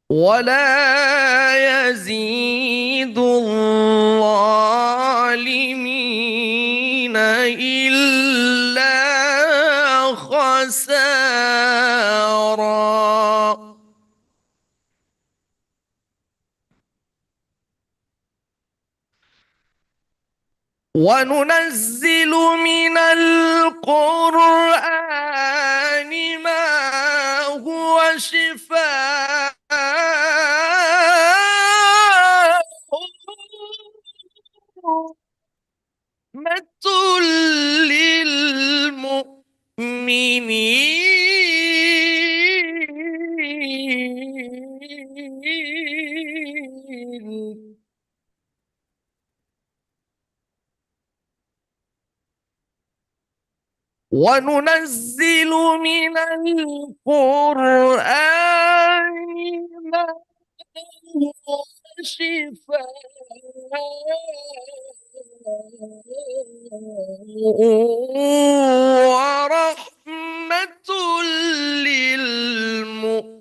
ولا يزيد الظالمين إلا خسارا. وننزل من القرآن ما هو شفاء ورحمة للمؤمنين. وننزل من القرآن ما هو شفاء ورحمة للمؤمنين.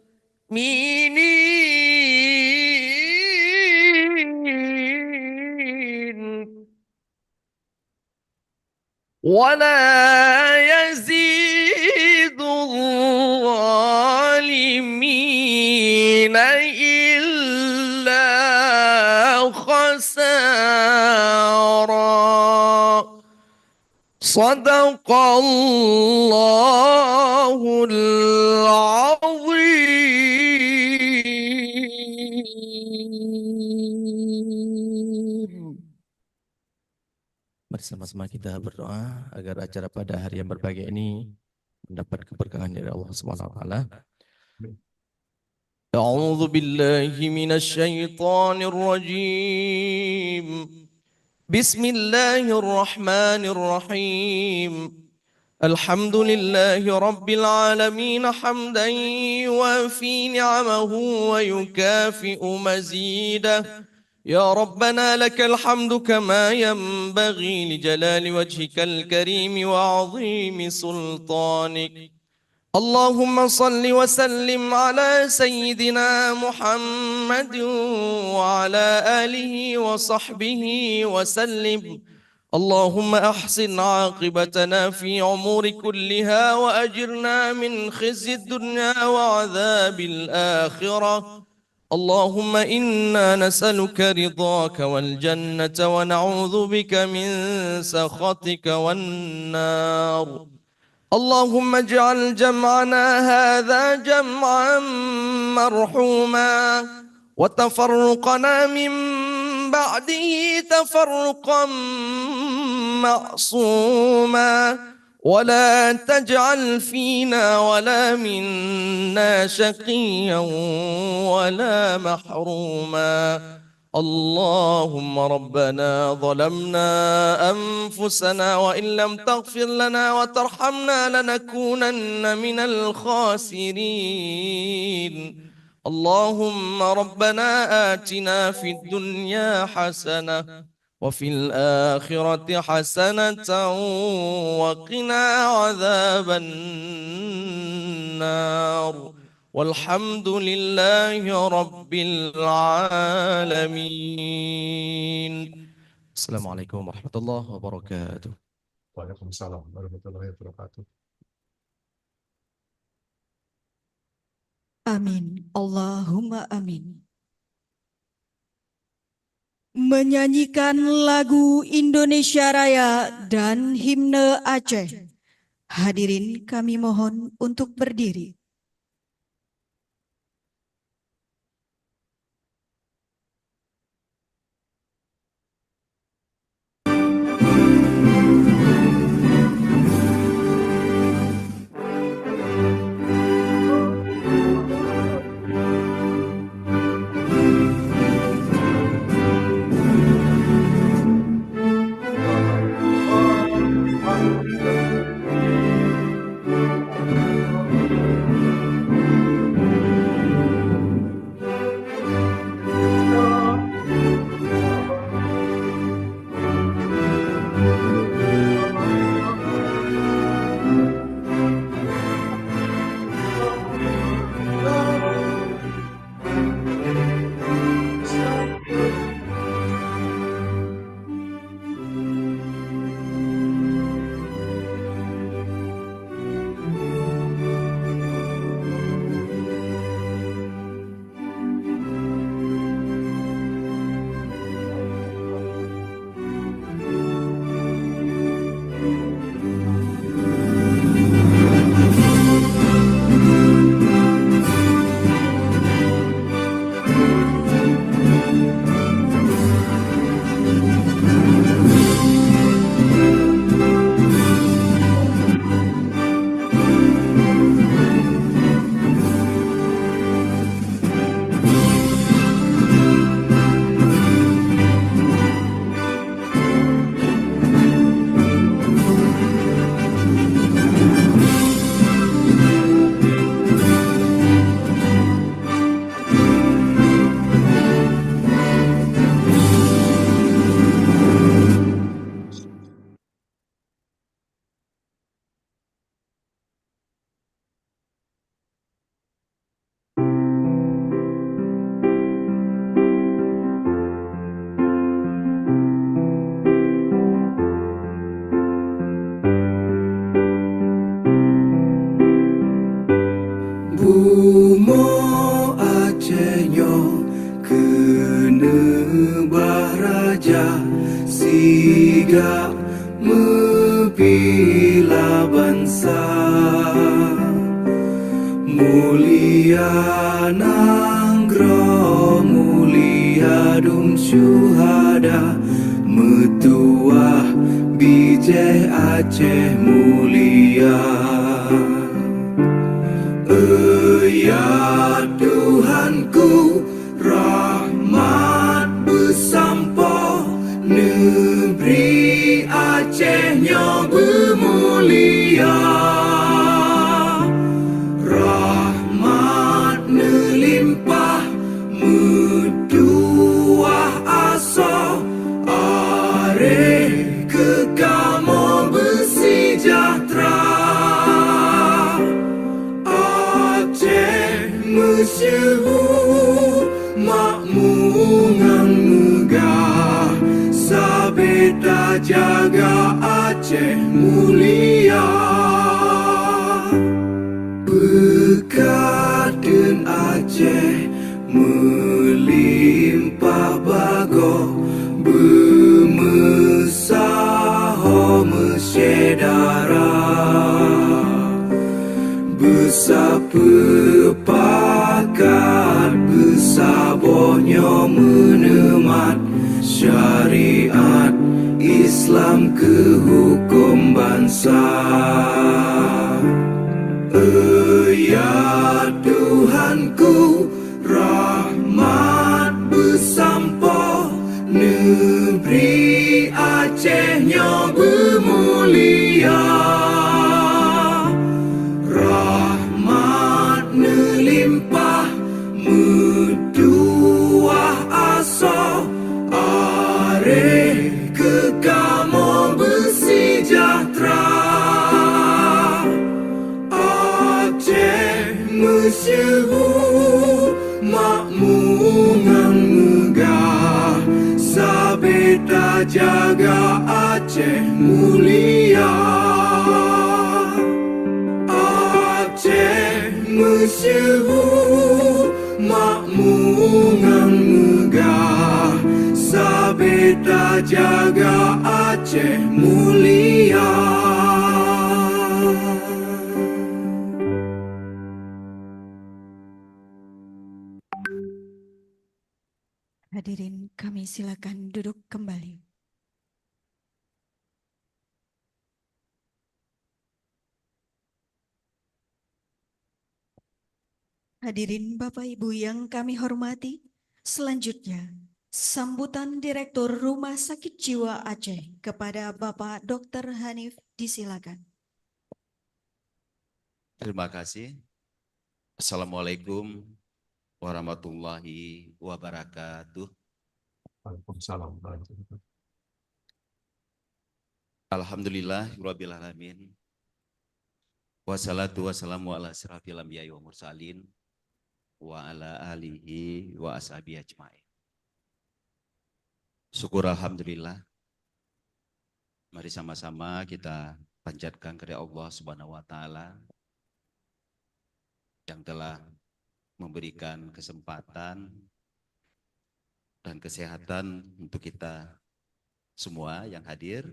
ولا يزيد الظالمين إلا خسارا. صدق الله العظيم. Bersama-sama kita berdoa agar acara pada hari yang berbahagia ini mendapat keberkahan dari Allah Subhanahu wa taala. A'udzu billahi minasy syaithanir rajim. Bismillahirrahmanirrahim. Alhamdulillahi rabbil alamin hamdan yuwafi ni'amahu wa yukafi'u mazidah. يا ربنا لك الحمد كما ينبغي لجلال وجهك الكريم وعظيم سلطانك. اللهم صل وسلم على سيدنا محمد وعلى آله وصحبه وسلم. اللهم أحسن عاقبتنا في أمور كلها وأجرنا من خزي الدنيا وعذاب الآخرة. اللهم إنا نسألك رضاك والجنة ونعوذ بك من سخطك والنار. اللهم اجعل جمعنا هذا جمعا مرحوما وتفرقنا من بعده تفرقا معصوما. ولا تجعل فينا ولا منا شقيا ولا محروما. اللهم ربنا ظلمنا أنفسنا وإن لم تغفر لنا وترحمنا لنكونن من الخاسرين. اللهم ربنا آتنا في الدنيا حسنة وفي الآخرة حسنة وقنا عذاب النار. والحمد لله رب العالمين. السلام عليكم ورحمة الله وبركاته. وعليكم السلام ورحمة الله وبركاته. Amin. Allahumma amin. Menyanyikan lagu Indonesia Raya dan himne Aceh. Hadirin kami mohon untuk berdiri. raja siga membela bangsa. Mulia nanggro mulia dum syuhada, metuah bijih Aceh mulia. Ya Tuhanku, rahmat bersampo, negeri Acehnya bermulia. Rahmat melimpah, metuah asa, areh kekamo bersejahtera. Aceh masyhur makmungan megah, sabeda jaga Aceh mulia. Bekaden Aceh melimpah bago, bermesaho mesyedara. Bersepakat bersabohnya menemat syariat Islam ke hukum bangsa. Ya Tuhanku, rahmat bersampo, negeri Acehnya bermulia. Rahmat melimpah, metuah asa, areh kekamo bersejahtera. Aceh masyhur makmungan megah, sabeda jaga Aceh mulia. Aceh masyhur makmungan megah, sabeda jaga Aceh mulia. Hadirin, kami silakan duduk kembali. Hadirin Bapak Ibu yang kami hormati, selanjutnya sambutan Direktur Rumah Sakit Jiwa Aceh kepada Bapak Dr. Hanif disilakan. Terima kasih. Assalamualaikum warahmatullahi wabarakatuh. Waalaikumsalam warahmatullahi wabarakatuh. Alhamdulillahirabbil alamin. Wassalatu wassalamu ala asyrafil anbiya'i wa mursalin wa ala alihi wa ashabihi ajmain. Syukur alhamdulillah. Mari sama-sama kita panjatkan kepada Allah Subhanahu wa taala yang telah memberikan kesempatan dan kesehatan untuk kita semua yang hadir,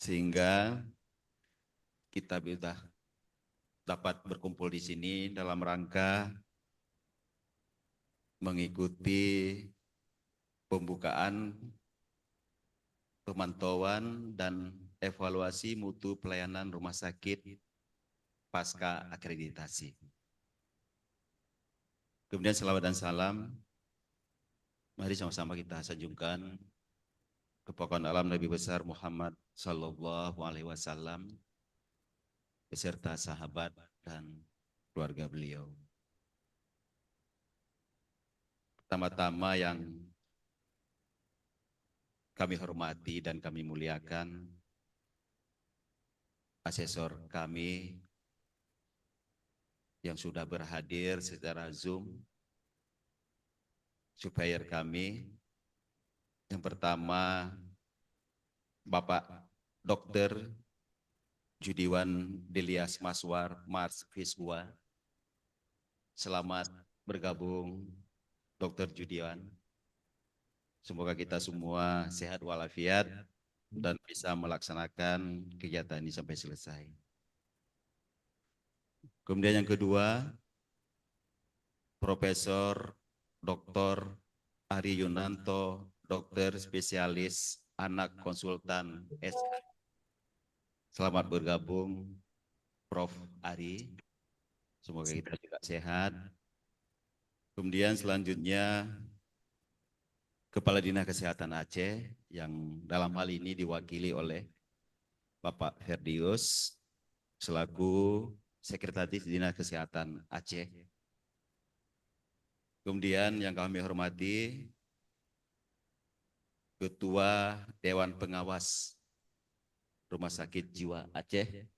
sehingga kita bisa dapat berkumpul di sini dalam rangka mengikuti pembukaan, pemantauan dan evaluasi mutu pelayanan rumah sakit pasca akreditasi. Kemudian selawat dan salam, mari sama-sama kita sanjungkan kepada alam Nabi besar Muhammad Sallallahu Alaihi Wasallam beserta sahabat dan keluarga beliau. Pertama-tama yang kami hormati dan kami muliakan asesor kami yang sudah berhadir secara Zoom, supplier kami. Yang pertama, Bapak Dr. Judiwan Delias Maswar Mars Fiswa. Selamat bergabung Dr. Judiwan. Semoga kita semua sehat walafiat dan bisa melaksanakan kegiatan ini sampai selesai. Kemudian yang kedua, Profesor Dr. Ari Yunanto, dokter spesialis anak konsultan SK. Selamat bergabung, Prof. Ari. Semoga kita juga sehat. Kemudian selanjutnya, Kepala Dinas Kesehatan Aceh yang dalam hal ini diwakili oleh Bapak Ferdius selaku Sekretaris Dinas Kesehatan Aceh. Kemudian yang kami hormati Ketua Dewan Pengawas Rumah Sakit Jiwa Aceh,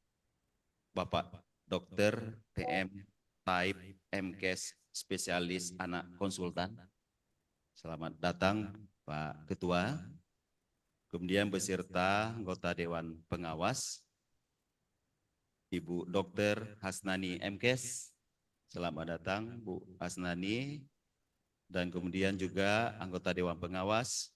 Bapak Dr. TM Taib MKes Spesialis Anak Konsultan. Selamat datang Pak Ketua. Kemudian beserta anggota Dewan Pengawas, Ibu Dr. Hasnani MKes. Selamat datang Bu Hasnani. Dan kemudian juga anggota Dewan Pengawas,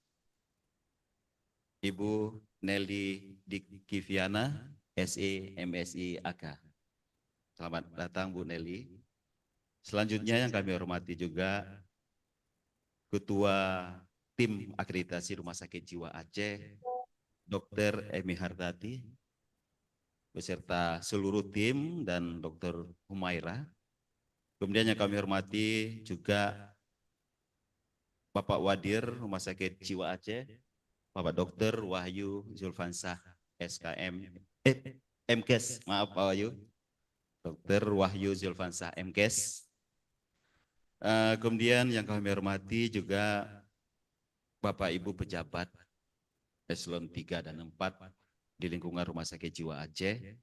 Ibu Nelly Dikiviana, SE MSI AK. Selamat datang Bu Nelly. Selanjutnya yang kami hormati juga Ketua Tim Akreditasi Rumah Sakit Jiwa Aceh, Dr. Emi Hardati, beserta seluruh tim dan Dr. Humaira. Kemudian yang kami hormati juga Bapak Wadir Rumah Sakit Jiwa Aceh, Bapak Dr. Wahyu Zulfansah SKM, MKes, maaf Pak Wahyu, Dr. Wahyu Zulfansah MKes. Kemudian yang kami hormati juga Bapak Ibu pejabat eselon 3 dan 4 di lingkungan Rumah Sakit Jiwa Aceh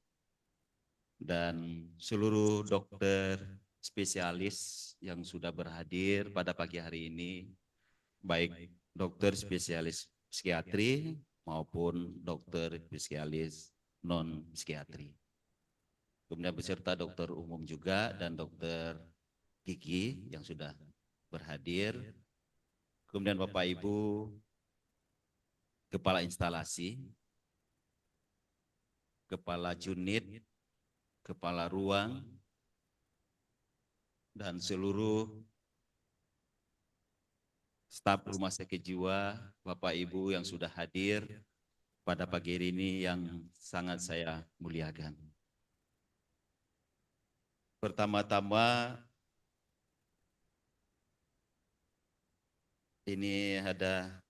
dan seluruh dokter spesialis yang sudah berhadir pada pagi hari ini, baik dokter spesialis psikiatri maupun dokter spesialis non psikiatri. Kemudian beserta dokter umum juga dan dokter gigi yang sudah berhadir. Kemudian Bapak Ibu Kepala Instalasi, Kepala Unit, Kepala Ruang, dan seluruh staf Rumah Sakit Jiwa, Bapak Ibu yang sudah hadir pada pagi hari ini yang sangat saya muliakan. Pertama-tama, ini ada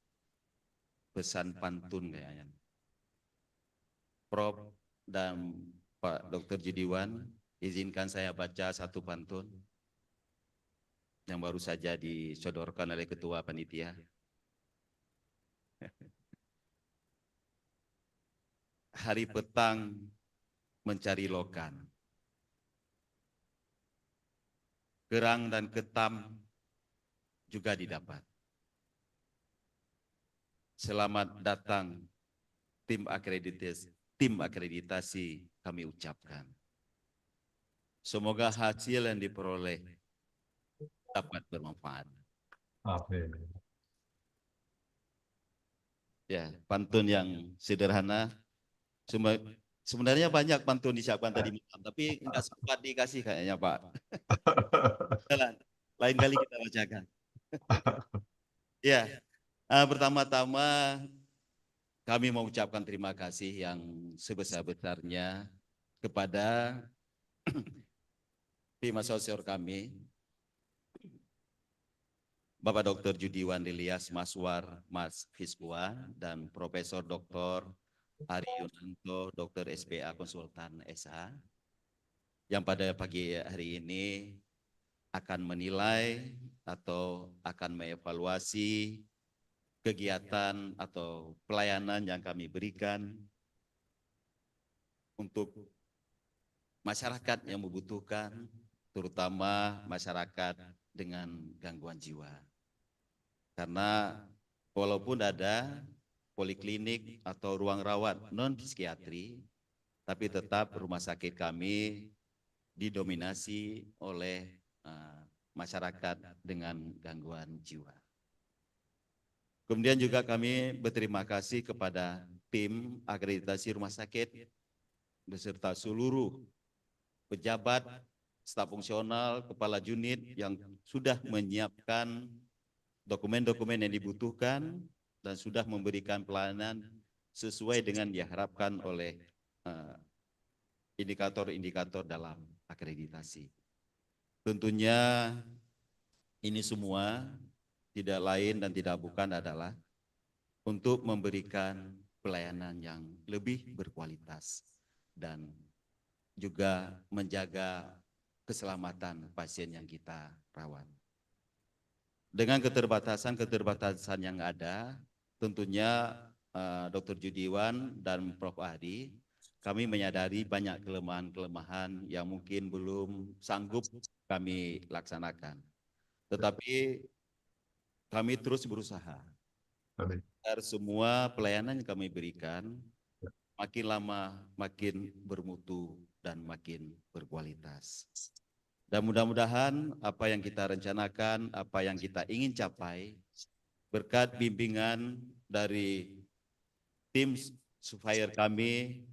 pesan pantun kayaknya. Prof dan Pak Dr. Judiwan, izinkan saya baca satu pantun yang baru saja disodorkan oleh Ketua Panitia. Hari petang mencari lokan, kerang dan ketam juga didapat. Selamat datang tim akreditasi kami ucapkan. Semoga hasil yang diperoleh dapat bermanfaat. Amin. Ya, pantun yang sederhana. Sebenarnya banyak pantun disiapkan tadi malam, tapi enggak sempat dikasih kayaknya Pak. Lain kali kita bacakan. Ya, pertama-tama kami mau ucapkan terima kasih yang sebesar-besarnya kepada tim asesor kami, Bapak Dr. Judiwan Ilyas Maswar, Mas Fiskua, dan Profesor Dr. Ari Yunanto, Dr. SPA Konsultan SA, yang pada pagi hari ini akan menilai atau akan mengevaluasi kegiatan atau pelayanan yang kami berikan untuk masyarakat yang membutuhkan, terutama masyarakat dengan gangguan jiwa. Karena walaupun ada poliklinik atau ruang rawat non-psikiatri, tapi tetap rumah sakit kami didominasi oleh masyarakat dengan gangguan jiwa. Kemudian juga kami berterima kasih kepada tim akreditasi rumah sakit beserta seluruh pejabat, staf fungsional, kepala unit yang sudah menyiapkan dokumen-dokumen yang dibutuhkan dan sudah memberikan pelayanan sesuai dengan diharapkan oleh indikator-indikator dalam akreditasi. Tentunya ini semua tidak lain dan tidak bukan adalah untuk memberikan pelayanan yang lebih berkualitas dan juga menjaga keselamatan pasien yang kita rawat. Dengan keterbatasan yang ada, tentunya Dr. Judiwan dan Prof. Adi, kami menyadari banyak kelemahan-kelemahan yang mungkin belum sanggup kami laksanakan. Tetapi kami terus berusaha Amin. agar semua pelayanan yang kami berikan makin lama makin bermutu dan makin berkualitas. Dan mudah-mudahan apa yang kita rencanakan, apa yang kita ingin capai, berkat bimbingan dari tim surveyor kami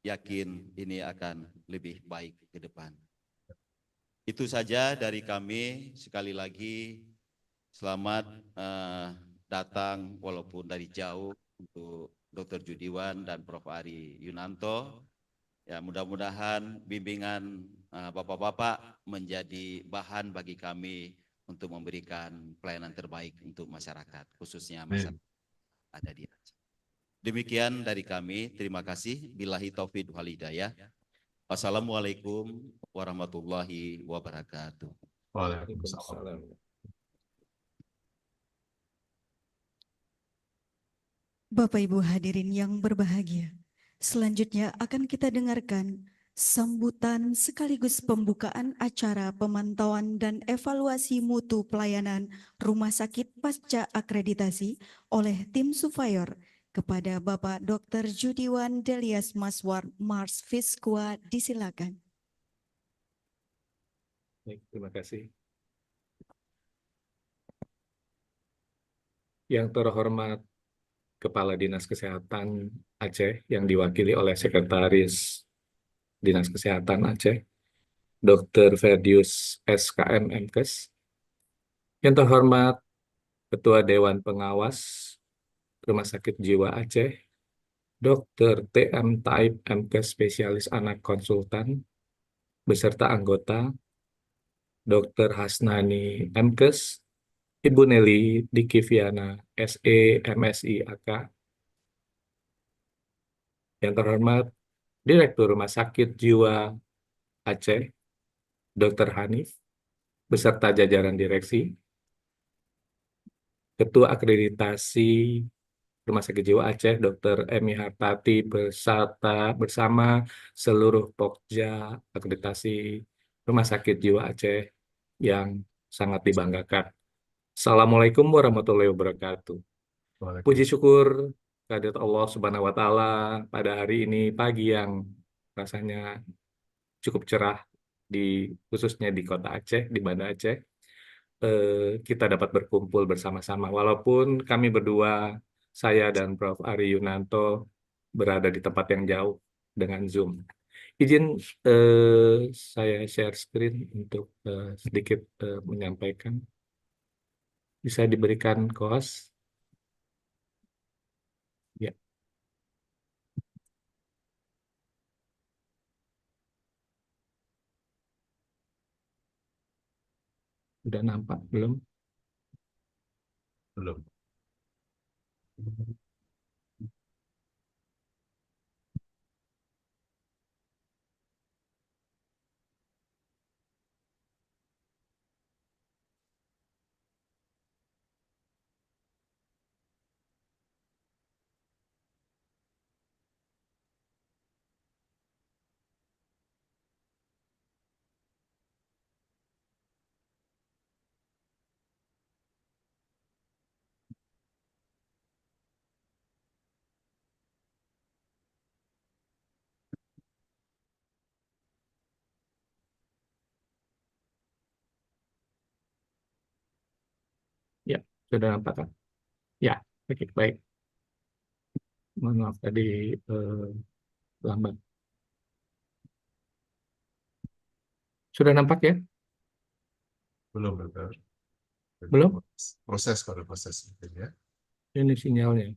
yakin ini akan lebih baik ke depan. Itu saja dari kami. Sekali lagi selamat datang walaupun dari jauh untuk Dr. Judiwan dan Prof. Ari Yunanto. Ya, mudah-mudahan bimbingan Bapak-Bapak menjadi bahan bagi kami untuk memberikan pelayanan terbaik untuk masyarakat, khususnya masyarakat ada di Aceh. Demikian dari kami, terima kasih. Billahi taufiq wal hidayah. Wassalamualaikum warahmatullahi wabarakatuh. Waalaikumsalam. Bapak Ibu hadirin yang berbahagia, selanjutnya akan kita dengarkan sambutan sekaligus pembukaan acara pemantauan dan evaluasi mutu pelayanan rumah sakit pasca akreditasi oleh tim surveyor kepada Bapak Dr. Judiwan Delias Maswar Mars Fiskua, disilakan. Baik, terima kasih. Yang terhormat Kepala Dinas Kesehatan Aceh yang diwakili oleh Sekretaris Dinas Kesehatan Aceh, Dr. Ferdius SKM MKes. Yang terhormat Ketua Dewan Pengawas Rumah Sakit Jiwa Aceh, Dr. TM Taib MKes Spesialis Anak Konsultan, beserta anggota, Dr. Hasnani MKes, Ibu Nelly Dikiviana SE MSI AK. Yang terhormat Direktur Rumah Sakit Jiwa Aceh, Dr. Hanif, beserta jajaran direksi, Ketua Akreditasi Rumah Sakit Jiwa Aceh, Dr. Emi Hartati, bersama seluruh Pokja Akreditasi Rumah Sakit Jiwa Aceh yang sangat dibanggakan. Assalamualaikum warahmatullahi wabarakatuh. Puji syukur kehadirat Allah Subhanahu wa Ta'ala pada hari ini, pagi yang rasanya cukup cerah, khususnya di kota Aceh, di Banda Aceh. Kita dapat berkumpul bersama-sama. Walaupun kami berdua, saya dan Prof. Ari Yunanto, berada di tempat yang jauh dengan Zoom. Izin saya share screen untuk sedikit menyampaikan. Bisa diberikan host? Ya. Udah nampak belum? Belum. Ya, sudah nampak kan? Oke, baik. Mohon maaf tadi lambat. Sudah nampak ya? Belum, dokter. Belum? Proses pada proses mungkin ya. Ini sinyalnya.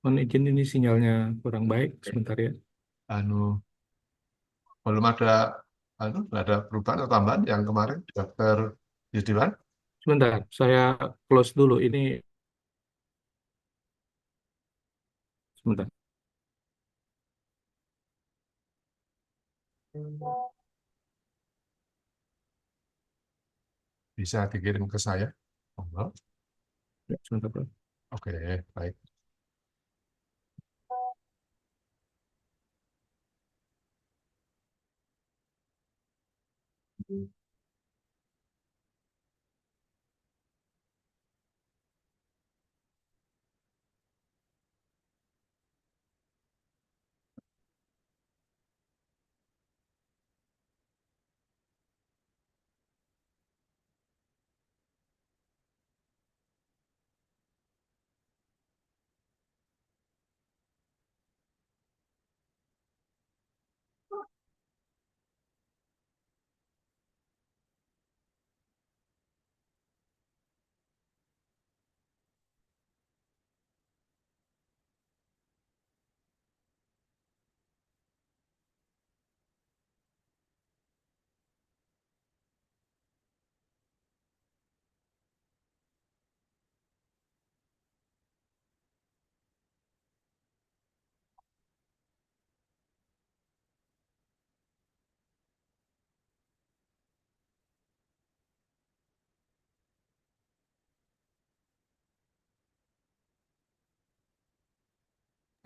Mohon izin ini sinyalnya kurang baik. Sebentar ya. Anu, belum ada belum ada perubahan atau tambahan yang kemarin dokter Yudiwan. Sebentar, saya close dulu. Ini sebentar. Bisa dikirim ke saya. Oh, Ya, sebentar, Bro. oke, baik.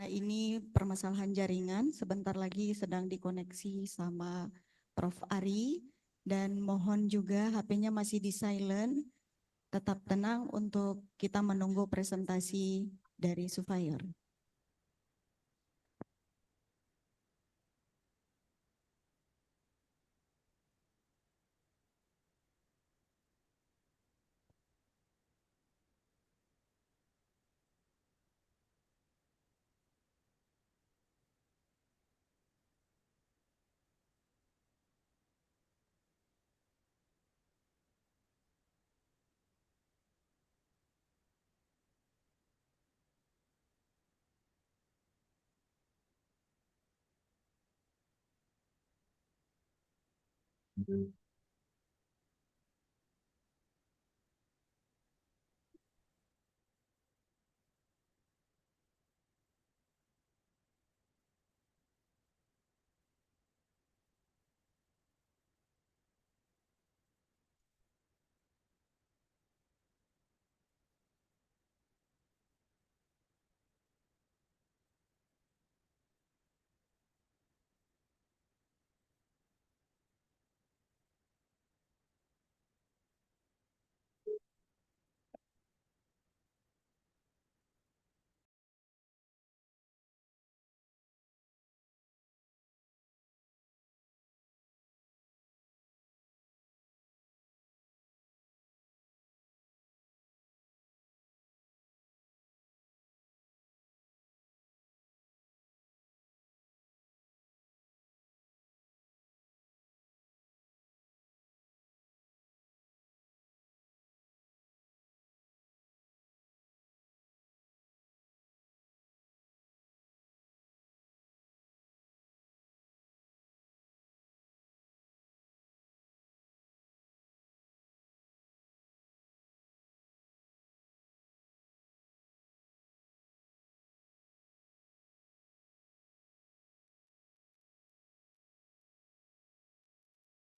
Nah, ini permasalahan jaringan, sebentar lagi sedang dikoneksi sama Prof. Ari, dan mohon juga HP-nya masih di silent, tetap tenang untuk kita menunggu presentasi dari Surveyor.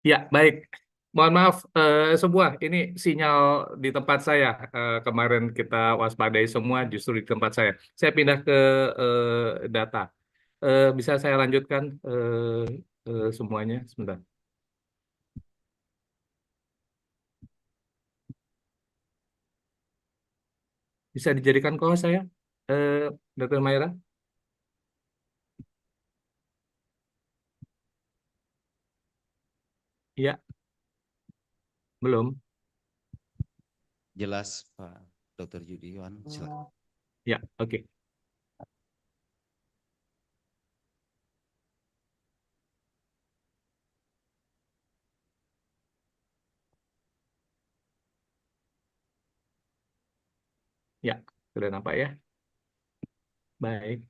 Ya, baik. Mohon maaf semua, ini sinyal di tempat saya. Kemarin kita waspadai semua, justru di tempat saya. Saya pindah ke data. Bisa saya lanjutkan semuanya? Sebentar. Bisa dijadikan call saya, Dr. Mayra? Ya, belum. Jelas Pak Dr. Yudiwan, silakan. Ya, oke. Ya, sudah nampak ya. Baik.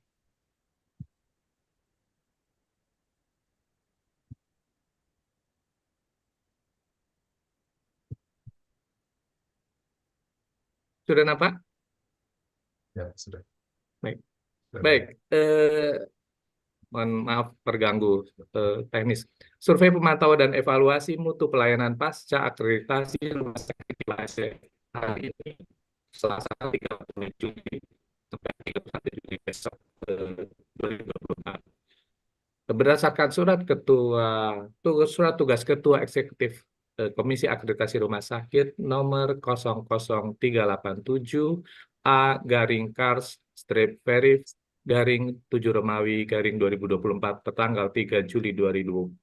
Sudah nampak? Ya, sudah. Baik. Sudah. Baik. Mohon maaf terganggu teknis. Survei pemantauan dan evaluasi mutu pelayanan pasca akreditasi Rumah Sakit Jiwa Aceh hari ini Selasa 30 Juli sampai 31 Juli besok 2024. Berdasarkan surat tugas Ketua Eksekutif Komisi Akreditasi Rumah Sakit nomor 00387 A garing Kars strip Verif garing 7 Romawi garing 2024 tertanggal 3 Juli 2024.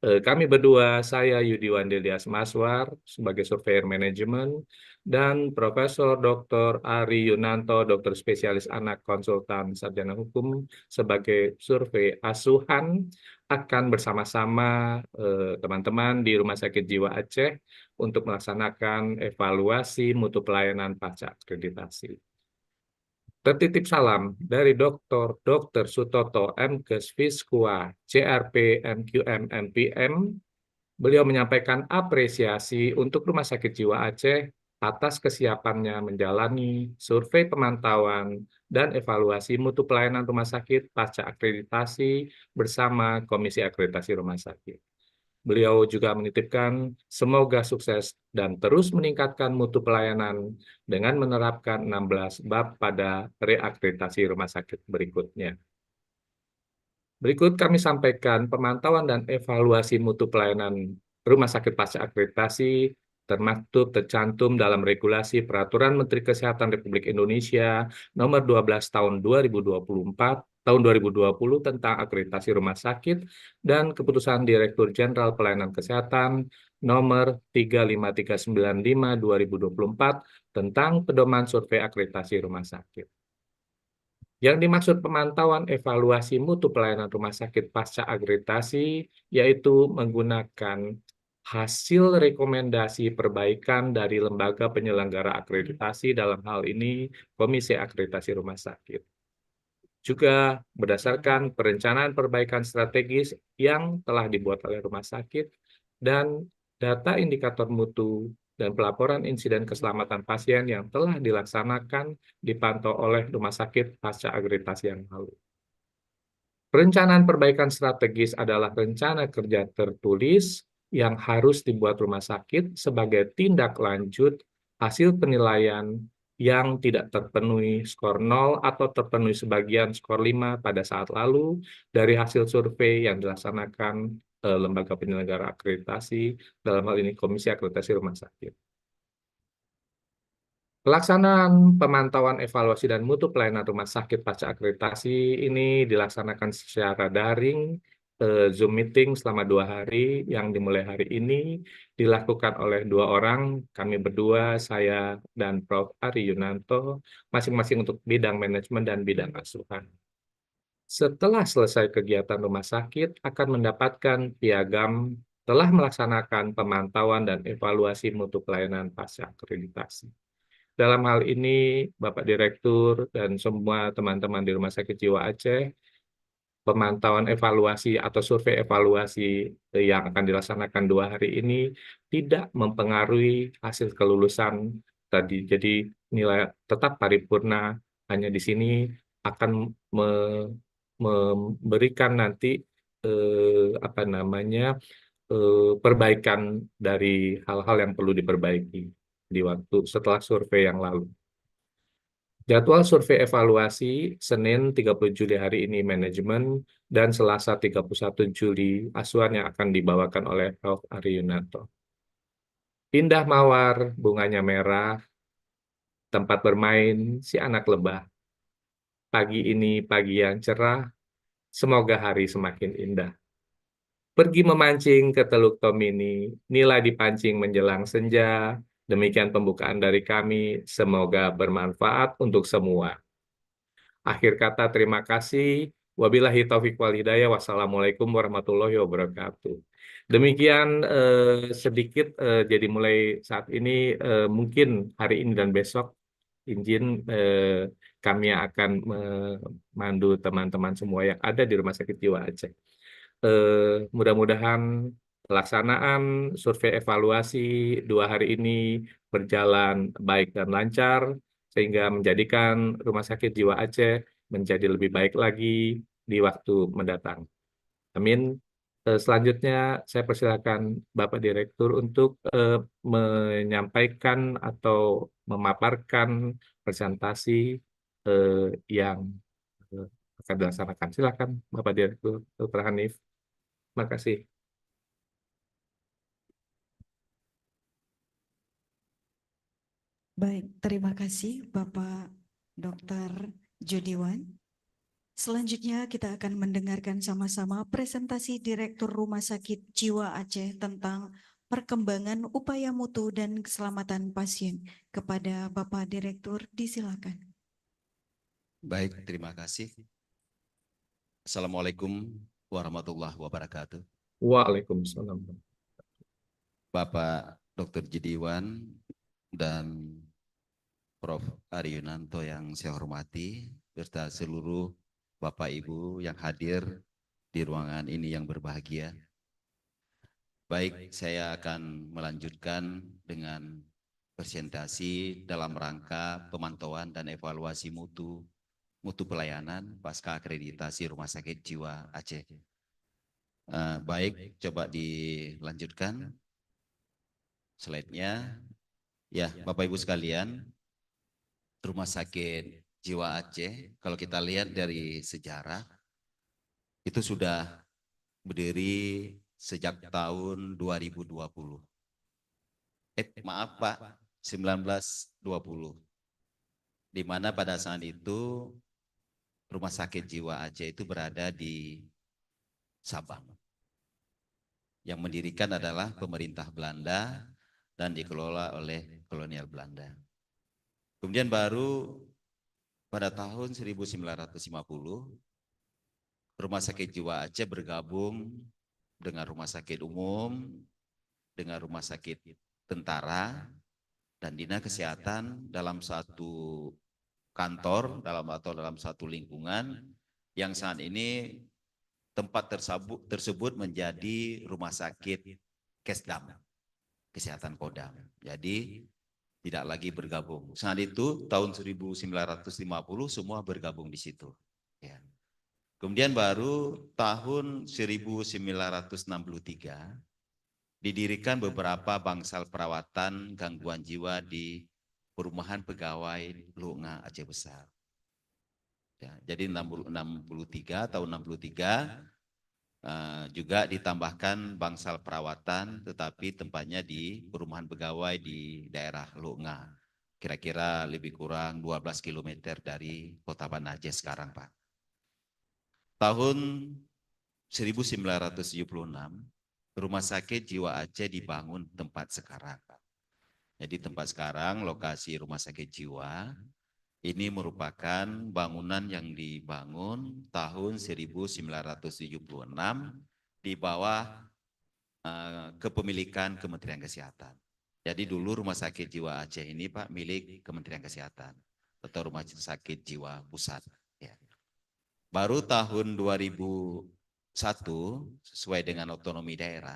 Kami berdua, saya Yudiwan Delias Maswar sebagai surveyor manajemen dan Profesor Dr. Ari Yunanto, dokter spesialis anak konsultan sarjana hukum sebagai survei asuhan akan bersama-sama teman-teman di Rumah Sakit Jiwa Aceh untuk melaksanakan evaluasi mutu pelayanan pasca akreditasi. Tertitip salam dari Dr. Sutoto MKes Fiskua, CRP, MQM, MPM. Beliau menyampaikan apresiasi untuk Rumah Sakit Jiwa Aceh atas kesiapannya menjalani survei pemantauan dan evaluasi mutu pelayanan rumah sakit pasca akreditasi bersama Komisi Akreditasi Rumah Sakit. Beliau juga menitipkan semoga sukses dan terus meningkatkan mutu pelayanan dengan menerapkan 16 bab pada reakreditasi rumah sakit berikutnya. Berikut kami sampaikan pemantauan dan evaluasi mutu pelayanan rumah sakit pasca akreditasi termaktub tercantum dalam regulasi Peraturan Menteri Kesehatan Republik Indonesia nomor 12 tahun 2020 tentang akreditasi rumah sakit dan keputusan Direktur Jenderal Pelayanan Kesehatan nomor 35395 2024 tentang pedoman survei akreditasi rumah sakit. Yang dimaksud pemantauan evaluasi mutu pelayanan rumah sakit pasca akreditasi yaitu menggunakan hasil rekomendasi perbaikan dari lembaga penyelenggara akreditasi dalam hal ini Komisi Akreditasi Rumah Sakit. Juga berdasarkan perencanaan perbaikan strategis yang telah dibuat oleh rumah sakit dan data indikator mutu dan pelaporan insiden keselamatan pasien yang telah dilaksanakan dipantau oleh rumah sakit pasca akreditasi yang lalu. Perencanaan perbaikan strategis adalah rencana kerja tertulis yang harus dibuat rumah sakit sebagai tindak lanjut hasil penilaian yang tidak terpenuhi skor 0 atau terpenuhi sebagian skor 5 pada saat lalu dari hasil survei yang dilaksanakan lembaga penyelenggara akreditasi, dalam hal ini Komisi Akreditasi Rumah Sakit. Pelaksanaan pemantauan evaluasi dan mutu pelayanan rumah sakit pasca akreditasi ini dilaksanakan secara daring, Zoom meeting selama 2 hari yang dimulai hari ini dilakukan oleh 2 orang, kami berdua, saya dan Prof. Ari Yunanto, masing-masing untuk bidang manajemen dan bidang asuhan. Setelah selesai kegiatan rumah sakit akan mendapatkan piagam telah melaksanakan pemantauan dan evaluasi mutu pelayanan pasca akreditasi. Dalam hal ini, Bapak Direktur dan semua teman-teman di Rumah Sakit Jiwa Aceh, pemantauan evaluasi atau survei evaluasi yang akan dilaksanakan 2 hari ini tidak mempengaruhi hasil kelulusan tadi. Jadi nilai tetap paripurna, hanya di sini akan memberikan nanti perbaikan dari hal-hal yang perlu diperbaiki di waktu setelah survei yang lalu. Jadwal survei evaluasi Senin 30 Juli hari ini manajemen dan Selasa 31 Juli asuhan yang akan dibawakan oleh Prof. Ari Yunanto. Indah mawar, bunganya merah, tempat bermain si anak lebah. Pagi ini pagi yang cerah, semoga hari semakin indah. Pergi memancing ke Teluk Tomini, nilai dipancing menjelang senja. Demikian pembukaan dari kami, semoga bermanfaat untuk semua. Akhir kata terima kasih. Wabillahi taufiq wal hidayah. Wassalamualaikum warahmatullahi wabarakatuh. Demikian sedikit jadi mulai saat ini mungkin hari ini dan besok izin kami akan memandu teman-teman semua yang ada di Rumah Sakit Jiwa Aceh. Mudah-mudahan pelaksanaan survei evaluasi 2 hari ini berjalan baik dan lancar sehingga menjadikan Rumah Sakit Jiwa Aceh menjadi lebih baik lagi di waktu mendatang. Amin. Selanjutnya saya persilakan Bapak Direktur untuk menyampaikan atau memaparkan presentasi yang akan dilaksanakan. Silakan Bapak Direktur, Dr. Hanif. Terima kasih. Baik, terima kasih Bapak Dr. Judiwan. Selanjutnya kita akan mendengarkan sama-sama presentasi Direktur Rumah Sakit Jiwa Aceh tentang perkembangan upaya mutu dan keselamatan pasien. Kepada Bapak Direktur, disilakan. Baik, terima kasih. Assalamualaikum warahmatullahi wabarakatuh. Waalaikumsalam. Bapak Dr. Judiwan dan Prof. Ari Yunanto yang saya hormati, serta seluruh Bapak Ibu yang hadir di ruangan ini yang berbahagia. Baik, saya akan melanjutkan dengan presentasi dalam rangka pemantauan dan evaluasi mutu pelayanan pasca akreditasi Rumah Sakit Jiwa Aceh. Baik, coba dilanjutkan slide-nya. Ya, Bapak Ibu sekalian, Rumah Sakit Jiwa Aceh, kalau kita lihat dari sejarah, itu sudah berdiri sejak tahun 2020. Maaf Pak, 1920. Di mana pada saat itu Rumah Sakit Jiwa Aceh itu berada di Sabang. Yang mendirikan adalah pemerintah Belanda dan dikelola oleh kolonial Belanda. Kemudian baru pada tahun 1950, Rumah Sakit Jiwa Aceh bergabung dengan Rumah Sakit Umum, dengan Rumah Sakit Tentara, dan Dinas Kesehatan dalam satu kantor, dalam satu lingkungan yang saat ini tempat tersebut menjadi Rumah Sakit Kesdam, Kesehatan Kodam. Jadi tidak lagi bergabung. Saat itu tahun 1950 semua bergabung di situ. Ya. Kemudian baru tahun 1963 didirikan beberapa bangsal perawatan gangguan jiwa di Perumahan Pegawai Lunga Aceh Besar. Ya, jadi tahun 63 juga ditambahkan bangsal perawatan, tetapi tempatnya di Perumahan Pegawai di daerah Lunga. Kira-kira lebih kurang 12 km dari Kota Banda Aceh sekarang, Pak. Tahun 1976, Rumah Sakit Jiwa Aceh dibangun tempat sekarang, Pak. Jadi tempat sekarang, lokasi Rumah Sakit Jiwa, ini merupakan bangunan yang dibangun tahun 1976 di bawah kepemilikan Kementerian Kesehatan. Jadi dulu Rumah Sakit Jiwa Aceh ini Pak milik Kementerian Kesehatan atau Rumah Sakit Jiwa Pusat. Ya. Baru tahun 2001 sesuai dengan otonomi daerah,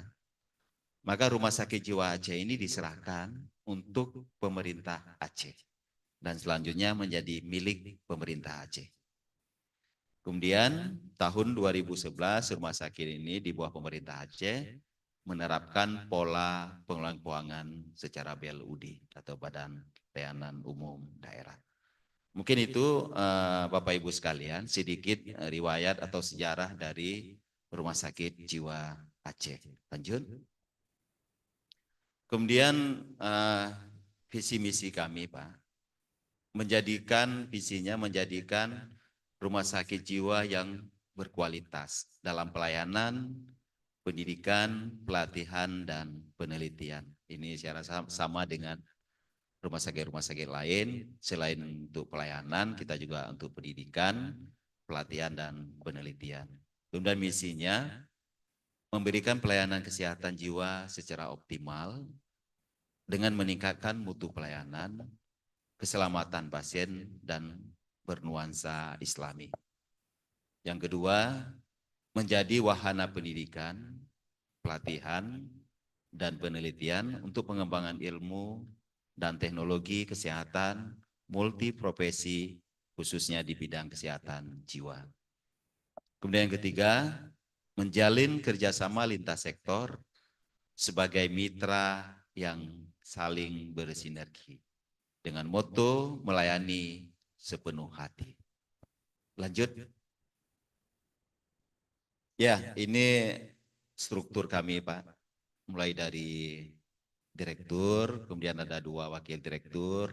maka Rumah Sakit Jiwa Aceh ini diserahkan untuk pemerintah Aceh dan selanjutnya menjadi milik pemerintah Aceh. Kemudian tahun 2011 rumah sakit ini di bawah pemerintah Aceh menerapkan pola pengelolaan keuangan secara BLUD atau Badan Pelayanan Umum Daerah. Mungkin itu Bapak Ibu sekalian sedikit riwayat atau sejarah dari Rumah Sakit Jiwa Aceh. Lanjut. Kemudian visi misi kami, Pak, visinya menjadikan rumah sakit jiwa yang berkualitas dalam pelayanan, pendidikan, pelatihan, dan penelitian. Ini saya rasa sama dengan rumah sakit lain. Selain untuk pelayanan, kita juga untuk pendidikan, pelatihan, dan penelitian. Kemudian misinya memberikan pelayanan kesehatan jiwa secara optimal dengan meningkatkan mutu pelayanan, keselamatan pasien, dan bernuansa Islami. Yang kedua, menjadi wahana pendidikan, pelatihan, dan penelitian untuk pengembangan ilmu dan teknologi kesehatan multiprofesi, khususnya di bidang kesehatan jiwa. Kemudian yang ketiga, menjalin kerjasama lintas sektor sebagai mitra yang saling bersinergi dengan moto melayani sepenuh hati. Lanjut. Ya, ini struktur kami, Pak. Mulai dari direktur, kemudian ada 2 wakil direktur,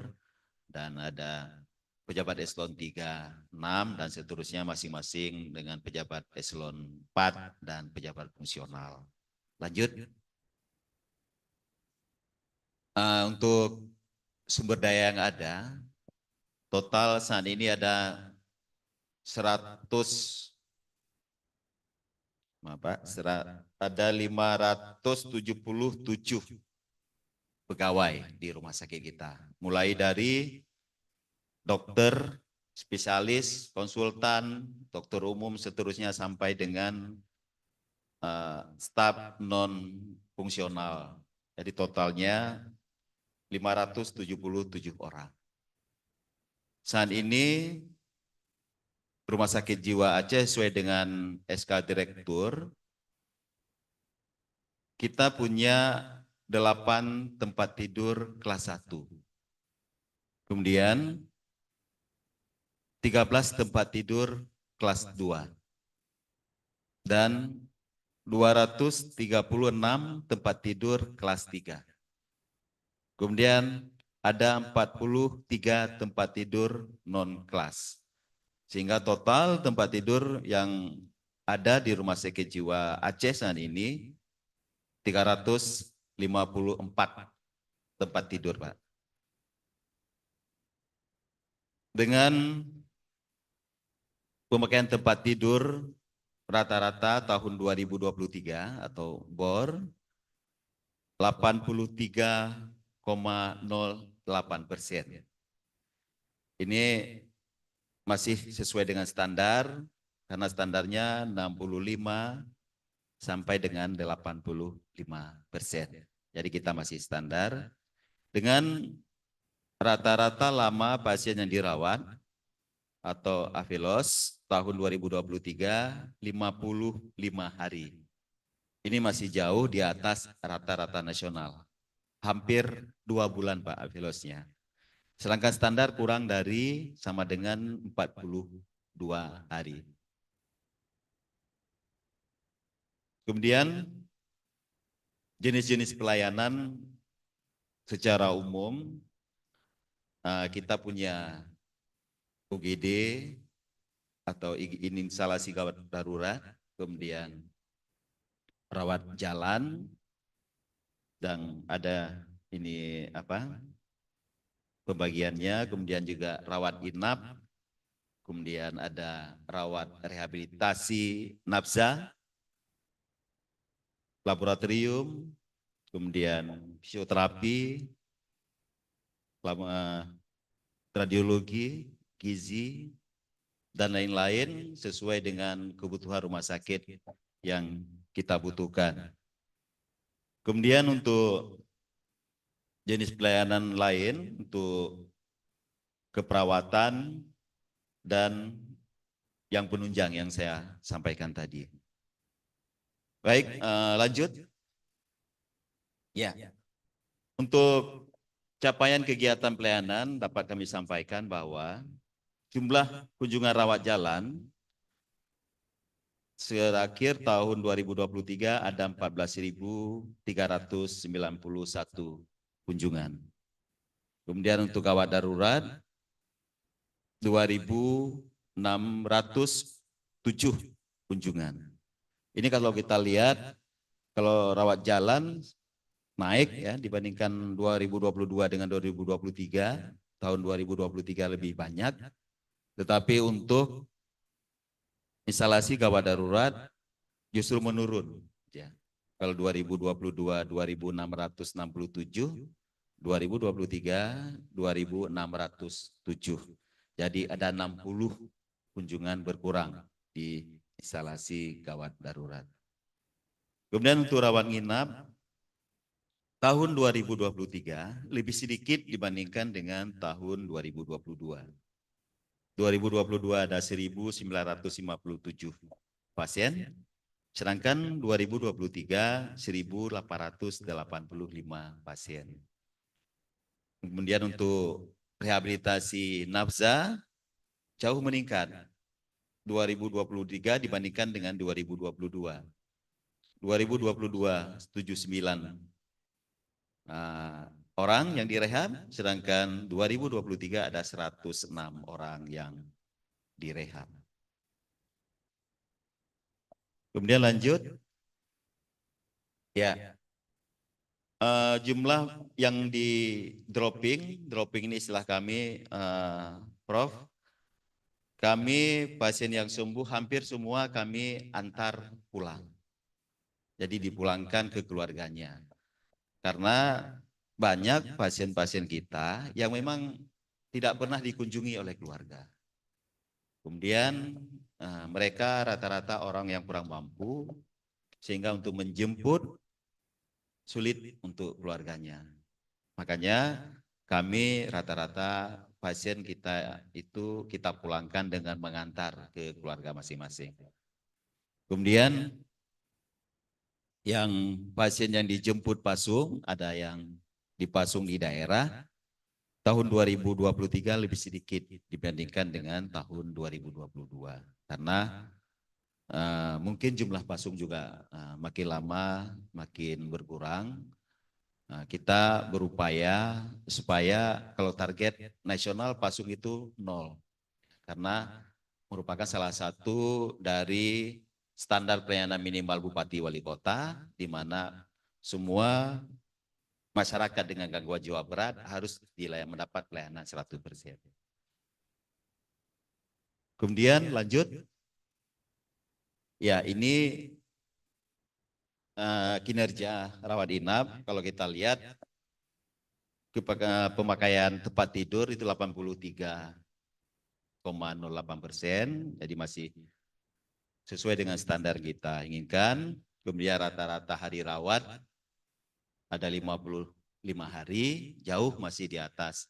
dan ada pejabat eselon 3, 6, dan seterusnya masing-masing dengan pejabat eselon 4 dan pejabat fungsional. Lanjut. Untuk sumber daya yang ada, total saat ini ada 577 pegawai di rumah sakit kita. Mulai dari dokter, spesialis, konsultan, dokter umum, seterusnya sampai dengan staf non fungsional. Jadi totalnya 577 orang. Saat ini Rumah Sakit Jiwa Aceh sesuai dengan SK Direktur, kita punya 8 tempat tidur kelas 1. Kemudian 13 tempat tidur kelas 2. Dan 236 tempat tidur kelas 3. Kemudian ada 43 tempat tidur non-kelas. Sehingga total tempat tidur yang ada di Rumah Sakit Jiwa Aceh saat ini 354 tempat tidur, Pak. Dengan pemakaian tempat tidur rata-rata tahun 2023 atau BOR 83,08%. Ini masih sesuai dengan standar, karena standarnya 65 sampai dengan 85%. Jadi kita masih standar. Dengan rata-rata lama pasien yang dirawat atau AFILOS tahun 2023 55 hari. Ini masih jauh di atas rata-rata nasional. Hampir 2 bulan, Pak, AFILOSnya. Sedangkan standar kurang dari sama dengan 42 hari. Kemudian jenis-jenis pelayanan secara umum kita punya UGD atau instalasi gawat darurat, kemudian rawat jalan, dan ada ini pembagiannya, kemudian juga rawat inap, kemudian ada rawat rehabilitasi nafsa, laboratorium, kemudian fisioterapi, radiologi, gizi, dan lain-lain sesuai dengan kebutuhan rumah sakit yang kita butuhkan. Kemudian untuk jenis pelayanan lain, untuk keperawatan dan yang penunjang yang saya sampaikan tadi. Baik, lanjut. Ya, untuk capaian kegiatan pelayanan dapat kami sampaikan bahwa jumlah kunjungan rawat jalan terakhir tahun 2023 ada 14.391 kunjungan. Kemudian untuk gawat darurat 2.607 kunjungan. Ini kalau kita lihat, kalau rawat jalan naik ya dibandingkan 2022 dengan 2023, tahun 2023 lebih banyak. Tetapi untuk instalasi gawat darurat justru menurun ya. Kalau 2022 2.667, 2023 2.607. Jadi ada 60 kunjungan berkurang di instalasi gawat darurat. Kemudian untuk rawat inap tahun 2023 lebih sedikit dibandingkan dengan tahun 2022. 2022 ada 1.957 pasien, sedangkan 2023 1.885 pasien. Kemudian untuk rehabilitasi nafza jauh meningkat 2023 dibandingkan dengan 2022. 2022 79 orang yang direhab, sedangkan 2023 ada 106 orang yang direhab. Kemudian lanjut, ya jumlah yang di dropping ini istilah kami, Prof. Kami pasien yang sembuh hampir semua kami antar pulang. Jadi dipulangkan ke keluarganya. Karena banyak pasien-pasien kita yang memang tidak pernah dikunjungi oleh keluarga. Kemudian mereka rata-rata orang yang kurang mampu, sehingga untuk menjemput sulit untuk keluarganya. Makanya kami rata-rata pasien kita itu kita pulangkan dengan mengantar ke keluarga masing-masing. Kemudian yang pasien yang dijemput pasung, ada yang dipasung di daerah, tahun 2023 lebih sedikit dibandingkan dengan tahun 2022. Karena mungkin jumlah pasung juga makin lama makin berkurang. Kita berupaya supaya kalau target nasional pasung itu 0. Karena merupakan salah satu dari standar pelayanan minimal Bupati Wali Kota, di mana semua masyarakat dengan gangguan jiwa berat harus mendapat pelayanan 100%. Kemudian lanjut, ya ini kinerja rawat inap. Kalau kita lihat pemakaian tempat tidur itu 83,08%, jadi masih sesuai dengan standar kita inginkan. Kemudian rata-rata hari rawat ada 55 hari, jauh masih di atas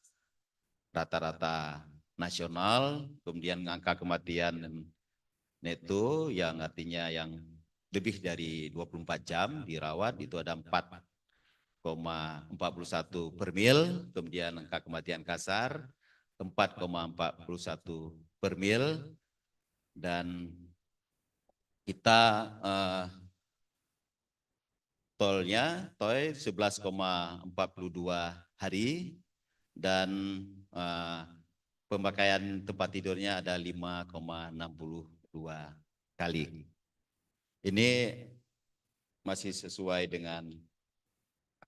rata-rata nasional. Kemudian angka kematian neto yang artinya yang lebih dari 24 jam dirawat itu ada 4,41 per mil. Kemudian angka kematian kasar 4,41 per mil. Dan kita tolnya 11,42 hari dan pemakaian tempat tidurnya ada 5,62 kali. Ini masih sesuai dengan,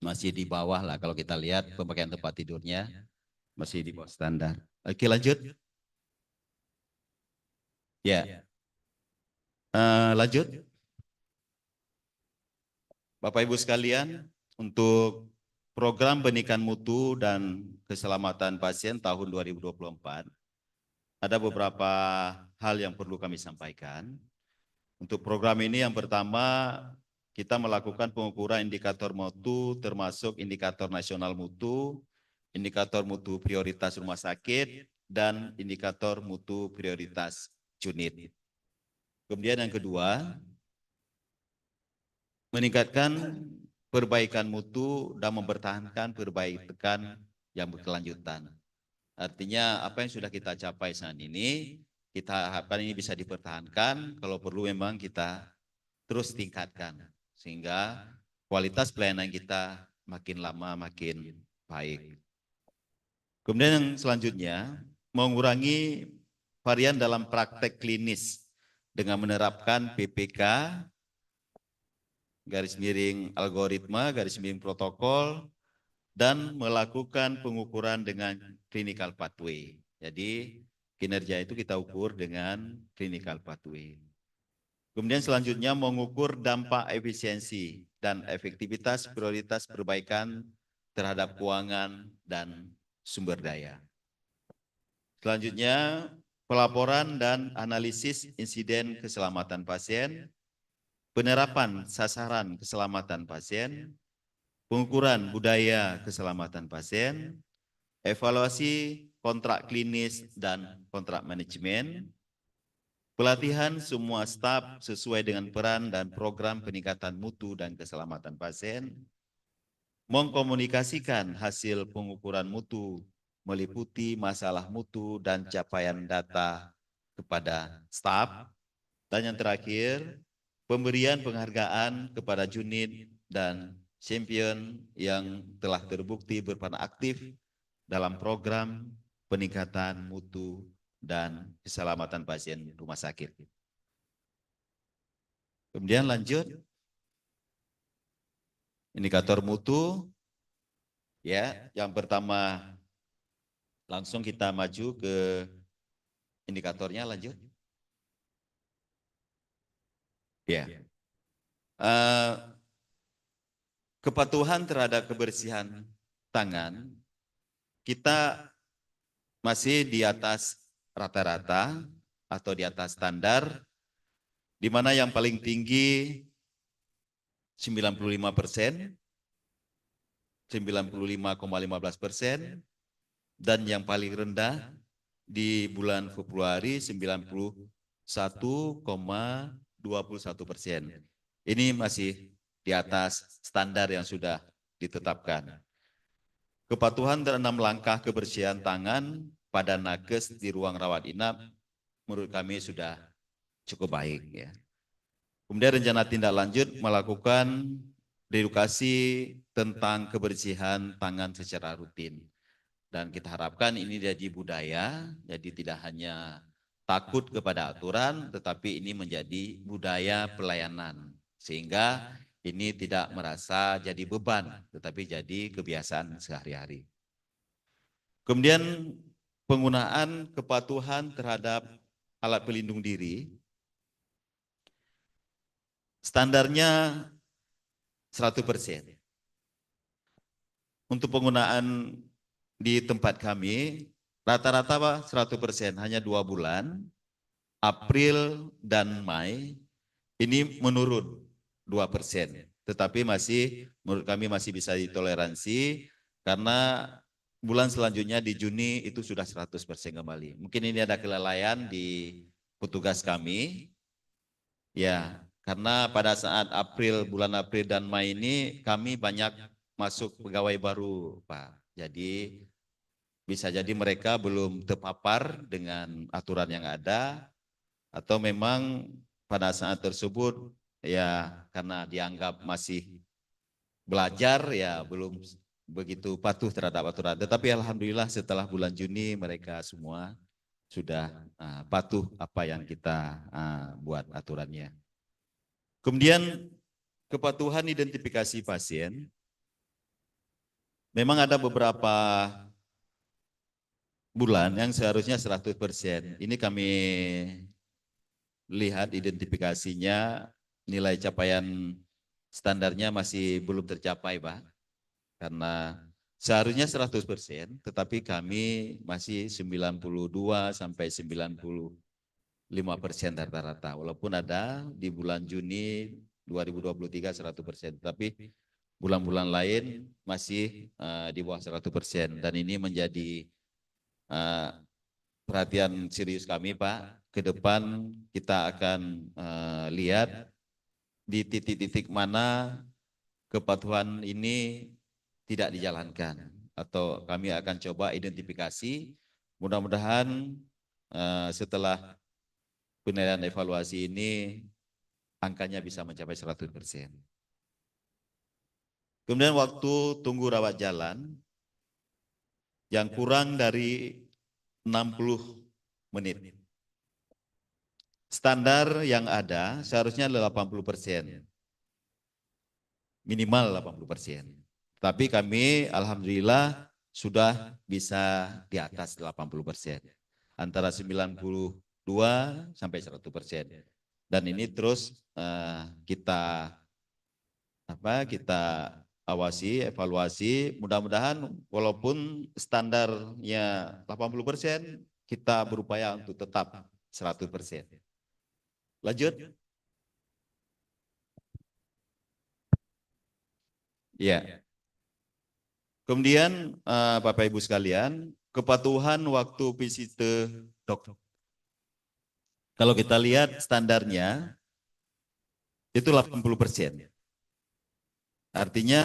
masih di bawah lah kalau kita lihat pemakaian tempat tidurnya masih di bawah standar. Oke, lanjut. Ya. Lanjut. Bapak Ibu sekalian, untuk program pendidikan mutu dan keselamatan pasien tahun 2024, ada beberapa hal yang perlu kami sampaikan. Untuk program ini yang pertama, kita melakukan pengukuran indikator mutu termasuk indikator nasional mutu, indikator mutu prioritas rumah sakit, dan indikator mutu prioritas unit. Kemudian yang kedua, meningkatkan perbaikan mutu dan mempertahankan perbaikan yang berkelanjutan. Artinya apa yang sudah kita capai saat ini, kita harapkan ini bisa dipertahankan, kalau perlu memang kita terus tingkatkan, sehingga kualitas pelayanan kita makin lama makin baik. Kemudian yang selanjutnya, mengurangi varian dalam praktek klinis dengan menerapkan PPK, garis miring algoritma, garis miring protokol, dan melakukan pengukuran dengan clinical pathway. Jadi kinerja itu kita ukur dengan clinical pathway. Kemudian selanjutnya mengukur dampak efisiensi dan efektivitas prioritas perbaikan terhadap keuangan dan sumber daya. Selanjutnya pelaporan dan analisis insiden keselamatan pasien, penerapan sasaran keselamatan pasien, pengukuran budaya keselamatan pasien, evaluasi kontrak klinis dan kontrak manajemen, pelatihan semua staf sesuai dengan peran dan program peningkatan mutu dan keselamatan pasien, mengkomunikasikan hasil pengukuran mutu meliputi masalah mutu dan capaian data kepada staf, dan yang terakhir, pemberian penghargaan kepada unit dan champion yang telah terbukti berperan aktif dalam program peningkatan mutu dan keselamatan pasien rumah sakit. Kemudian lanjut, indikator mutu, ya, yang pertama langsung kita maju ke indikatornya, lanjut. Ya. Kepatuhan terhadap kebersihan tangan, kita masih di atas rata-rata atau di atas standar, di mana yang paling tinggi 95%, 95,15%, dan yang paling rendah di bulan Februari 91,21%. Ini masih di atas standar yang sudah ditetapkan. Kepatuhan terhadap 6 langkah kebersihan tangan pada nakes di ruang rawat inap menurut kami sudah cukup baik, ya. Kemudian rencana tindak lanjut melakukan edukasi tentang kebersihan tangan secara rutin. Dan kita harapkan ini jadi budaya, jadi tidak hanya takut kepada aturan, tetapi ini menjadi budaya pelayanan. Sehingga ini tidak merasa jadi beban, tetapi jadi kebiasaan sehari-hari. Kemudian penggunaan kepatuhan terhadap alat pelindung diri, standarnya 100%. Untuk penggunaan di tempat kami, rata-rata 100%, hanya 2 bulan, April dan Mei, ini menurun 2%. Tetapi masih, menurut kami masih bisa ditoleransi, karena bulan selanjutnya di Juni itu sudah 100% kembali. Mungkin ini ada kelalaian di petugas kami, ya, karena pada saat bulan April dan Mei ini kami banyak masuk pegawai baru, Pak. Jadi bisa jadi mereka belum terpapar dengan aturan yang ada, atau memang pada saat tersebut ya karena dianggap masih belajar, ya belum begitu patuh terhadap aturan. Tetapi alhamdulillah setelah bulan Juni mereka semua sudah patuh apa yang kita buat aturannya. Kemudian kepatuhan identifikasi pasien. Memang ada beberapa bulan yang seharusnya 100%. Ini kami lihat identifikasinya, nilai capaian standarnya masih belum tercapai, Pak. Karena seharusnya 100%, tetapi kami masih 92 sampai 95% rata-rata. Walaupun ada di bulan Juni 2023 100%, tapi bulan-bulan lain masih di bawah 100%. Dan ini menjadi perhatian serius kami, Pak. Ke depan kita akan lihat di titik-titik mana kepatuhan ini tidak dijalankan atau kami akan coba identifikasi. Mudah-mudahan setelah penilaian evaluasi ini angkanya bisa mencapai 100%. Kemudian waktu tunggu rawat jalan yang kurang dari 60 menit. Standar yang ada seharusnya 80%. Minimal 80%. Tapi kami alhamdulillah sudah bisa di atas 80%. Antara 92 sampai 100%. Dan ini terus kita awasi, evaluasi. Mudah-mudahan walaupun standarnya 80%, kita berupaya untuk tetap 100%. Lanjut. Ya. Kemudian Bapak Ibu sekalian, kepatuhan waktu visite dokter. Kalau kita lihat standarnya itu 80%. Artinya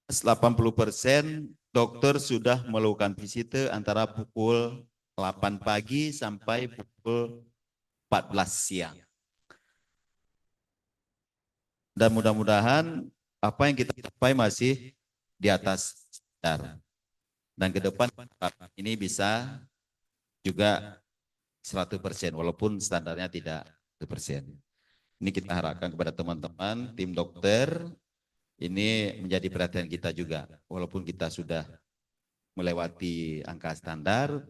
80% dokter sudah melakukan visite antara pukul 8 pagi sampai pukul 14 siang. Dan mudah-mudahan apa yang kita capai masih di atas standar. Dan ke depan ini bisa juga 100% walaupun standarnya tidak 100%. Ini kita harapkan kepada teman-teman tim dokter, ini menjadi perhatian kita juga. Walaupun kita sudah melewati angka standar,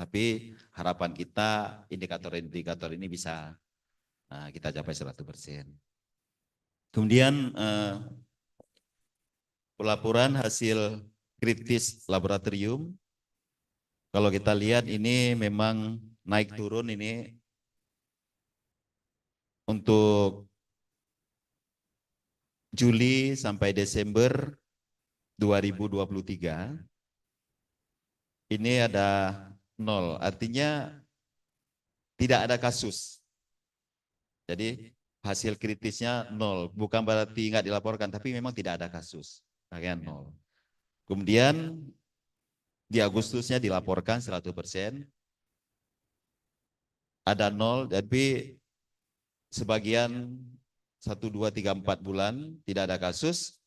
tapi harapan kita indikator-indikator ini bisa kita capai 100%. Kemudian pelaporan hasil kritis laboratorium. Kalau kita lihat ini memang naik turun ini untuk Juli sampai Desember 2023. Ini ada 0, artinya tidak ada kasus. Jadi hasil kritisnya 0, bukan berarti nggak dilaporkan, tapi memang tidak ada kasus. Bagian 0. Kemudian di Agustusnya dilaporkan 100%. Ada 0, tapi sebagian 1, 2, 3, 4 bulan tidak ada kasus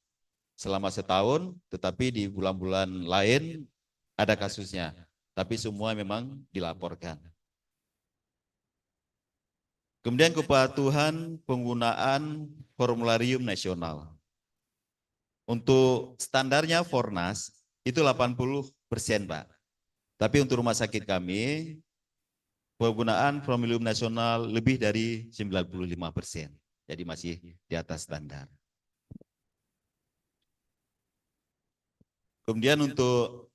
selama setahun, tetapi di bulan-bulan lain ada kasusnya. Tapi semua memang dilaporkan. Kemudian kepatuhan penggunaan formularium nasional. Untuk standarnya Fornas itu 80%, Pak. Tapi untuk rumah sakit kami, penggunaan formularium nasional lebih dari 95%. Jadi masih di atas standar. Kemudian untuk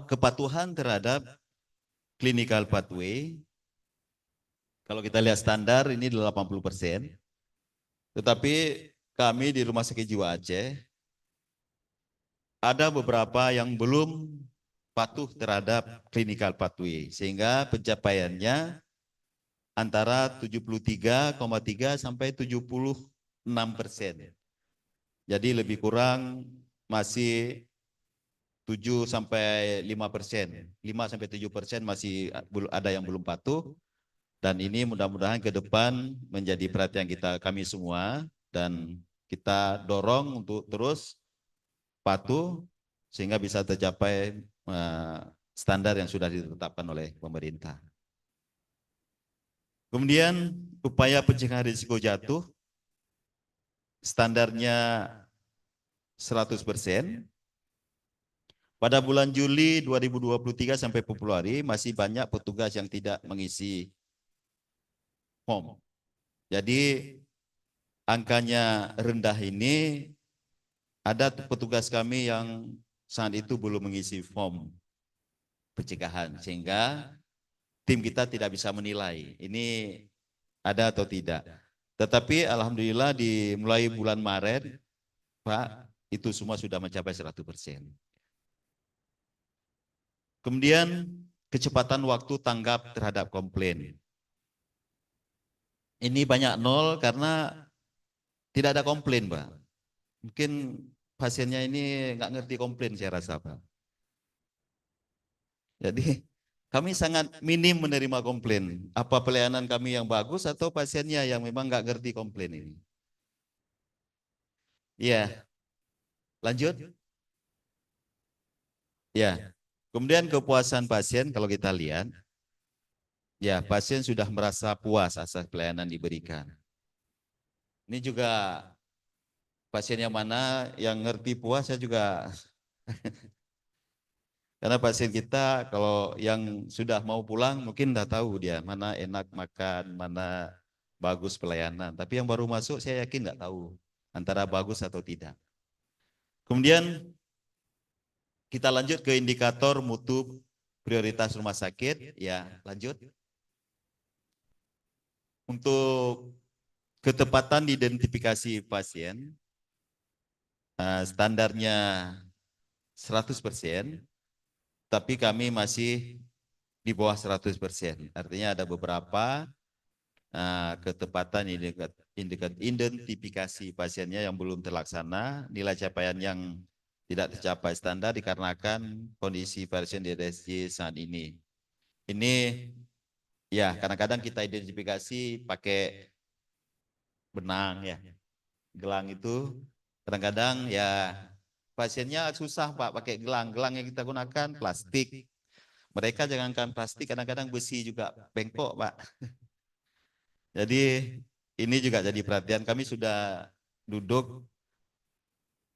kepatuhan terhadap clinical pathway, kalau kita lihat standar ini 80%. Tetapi kami di Rumah Sakit Jiwa Aceh ada beberapa yang belum patuh terhadap clinical pathway, sehingga pencapaiannya antara 73,3 sampai 76%. Jadi lebih kurang masih 7 sampai 5%, 5 sampai 7% masih ada yang belum patuh. Dan ini mudah-mudahan ke depan menjadi perhatian kami semua, dan kita dorong untuk terus patuh sehingga bisa tercapai standar yang sudah ditetapkan oleh pemerintah. Kemudian upaya pencegahan risiko jatuh, standarnya 100%. Pada bulan Juli 2023 sampai Februari masih banyak petugas yang tidak mengisi form. Jadi angkanya rendah ini, ada petugas kami yang saat itu belum mengisi form pencegahan, sehingga tim kita tidak bisa menilai ini ada atau tidak. Tetapi alhamdulillah mulai bulan Maret, Pak, itu semua sudah mencapai 100%. Kemudian kecepatan waktu tanggap terhadap komplain. Ini banyak 0 karena tidak ada komplain, Pak. Mungkin pasiennya ini nggak ngerti komplain saya rasa, Pak. Jadi kami sangat minim menerima komplain. Apa pelayanan kami yang bagus atau pasiennya yang memang nggak ngerti komplain ini? Iya, lanjut. Ya, kemudian kepuasan pasien kalau kita lihat, ya pasien sudah merasa puas atas pelayanan diberikan. Ini juga pasien yang mana yang ngerti puas saya juga karena pasien kita kalau yang sudah mau pulang mungkin udah tahu dia mana enak makan, mana bagus pelayanan. Tapi yang baru masuk saya yakin nggak tahu antara bagus atau tidak. Kemudian kita lanjut ke indikator mutu prioritas rumah sakit. Ya, lanjut. Untuk ketepatan identifikasi pasien, standarnya 100%, tapi kami masih di bawah 100%. Artinya ada beberapa ketepatan identifikasi pasiennya yang belum terlaksana, nilai capaian yang tidak tercapai standar dikarenakan kondisi pasien di RSJ saat ini. Ini ya kadang-kadang kita identifikasi pakai benang ya, gelang itu kadang-kadang ya pasiennya susah Pak pakai gelang yang kita gunakan plastik. Mereka jangankan plastik, kadang-kadang besi juga bengkok Pak. Jadi ini juga jadi perhatian kami sudah duduk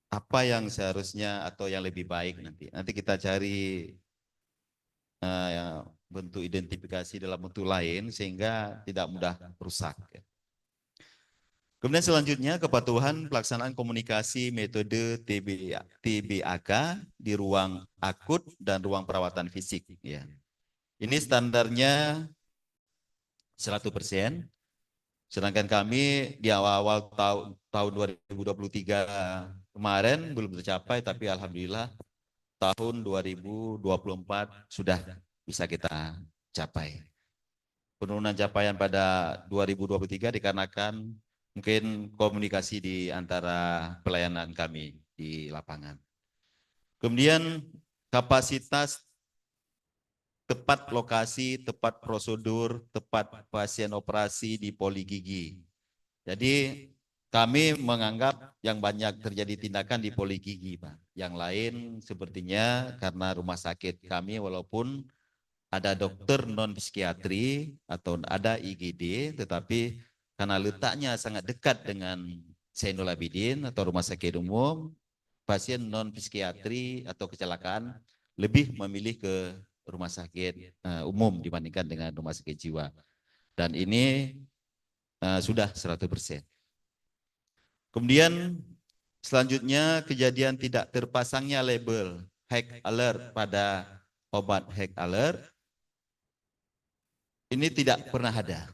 apa yang seharusnya atau yang lebih baik nanti. Nanti kita cari bentuk identifikasi dalam bentuk lain sehingga tidak mudah rusak. Kemudian selanjutnya kepatuhan pelaksanaan komunikasi metode TBAK di ruang akut dan ruang perawatan fisik. Ya. Ini standarnya 100%. Sedangkan kami di awal-awal tahun 2023 kemarin belum tercapai, tapi alhamdulillah tahun 2024 sudah bisa kita capai. Penurunan capaian pada 2023 dikarenakan mungkin komunikasi di antara pelayanan kami di lapangan. Kemudian kapasitas tepat lokasi, tepat prosedur, tepat pasien operasi di poli gigi. Jadi kami menganggap yang banyak terjadi tindakan di poli gigi, Pak. Yang lain sepertinya karena rumah sakit kami walaupun ada dokter non psikiatri atau ada IGD, tetapi karena letaknya sangat dekat dengan Zainul Abidin atau rumah sakit umum, pasien non psikiatri atau kecelakaan lebih memilih ke rumah sakit umum dibandingkan dengan rumah sakit jiwa. Dan ini sudah 100%. Kemudian selanjutnya kejadian tidak terpasangnya label hack alert pada obat hack alert. Ini tidak pernah ada.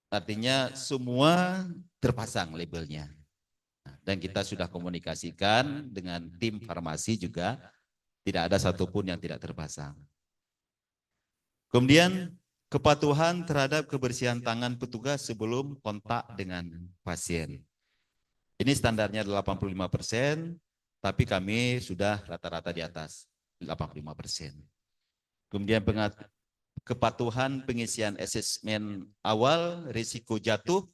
Artinya semua terpasang labelnya. Dan kita sudah komunikasikan dengan tim farmasi juga tidak ada satupun yang tidak terpasang. Kemudian kepatuhan terhadap kebersihan tangan petugas sebelum kontak dengan pasien. Ini standarnya 85%, tapi kami sudah rata-rata di atas 85%. Kemudian kepatuhan pengisian asesmen awal risiko jatuh,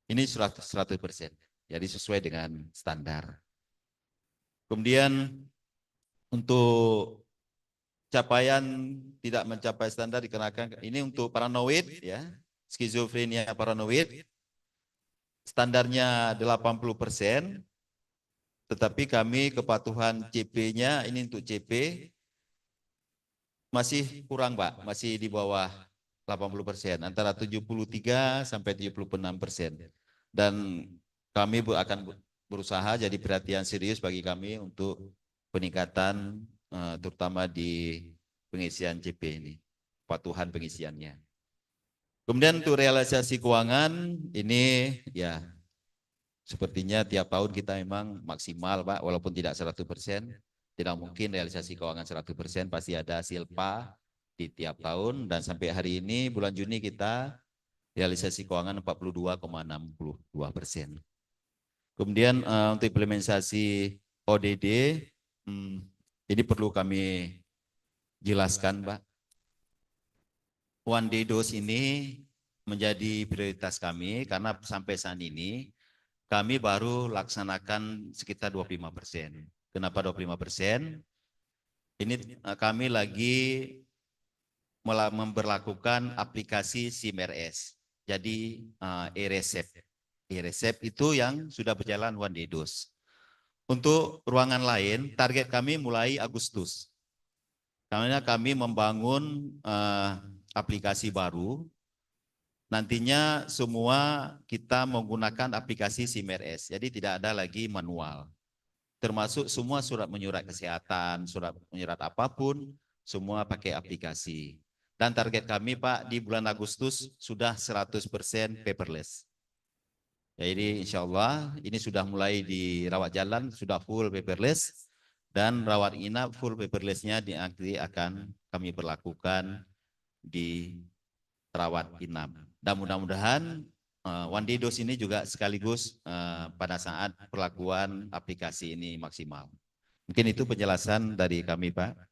ini 100%. Jadi sesuai dengan standar. Kemudian untuk capaian tidak mencapai standar dikenakan ini untuk paranoid ya, skizofrenia paranoid standarnya 80%, tetapi kami kepatuhan CP-nya ini untuk CP masih kurang Pak, masih di bawah 80%, antara 73 sampai 76%. Dan kami akan berusaha jadi perhatian serius bagi kami untuk peningkatan terutama di pengisian CP ini, kepatuhan pengisiannya. Kemudian untuk realisasi keuangan ini ya sepertinya tiap tahun kita memang maksimal Pak, walaupun tidak 100%, tidak mungkin realisasi keuangan 100%, pasti ada silpa di tiap tahun dan sampai hari ini bulan Juni kita realisasi keuangan 42,62%. Kemudian untuk implementasi ODD, ini perlu kami jelaskan, Pak. One day dose ini menjadi prioritas kami karena sampai saat ini kami baru laksanakan sekitar 25%. Kenapa 25%? Ini kami lagi memberlakukan aplikasi SIM-RS. Jadi e-resep. E-resep itu yang sudah berjalan one day dose. Untuk ruangan lain, target kami mulai Agustus. Karena kami membangun aplikasi baru. Nantinya semua kita menggunakan aplikasi SIM-RS. Jadi tidak ada lagi manual. Termasuk semua surat menyurat kesehatan, surat menyurat apapun, semua pakai aplikasi. Dan target kami, Pak, di bulan Agustus sudah 100% paperless. Jadi insya Allah ini sudah mulai dirawat jalan, sudah full paperless. Dan rawat inap full paperlessnya nanti akan kami berlakukan di rawat inap. Dan mudah-mudahan one day dose ini juga sekaligus pada saat perlakuan aplikasi ini maksimal. Mungkin itu penjelasan dari kami, Pak.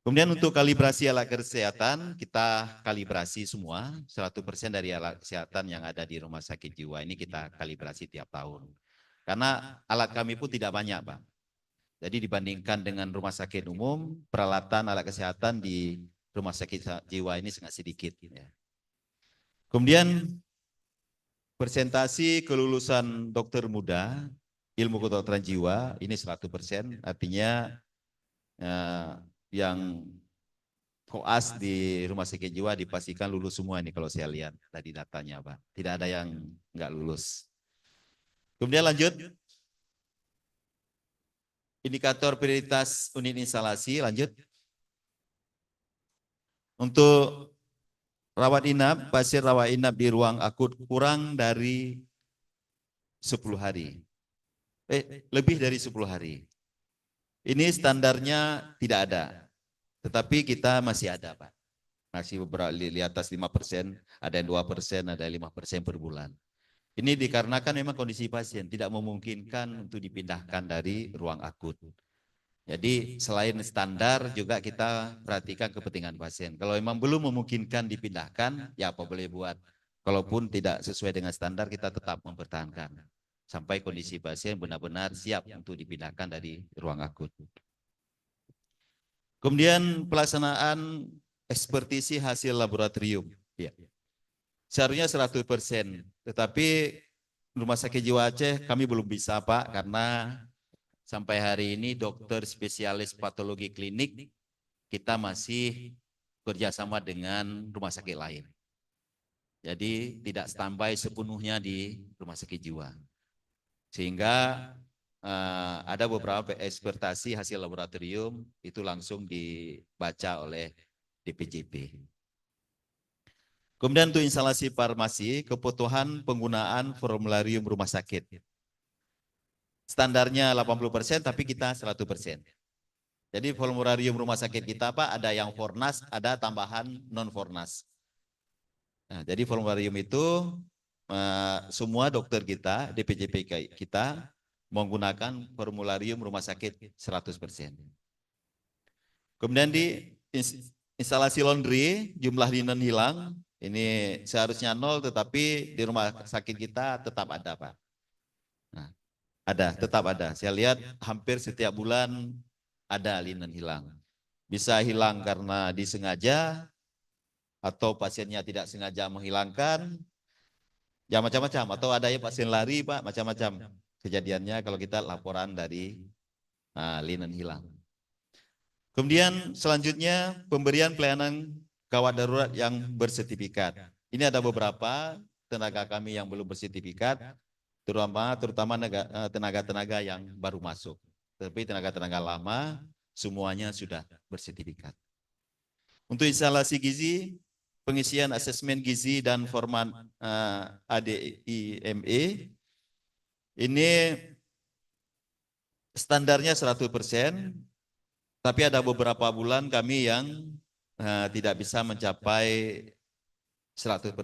Kemudian untuk kalibrasi alat kesehatan, kita kalibrasi semua, 100% dari alat kesehatan yang ada di rumah sakit jiwa ini kita kalibrasi tiap tahun. Karena alat kami pun tidak banyak, Pak. Jadi dibandingkan dengan rumah sakit umum, peralatan alat kesehatan di rumah sakit jiwa ini sangat sedikit. Ya. Kemudian persentasi kelulusan dokter muda, ilmu kedokteran jiwa ini 100%, artinya yang koas di rumah sakit jiwa dipastikan lulus semua ini kalau saya lihat tadi datanya, Pak. Tidak ada yang nggak lulus. Kemudian lanjut. Indikator prioritas unit instalasi, lanjut. Untuk rawat inap, pasien rawat inap di ruang akut kurang dari 10 hari. Lebih dari 10 hari. Ini standarnya tidak ada. Tetapi kita masih ada, Pak. Masih beberapa di atas 5%, ada yang 2%, ada 5% per bulan. Ini dikarenakan memang kondisi pasien tidak memungkinkan untuk dipindahkan dari ruang akut. Jadi selain standar juga kita perhatikan kepentingan pasien. Kalau memang belum memungkinkan dipindahkan, ya apa boleh buat. Kalaupun tidak sesuai dengan standar, kita tetap mempertahankan. Sampai kondisi pasien benar-benar siap untuk dipindahkan dari ruang akut. Kemudian pelaksanaan ekspertisi hasil laboratorium. Ya. Seharusnya 100%, tetapi Rumah Sakit Jiwa Aceh kami belum bisa, Pak, karena sampai hari ini dokter spesialis patologi klinik kita masih kerjasama dengan rumah sakit lain. Jadi tidak standby sepenuhnya di Rumah Sakit Jiwa. Sehingga ada beberapa ekspertasi hasil laboratorium itu langsung dibaca oleh DPJP. Kemudian untuk instalasi farmasi, kebutuhan penggunaan formularium rumah sakit. Standarnya 80%, tapi kita 100%. Jadi formularium rumah sakit kita, Pak, ada yang Fornas, ada tambahan non-Fornas. Nah, jadi formularium itu semua dokter kita, DPJP kita, menggunakan formularium rumah sakit 100%. Kemudian di instalasi laundry, jumlah linen hilang, ini seharusnya 0, tetapi di rumah sakit kita tetap ada, Pak. Nah, ada, tetap ada. Saya lihat hampir setiap bulan ada linen hilang. Bisa hilang karena disengaja, atau pasiennya tidak sengaja menghilangkan, ya macam-macam. Atau ada yang pasien lari, Pak, macam-macam kejadiannya kalau kita laporan dari linen hilang. Kemudian selanjutnya pemberian pelayanan gawat darurat yang bersertifikat. Ini ada beberapa tenaga kami yang belum bersertifikat, terutama tenaga-tenaga yang baru masuk. Tapi tenaga-tenaga lama semuanya sudah bersertifikat. Untuk instalasi gizi, pengisian asesmen gizi dan format ADIME, ini standarnya 100%, tapi ada beberapa bulan kami yang tidak bisa mencapai 100%.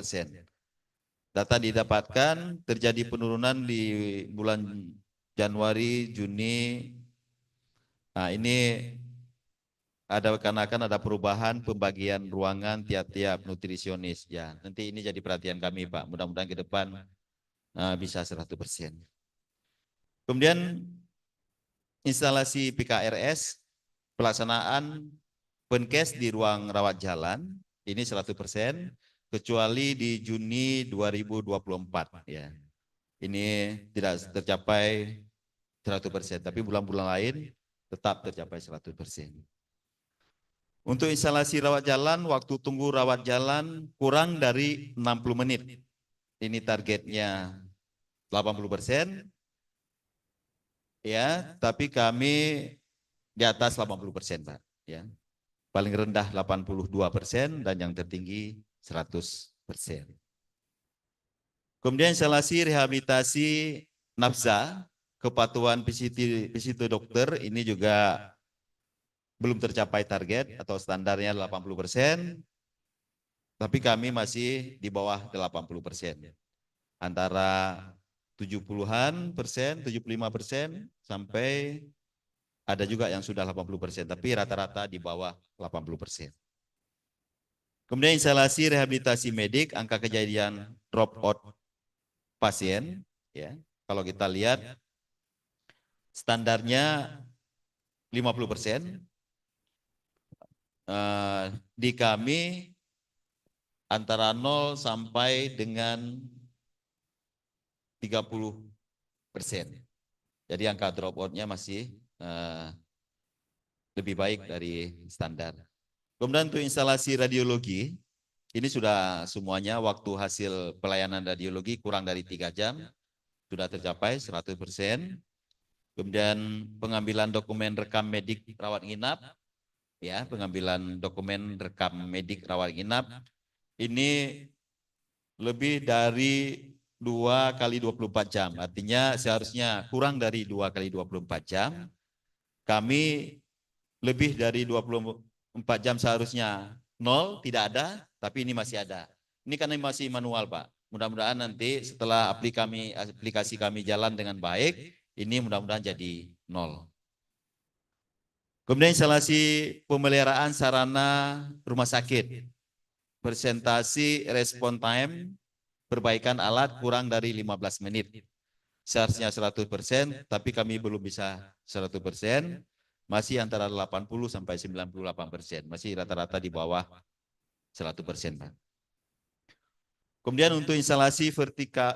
Data didapatkan terjadi penurunan di bulan Januari, Juni. Nah, ini ada karena ada perubahan pembagian ruangan tiap-tiap nutrisionis. Ya, nanti ini jadi perhatian kami, Pak. Mudah-mudahan ke depan bisa 100%. Kemudian instalasi PKRS, pelaksanaan Penkes di ruang rawat jalan ini 100%, kecuali di Juni 2024 ya. Ini tidak tercapai 100%, tapi bulan-bulan lain tetap tercapai 100%. Untuk instalasi rawat jalan, waktu tunggu rawat jalan kurang dari 60 menit. Ini targetnya 80%. Ya, tapi kami di atas 80%, Pak. Ya. Paling rendah 82% dan yang tertinggi 100%. Kemudian instalasi rehabilitasi nafsa, kepatuhan PCT dokter ini juga belum tercapai target atau standarnya 80%, tapi kami masih di bawah 80%. Antara 70-an%, 75% sampai ada juga yang sudah 80%, tapi rata-rata di bawah 80%. Kemudian instalasi rehabilitasi medik, angka kejadian drop out pasien, ya. Kalau kita lihat standarnya 50%, di kami antara 0 sampai dengan 30%. Jadi angka drop out-nya masih lebih baik dari standar. Kemudian untuk instalasi radiologi, ini sudah semuanya waktu hasil pelayanan radiologi kurang dari 3 jam, sudah tercapai 100%. Kemudian pengambilan dokumen rekam medik rawat inap, ya, pengambilan dokumen rekam medik rawat inap, ini lebih dari 2 kali 24 jam, artinya seharusnya kurang dari 2 kali 24 jam. Kami lebih dari 24 jam seharusnya 0, tidak ada, tapi ini masih ada. Ini karena masih manual, Pak. Mudah-mudahan nanti setelah aplikasi kami jalan dengan baik, ini mudah-mudahan jadi 0. Kemudian instalasi pemeliharaan sarana rumah sakit. Presentasi respon time, perbaikan alat kurang dari 15 menit. Seharusnya 100%, tapi kami belum bisa 100%. Masih antara 80 sampai 98%, masih rata-rata di bawah 100%, Pak. Kemudian untuk instalasi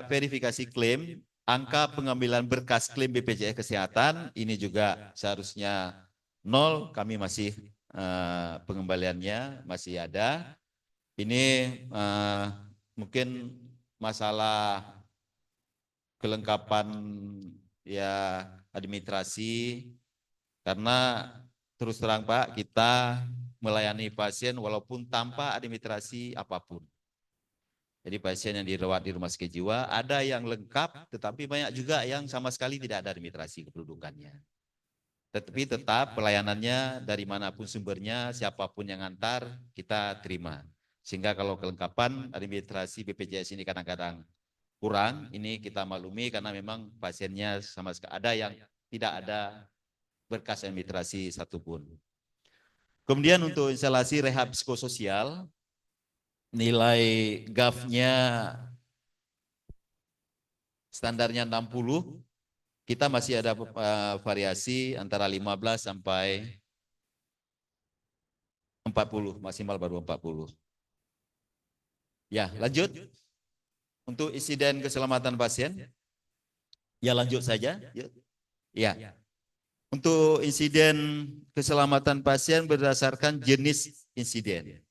verifikasi klaim, angka pengambilan berkas klaim BPJS Kesehatan ini juga seharusnya 0, kami masih pengembaliannya masih ada. Ini mungkin masalah kelengkapan ya administrasi. Karena terus terang, Pak, kita melayani pasien walaupun tanpa administrasi apapun. Jadi pasien yang dirawat di rumah sakit jiwa ada yang lengkap, tetapi banyak juga yang sama sekali tidak ada administrasi kependudukannya. Tetapi tetap pelayanannya dari manapun sumbernya, siapapun yang antar, kita terima. Sehingga kalau kelengkapan administrasi BPJS ini kadang-kadang kurang, ini kita maklumi karena memang pasiennya sama sekali ada yang tidak ada berkas administrasi satupun. Kemudian untuk instalasi rehab psikososial, nilai GAF-nya standarnya 60, kita masih ada variasi antara 15 sampai 40, maksimal baru 40. Ya, lanjut. Untuk insiden keselamatan pasien, ya lanjut saja. Ya. Untuk insiden keselamatan pasien berdasarkan jenis insiden,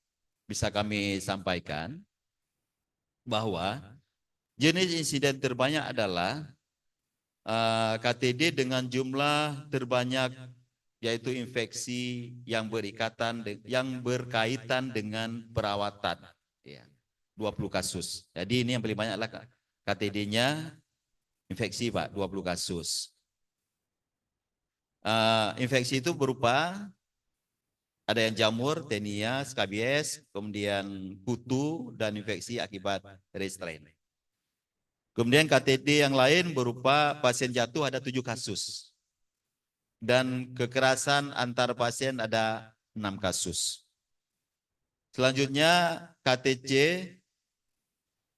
bisa kami sampaikan bahwa jenis insiden terbanyak adalah KTD dengan jumlah terbanyak, yaitu infeksi yang berkaitan dengan perawatan, ya, 20 kasus. Jadi ini yang paling banyak adalah KTD-nya infeksi, Pak, 20 kasus. Infeksi itu berupa ada yang jamur, tenia, skabies, kemudian kutu, dan infeksi akibat restrain. Kemudian KTD yang lain berupa pasien jatuh ada 7 kasus. Dan kekerasan antar pasien ada 6 kasus. Selanjutnya KTC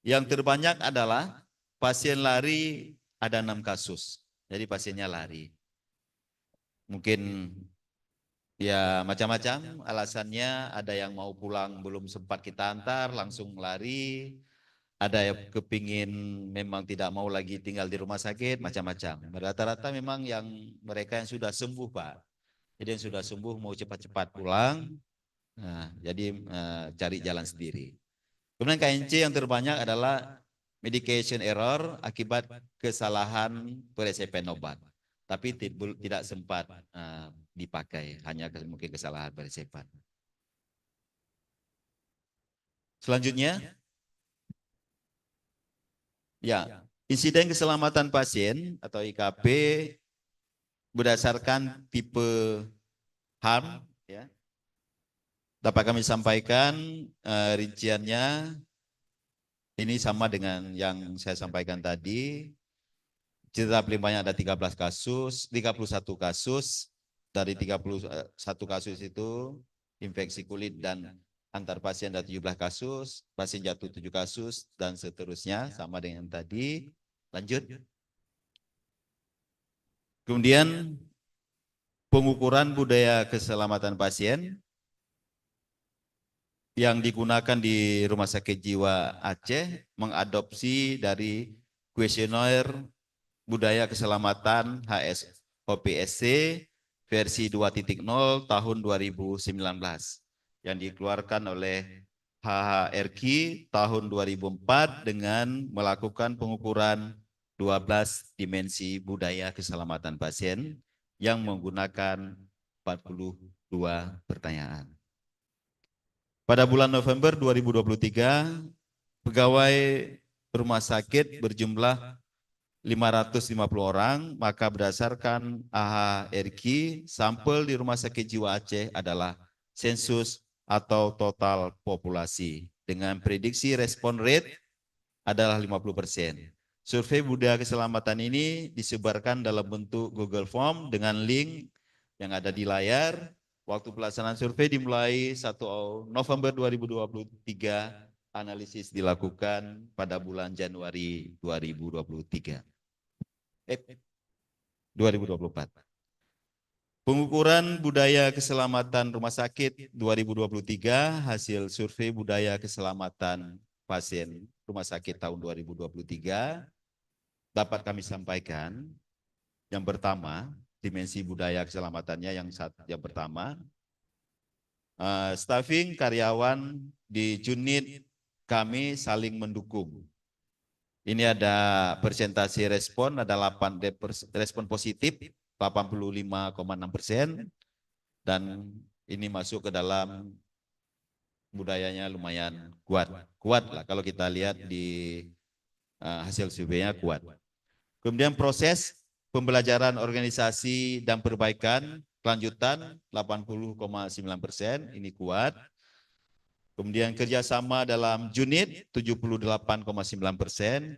yang terbanyak adalah pasien lari ada 6 kasus. Jadi pasiennya lari. Mungkin ya macam-macam alasannya, ada yang mau pulang belum sempat kita antar langsung lari. Ada yang kepingin memang tidak mau lagi tinggal di rumah sakit, macam-macam. Rata-rata memang yang mereka yang sudah sembuh, Pak. Jadi yang sudah sembuh mau cepat-cepat pulang, nah, jadi cari jalan sendiri. Kemudian KNC yang terbanyak adalah medication error akibat kesalahan peresepan obat. Tapi tidak sempat dipakai, hanya mungkin kesalahan peresepan. Selanjutnya, ya, insiden keselamatan pasien atau IKP berdasarkan tipe harm, ya, dapat kami sampaikan rinciannya ini sama dengan yang saya sampaikan tadi. Cedera paling banyak ada 31 kasus. Dari 31 kasus itu infeksi kulit dan antar pasien ada 17 kasus, pasien jatuh 7 kasus, dan seterusnya sama dengan tadi. Lanjut. Kemudian pengukuran budaya keselamatan pasien yang digunakan di Rumah Sakit Jiwa Aceh mengadopsi dari kuesioner budaya keselamatan HSOPSC versi 2.0 tahun 2019 yang dikeluarkan oleh HHRQ tahun 2004 dengan melakukan pengukuran 12 dimensi budaya keselamatan pasien yang menggunakan 42 pertanyaan. Pada bulan November 2023, pegawai rumah sakit berjumlah 550 orang, maka berdasarkan AHRQ, sampel di Rumah Sakit Jiwa Aceh adalah sensus atau total populasi. Dengan prediksi respon rate adalah 50%. Survei budaya keselamatan ini disebarkan dalam bentuk Google Form dengan link yang ada di layar. Waktu pelaksanaan survei dimulai 1 November 2023, analisis dilakukan pada bulan Januari 2024. Pengukuran budaya keselamatan rumah sakit 2023, hasil survei budaya keselamatan pasien rumah sakit tahun 2023 dapat kami sampaikan. Yang pertama, dimensi budaya keselamatannya yang pertama, staffing karyawan di unit kami saling mendukung. Ini ada persentase respon, ada 8 respon positif, 85,6%, dan ini masuk ke dalam budayanya lumayan kuat lah kalau kita lihat di hasil surveinya kuat. Kemudian proses pembelajaran organisasi dan perbaikan kelanjutan 80,9%, ini kuat. Kemudian kerjasama dalam unit 78,9%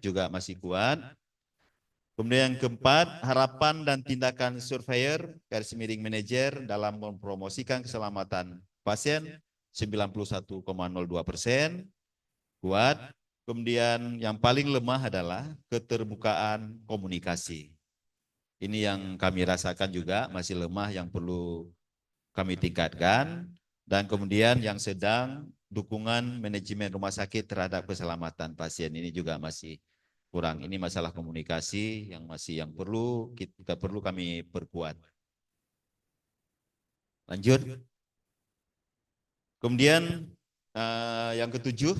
juga masih kuat. Kemudian yang keempat, harapan dan tindakan surveyor garis miring manajer dalam mempromosikan keselamatan pasien 91,02%, kuat. Kemudian yang paling lemah adalah keterbukaan komunikasi. Ini yang kami rasakan juga masih lemah, yang perlu kami tingkatkan. Dan kemudian yang sedang, dukungan manajemen rumah sakit terhadap keselamatan pasien ini juga masih kurang. Ini masalah komunikasi yang perlu kami perkuat. Lanjut. Kemudian yang ketujuh,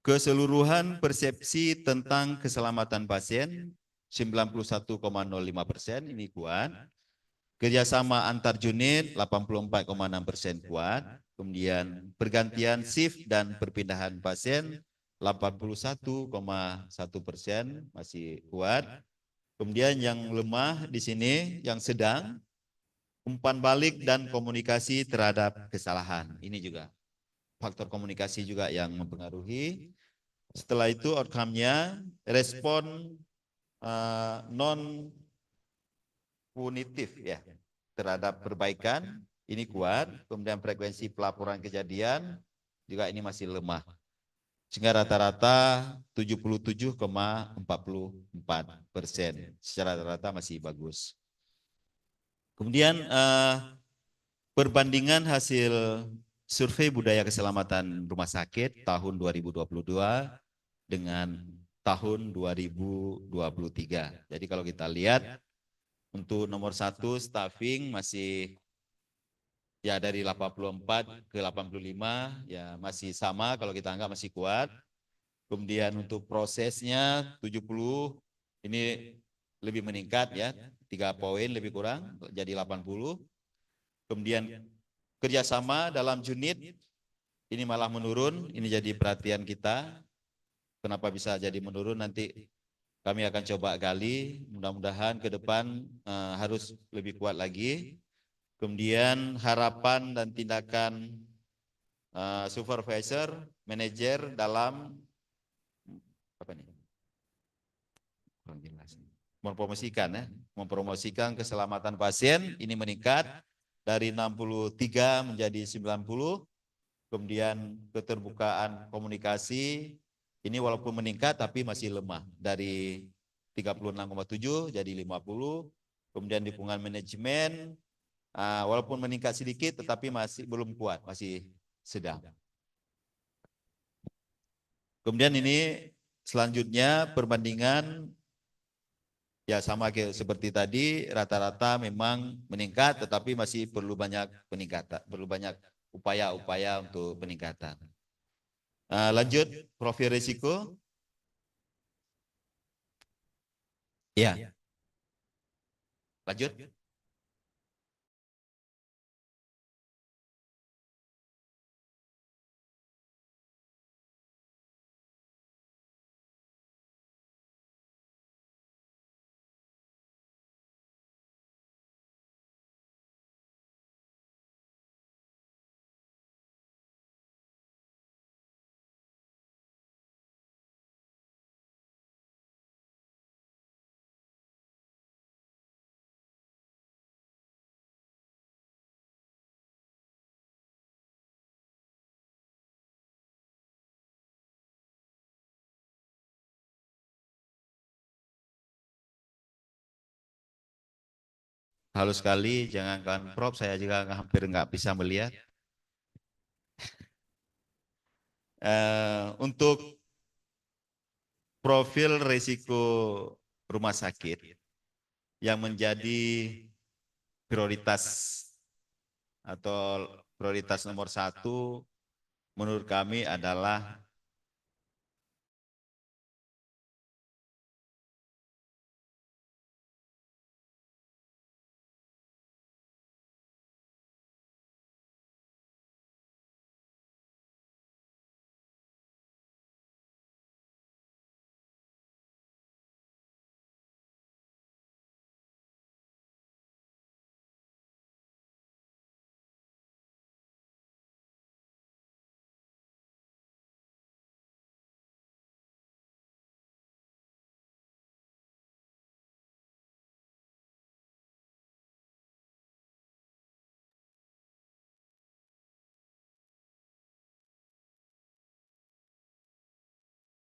keseluruhan persepsi tentang keselamatan pasien 91,05%, ini kuat. Kerjasama antar unit 84,6% kuat. Kemudian pergantian shift dan perpindahan pasien 81,1% masih kuat. Kemudian yang lemah di sini, yang sedang, umpan balik dan komunikasi terhadap kesalahan. Ini juga faktor komunikasi juga yang mempengaruhi. Setelah itu outcome-nya respon non punitif ya terhadap perbaikan ini kuat, kemudian frekuensi pelaporan kejadian juga ini masih lemah. Sehingga rata-rata 77,44%. Secara rata-rata masih bagus. Kemudian perbandingan hasil survei budaya keselamatan rumah sakit tahun 2022 dengan tahun 2023. Jadi kalau kita lihat untuk nomor 1 staffing masih ya dari 84 ke 85 ya masih sama kalau kita anggap masih kuat. Kemudian untuk prosesnya 70 ini lebih meningkat ya, 3 poin lebih kurang jadi 80. Kemudian kerjasama dalam unit ini malah menurun, ini jadi perhatian kita. Kenapa bisa jadi menurun nanti kami akan coba gali, mudah-mudahan ke depan harus lebih kuat lagi. Kemudian harapan dan tindakan supervisor, manajer dalam apa nih? Kurang jelas. Mempromosikan keselamatan pasien ini meningkat dari 63 menjadi 90. Kemudian keterbukaan komunikasi ini walaupun meningkat tapi masih lemah dari 36,7 jadi 50. Kemudian dukungan manajemen walaupun meningkat sedikit tetapi masih belum kuat, masih sedang. Kemudian ini selanjutnya perbandingan ya sama seperti tadi, rata-rata memang meningkat tetapi masih perlu banyak peningkatan, perlu banyak upaya-upaya untuk peningkatan. Lanjut profil risiko. Ya. Lanjut. Halus sekali, jangankan Prof, saya juga hampir nggak bisa melihat. Untuk profil risiko rumah sakit yang menjadi prioritas atau prioritas nomor 1 menurut kami adalah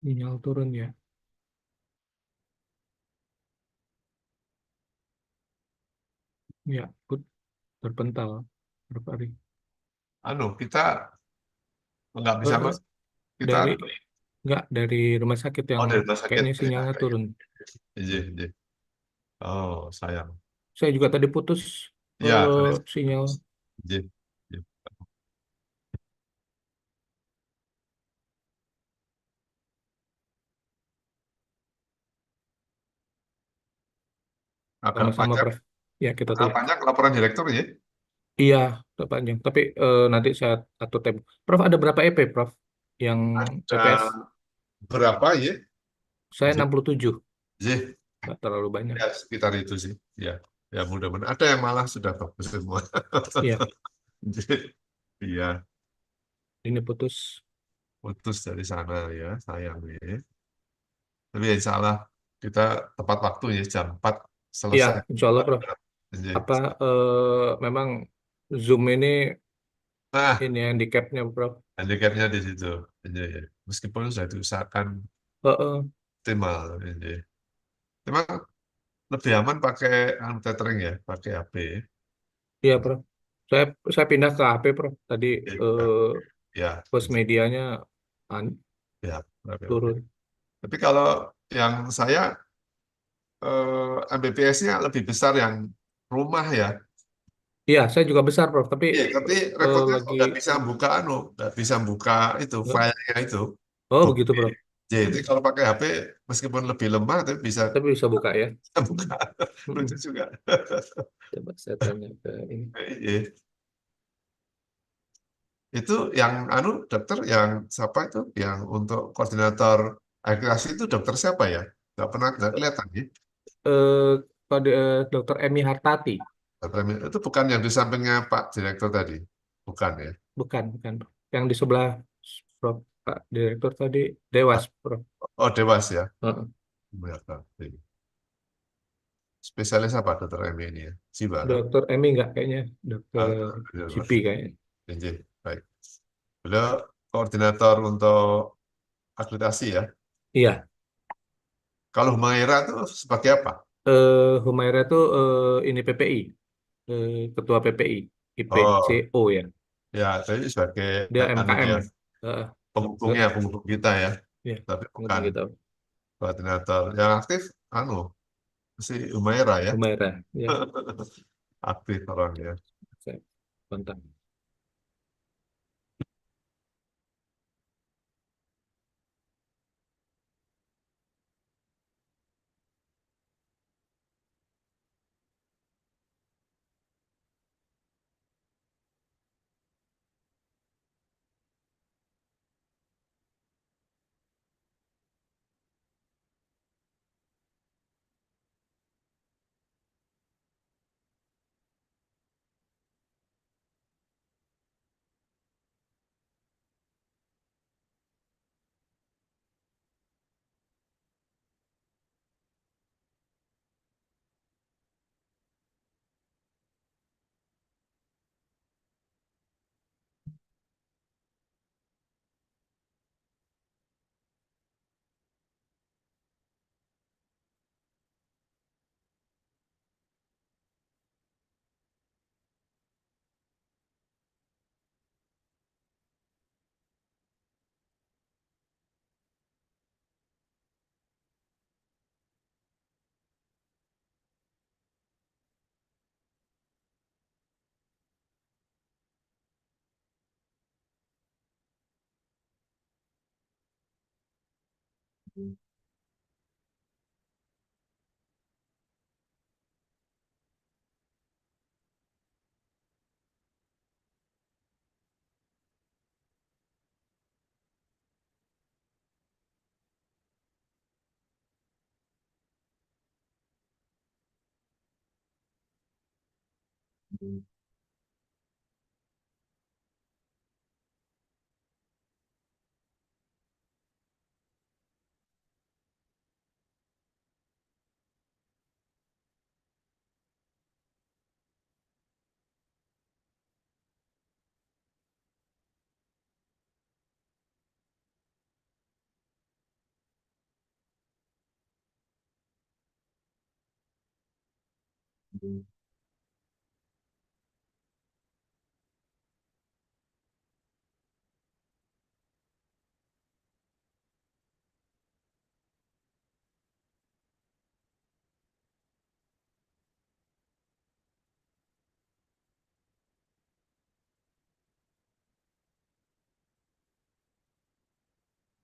Sinyal turun ya. Ya, terpental. Kita nggak bisa kita dari rumah sakit yang dari rumah sakit. kayaknya sinyalnya turun. Iya. Oh, sayang. Saya juga tadi putus Ya, sinyal. Iya. Agak Sama-sama, panjang, Prof. Ya, kita agak tutup. panjang laporan direktur ya. Iya, agak panjang. Tapi nanti saya atur tempo. Prof, ada berapa EP, Prof? Yang PPS? Berapa ya? Saya 67. Iya. Nggak terlalu banyak. Ya, sekitar itu sih. Ya, ya mudah-mudahan. Ada yang malah sudah bagus semua. Iya. Iya. Ini putus. putus dari sana ya, sayang ya. Tapi insya Allah kita tepat waktu ya, jam 4 Iya, selesai. insya Allah, Prof. Jadi, Apa memang Zoom ini nah, ini handicapnya, Prof. handicapnya di situ. Jadi, meskipun sudah diusahakan Heeh. optimal. Jadi, memang lebih aman pakai tethering ya, pakai HP. Iya, Prof. Saya pindah ke HP, Prof. Tadi Ya, ya, post medianya ya, oke, oke. turun. Tapi kalau yang saya Mbps-nya lebih besar yang rumah ya. Iya, saya juga besar, Prof. Tapi Iya, tapi repotnya kok lagi nggak bisa buka nggak bisa buka itu filenya itu. oh begitu, Oke. Prof. Jadi kalau pakai HP meskipun lebih lemah tapi bisa Tapi bisa buka ya. buka. Lucu juga. Coba saya tanya ke ini. Iya. Itu yang dokter yang siapa itu yang untuk koordinator akreditasi itu dokter siapa ya? Nggak kelihatan ya. Eh pada Dokter Emi Hartati. Itu bukan yang di sampingnya Pak Direktur tadi. Bukan ya. Bukan, bukan. Yang di sebelah Prof. Pak Direktur tadi Dewas, Prof. Oh, Dewas ya. Heeh. Berarti. Spesialis apa dokter Emi ini ya? Jiwa kan? Dokter Emi enggak kayaknya, Dokter Dewas. GP kayaknya. Oke, baik. Beliau koordinator untuk akreditasi ya. Iya, Kalau Humaira itu sebagai apa? Humaira itu ini PPI, Ketua PPI, Oh, IPCO ya. ya, tadi sebagai Dia MKM. ya, Heeh. penghubung kita ya, Iya, tapi bukan ngomong gitu. koordinator. Yang aktif, si Humaira ya, Humaira, ya. aktif orang ya. Saya kontak.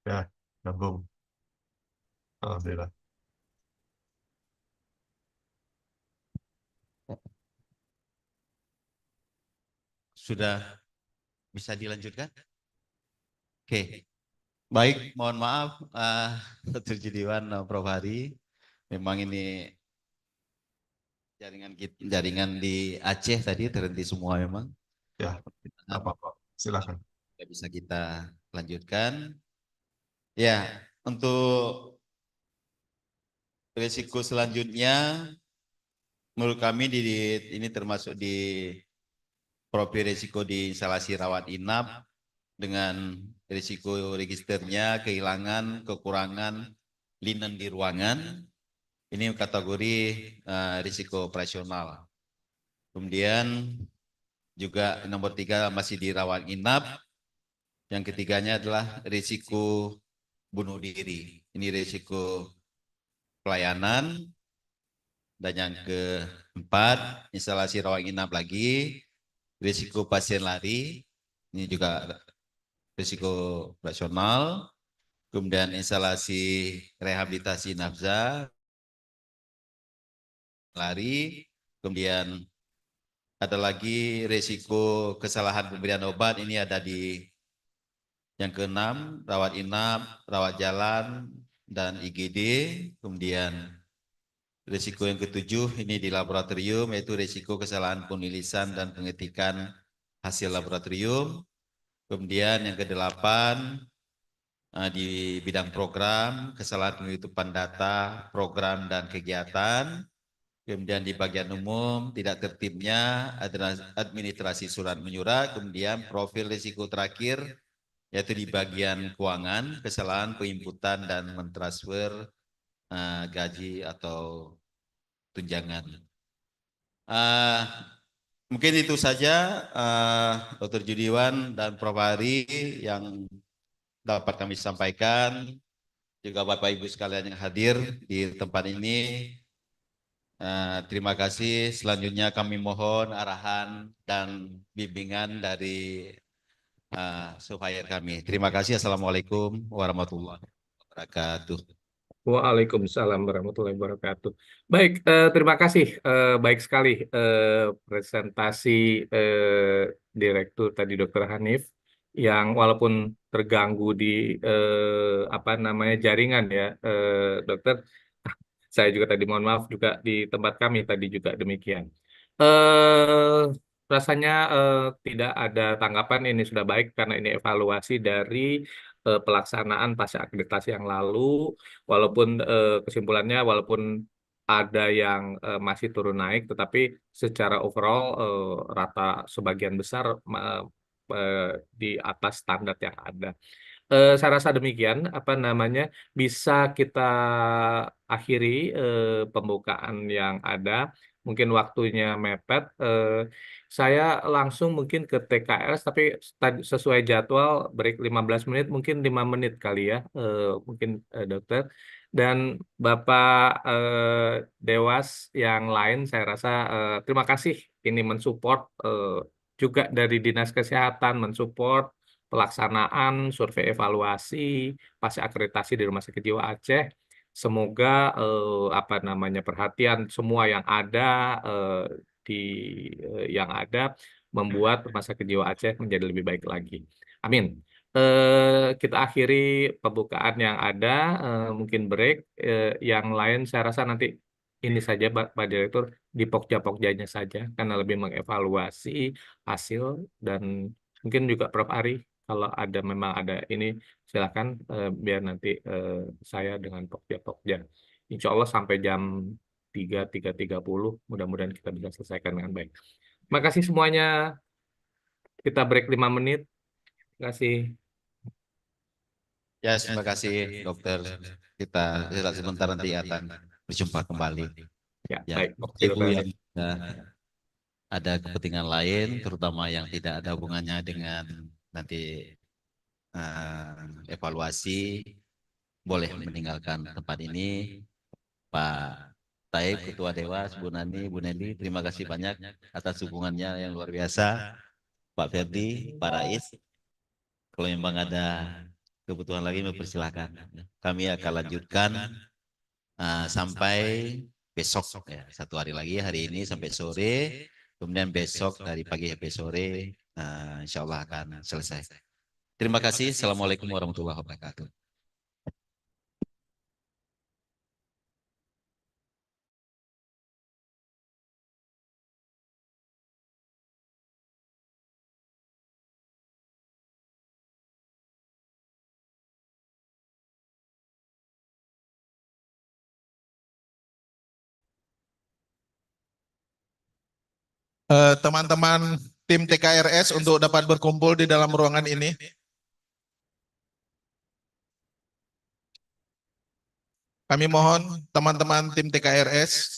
Ya, nyambung. Alhamdulillah. Sudah bisa dilanjutkan? Oke, baik. Mohon maaf, Dr. Judiwan, Prof. Hari. Memang ini jaringan di Aceh tadi terhenti semua memang. Ya, apa-apa. Silakan. Tidak bisa kita lanjutkan. Ya, untuk risiko selanjutnya, menurut kami ini termasuk di profil risiko di instalasi rawat inap dengan risiko registernya kehilangan, kekurangan linen di ruangan. Ini kategori risiko operasional. Kemudian juga nomor 3 masih dirawat inap. Yang ketiganya adalah risiko bunuh diri. Ini risiko pelayanan. Dan yang keempat, instalasi rawat inap lagi, risiko pasien lari. Ini juga risiko operasional. Kemudian instalasi rehabilitasi nafza, lari. Kemudian ada lagi risiko kesalahan pemberian obat, ini ada di yang keenam, rawat inap, rawat jalan, dan IGD. Kemudian risiko yang ketujuh ini di laboratorium, yaitu risiko kesalahan penulisan dan pengetikan hasil laboratorium. Kemudian yang kedelapan di bidang program, kesalahan penutupan data, program dan kegiatan. Kemudian di bagian umum, tidak tertibnya administrasi surat menyurat. Kemudian profil risiko terakhir, yaitu di bagian keuangan, kesalahan penginputan dan mentransfer gaji atau tunjangan. Mungkin itu saja Dr. Judiwan dan Prof. Ari yang dapat kami sampaikan. Juga Bapak Ibu sekalian yang hadir di tempat ini. Terima kasih. Selanjutnya kami mohon arahan dan bimbingan dari supplier kami. Terima kasih. Assalamualaikum warahmatullahi wabarakatuh. Waalaikumsalam warahmatullahi wabarakatuh. Baik, terima kasih. Baik sekali presentasi Direktur tadi Dr. Hanif yang walaupun terganggu di jaringan ya, Dokter. Saya juga tadi mohon maaf juga di tempat kami tadi juga demikian. Rasanya tidak ada tanggapan, ini sudah baik karena ini evaluasi dari pelaksanaan pasca akreditasi yang lalu. Walaupun kesimpulannya walaupun ada yang masih turun naik, tetapi secara overall rata sebagian besar di atas standar yang ada. Saya rasa demikian bisa kita akhiri pembukaan yang ada. Mungkin waktunya mepet. Saya langsung mungkin ke TKS, tapi sesuai jadwal break 15 menit, mungkin 5 menit kali ya, mungkin Dokter. Dan Bapak Dewas yang lain, saya rasa terima kasih ini mensupport juga dari Dinas Kesehatan mensupport pelaksanaan survei evaluasi pasca akreditasi di Rumah Sakit Jiwa Aceh. Semoga perhatian semua yang ada membuat Rumah Sakit Jiwa Aceh menjadi lebih baik lagi. Amin. Kita akhiri pembukaan yang ada, mungkin break. Yang lain saya rasa nanti ini saja Pak Direktur, di pokja-pogjanya saja karena lebih mengevaluasi hasil, dan mungkin juga Prof. Ari kalau memang ada ini silakan, biar nanti saya dengan pokja-pokja. Insya Allah sampai jam 3.30 mudah-mudahan kita bisa selesaikan dengan baik. Terima kasih semuanya. Kita break 5 menit. Terima kasih. Ya, terima kasih Dokter. Kita sebentar nanti akan berjumpa kembali. Ya, Ya, baik. Ibu yang ada kepentingan lain, terutama yang tidak ada hubungannya dengan nanti evaluasi, boleh meninggalkan tempat ini. Pak Taib, Ketua Dewas, Bu Nani, Bu Neni, terima kasih banyak atas dukungannya yang luar biasa. Pak Ferdi, Pak Rais, kalau memang ada kebutuhan lagi, mempersilahkan. Kami akan lanjutkan sampai besok, ya, 1 hari lagi, hari ini sampai sore, kemudian besok dari pagi sampai sore, insya Allah akan selesai. Terima kasih. Assalamualaikum warahmatullahi wabarakatuh. teman-teman tim TKRS untuk dapat berkumpul di dalam ruangan ini. Kami mohon teman-teman tim TKRS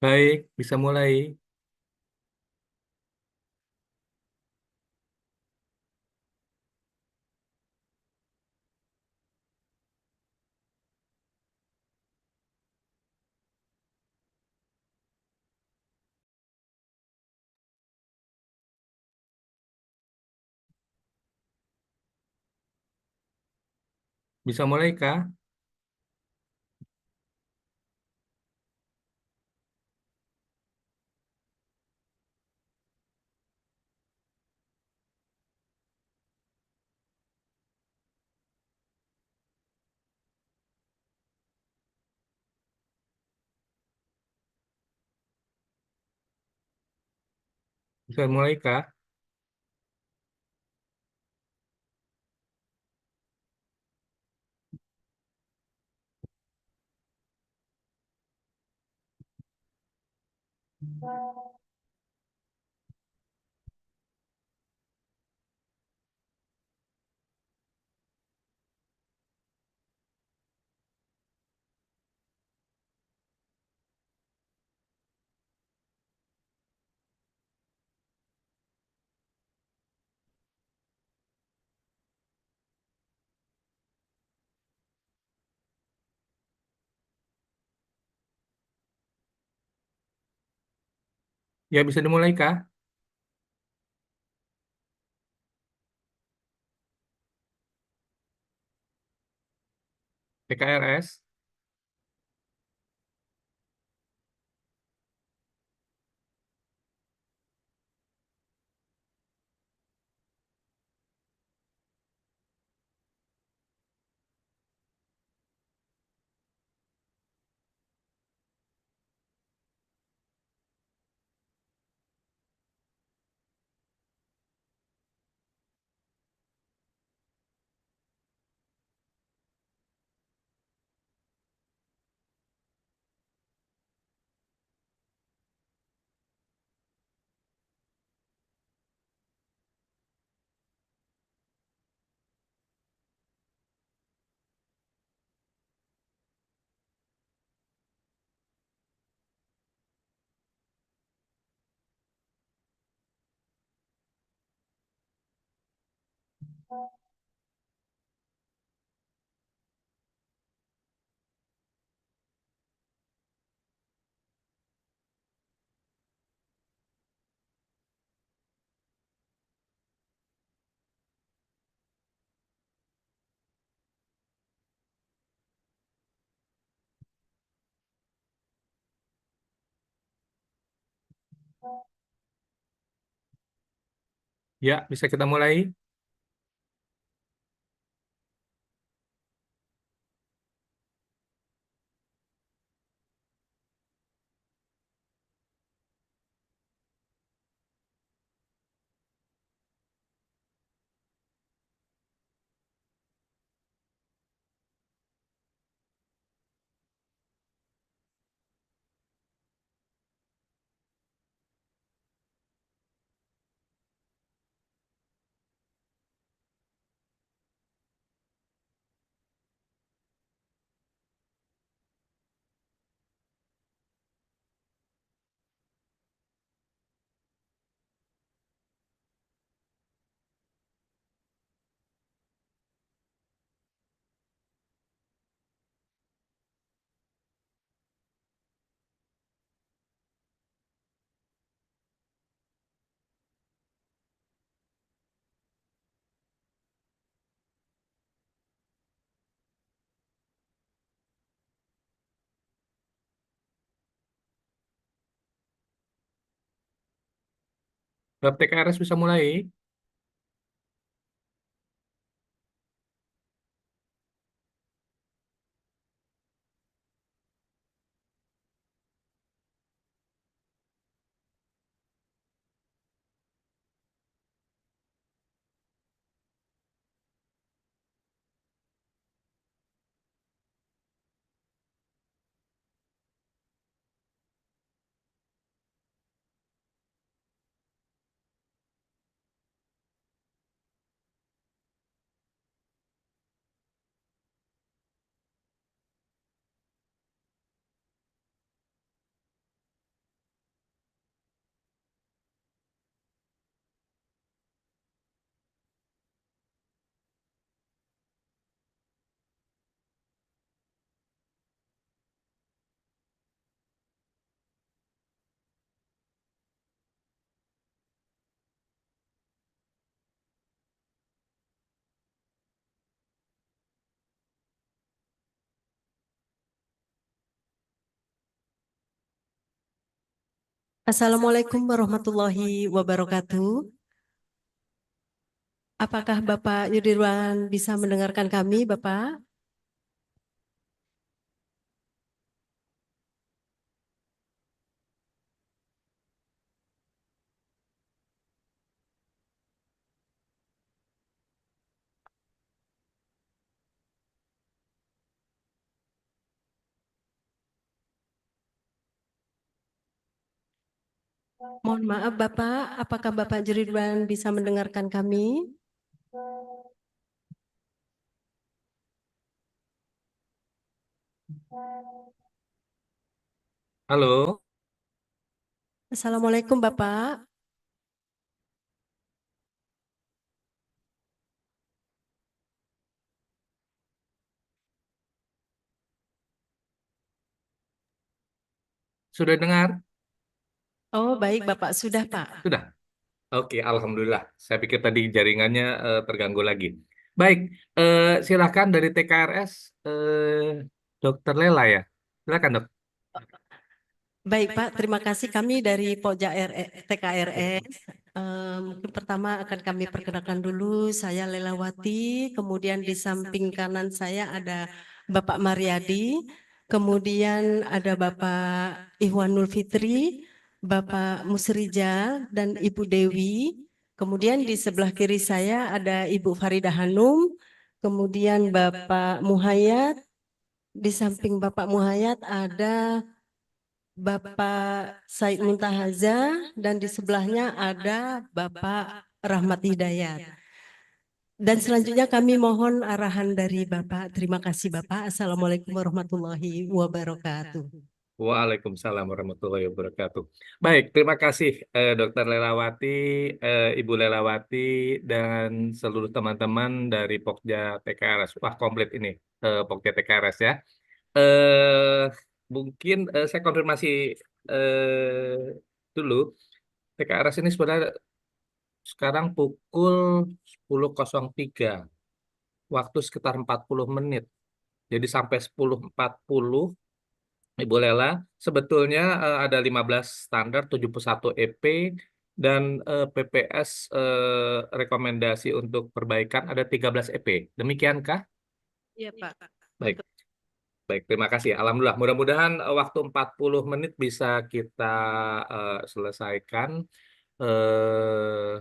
Baik, bisa mulai. Bisa mulai, Kak? Bisa mulai, Kak? Ya, bisa dimulai, Kak? PKRS. Ya, bisa kita mulai. PKRS bisa mulai. Assalamualaikum warahmatullahi wabarakatuh. Apakah Bapak Yudirwan bisa mendengarkan kami, Bapak? Mohon maaf, Bapak. Apakah Bapak Yudirwan bisa mendengarkan kami? Halo, Assalamualaikum, Bapak. sudah dengar? Oh, baik, Bapak. Sudah, Pak. Sudah. Oke, alhamdulillah. Saya pikir tadi jaringannya terganggu lagi. Baik, silakan dari TKRS, Dokter Lela ya. Silakan dok. Baik, Pak. Terima kasih. Kami dari Pokja TKRS. Mungkin pertama akan kami perkenalkan dulu. Saya Lelawati. Kemudian di samping kanan saya ada Bapak Mariadi. Kemudian ada Bapak Ihwanul Fitri, Bapak Musrija, dan Ibu Dewi. Kemudian di sebelah kiri saya ada Ibu Farida Hanum. Kemudian Bapak Muhayat. Di samping Bapak Muhayat ada Bapak Said Muntahaza dan di sebelahnya ada Bapak Rahmat Hidayat. Dan selanjutnya kami mohon arahan dari Bapak. Terima kasih Bapak. Assalamualaikum warahmatullahi wabarakatuh. Waalaikumsalam warahmatullahi wabarakatuh. Baik, terima kasih Dokter Lelawati, Ibu Lelawati, dan seluruh teman-teman dari Pokja TKRS. Wah, komplit ini Pokja TKRS ya. Eh, Mungkin saya konfirmasi dulu. TKRS ini sebenarnya sekarang pukul 10.03, waktu sekitar 40 menit. Jadi sampai 10.40, Ibu Lela, sebetulnya ada 15 standar, 71 EP, dan PPS rekomendasi untuk perbaikan ada 13 EP. Demikiankah? Iya Pak. Baik. Baik, terima kasih. Alhamdulillah, mudah-mudahan waktu 40 menit bisa kita selesaikan. Eh,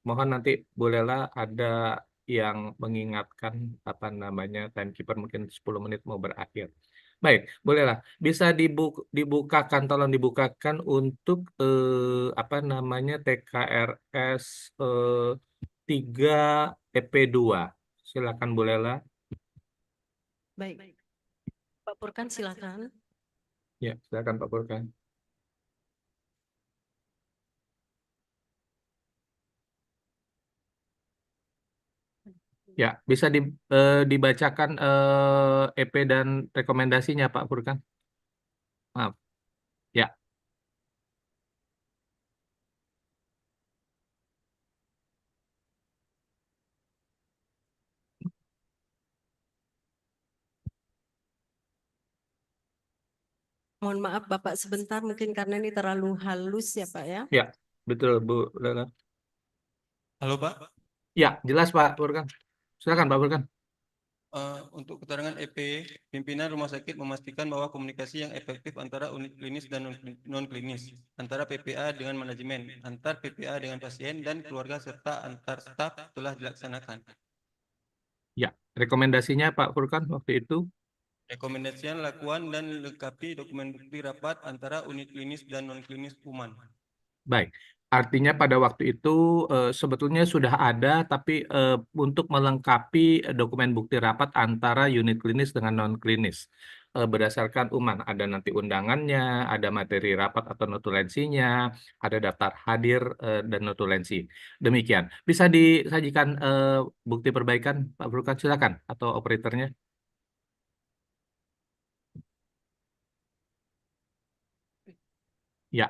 Mohon nanti Bu Lela ada yang mengingatkan apa namanya timekeeper mungkin 10 menit mau berakhir. Baik, Bu Lela, bisa dibukakan, tolong dibukakan untuk apa namanya TKRS 3 EP2. Silakan Bu Lela. Baik. Pak Purkan silakan. Ya, silakan Pak Burkan. Ya, bisa dibacakan EP dan rekomendasinya Pak Burkan. Maaf. Ya, Mohon maaf Bapak sebentar mungkin karena ini terlalu halus ya Pak ya. ya, betul Bu Lela. Halo Pak, Ya, jelas Pak Burkan. Silakan Pak Burkan. Untuk keterangan EP, pimpinan rumah sakit memastikan bahwa komunikasi yang efektif antara unit klinis dan non-klinis, antara PPA dengan manajemen, antar PPA dengan pasien dan keluarga serta antar staf telah dilaksanakan. Ya, rekomendasinya Pak Burkan waktu itu. Rekomendasinya lakukan dan lengkapi dokumen bukti rapat antara unit klinis dan non-klinis UMAN. Baik, artinya pada waktu itu sebetulnya sudah ada, tapi untuk melengkapi dokumen bukti rapat antara unit klinis dengan non-klinis. Berdasarkan UMAN, ada nanti undangannya, ada materi rapat atau notulensinya, ada daftar hadir dan notulensi. Demikian. Bisa disajikan bukti perbaikan, Pak Burkan, silakan, atau operatornya. Ya,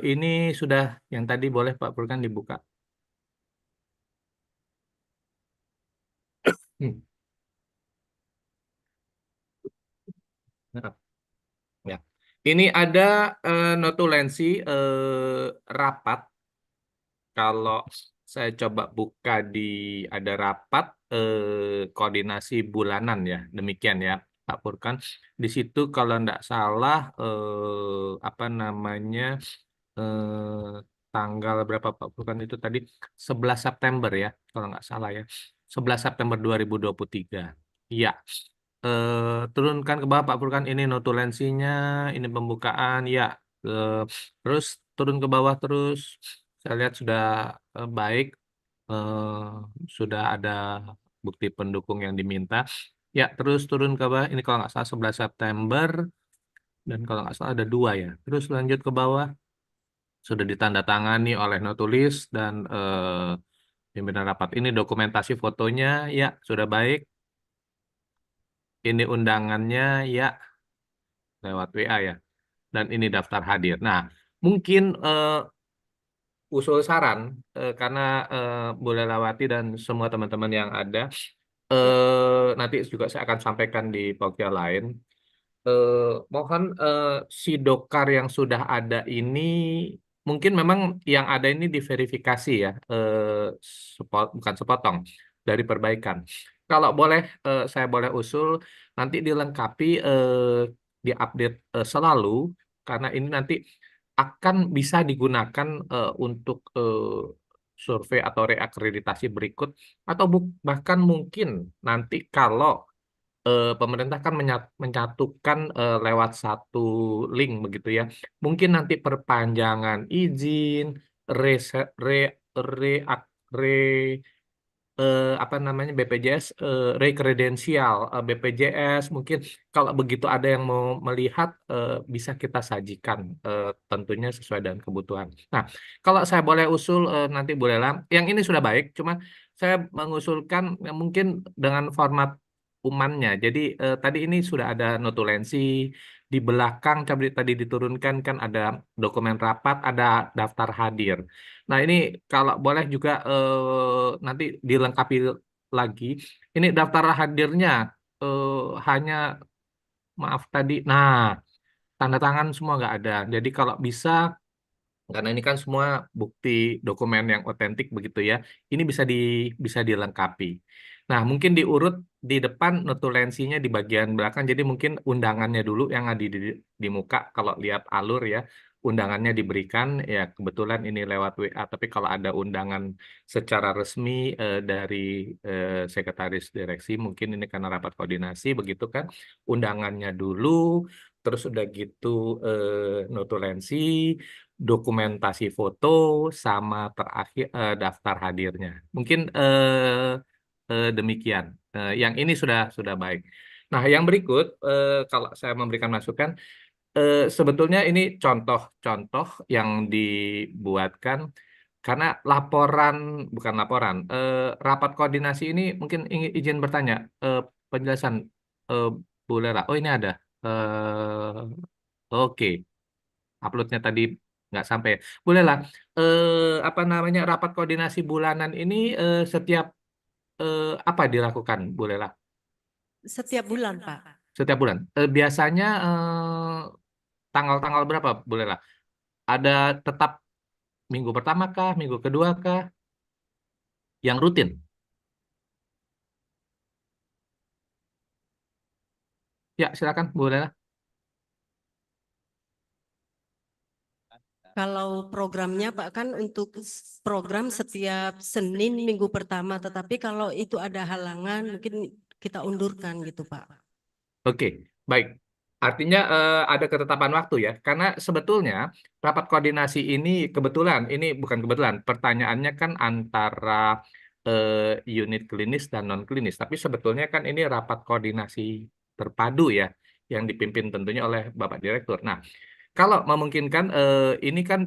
ini sudah yang tadi boleh Pak Burkan dibuka. Hmm. Ya. Ini ada notulensi rapat. Kalau saya coba buka di ada rapat koordinasi bulanan ya, demikian ya Pak Furkan. Di situ kalau enggak salah apa namanya eh, tanggal berapa Pak Furkan itu tadi 11 September ya, kalau nggak salah ya. 11 September 2023. Iya. Turunkan ke bawah Pak Furkan, ini notulensinya, ini pembukaan ya. Eh, terus turun ke bawah terus. Saya lihat sudah baik, eh, sudah ada bukti pendukung yang diminta. Ya, terus turun ke bawah. Ini kalau nggak salah 11 September dan kalau nggak salah ada 2 ya. Terus lanjut ke bawah, sudah ditandatangani oleh notulis dan pimpinan rapat. Ini dokumentasi fotonya, ya sudah baik. Ini undangannya, ya lewat WA ya. Dan ini daftar hadir. Nah, mungkin usul saran karena Bu Lelawati dan semua teman-teman yang ada nanti juga saya akan sampaikan di pokja lain. Mohon si dokar yang sudah ada ini mungkin memang yang ada ini diverifikasi ya, bukan sepotong dari perbaikan. Kalau boleh saya boleh usul nanti dilengkapi diupdate selalu karena ini nanti akan bisa digunakan untuk survei atau reakreditasi berikut atau bahkan mungkin nanti kalau pemerintah kan menyatukan lewat satu link begitu ya. Mungkin nanti perpanjangan izin, re, re, re, apa namanya BPJS, rekredensial BPJS mungkin kalau begitu ada yang mau melihat bisa kita sajikan tentunya sesuai dengan kebutuhan. Nah, kalau saya boleh usul nanti bolehlah. Yang ini sudah baik, cuma saya mengusulkan mungkin dengan format umannya. Jadi tadi ini sudah ada notulensi di belakang tadi diturunkan kan ada dokumen rapat, ada daftar hadir. Nah, ini kalau boleh juga nanti dilengkapi lagi. Ini daftar hadirnya hanya maaf tadi. Nah, tanda tangan semua nggak ada. Jadi kalau bisa, karena ini kan semua bukti dokumen yang otentik begitu ya, ini bisa dilengkapi. Nah, mungkin diurut di depan notulensinya di bagian belakang. Jadi mungkin undangannya dulu yang ada di muka kalau lihat alur ya. Undangannya diberikan ya kebetulan ini lewat WA. Tapi kalau ada undangan secara resmi dari sekretaris direksi, mungkin ini karena rapat koordinasi begitu kan. Undangannya dulu, terus udah gitu notulensi, dokumentasi foto sama terakhir daftar hadirnya. Mungkin demikian. Yang ini sudah baik. Nah, yang berikut kalau saya memberikan masukan, sebetulnya ini contoh-contoh yang dibuatkan karena laporan bukan laporan rapat koordinasi ini mungkin izin bertanya penjelasan eh, Bu Lela. Oh, ini ada. Oke. Uploadnya tadi nggak sampai. Bolehlah. Apa namanya rapat koordinasi bulanan ini setiap apa dilakukan, bolehlah. Setiap bulan, Pak. Setiap bulan. Biasanya tanggal-tanggal berapa, bolehlah. Ada tetap minggu pertama kah, minggu kedua kah, yang rutin? Ya, silakan, bolehlah. Kalau programnya Pak kan untuk program setiap Senin minggu pertama, tetapi kalau itu ada halangan mungkin kita undurkan gitu Pak. Oke, baik. Artinya ada ketetapan waktu ya, karena sebetulnya rapat koordinasi ini kebetulan, ini bukan kebetulan, pertanyaannya kan antara unit klinis dan non klinis, tapi sebetulnya kan ini rapat koordinasi terpadu ya, yang dipimpin tentunya oleh Bapak Direktur. Nah, kalau memungkinkan ini kan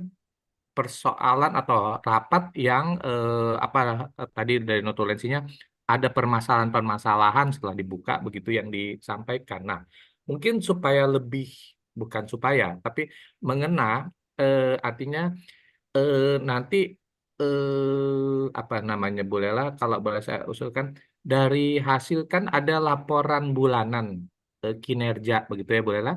persoalan atau rapat yang apa tadi dari notulensinya ada permasalahan-permasalahan setelah dibuka begitu yang disampaikan. Nah, mungkin supaya lebih bukan supaya tapi mengena artinya nanti apa namanya bolehlah kalau boleh saya usulkan dari hasil kan ada laporan bulanan kinerja begitu ya bolehlah.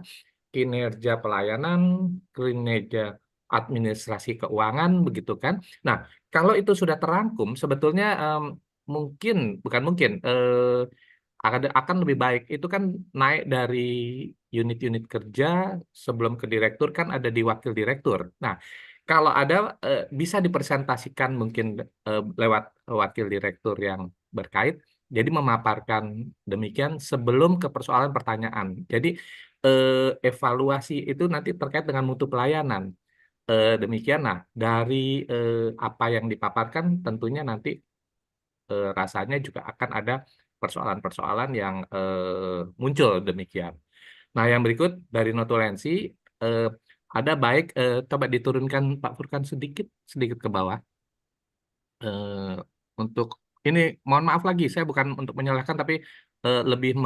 kinerja pelayanan, kinerja administrasi keuangan, begitu kan? Nah, kalau itu sudah terangkum, sebetulnya bukan mungkin, akan lebih baik. Itu kan naik dari unit-unit kerja sebelum ke direktur kan ada di wakil direktur. Nah, kalau ada bisa dipresentasikan mungkin lewat wakil direktur yang berkait, jadi memaparkan demikian sebelum ke persoalan pertanyaan. Jadi evaluasi itu nanti terkait dengan mutu pelayanan. Demikian. Nah, dari apa yang dipaparkan tentunya nanti rasanya juga akan ada persoalan-persoalan yang muncul demikian. Nah, yang berikut dari notulensi ada baik coba diturunkan Pak Furkan sedikit ke bawah. Untuk ini mohon maaf lagi, saya bukan untuk menyalahkan tapi lebih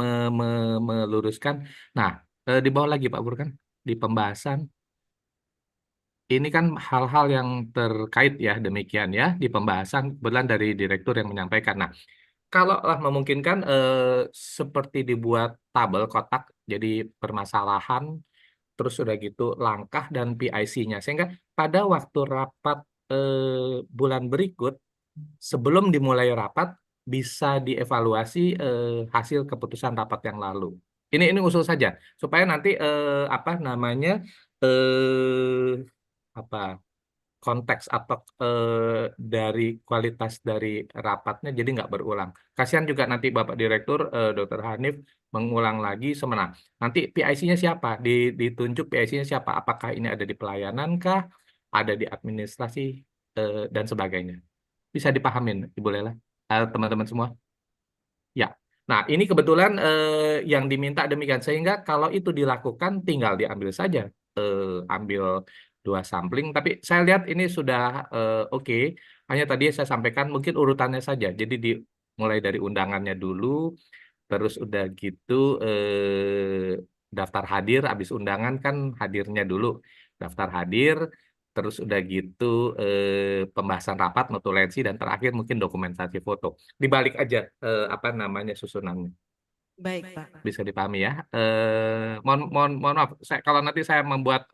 meluruskan. Nah, di bawah lagi Pak Furkan di pembahasan. Ini kan hal-hal yang terkait ya demikian ya di pembahasan kebetulan dari direktur yang menyampaikan. Nah, kalau memungkinkan seperti dibuat tabel kotak jadi permasalahan terus udah gitu langkah dan PIC-nya sehingga pada waktu rapat bulan berikut sebelum dimulai rapat bisa dievaluasi hasil keputusan rapat yang lalu. Ini usul saja supaya nanti apa namanya apa konteks atau dari kualitas dari rapatnya jadi nggak berulang. Kasihan juga nanti Bapak Direktur Dr. Hanif mengulang lagi semena. Nanti PIC-nya siapa? Ditunjuk PIC-nya siapa? Apakah ini ada di pelayanan kah? Ada di administrasi dan sebagainya. Bisa dipahamin, Ibu Lela, teman-teman semua? Ya. Nah, ini kebetulan yang diminta demikian sehingga kalau itu dilakukan tinggal diambil saja, ambil 2 sampling. Tapi saya lihat ini sudah oke. Hanya tadi saya sampaikan mungkin urutannya saja. Jadi mulai dari undangannya dulu, terus udah gitu daftar hadir, habis undangan kan hadirnya dulu, daftar hadir. Terus udah gitu pembahasan rapat, notulensi, dan terakhir mungkin dokumentasi foto. Dibalik aja apa namanya susunannya. Baik, Pak. Bisa dipahami ya. Mohon maaf, kalau nanti saya membuat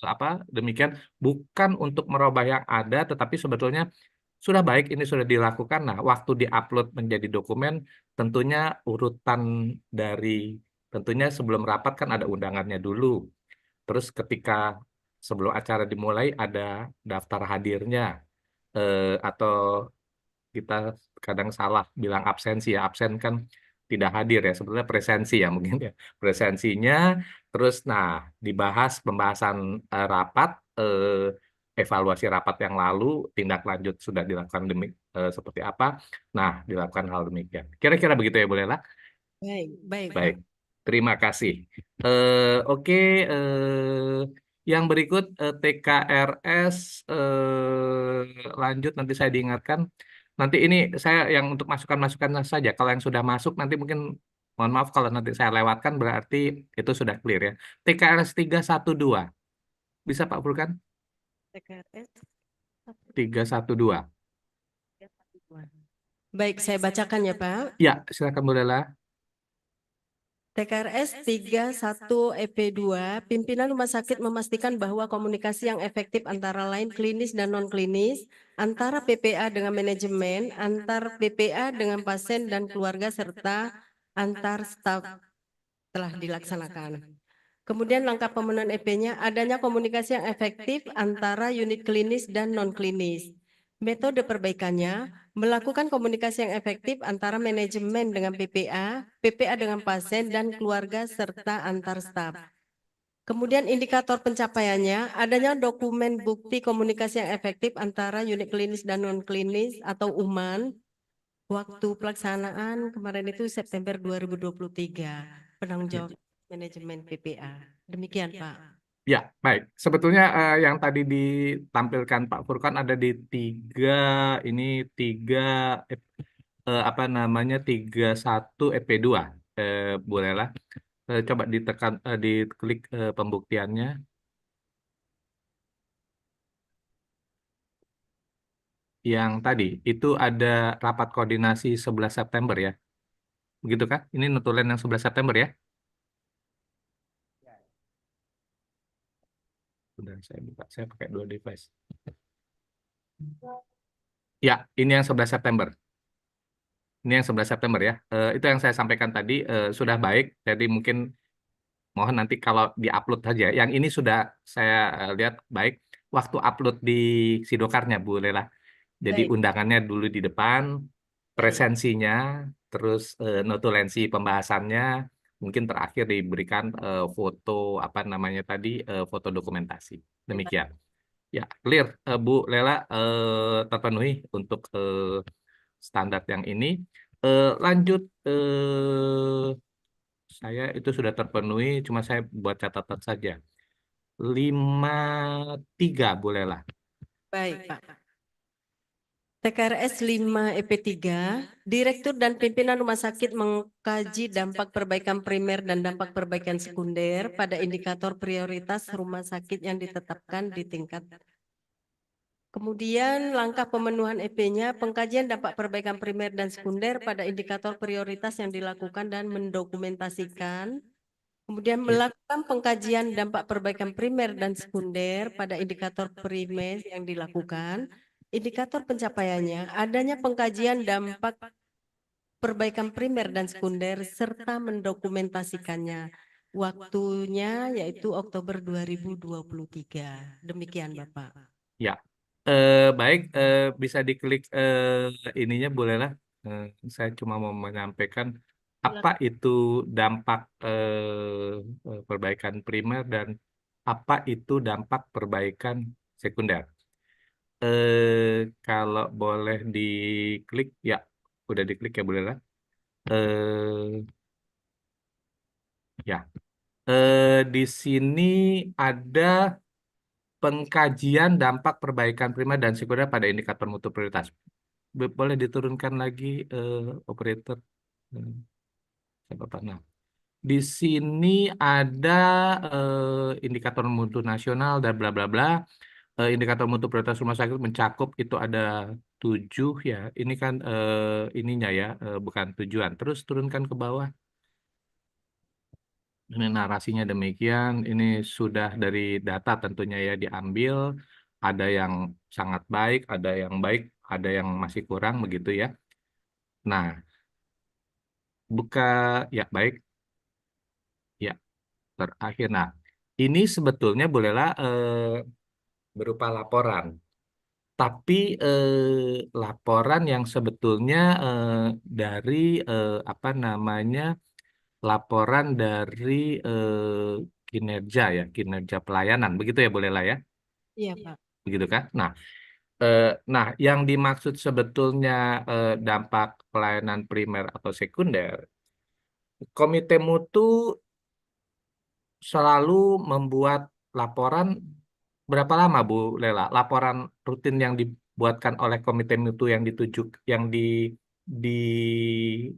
apa demikian bukan untuk merubah yang ada, tetapi sebetulnya sudah baik ini sudah dilakukan. Nah, waktu diupload menjadi dokumen, tentunya urutan dari tentunya sebelum rapat kan ada undangannya dulu. Terus ketika sebelum acara dimulai ada daftar hadirnya atau kita kadang salah bilang absensi ya, absen kan tidak hadir ya, sebetulnya presensi ya mungkin ya, presensinya. Terus nah dibahas pembahasan rapat, evaluasi rapat yang lalu, tindak lanjut sudah dilakukan seperti apa, nah dilakukan hal demikian. Kira-kira begitu ya Bu Lela? Baik, baik, Baik, Pak. terima kasih. Oke, yang berikut TKRS lanjut nanti saya diingatkan. Nanti ini saya yang untuk masukan-masukan saja. Kalau yang sudah masuk nanti mungkin mohon maaf kalau nanti saya lewatkan berarti itu sudah clear ya. TKRS 312. Bisa Pak Furkan? TKRS 312. Baik, saya bacakan ya, Pak. Ya, silakan Bu Lela. TKRS 31 EP2, pimpinan rumah sakit memastikan bahwa komunikasi yang efektif antara lain klinis dan non-klinis, antara PPA dengan manajemen, antar PPA dengan pasien dan keluarga, serta antar staf telah dilaksanakan. Kemudian langkah pemenuhan EP-nya, adanya komunikasi yang efektif antara unit klinis dan non-klinis. Metode perbaikannya, melakukan komunikasi yang efektif antara manajemen dengan PPA, PPA dengan pasien dan keluarga serta antar staf. Kemudian indikator pencapaiannya, adanya dokumen bukti komunikasi yang efektif antara unit klinis dan non-klinis atau UMAN. Waktu pelaksanaan kemarin itu September 2023, penanggung jawab manajemen PPA. Demikian, Pak. Ya, baik. Sebetulnya yang tadi ditampilkan Pak Furkan ada di tiga apa namanya 31 EP2 Bu Lela. Coba ditekan diklik pembuktiannya. Yang tadi itu ada rapat koordinasi 11 September ya. Begitu kan? Ini notulen yang 11 September ya. Udah saya buka, saya pakai 2 device. Ya, ini yang 11 September. Ini yang 11 September ya. Itu yang saya sampaikan tadi sudah baik. Jadi mungkin mohon nanti kalau di-upload saja. Yang ini sudah saya lihat baik. Waktu upload di Sidokarnya, Bu Lela. Jadi Baik. undangannya dulu di depan, presensinya, terus notulensi pembahasannya, mungkin terakhir diberikan foto apa namanya tadi, foto dokumentasi. Demikian. Ya, clear, Bu Lela, terpenuhi untuk standar yang ini. Lanjut, saya itu sudah terpenuhi, cuma saya buat catatan saja. 53 Bu Lela. Baik, Pak. TKRS 5 EP3, Direktur dan Pimpinan Rumah Sakit mengkaji dampak perbaikan primer dan dampak perbaikan sekunder pada indikator prioritas rumah sakit yang ditetapkan di tingkat. Kemudian langkah pemenuhan EP-nya, pengkajian dampak perbaikan primer dan sekunder pada indikator prioritas yang dilakukan dan mendokumentasikan. Kemudian melakukan pengkajian dampak perbaikan primer dan sekunder pada indikator primer yang dilakukan. Indikator pencapaiannya, adanya pengkajian dampak perbaikan primer dan sekunder serta mendokumentasikannya. Waktunya yaitu Oktober 2023. Demikian Bapak. Ya, baik, bisa diklik ininya bolehlah. Saya cuma mau menyampaikan apa itu dampak perbaikan primer dan apa itu dampak perbaikan sekunder. Kalau boleh diklik, ya, udah diklik ya bolehlah. Ya, di sini ada pengkajian dampak perbaikan primer dan sekunder pada indikator mutu prioritas. Boleh diturunkan lagi operator. Nah, di sini ada indikator mutu nasional dan bla bla bla. Indikator mutu prioritas rumah sakit mencakup itu ada 7 ya. Ini kan ininya ya, bukan tujuan. Terus turunkan ke bawah. Ini narasinya demikian. Ini sudah dari data tentunya ya diambil. Ada yang sangat baik, ada yang baik, ada yang masih kurang begitu ya. Nah, buka ya baik. Ya, terakhir. Nah, ini sebetulnya bolehlah berupa laporan. Tapi laporan yang sebetulnya dari apa namanya? Laporan dari kinerja ya, kinerja pelayanan. Begitu ya bolehlah ya. Iya, Pak. Begitu kan? Nah, yang dimaksud sebetulnya dampak pelayanan primer atau sekunder, komite mutu selalu membuat laporan berapa lama Bu Lela? Laporan rutin yang dibuatkan oleh komite mutu yang di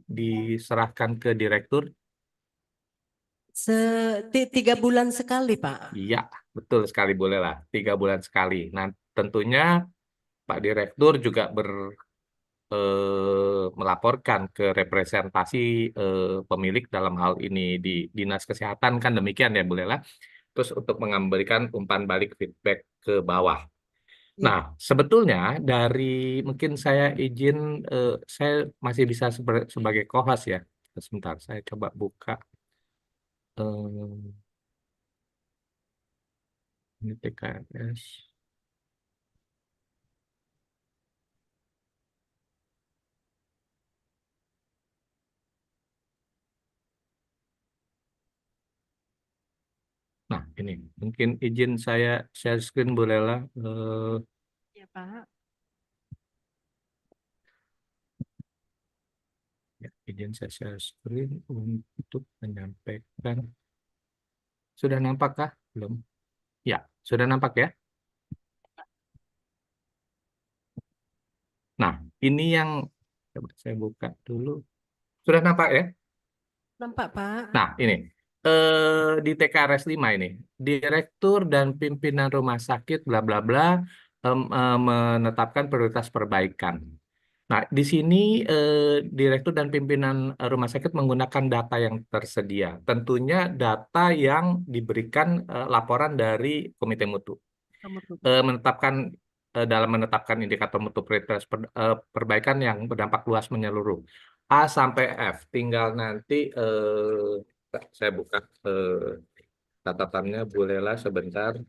diserahkan ke direktur? 3 bulan sekali, Pak. Iya, betul sekali boleh lah. 3 bulan sekali. Nah, tentunya Pak Direktur juga melaporkan ke representasi pemilik dalam hal ini di Dinas Kesehatan kan demikian ya boleh lah. Terus untuk memberikan umpan balik feedback ke bawah. Nah, sebetulnya dari mungkin saya izin, saya masih bisa sebagai co-host ya. Sebentar, saya coba buka. Ini TKRS. Nah, ini mungkin izin saya share screen bolehlah. Ya, Pak. Ya, izin saya share screen untuk menyampaikan. Sudah nampakkah? Belum? Ya, sudah nampak ya? Nah, ini yang coba saya buka dulu. Sudah nampak ya? Nampak, Pak. Nah, ini di TKRS 5 ini, Direktur dan Pimpinan Rumah Sakit bla bla bla menetapkan prioritas perbaikan. Nah, di sini direktur dan pimpinan rumah sakit menggunakan data yang tersedia. Tentunya data yang diberikan laporan dari Komite Mutu. Menetapkan dalam menetapkan indikator mutu prioritas perbaikan yang berdampak luas menyeluruh A sampai F. Tinggal nanti saya buka catatannya Bu Lela sebentar.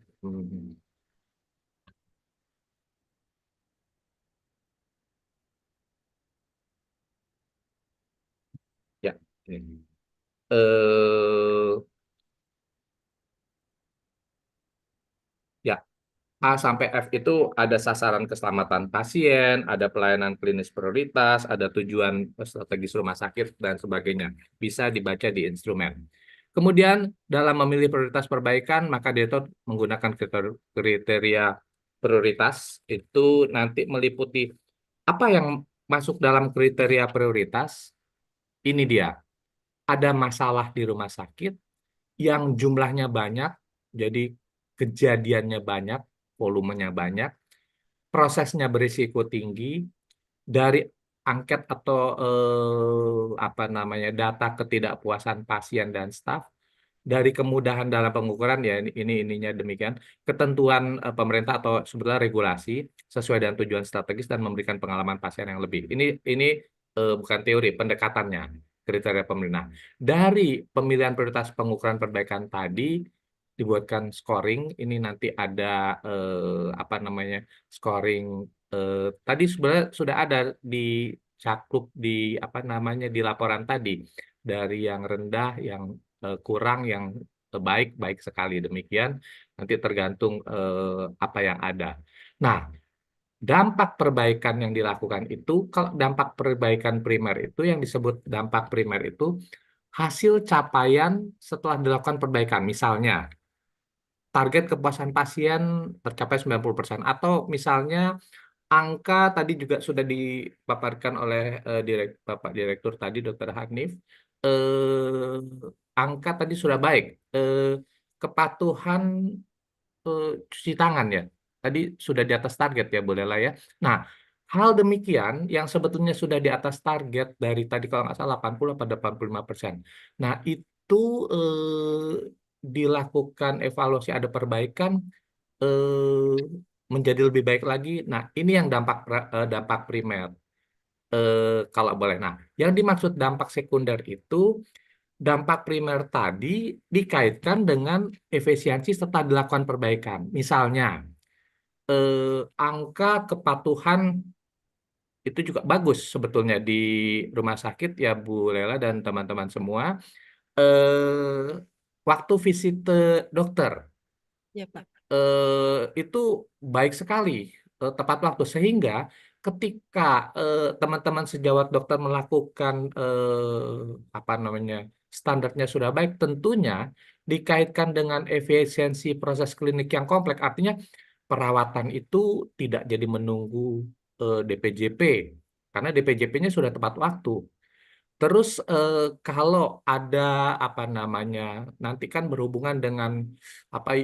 Ya, ini. Ya, A sampai F itu ada sasaran keselamatan pasien, ada pelayanan klinis prioritas, ada tujuan strategis rumah sakit, dan sebagainya. Bisa dibaca di instrumen. Kemudian, dalam memilih prioritas perbaikan, maka direktur menggunakan kriteria prioritas itu nanti meliputi apa yang masuk dalam kriteria prioritas. Ini dia, ada masalah di rumah sakit yang jumlahnya banyak, jadi kejadiannya banyak, volumenya banyak, prosesnya berisiko tinggi, dari angket atau apa namanya data ketidakpuasan pasien dan staf, dari kemudahan dalam pengukuran ya ininya demikian, ketentuan pemerintah atau sebetulnya regulasi sesuai dengan tujuan strategis dan memberikan pengalaman pasien yang lebih. Ini bukan teori, pendekatannya kriteria pemerintah. Dari pemilihan prioritas pengukuran perbaikan tadi dibuatkan scoring. Ini nanti ada apa namanya scoring. Tadi sebenarnya sudah ada dicakup di apa namanya di laporan tadi, dari yang rendah, yang kurang, yang baik, baik sekali, demikian. Nanti tergantung apa yang ada. Nah, dampak perbaikan yang dilakukan itu, kalau dampak perbaikan primer itu, yang disebut dampak primer itu hasil capaian setelah dilakukan perbaikan. Misalnya, target kepuasan pasien tercapai 90%, atau misalnya angka tadi juga sudah dipaparkan oleh Bapak Direktur tadi, Dr. Hanif, angka tadi sudah baik. Kepatuhan cuci tangan ya, tadi sudah di atas target ya Bu Lela ya. Nah, hal demikian yang sebetulnya sudah di atas target dari tadi kalau nggak salah 80 pada 85%. Nah, itu dilakukan evaluasi, ada perbaikan, menjadi lebih baik lagi. Nah, ini yang dampak primer. Kalau boleh. Nah, yang dimaksud dampak sekunder itu, dampak primer tadi dikaitkan dengan efisiensi setelah dilakukan perbaikan. Misalnya, angka kepatuhan itu juga bagus sebetulnya di rumah sakit ya Bu Lela dan teman-teman semua. Waktu visit dokter Ya, Pak. itu baik sekali, tepat waktu, sehingga ketika teman-teman sejawat dokter melakukan apa namanya standarnya sudah baik, tentunya dikaitkan dengan efisiensi proses klinik yang kompleks, artinya perawatan itu tidak jadi menunggu DPJP, karena DPJP-nya sudah tepat waktu. Terus kalau ada apa namanya nanti kan berhubungan dengan apa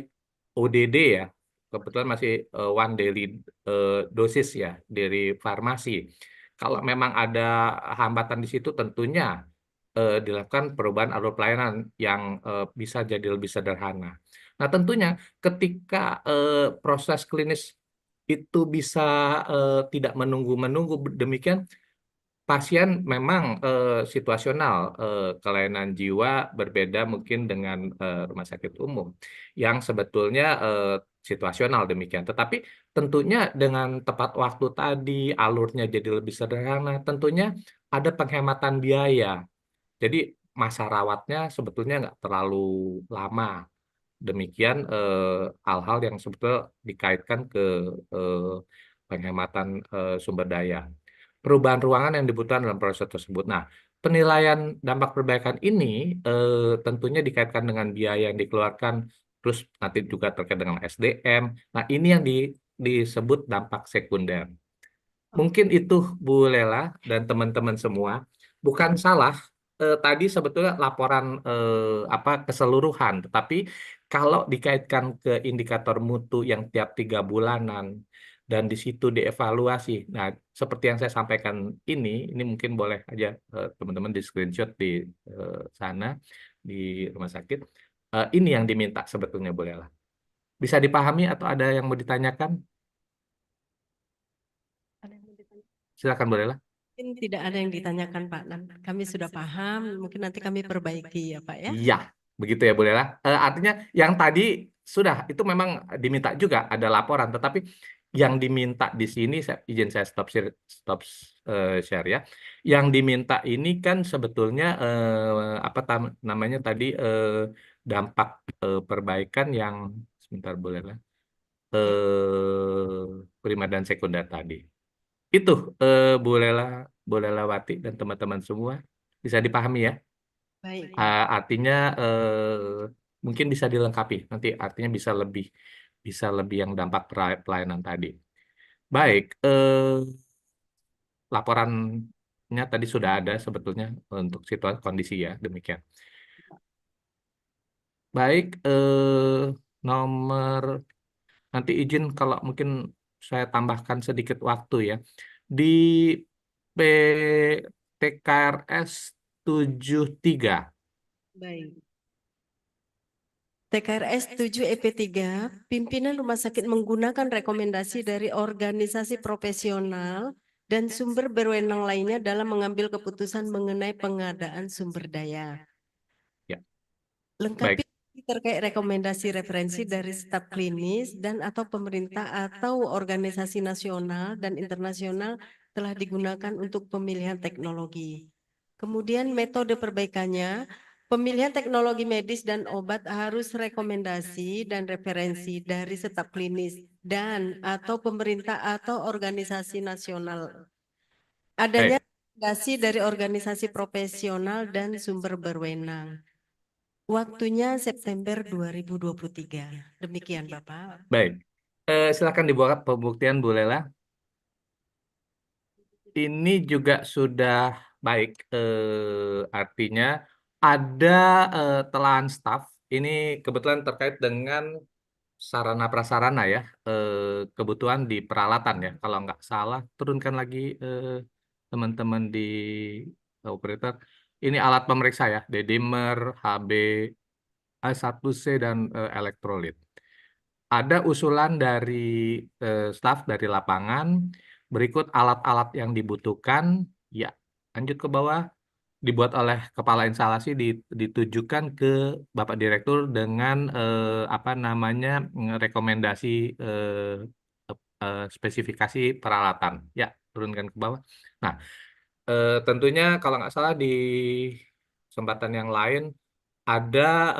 ODD ya, kebetulan masih one daily dosis ya dari farmasi. Kalau memang ada hambatan di situ, tentunya dilakukan perubahan alur pelayanan yang bisa jadi lebih sederhana. Nah, tentunya ketika proses klinis itu bisa tidak menunggu-menunggu, demikian pasien memang situasional, kelainan jiwa berbeda mungkin dengan rumah sakit umum yang sebetulnya situasional demikian. Tetapi tentunya dengan tepat waktu tadi, alurnya jadi lebih sederhana, tentunya ada penghematan biaya. Jadi masa rawatnya sebetulnya nggak terlalu lama. Demikian hal-hal yang sebetulnya dikaitkan ke penghematan sumber daya. Perubahan ruangan yang dibutuhkan dalam proses tersebut. Nah, penilaian dampak perbaikan ini tentunya dikaitkan dengan biaya yang dikeluarkan, terus nanti juga terkait dengan SDM. Nah, ini yang disebut dampak sekunder. Mungkin itu Bu Lela dan teman-teman semua. Bukan salah, tadi sebetulnya laporan apa keseluruhan, tetapi kalau dikaitkan ke indikator mutu yang tiap 3 bulanan, dan di situ dievaluasi. Nah, seperti yang saya sampaikan ini mungkin boleh aja teman-teman di screenshot di sana di rumah sakit. Ini yang diminta sebetulnya bolehlah. Bisa dipahami atau ada yang mau ditanyakan? Silakan bolehlah. Mungkin tidak ada yang ditanyakan Pak. Kami sudah paham, mungkin nanti kami perbaiki ya Pak ya. Iya, begitu ya bolehlah. Artinya yang tadi sudah itu memang diminta juga ada laporan, tetapi yang diminta di sini izin saya stop share ya. Yang diminta ini kan sebetulnya apa namanya tadi dampak perbaikan yang sebentar bolehlah primer dan sekunder tadi. Itu bolehlah Wati dan teman-teman semua bisa dipahami ya. Baik. Artinya mungkin bisa dilengkapi nanti artinya bisa lebih yang dampak pelayanan tadi. Baik, laporannya tadi sudah ada sebetulnya untuk situasi kondisi ya demikian. Baik, nomor nanti izin kalau mungkin saya tambahkan sedikit waktu ya di TKRS 73. Baik. TKRS 7 EP3, pimpinan rumah sakit menggunakan rekomendasi dari organisasi profesional dan sumber berwenang lainnya dalam mengambil keputusan mengenai pengadaan sumber daya. Ya. Lengkapi terkait rekomendasi referensi dari staf klinis dan atau pemerintah atau organisasi nasional dan internasional telah digunakan untuk pemilihan teknologi. Kemudian metode perbaikannya, pemilihan teknologi medis dan obat harus rekomendasi dan referensi dari staf klinis dan atau pemerintah atau organisasi nasional. Adanya rekomendasi dari organisasi profesional dan sumber berwenang. Waktunya September 2023. Demikian Bapak. Baik, silakan dibuat pembuktian Bu Lela. Ini juga sudah baik, artinya ada telahan staf. Ini kebetulan terkait dengan sarana prasarana ya, kebutuhan di peralatan ya. Kalau nggak salah, turunkan lagi teman-teman di operator. Ini alat pemeriksa ya, dedimer, HB, A1C dan elektrolit. Ada usulan dari staf dari lapangan, berikut alat-alat yang dibutuhkan, ya lanjut ke bawah, dibuat oleh kepala instalasi ditujukan ke Bapak Direktur dengan apa namanya rekomendasi spesifikasi peralatan. Ya, turunkan ke bawah. Nah, tentunya kalau nggak salah di kesempatan yang lain ada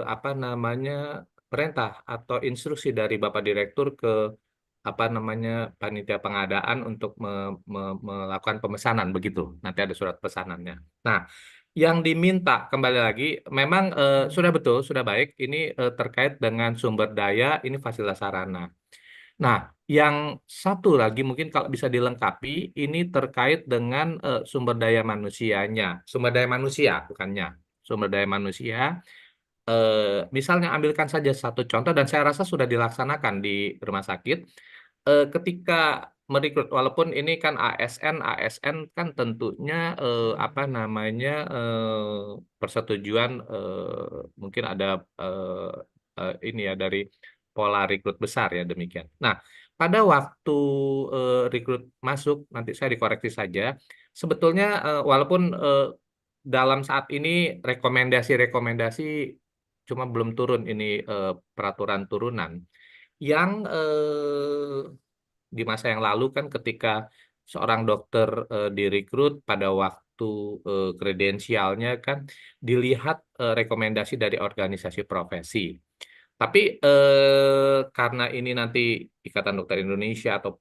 apa namanya perintah atau instruksi dari Bapak Direktur ke apa namanya panitia pengadaan untuk melakukan pemesanan begitu. Nanti ada surat pesanannya. Nah, yang diminta kembali lagi memang sudah betul, sudah baik. Ini terkait dengan sumber daya, ini fasilitas sarana. Nah, yang satu lagi mungkin kalau bisa dilengkapi, ini terkait dengan sumber daya manusianya. Sumber daya manusia, bukannya. Sumber daya manusia, misalnya ambilkan saja satu contoh, dan saya rasa sudah dilaksanakan di rumah sakit. Ketika merekrut, walaupun ini kan ASN kan tentunya apa namanya persetujuan mungkin ada ini ya dari pola rekrut besar ya demikian. Nah, pada waktu rekrut masuk, nanti saya dikoreksi saja, sebetulnya walaupun dalam saat ini rekomendasi cuma belum turun ini peraturan turunan, yang di masa yang lalu kan ketika seorang dokter direkrut pada waktu kredensialnya kan dilihat rekomendasi dari organisasi profesi. Tapi karena ini nanti Ikatan Dokter Indonesia atau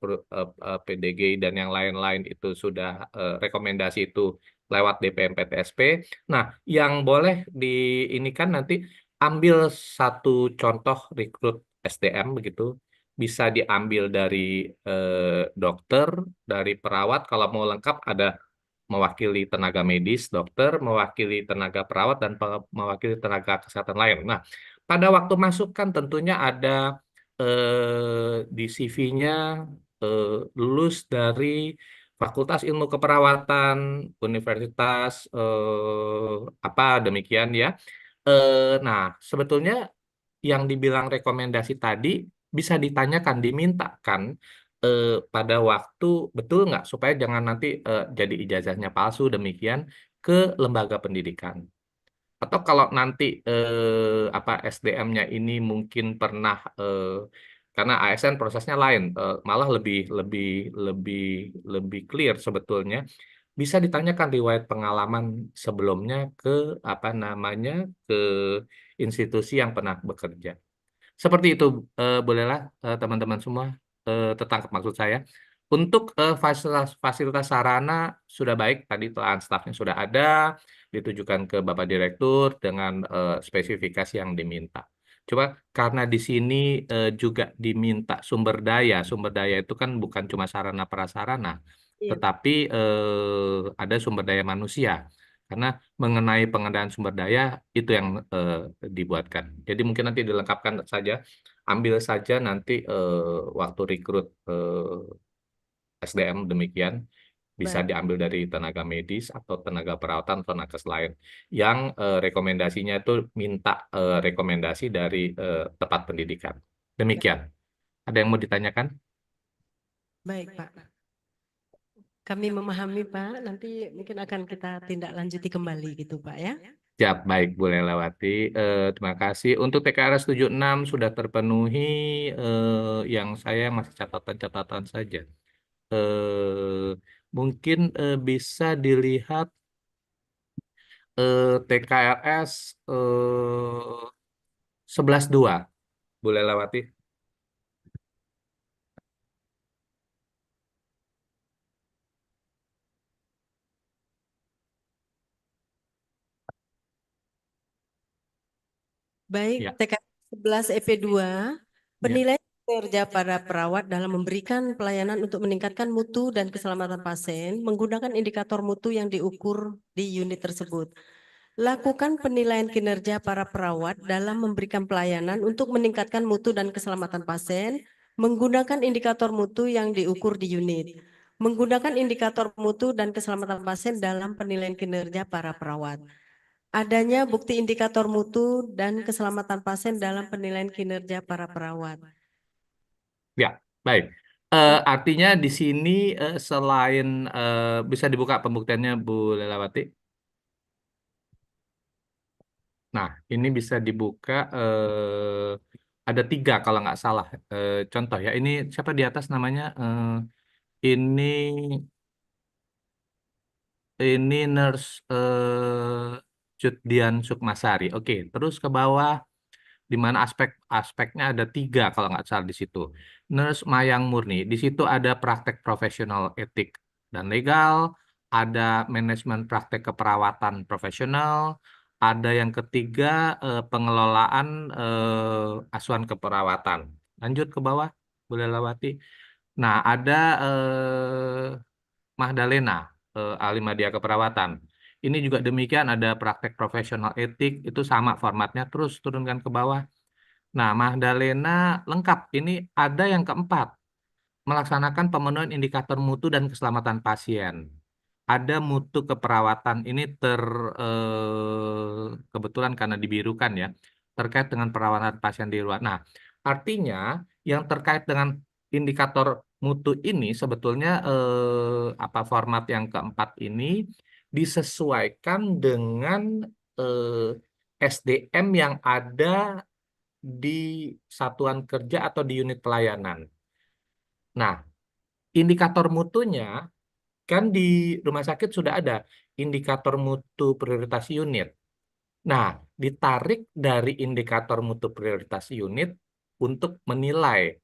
PDG dan yang lain-lain itu sudah rekomendasi itu lewat DPM PTSP. Nah, yang boleh di ini kan nanti ambil satu contoh rekrut SDM begitu, bisa diambil dari dokter, dari perawat. Kalau mau lengkap ada mewakili tenaga medis, dokter, mewakili tenaga perawat, dan mewakili tenaga kesehatan lain. Nah, pada waktu masuk kan tentunya ada di CV-nya lulus dari Fakultas Ilmu Keperawatan Universitas apa demikian ya. Nah, sebetulnya yang dibilang rekomendasi tadi bisa ditanyakan, dimintakan pada waktu betul nggak supaya jangan nanti jadi ijazahnya palsu demikian ke lembaga pendidikan. Atau kalau nanti apa SDM-nya ini mungkin pernah karena ASN prosesnya lain, malah lebih lebih clear sebetulnya. Bisa ditanyakan riwayat pengalaman sebelumnya ke apa namanya ke institusi yang pernah bekerja. Seperti itu, bolehlah teman-teman semua tertangkap maksud saya. Untuk fasilitas sarana sudah baik, tadi telah stafnya sudah ada, ditujukan ke Bapak Direktur dengan spesifikasi yang diminta. Coba karena di sini juga diminta sumber daya itu kan bukan cuma sarana prasarana, Iya. tetapi ada sumber daya manusia. Karena mengenai pengendalian sumber daya itu yang dibuatkan. Jadi mungkin nanti dilengkapkan saja, ambil saja nanti waktu rekrut SDM demikian bisa Baik. diambil dari tenaga medis atau tenaga perawatan atau nakes lain yang rekomendasinya itu minta rekomendasi dari tempat pendidikan. Demikian. Ada yang mau ditanyakan? Baik, Pak. Kami memahami, Pak. Nanti mungkin akan kita tindak lanjuti kembali gitu, Pak ya. Siap, baik, boleh lewati. Terima kasih. Untuk TKRS 76 sudah terpenuhi, yang saya masih catatan-catatan saja. Mungkin bisa dilihat TKRS 11.2. Boleh lewati. Baik, Ya. TK 11 EP2, penilaian kinerja para perawat dalam memberikan pelayanan untuk meningkatkan mutu dan keselamatan pasien menggunakan indikator mutu yang diukur di unit tersebut. Lakukan penilaian kinerja para perawat dalam memberikan pelayanan untuk meningkatkan mutu dan keselamatan pasien menggunakan indikator mutu yang diukur di unit. Menggunakan indikator mutu dan keselamatan pasien dalam penilaian kinerja para perawat. Adanya bukti indikator mutu dan keselamatan pasien dalam penilaian kinerja para perawat. Ya, baik. Artinya di sini selain bisa dibuka pembuktiannya Bu Lelawati. Nah, ini bisa dibuka ada 3 kalau nggak salah. Contoh ya, ini siapa di atas namanya? Ini nurse Cutdian Sukmasari. Oke, terus ke bawah di mana aspeknya ada 3 kalau nggak salah di situ. Nurse Mayang Murni, di situ ada praktek profesional etik dan legal, ada manajemen praktek keperawatan profesional, ada yang ketiga pengelolaan asuhan keperawatan. Lanjut ke bawah, boleh lewati. Nah, ada Mahdalena, ahli media keperawatan. Ini juga demikian, ada praktek profesional etik, itu sama formatnya, terus turunkan ke bawah. Nah, Mahdalena lengkap. Ini ada yang keempat, melaksanakan pemenuhan indikator mutu dan keselamatan pasien. Ada mutu keperawatan, ini kebetulan karena dibirukan ya, terkait dengan perawatan pasien di luar. Nah, artinya yang terkait dengan indikator mutu ini sebetulnya apa format yang keempat ini disesuaikan dengan SDM yang ada di satuan kerja atau di unit pelayanan. Nah, indikator mutunya kan di rumah sakit sudah ada indikator mutu prioritas unit. Nah, ditarik dari indikator mutu prioritas unit untuk menilai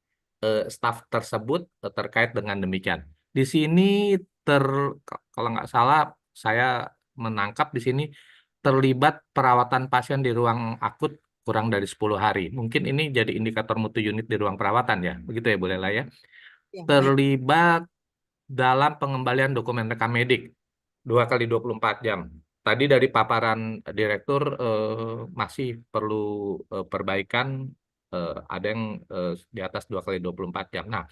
staf tersebut terkait dengan demikian. Di sini kalau nggak salah saya menangkap di sini terlibat perawatan pasien di ruang akut kurang dari 10 hari. Mungkin ini jadi indikator mutu unit di ruang perawatan ya. Begitu ya, boleh lah ya. Ya, baik. Terlibat dalam pengembalian dokumen rekam medik 2 kali 24 jam. Tadi dari paparan direktur masih perlu perbaikan ada yang di atas 2 kali 24 jam. Nah,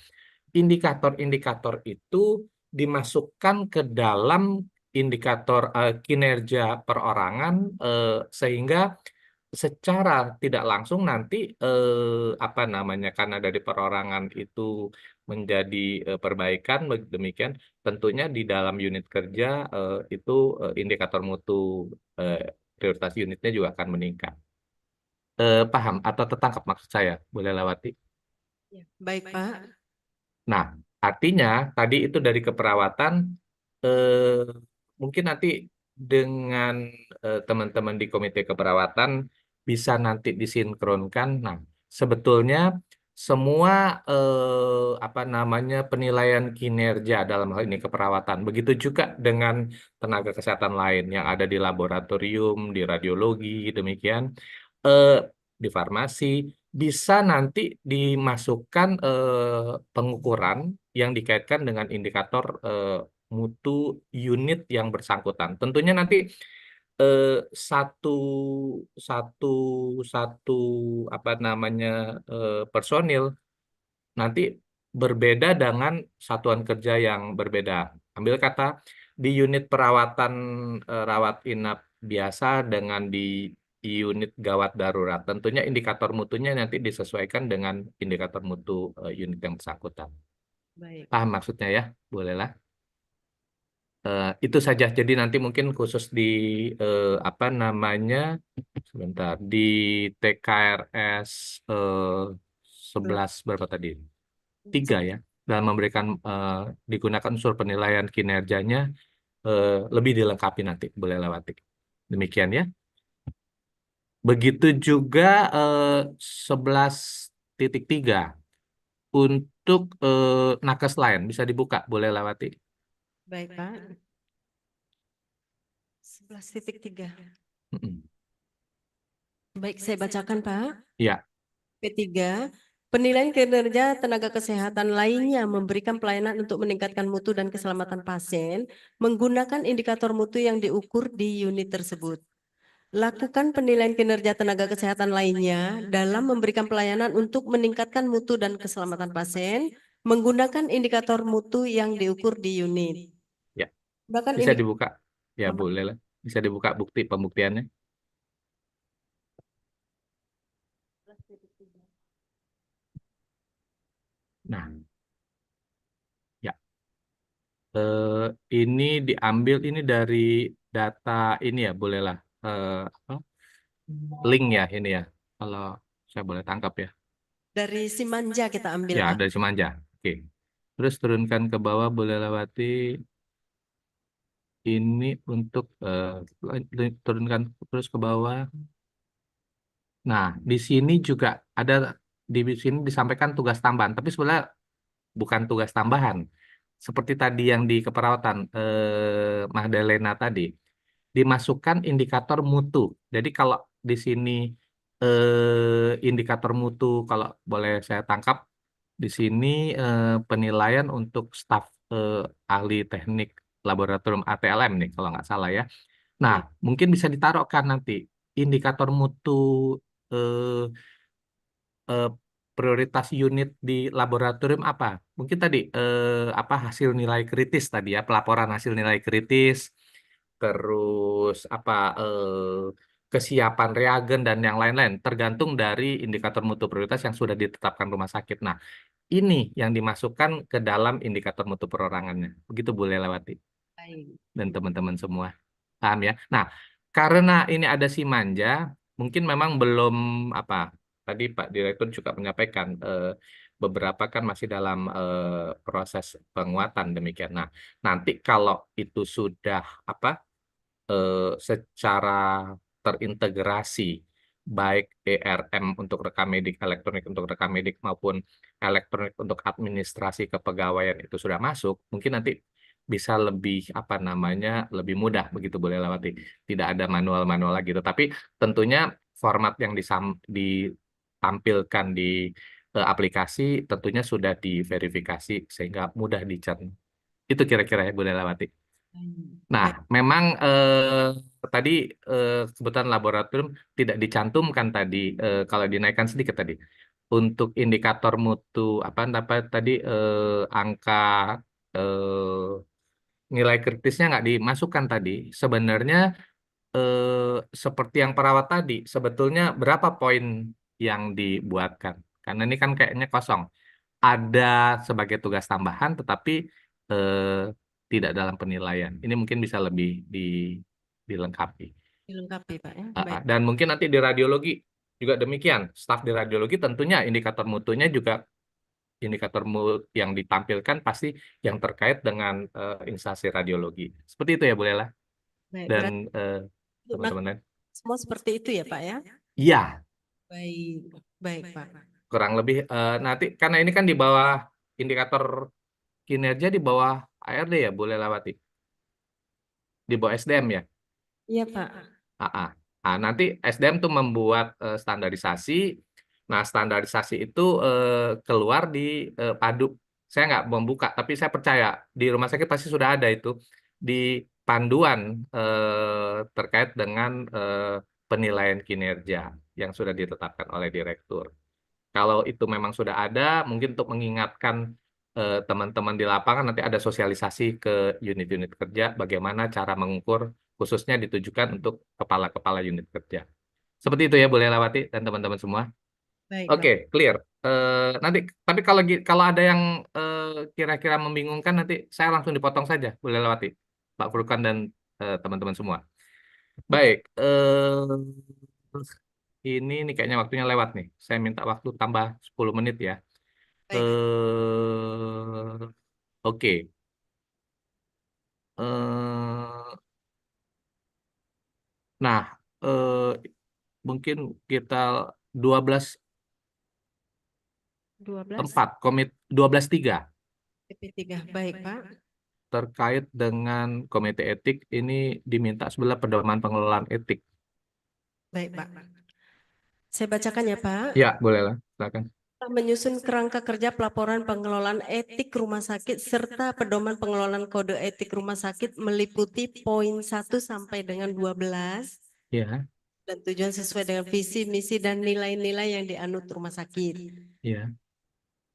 indikator-indikator itu dimasukkan ke dalam indikator kinerja perorangan sehingga secara tidak langsung nanti apa namanya, karena dari perorangan itu menjadi perbaikan, demikian tentunya di dalam unit kerja itu indikator mutu prioritas unitnya juga akan meningkat. Paham atau tertangkap maksud saya, boleh lewati? Baik, Pak. Nah, artinya tadi itu dari keperawatan, eh, mungkin nanti dengan teman-teman di komite keperawatan bisa nanti disinkronkan. Nah, sebetulnya semua apa namanya, penilaian kinerja dalam hal ini keperawatan, begitu juga dengan tenaga kesehatan lain yang ada di laboratorium, di radiologi, demikian, eh, di farmasi bisa nanti dimasukkan pengukuran yang dikaitkan dengan indikator mutu unit yang bersangkutan. Tentunya nanti eh, satu satu satu apa namanya, personil nanti berbeda dengan satuan kerja yang berbeda. Ambil kata di unit perawatan rawat inap biasa dengan di unit gawat darurat. Tentunya indikator mutunya nanti disesuaikan dengan indikator mutu unit yang bersangkutan. Baik. Paham maksudnya ya? Bolehlah. Itu saja. Jadi nanti mungkin khusus di apa namanya, sebentar, di TKRS 11 berapa tadi? 3 ya, dalam memberikan digunakan unsur penilaian kinerjanya lebih dilengkapi nanti, boleh lewati. Demikian ya. Begitu juga 11.3 untuk nakes lain bisa dibuka, boleh lewati. Baik, Pak. 11.3. Baik, saya bacakan, Pak. Ya. P3, penilaian kinerja tenaga kesehatan lainnya memberikan pelayanan untuk meningkatkan mutu dan keselamatan pasien menggunakan indikator mutu yang diukur di unit tersebut. Lakukan penilaian kinerja tenaga kesehatan lainnya dalam memberikan pelayanan untuk meningkatkan mutu dan keselamatan pasien menggunakan indikator mutu yang diukur di unit. Ya. Bahkan Bisa ini dibuka. Ya, boleh lah. Bisa dibuka bukti pembuktiannya. Nah, ya. Ini diambil ini dari data ini ya, bolehlah. Apa? Link ya ini ya, kalau saya boleh tangkap ya. dari Simanja kita ambil, Ya, Pak. dari Semanja. Oke. Terus turunkan ke bawah, boleh lewati. Ini untuk turunkan terus ke bawah. Nah, di sini juga ada, di sini disampaikan tugas tambahan, tapi sebenarnya bukan tugas tambahan. Seperti tadi yang di keperawatan Magdalena tadi, dimasukkan indikator mutu. Jadi kalau di sini indikator mutu, kalau boleh saya tangkap, di sini penilaian untuk staf ahli teknik laboratorium ATLM nih, kalau nggak salah ya. Nah, mungkin bisa ditaruhkan nanti indikator mutu eh, eh, prioritas unit di laboratorium apa? Mungkin tadi apa, hasil nilai kritis tadi ya, pelaporan hasil nilai kritis, terus apa, kesiapan reagen dan yang lain-lain, tergantung dari indikator mutu prioritas yang sudah ditetapkan rumah sakit. Nah, ini yang dimasukkan ke dalam indikator mutu perorangannya. Begitu boleh lewati. Dan teman-teman semua. Paham ya? Nah, karena ini ada si manja, mungkin memang belum apa, tadi Pak Direktur juga menyampaikan beberapa kan masih dalam proses penguatan demikian. Nah, nanti kalau itu sudah apa, secara terintegrasi, baik ERM untuk rekam medik, elektronik untuk rekam medik maupun elektronik untuk administrasi kepegawaian itu sudah masuk, mungkin nanti bisa lebih apa namanya, lebih mudah begitu, boleh lewati. Tidak ada manual-manual lagi, tetapi tentunya format yang ditampilkan di aplikasi tentunya sudah diverifikasi sehingga mudah dicerna. Itu kira-kira ya, boleh lewati. Nah, memang tadi kebutuhan laboratorium tidak dicantumkan tadi, kalau dinaikkan sedikit tadi. untuk indikator mutu apa tadi angka nilai kritisnya nggak dimasukkan tadi. Sebenarnya seperti yang perawat tadi, sebetulnya berapa poin yang dibuatkan? Karena ini kan kayaknya kosong. Ada sebagai tugas tambahan, tetapi tidak dalam penilaian. Ini mungkin bisa lebih dilengkapi. Dilengkapi Pak ya. Ah, Baik. dan mungkin nanti di radiologi juga demikian. Staf di radiologi tentunya indikator mutunya juga indikator mutu yang ditampilkan pasti yang terkait dengan instansi radiologi. Seperti itu ya Bu Lela Baik, dan berarti teman-teman lain. semua seperti itu ya Pak ya. Iya, Baik, baik Pak. kurang lebih nanti karena ini kan di bawah indikator kinerja di bawah ARD ya Bu Lelawati. Di bawah SDM ya. Iya Pak. Nah, nanti SDM tuh membuat standarisasi. Nah, standarisasi itu keluar di Padu. Saya nggak membuka, tapi saya percaya di rumah sakit pasti sudah ada itu di panduan terkait dengan penilaian kinerja yang sudah ditetapkan oleh direktur. Kalau itu memang sudah ada, mungkin untuk mengingatkan teman-teman di lapangan nanti ada sosialisasi ke unit-unit kerja bagaimana cara mengukur khususnya ditujukan untuk kepala-kepala unit kerja. Seperti itu ya Bu Lelawati dan teman-teman semua. Baik, Oke, clear. Nanti tapi kalau ada yang kira-kira membingungkan nanti saya langsung dipotong saja Bu Lelawati, Pak Furkan dan teman-teman semua. Baik, ini kayaknya waktunya lewat nih. Saya minta waktu tambah 10 menit ya. Baik. Oke. Nah, mungkin kita 12 12 tempat, komit 12.3 PP3. Baik Pak. terkait dengan komite etik ini diminta sebelah pedoman pengelolaan etik. Baik Pak. Saya bacakan ya Pak. Ya, bolehlah. Silakan. Menyusun kerangka kerja pelaporan pengelolaan etik rumah sakit serta pedoman pengelolaan kode etik rumah sakit meliputi poin 1 sampai dengan 12 Ya, dan tujuan sesuai dengan visi, misi dan nilai-nilai yang dianut rumah sakit. ya,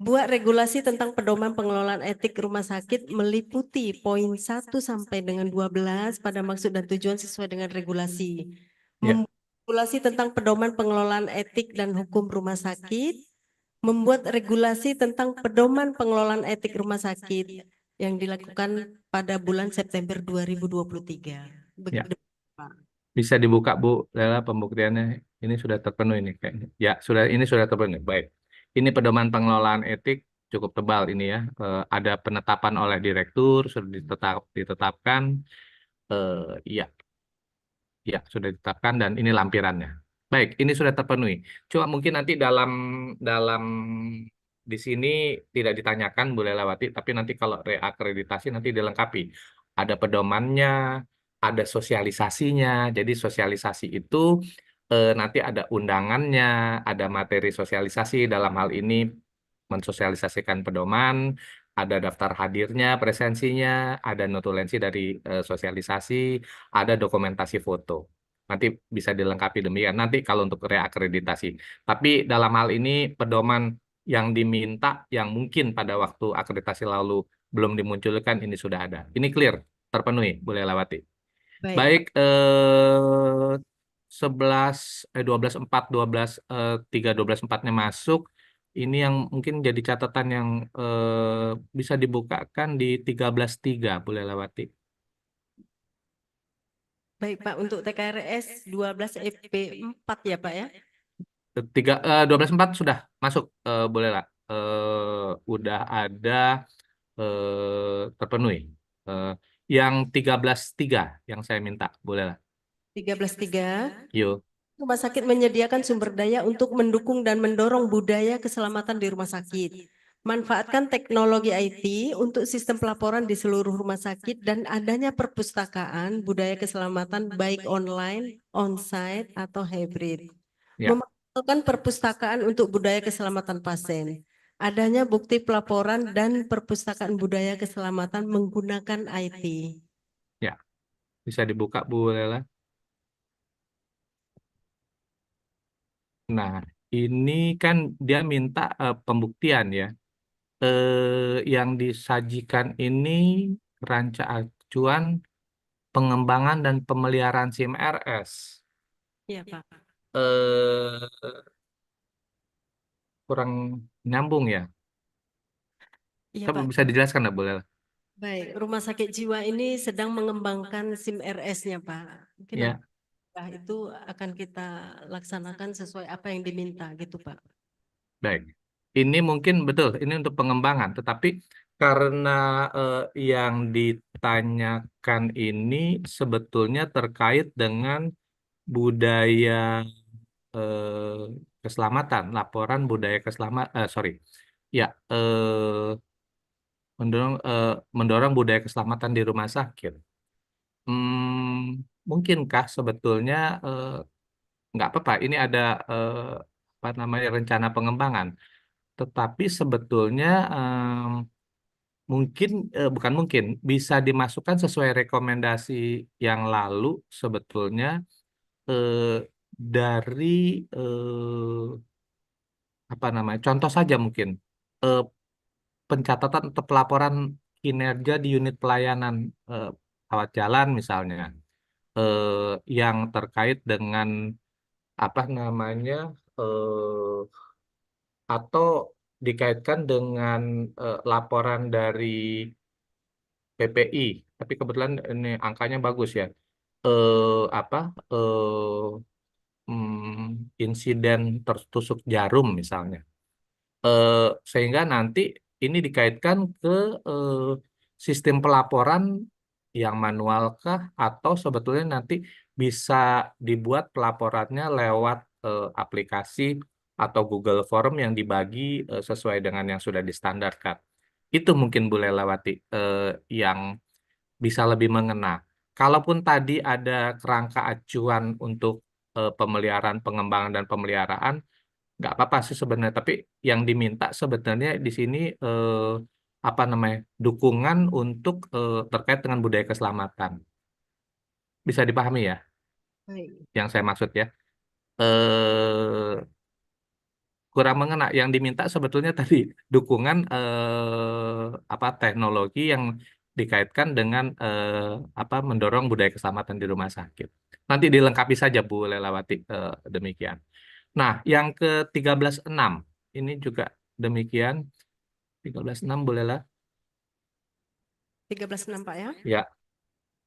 Buat regulasi tentang pedoman pengelolaan etik rumah sakit meliputi poin 1 sampai dengan 12 pada maksud dan tujuan sesuai dengan regulasi. Ya. Membuat regulasi tentang pedoman pengelolaan etik dan hukum rumah sakit. Membuat regulasi tentang pedoman pengelolaan etik rumah sakit yang dilakukan pada bulan September 2023. Ya. Begitu, Pak. Bisa dibuka Bu Lela pembuktiannya. Ini sudah terpenuhi ini kayaknya. Ya, ini sudah terpenuhi. Baik. Ini pedoman pengelolaan etik cukup tebal ini ya. Ada penetapan oleh direktur sudah ditetapkan. Iya. Ya, sudah ditetapkan dan ini lampirannya. Baik, ini sudah terpenuhi. Cuma mungkin nanti dalam di sini tidak ditanyakan Bu Lelawati, tapi nanti kalau reakreditasi nanti dilengkapi. Ada pedomannya, ada sosialisasinya. Jadi sosialisasi itu nanti ada undangannya, ada materi sosialisasi dalam hal ini mensosialisasikan pedoman, ada daftar hadirnya, presensinya, ada notulensi dari sosialisasi, ada dokumentasi foto. Nanti bisa dilengkapi demikian. Nanti kalau untuk reakreditasi. Tapi dalam hal ini pedoman yang diminta, yang mungkin pada waktu akreditasi lalu belum dimunculkan, ini sudah ada. Ini clear, terpenuhi, Bu Lelawati. Baik, 12.4, 12.3, 12.4-nya masuk. Ini yang mungkin jadi catatan yang bisa dibukakan di 13.3, Bu Lelawati. Baik Pak, untuk TKRS 12 EP4 ya Pak ya? 12.4 sudah masuk, boleh lah. Udah ada terpenuhi. Yang 13.3 yang saya minta, boleh lah. 13.3. Yuk. Rumah sakit menyediakan sumber daya untuk mendukung dan mendorong budaya keselamatan di rumah sakit. Manfaatkan teknologi IT untuk sistem pelaporan di seluruh rumah sakit dan adanya perpustakaan budaya keselamatan baik online, onsite, atau hybrid. Ya. Memaksimalkan perpustakaan untuk budaya keselamatan pasien. Adanya bukti pelaporan dan perpustakaan budaya keselamatan menggunakan IT. Ya, bisa dibuka Bu Lela. Nah, ini kan dia minta pembuktian ya. Yang disajikan ini ranca acuan pengembangan dan pemeliharaan SIM RS. Iya, Pak. Kurang nyambung ya. Iya, Coba Pak. bisa dijelaskan nggak boleh? Baik, Rumah Sakit Jiwa ini sedang mengembangkan SIM RS-nya, Pak. Mungkin Ya, itu akan kita laksanakan sesuai apa yang diminta gitu, Pak. baik. Ini mungkin betul, ini untuk pengembangan. Tetapi karena yang ditanyakan ini sebetulnya terkait dengan budaya keselamatan, laporan budaya keselamatan, ya, mendorong budaya keselamatan di rumah sakit. Mungkinkah sebetulnya nggak apa-apa, ini ada apa namanya rencana pengembangan, tetapi sebetulnya mungkin bukan mungkin bisa dimasukkan sesuai rekomendasi yang lalu sebetulnya dari apa namanya contoh saja mungkin eh, pencatatan atau pelaporan kinerja di unit pelayanan rawat jalan misalnya yang terkait dengan apa namanya atau dikaitkan dengan laporan dari PPI, tapi kebetulan ini angkanya bagus ya. Apa insiden tertusuk jarum misalnya. Sehingga nanti ini dikaitkan ke sistem pelaporan yang manual kah atau sebetulnya nanti bisa dibuat pelaporannya lewat aplikasi atau Google Form yang dibagi sesuai dengan yang sudah distandarkan. Itu mungkin Bu Lelawati yang bisa lebih mengena. Kalaupun tadi ada kerangka acuan untuk pemeliharaan, pengembangan dan pemeliharaan, nggak apa-apa sih sebenarnya. Tapi yang diminta sebenarnya di sini apa namanya dukungan untuk terkait dengan budaya keselamatan. Bisa dipahami ya, Baik. yang saya maksud ya. Kurang mengena. Yang diminta sebetulnya tadi dukungan apa teknologi yang dikaitkan dengan apa mendorong budaya keselamatan di rumah sakit. Nanti dilengkapi saja Bu Lelawati demikian. Nah, yang ke-13.6 ini juga demikian. 13.6 bolehlah. 13.6, Pak ya. Ya.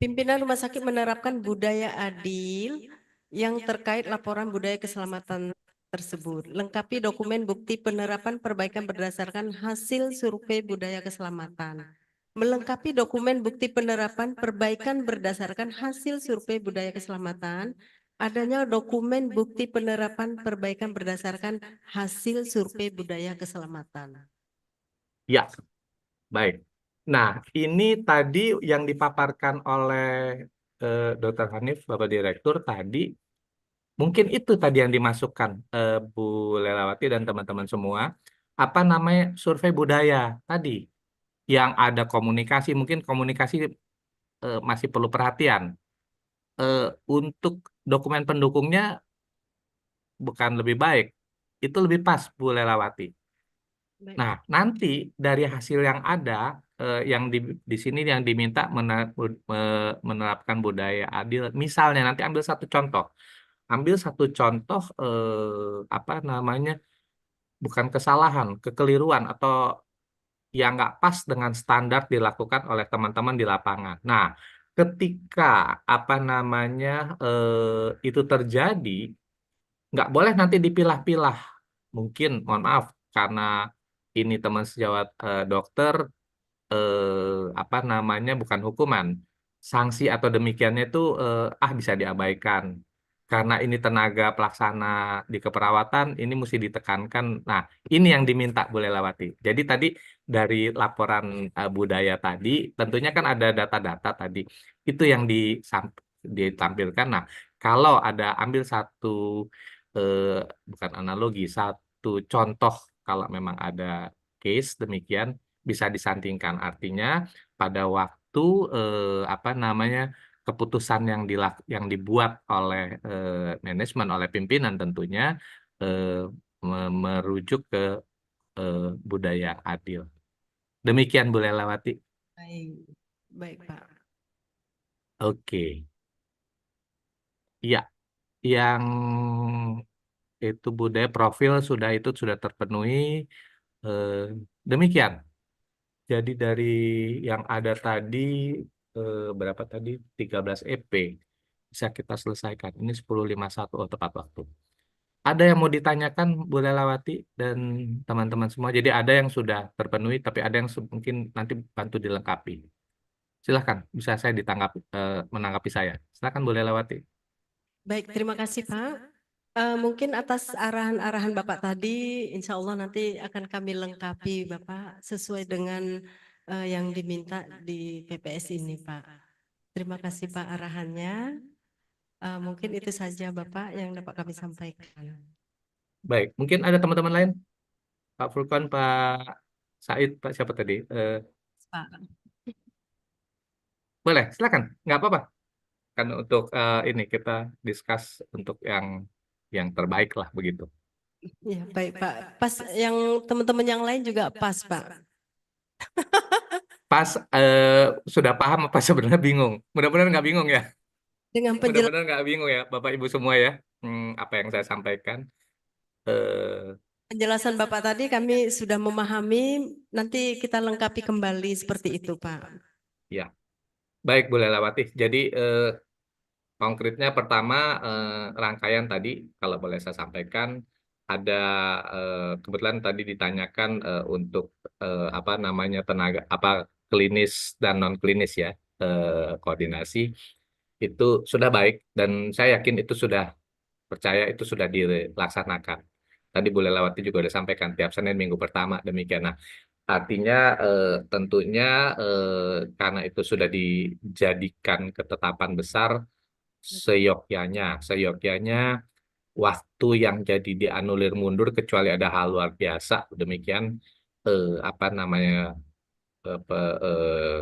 Pimpinan rumah sakit menerapkan budaya adil yang terkait laporan budaya keselamatan tersebut. Lengkapi dokumen bukti penerapan perbaikan berdasarkan hasil survei budaya keselamatan. Melengkapi dokumen bukti penerapan perbaikan berdasarkan hasil survei budaya keselamatan. Adanya dokumen bukti penerapan perbaikan berdasarkan hasil survei budaya keselamatan. Ya, baik. Nah, ini tadi yang dipaparkan oleh Dr. Hanif, Bapak Direktur tadi, mungkin itu tadi yang dimasukkan Bu Lelawati dan teman-teman semua, apa namanya survei budaya tadi, yang ada komunikasi, mungkin komunikasi masih perlu perhatian. Untuk dokumen pendukungnya bukan lebih baik, itu lebih pas Bu Lelawati. Nah, nanti dari hasil yang ada, yang di sini yang diminta menerapkan budaya adil. Misalnya nanti ambil satu contoh, apa namanya, bukan kesalahan, kekeliruan atau yang nggak pas dengan standar dilakukan oleh teman-teman di lapangan. Nah, ketika apa namanya itu terjadi, nggak boleh nanti dipilah-pilah. Mungkin, mohon maaf, karena ini teman sejawat dokter, apa namanya bukan hukuman, sanksi atau demikiannya itu bisa diabaikan. Karena ini tenaga pelaksana di keperawatan, ini mesti ditekankan. Nah, ini yang diminta Bu Lelawati. Jadi tadi dari laporan budaya tadi, tentunya kan ada data-data tadi. Itu yang ditampilkan. Nah, kalau ada ambil satu, bukan analogi, satu contoh kalau memang ada case demikian, bisa disandingkan. Artinya pada waktu apa namanya keputusan yang dibuat oleh manajemen, oleh pimpinan tentunya merujuk ke budaya adil. Demikian Bu Lelawati. Baik, baik Pak. Oke. Ya, yang itu budaya profil itu sudah terpenuhi. Eh, Demikian. Jadi dari yang ada tadi berapa tadi? 13 EP bisa kita selesaikan. Ini 10.51 tepat waktu. Ada yang mau ditanyakan Bu Lelawati dan teman-teman semua. Jadi ada yang sudah terpenuhi, tapi ada yang mungkin nanti bantu dilengkapi. Silahkan, bisa saya menanggapi saya. Silahkan Bu Lelawati. Baik, terima kasih Pak. Mungkin atas arahan-arahan Bapak tadi, insya Allah nanti akan kami lengkapi Bapak sesuai dengan yang diminta di PPS ini Pak. Terima kasih Pak arahannya. Mungkin itu saja Bapak yang dapat kami sampaikan. Baik, mungkin ada teman-teman lain? Pak Furqan, Pak Said, Pak siapa tadi? Pak. Boleh, silakan. Nggak apa-apa. Kan untuk ini kita discuss untuk yang terbaik lah begitu. Ya, baik Pak. Pas yang teman-teman yang lain juga pas Pak. Pas sudah paham apa sebenarnya bingung? Mudah-mudahan nggak bingung ya. Dengan Mudah-mudahan nggak bingung ya, Bapak Ibu semua ya. Apa yang saya sampaikan. Penjelasan Bapak tadi kami sudah memahami. Nanti kita lengkapi kembali seperti itu Pak. Ya, baik Bu Lelawati. Jadi konkretnya pertama rangkaian tadi kalau boleh saya sampaikan ada kebetulan tadi ditanyakan untuk apa namanya tenaga klinis dan non klinis ya koordinasi itu sudah baik dan saya yakin itu sudah percaya itu sudah dilaksanakan. Tadi Bu Lelawati juga sudah sampaikan tiap Senin minggu pertama demikian. Nah, artinya tentunya karena itu sudah dijadikan ketetapan besar seyogyanya waktu yang jadi dianulir mundur kecuali ada hal luar biasa demikian apa namanya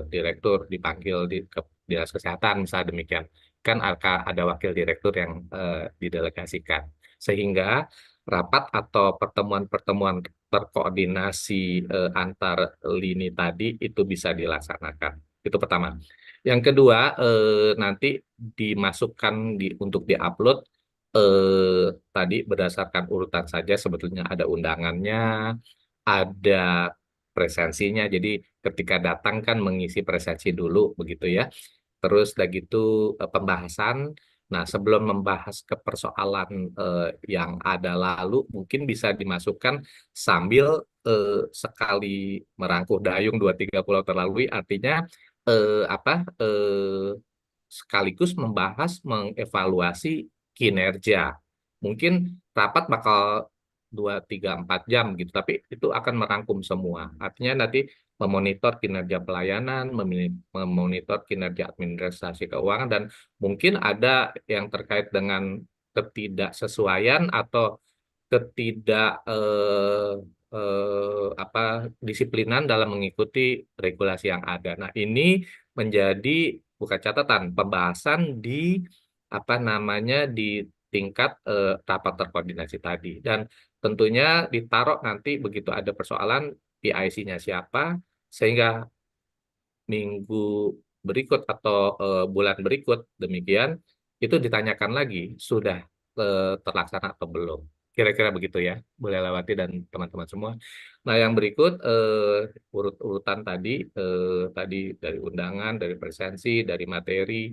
direktur dipanggil ke dinas kesehatan misalnya demikian kan ada wakil direktur yang didelegasikan sehingga rapat atau pertemuan-pertemuan terkoordinasi antar lini tadi itu bisa dilaksanakan itu pertama. Yang kedua nanti dimasukkan untuk diupload tadi berdasarkan urutan saja sebetulnya ada undangannya, ada presensinya. Jadi ketika datang kan mengisi presensi dulu begitu ya. Terus udah gitu pembahasan. Nah, sebelum membahas ke persoalan yang ada lalu mungkin bisa dimasukkan sambil sekali merangkuh dayung 2-3 pulau terlalui artinya sekaligus membahas mengevaluasi kinerja. Mungkin rapat bakal 2, 3, 4 jam gitu, tapi itu akan merangkum semua. Artinya nanti memonitor kinerja pelayanan, memonitor kinerja administrasi keuangan, dan mungkin ada yang terkait dengan ketidaksesuaian atau disiplinan dalam mengikuti regulasi yang ada. Nah, ini menjadi bukan catatan pembahasan di di tingkat rapat terkoordinasi tadi dan tentunya ditaruh nanti begitu ada persoalan PIC-nya siapa sehingga minggu berikut atau bulan berikut demikian itu ditanyakan lagi sudah terlaksana atau belum. Kira-kira begitu ya, Bu Lelawati dan teman-teman semua. Nah, yang berikut urut-urutan tadi dari undangan, dari presensi, dari materi,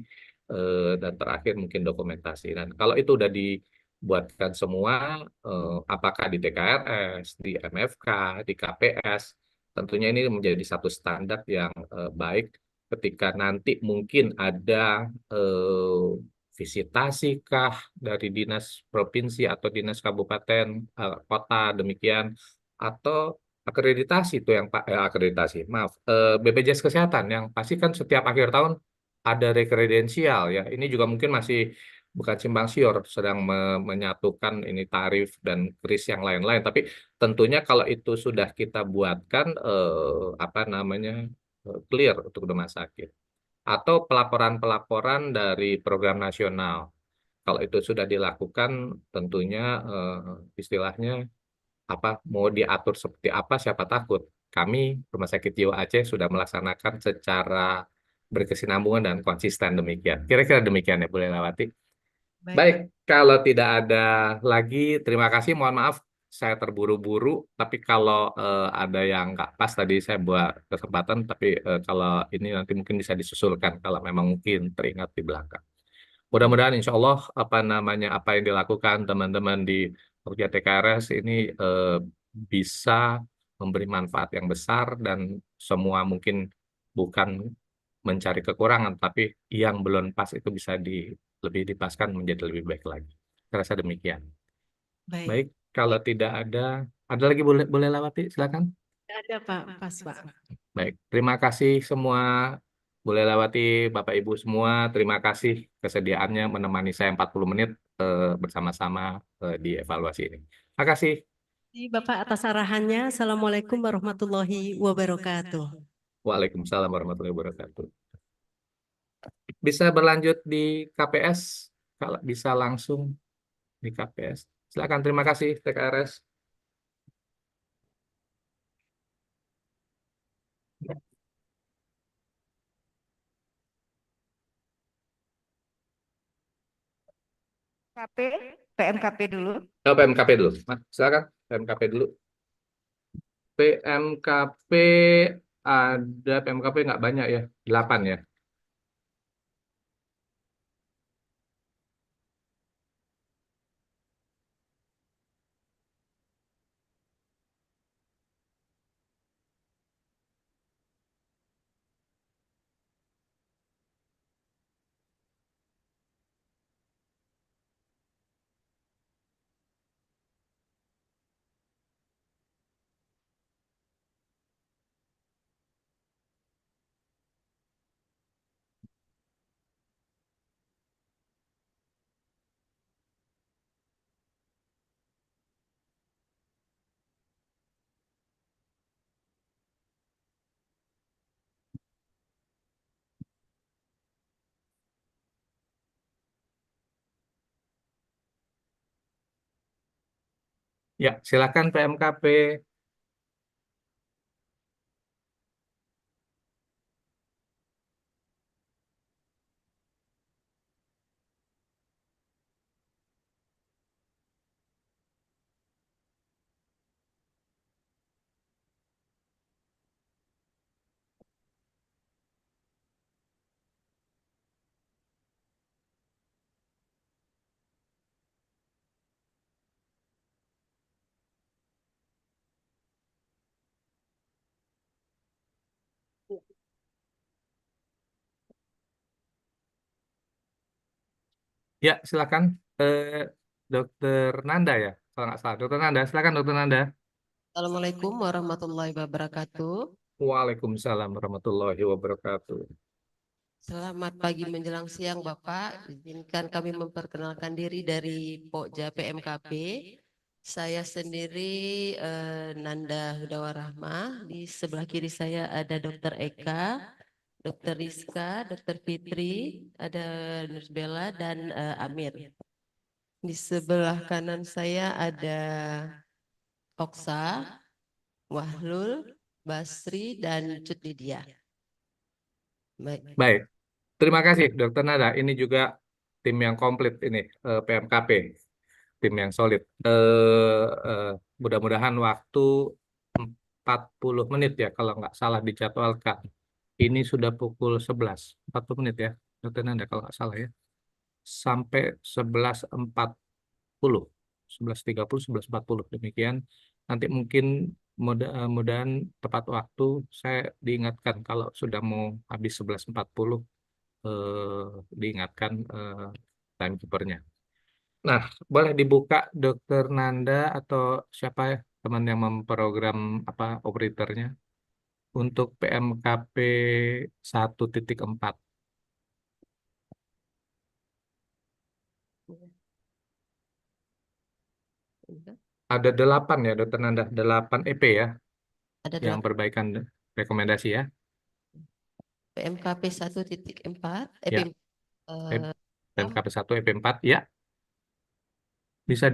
dan terakhir mungkin dokumentasi. Dan kalau itu udah dibuatkan semua, apakah di TKRS, di MFK, di KPS, tentunya ini menjadi satu standar yang baik ketika nanti mungkin ada visitasi kah dari dinas provinsi atau dinas kabupaten kota demikian atau akreditasi itu yang BPJS Kesehatan yang pasti kan setiap akhir tahun ada rekredensial ya ini juga mungkin masih bukan simpang siur sedang menyatukan ini tarif dan kris yang lain-lain tapi tentunya kalau itu sudah kita buatkan clear untuk rumah sakit atau pelaporan-pelaporan dari program nasional. Kalau itu sudah dilakukan, tentunya istilahnya apa mau diatur seperti apa, siapa takut. Kami Rumah Sakit Jiwa Aceh sudah melaksanakan secara berkesinambungan dan konsisten demikian. Kira-kira demikian ya, Bu Lelawati. Baik, kalau tidak ada lagi, terima kasih. Mohon maaf, saya terburu-buru. Tapi kalau ada yang nggak pas tadi saya buat kesempatan, tapi kalau ini nanti mungkin bisa disusulkan kalau memang mungkin teringat di belakang. Mudah-mudahan insya Allah apa yang dilakukan teman-teman di Pokja TKRS ini bisa memberi manfaat yang besar dan semua mungkin bukan mencari kekurangan, tapi yang belum pas itu bisa lebih dipaskan menjadi lebih baik lagi. Saya rasa demikian. Baik. Baik, kalau tidak ada lagi boleh Lawati, silakan. Tidak ada Pak, pas Pak. Baik, terima kasih semua Bu Lelawati, Bapak Ibu semua, terima kasih kesediaannya menemani saya 40 menit bersama-sama di evaluasi ini. Terima kasih. Bapak atas arahannya. Assalamualaikum warahmatullahi wabarakatuh. Waalaikumsalam warahmatullahi wabarakatuh. Bisa berlanjut di KPS, kalau bisa langsung di KPS. Silakan, terima kasih TKRS. PMKP dulu. Oh, PMKP dulu. Silakan, PMKP dulu. PMKP ada PMKP nggak banyak ya, 8 ya. Ya, silakan PMKP. Ya, silakan Dokter Nanda ya, kalau nggak salah. Dokter Nanda, silakan Dokter Nanda. Assalamualaikum warahmatullahi wabarakatuh. Waalaikumsalam warahmatullahi wabarakatuh. Selamat pagi menjelang siang Bapak. Izinkan kami memperkenalkan diri dari Pokja PMKP. Saya sendiri Nanda Hudawarahmah. Di sebelah kiri saya ada Dokter Eka, Dokter Rizka, Dokter Fitri, ada Nursbella dan Amir. Di sebelah kanan saya ada Oksa, Wahlul, Basri, dan Cut Lydia. Baik, terima kasih Dokter Nanda. Ini juga tim yang komplit ini, PMKP, tim yang solid. Mudah-mudahan waktu 40 menit ya, kalau nggak salah dijadwalkan. Ini sudah pukul 11, 40 menit ya, Dokter Nanda kalau nggak salah ya. Sampai 11.40, 11.30, 11.40 demikian. Nanti mungkin mudah-mudahan tepat waktu saya diingatkan kalau sudah mau habis 11.40 diingatkan timekeepernya. Nah, boleh dibuka Dokter Nanda atau siapa ya teman yang memprogram apa operatornya untuk PMKP 1.4. Ada 8 ya Dokter Nanda, 8 EP ya. Ada yang 8. perbaikan rekomendasi ya. PMKP 1.4, Ya. PMKP 1 EP 4 ya. Bisa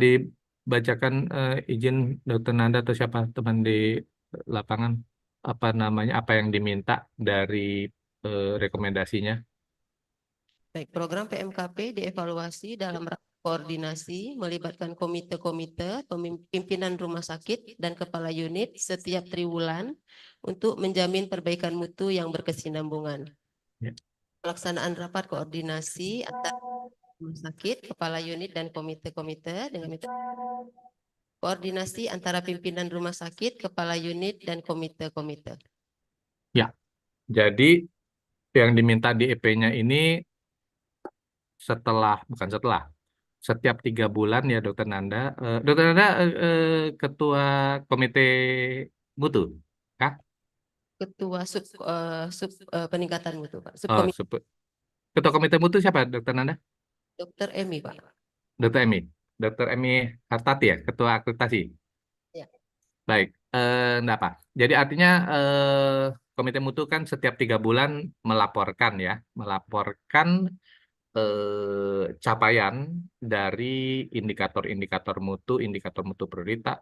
bacakan izin Dokter Nanda atau siapa teman di lapangan apa namanya apa yang diminta dari rekomendasinya. Baik, program PMKP dievaluasi dalam rapat koordinasi melibatkan komite-komite, pimpinan rumah sakit, dan kepala unit setiap triwulan untuk menjamin perbaikan mutu yang berkesinambungan. Ya. Pelaksanaan rapat koordinasi antara rumah sakit, kepala unit, dan komite-komite dengan metode koordinasi antara pimpinan rumah sakit, kepala unit, dan komite-komite. Ya, jadi yang diminta di EP-nya ini setiap 3 bulan ya Dokter Nanda. Dokter Nanda ketua komite mutu, kah? Ketua peningkatan mutu, Pak. Oh, ketua komite mutu siapa Dokter Nanda? Dokter Emi, Pak. Dokter Emi. Dokter Emi Hartati ya, ketua akreditasi. Ya. Baik, enggak apa. Jadi artinya komite mutu kan setiap 3 bulan melaporkan capaian dari indikator mutu prioritas,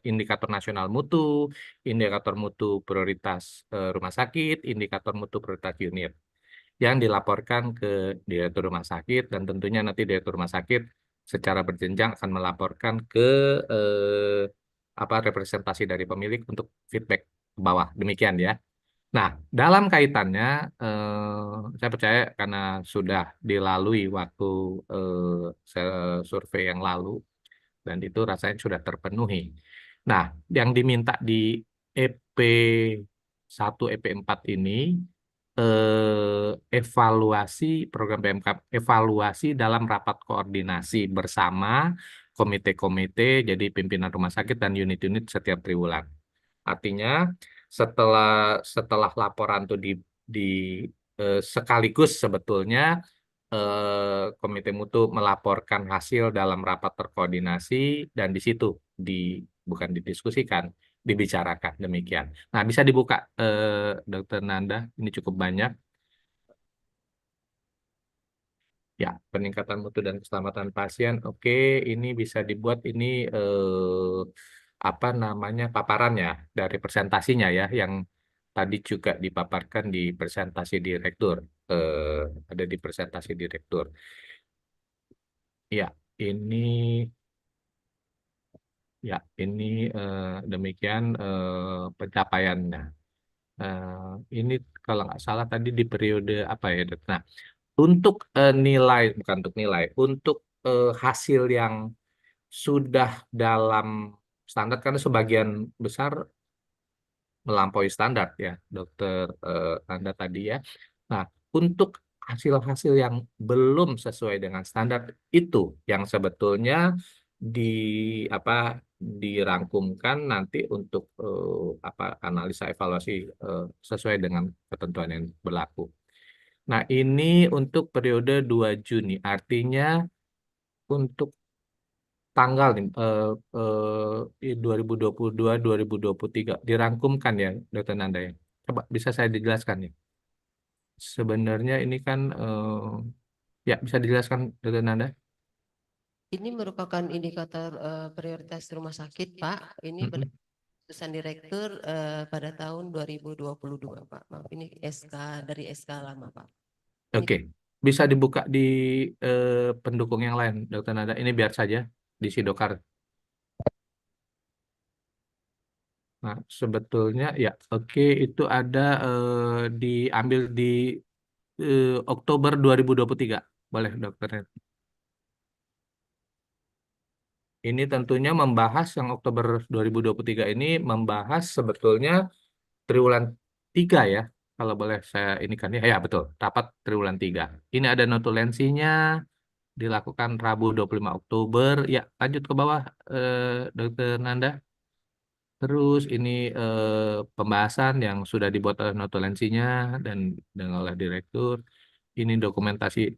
indikator nasional mutu, indikator mutu prioritas rumah sakit, indikator mutu prioritas unit yang dilaporkan ke direktur rumah sakit dan tentunya nanti direktur rumah sakit secara berjenjang akan melaporkan ke representasi dari pemilik untuk feedback ke bawah. Demikian ya. Nah, dalam kaitannya, saya percaya karena sudah dilalui waktu survei yang lalu, dan itu rasanya sudah terpenuhi. Nah, yang diminta di EP 1, EP 4 ini, evaluasi program PMK, evaluasi dalam rapat koordinasi bersama komite-komite, jadi pimpinan rumah sakit dan unit-unit setiap triwulan. Artinya setelah laporan itu di sekaligus sebetulnya komite mutu melaporkan hasil dalam rapat terkoordinasi dan di situ bukan didiskusikan, dibicarakan demikian. Nah, bisa dibuka Dokter Nanda, ini cukup banyak. Ya, peningkatan mutu dan keselamatan pasien. Oke, ini bisa dibuat ini paparannya dari presentasinya ya, yang tadi juga dipaparkan di presentasi direktur. Ada di presentasi direktur. Ya, ini demikian pencapaiannya. Ini kalau nggak salah tadi di periode apa ya, Dok? Nah, untuk untuk hasil yang sudah dalam standar, karena sebagian besar melampaui standar ya, Dokter Anda tadi ya. Nah, untuk hasil-hasil yang belum sesuai dengan standar itu yang sebetulnya di dirangkumkan nanti untuk analisa evaluasi sesuai dengan ketentuan yang berlaku. Nah, ini untuk periode 2 Juni, artinya untuk tanggal nih 2022-2023 dirangkumkan ya Dokter Nanda ya. Coba bisa saya dijelaskan ya. Sebenarnya ini kan ya bisa dijelaskan Dokter Nanda. Ini merupakan indikator prioritas rumah sakit, Pak. Ini keputusan direktur pada tahun 2022, Pak. Maaf, ini dari SK lama, Pak. Oke, bisa dibuka di pendukung yang lain, Dokter Nanda. Ini biar saja di Sidokar. Nah, sebetulnya ya, oke, itu ada diambil di Oktober 2023. Boleh, Dokter. Ini tentunya membahas yang Oktober 2023 ini membahas sebetulnya triwulan 3 ya. Kalau boleh saya ini kan ya, ya betul, rapat triwulan 3. Ini ada notulensinya dilakukan Rabu 25 Oktober. Ya, lanjut ke bawah Dokter Nanda. Terus ini pembahasan yang sudah dibuat oleh notulensinya dan oleh direktur. Ini dokumentasi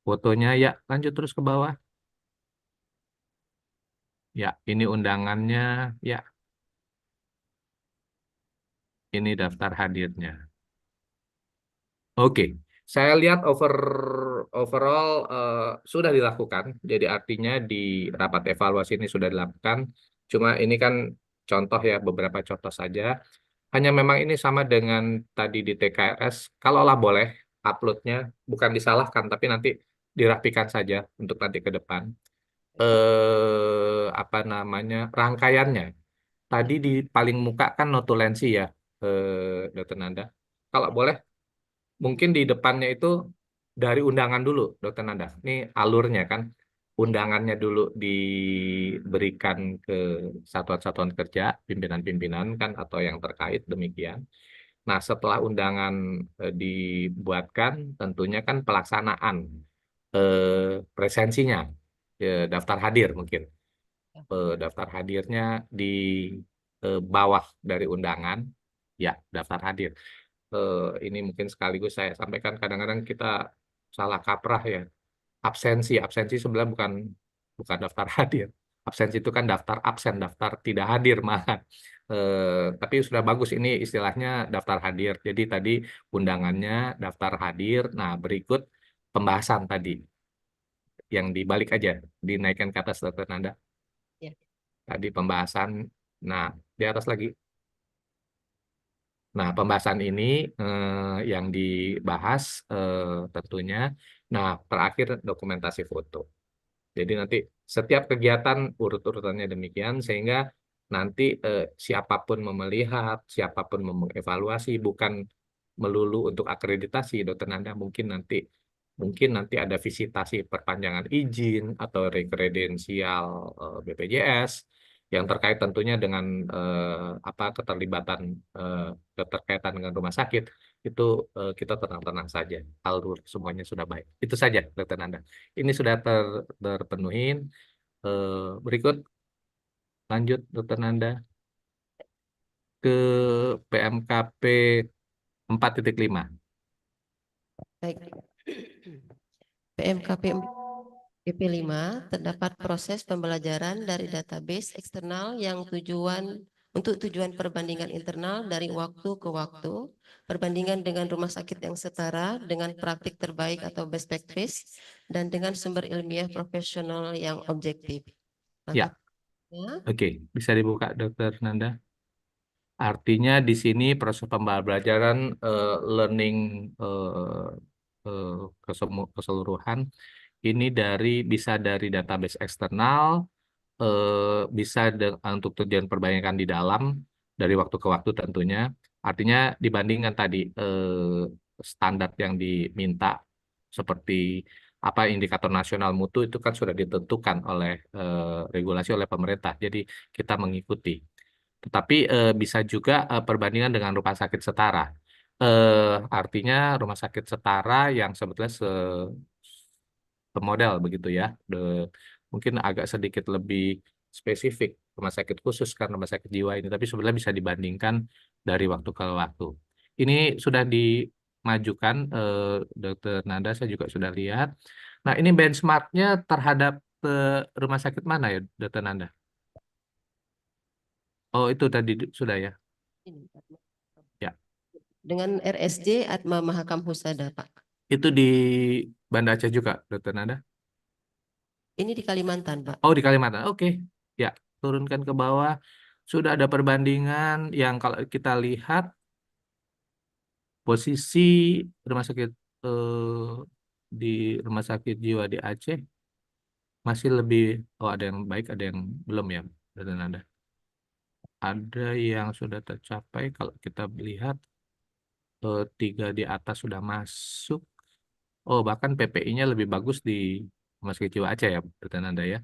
fotonya. Ya, lanjut terus ke bawah. Ya, ini undangannya. Ya, ini daftar hadirnya. Oke, Saya lihat overall sudah dilakukan. Jadi artinya di rapat evaluasi ini sudah dilakukan. Cuma ini kan contoh ya, beberapa contoh saja. Hanya memang ini sama dengan tadi di TKRS. Kalaulah boleh uploadnya bukan disalahkan, tapi nanti dirapikan saja untuk nanti ke depan. Apa namanya, rangkaiannya. Tadi di paling muka kan notulensi ya, Dr. Nanda. Kalau boleh, mungkin di depannya itu dari undangan dulu, Dr. Nanda. Ini alurnya kan, undangannya dulu diberikan ke satuan-satuan kerja, pimpinan-pimpinan kan, atau yang terkait demikian. Nah, setelah undangan dibuatkan, tentunya kan pelaksanaan presensinya, daftar hadir mungkin. Daftar hadirnya di bawah dari undangan, ya daftar hadir. Ini mungkin sekaligus saya sampaikan, kadang-kadang kita salah kaprah ya. Absensi sebenarnya bukan daftar hadir. Absensi itu kan daftar absen, daftar tidak hadir malah. Tapi sudah bagus ini istilahnya daftar hadir. Jadi tadi undangannya daftar hadir. Nah, berikut pembahasan tadi yang dibalik aja, dinaikkan ke atas, Dr. Nanda. Ya. Tadi pembahasan, nah di atas lagi. Nah, pembahasan ini yang dibahas tentunya, nah terakhir dokumentasi foto. Jadi nanti setiap kegiatan urut-urutannya demikian, sehingga nanti siapapun melihat, siapapun mengevaluasi, bukan melulu untuk akreditasi, Dr. Nanda, mungkin nanti ada visitasi perpanjangan izin atau rekredensial BPJS yang terkait tentunya dengan apa keterlibatan keterkaitan dengan rumah sakit itu kita tenang-tenang saja, alur semuanya sudah baik. Itu saja, Dr. Nanda. Ini sudah terpenuhin. Berikut lanjut, Dr. Nanda, ke PMKP 4.5. Baik. PMKP PP5 terdapat proses pembelajaran dari database eksternal yang untuk tujuan perbandingan internal dari waktu ke waktu, perbandingan dengan rumah sakit yang setara dengan praktik terbaik atau best practice, dan dengan sumber ilmiah profesional yang objektif. Ya. Oke, bisa dibuka, Dr. Nanda. Artinya di sini proses pembelajaran learning keseluruhan ini bisa dari database eksternal, bisa untuk tujuan perbandingan di dalam dari waktu ke waktu tentunya. Artinya dibandingkan tadi standar yang diminta seperti apa indikator nasional mutu itu kan sudah ditentukan oleh regulasi oleh pemerintah. Jadi kita mengikuti. Tetapi bisa juga perbandingan dengan rumah sakit setara. Artinya rumah sakit setara yang sebetulnya model begitu ya. Mungkin agak sedikit lebih spesifik rumah sakit khusus kan rumah sakit jiwa ini, tapi sebenarnya bisa dibandingkan dari waktu ke waktu. Ini sudah dimajukan, Dr. Nanda, saya juga sudah lihat. Nah, ini benchmarknya terhadap rumah sakit mana ya, Dr. Nanda? Oh, itu tadi sudah ya. Ya. Dengan RSJ Atma Mahakam Husada, Pak. Itu di Banda Aceh juga, Dr. Nanda? Ini di Kalimantan, Pak. Oh, di Kalimantan. Oke. Ya, turunkan ke bawah. Sudah ada perbandingan yang kalau kita lihat posisi rumah sakit di rumah sakit jiwa di Aceh masih lebih, ada yang baik, ada yang belum ya, Dr. Nanda. Ada yang sudah tercapai kalau kita lihat 3 di atas sudah masuk. Oh, bahkan PPI-nya lebih bagus di Rumah Sakit Jiwa Aceh ya, Dr. Nanda ya.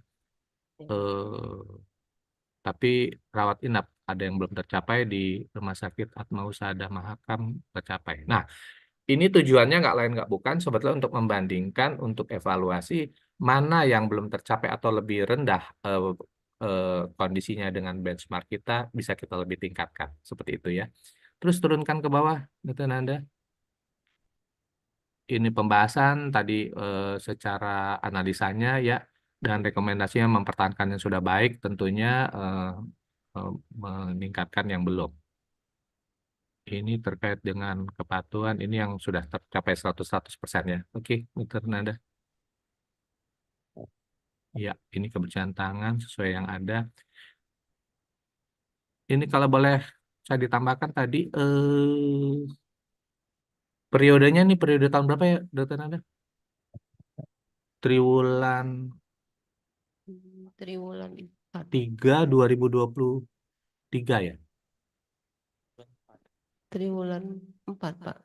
Tapi rawat inap ada yang belum tercapai di Rumah Sakit Atma Husada Mahakam tercapai. Nah, ini tujuannya nggak lain nggak bukan sebetulnya untuk membandingkan, untuk evaluasi mana yang belum tercapai atau lebih rendah kondisinya dengan benchmark kita, bisa kita lebih tingkatkan. Seperti itu ya. Terus turunkan ke bawah, Dr. Nanda. Ini pembahasan tadi secara analisanya ya, dan rekomendasinya mempertahankan yang sudah baik, tentunya meningkatkan yang belum. Ini terkait dengan kepatuhan, ini yang sudah tercapai 100% ya. Oke, Dr. Nanda. Ya, ini kebersihan tangan sesuai yang ada. Ini kalau boleh saya ditambahkan tadi, periodenya nih periode tahun berapa ya, Dr. Nanda? Triwulan Triwulan 4. 3 2023 ya? Triwulan 4, Pak.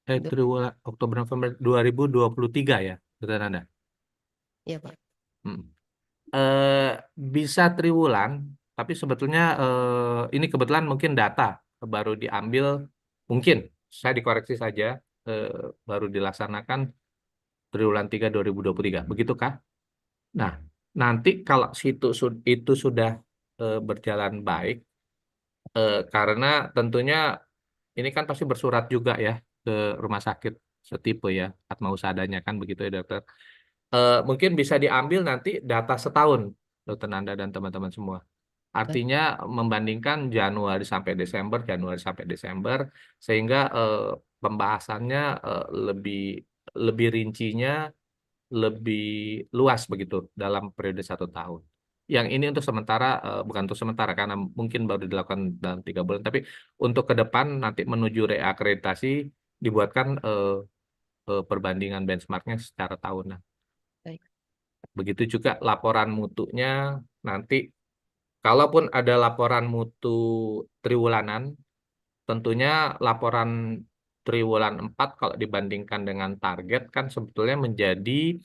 Triwulan Oktober November 2023 ya, Dr. Nanda? Iya, Pak. Bisa triwulan, tapi sebetulnya ini kebetulan mungkin data baru diambil, mungkin saya dikoreksi saja, baru dilaksanakan triwulan 3 2023, begitukah? Nah, nanti kalau itu sudah berjalan baik, karena tentunya ini kan pasti bersurat juga ya ke rumah sakit setipe ya, Atma Usadanya kan begitu ya dokter. Mungkin bisa diambil nanti data setahun, Dokter Nanda dan teman-teman semua. Artinya membandingkan Januari sampai Desember, sehingga pembahasannya lebih rincinya lebih luas begitu dalam periode 1 tahun. Yang ini untuk sementara, bukan untuk sementara karena mungkin baru dilakukan dalam 3 bulan, tapi untuk ke depan nanti menuju reakreditasi dibuatkan perbandingan benchmarknya secara tahunan. Baik. Begitu juga laporan mutunya nanti, kalaupun ada laporan mutu triwulanan, tentunya laporan triwulan 4 kalau dibandingkan dengan target kan sebetulnya menjadi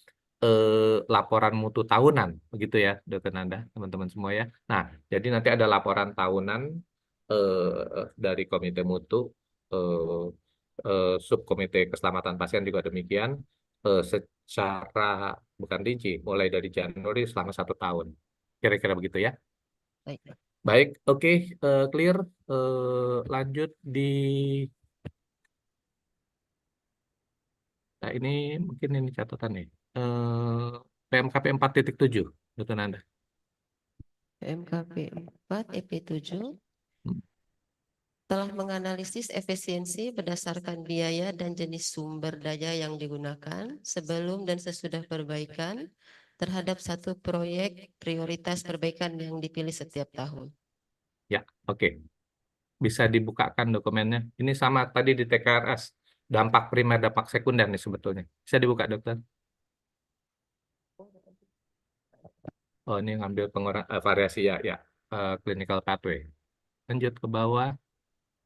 laporan mutu tahunan, begitu ya, Dokter Nanda, teman-teman semua ya. Nah, jadi nanti ada laporan tahunan dari komite mutu, subkomite keselamatan pasien juga demikian, secara bukan rinci, mulai dari Januari selama 1 tahun. Kira-kira begitu ya. Baik. Baik, oke, clear. Lanjut di, nah ini mungkin ini catatan nih. PMKP 4.7, Dokter Nanda. PMKP 4 EP7 telah menganalisis efisiensi berdasarkan biaya dan jenis sumber daya yang digunakan sebelum dan sesudah perbaikan terhadap satu proyek prioritas perbaikan yang dipilih setiap tahun. Ya, oke. Bisa dibukakan dokumennya. Ini sama tadi di TKRS. Dampak primer, dampak sekunder nih sebetulnya. Bisa dibuka, dokter? Oh, ini ngambil variasi ya, ya. Clinical pathway. Lanjut ke bawah.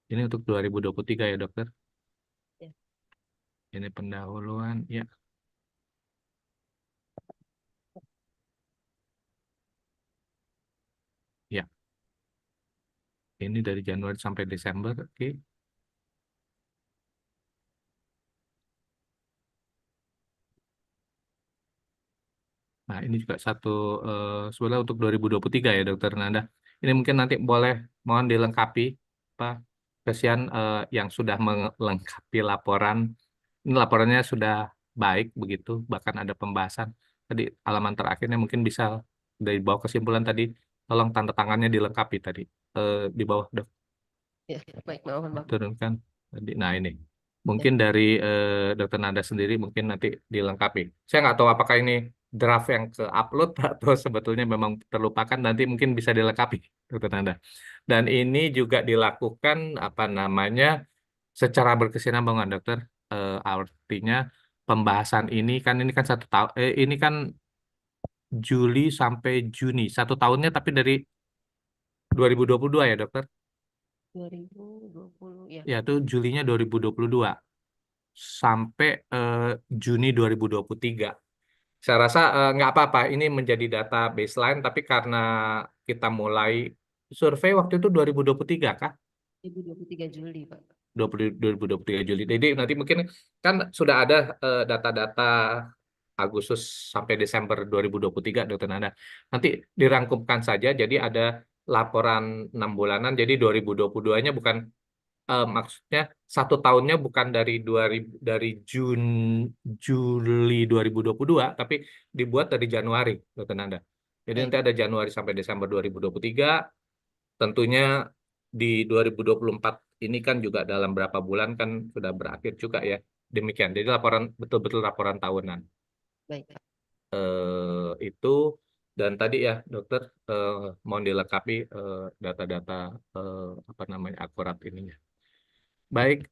Ini untuk 2023 ya, dokter? Ya. Ini pendahuluan, ya. Ya. Ini dari Januari sampai Desember, oke. Nah, ini juga satu sebenarnya untuk 2023 ya, Dokter Nanda. Ini mungkin nanti boleh mohon dilengkapi, Pak. Kasihan yang sudah melengkapi laporan. Ini laporannya sudah baik begitu, bahkan ada pembahasan. Tadi halaman terakhirnya mungkin bisa dari bawah kesimpulan tadi, tolong tanda tangannya dilengkapi tadi di bawah, Dok. Ya, baik, mohon maaf. Turunkan tadi. Nah, ini mungkin dari Dokter Nanda sendiri mungkin nanti dilengkapi. Saya nggak tahu apakah ini draft yang ke-upload atau sebetulnya memang terlupakan, nanti mungkin bisa dilengkapi, Dokter Nanda. Dan ini juga dilakukan apa namanya secara berkesinambungan, Dokter. Artinya pembahasan ini kan 1 tahun, ini kan Juli sampai Juni, 1 tahunnya tapi dari 2022 ya, Dokter? 2020 ya. Ya, itu Julinya 2022 sampai Juni 2023. Saya rasa nggak apa-apa, ini menjadi data baseline, tapi karena kita mulai survei waktu itu 2023 kah? 2023 Juli, Pak. 2023 Juli. Jadi nanti mungkin kan sudah ada data-data Agustus sampai Desember 2023, Dokter Nanda. Nanti dirangkumkan saja, jadi ada laporan 6 bulanan, jadi 2022-nya bukan, maksudnya 1 tahunnya bukan dari Juli 2022, tapi dibuat dari Januari, Dokter Nanda. Jadi nanti ada Januari sampai Desember 2023, tentunya di 2024 ini kan juga dalam berapa bulan kan sudah berakhir juga ya. Demikian. Jadi laporan betul-betul laporan tahunan. Baik, Pak. Itu dan tadi ya dokter mohon dilengkapi data-data apa namanya akurat ininya. Baik,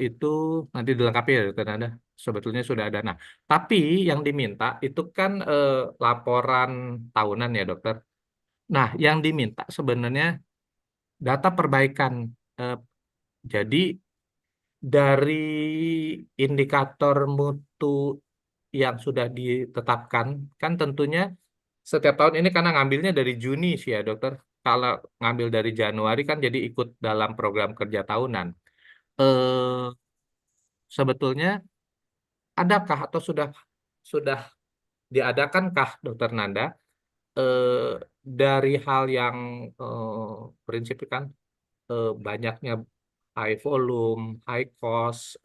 itu nanti dilengkapi ya dokter Nanda. Sebetulnya sudah ada. Nah, tapi yang diminta itu kan laporan tahunan ya dokter. Nah, yang diminta sebenarnya data perbaikan. Eh, jadi dari indikator mutu yang sudah ditetapkan, kan tentunya setiap tahun ini karena ngambilnya dari Juni sih ya dokter. Kalau ngambil dari Januari kan jadi ikut dalam program kerja tahunan. Eh, Sebetulnya adakah atau sudah diadakankah dokter Nanda dari hal yang prinsip kan banyaknya high volume, high cost,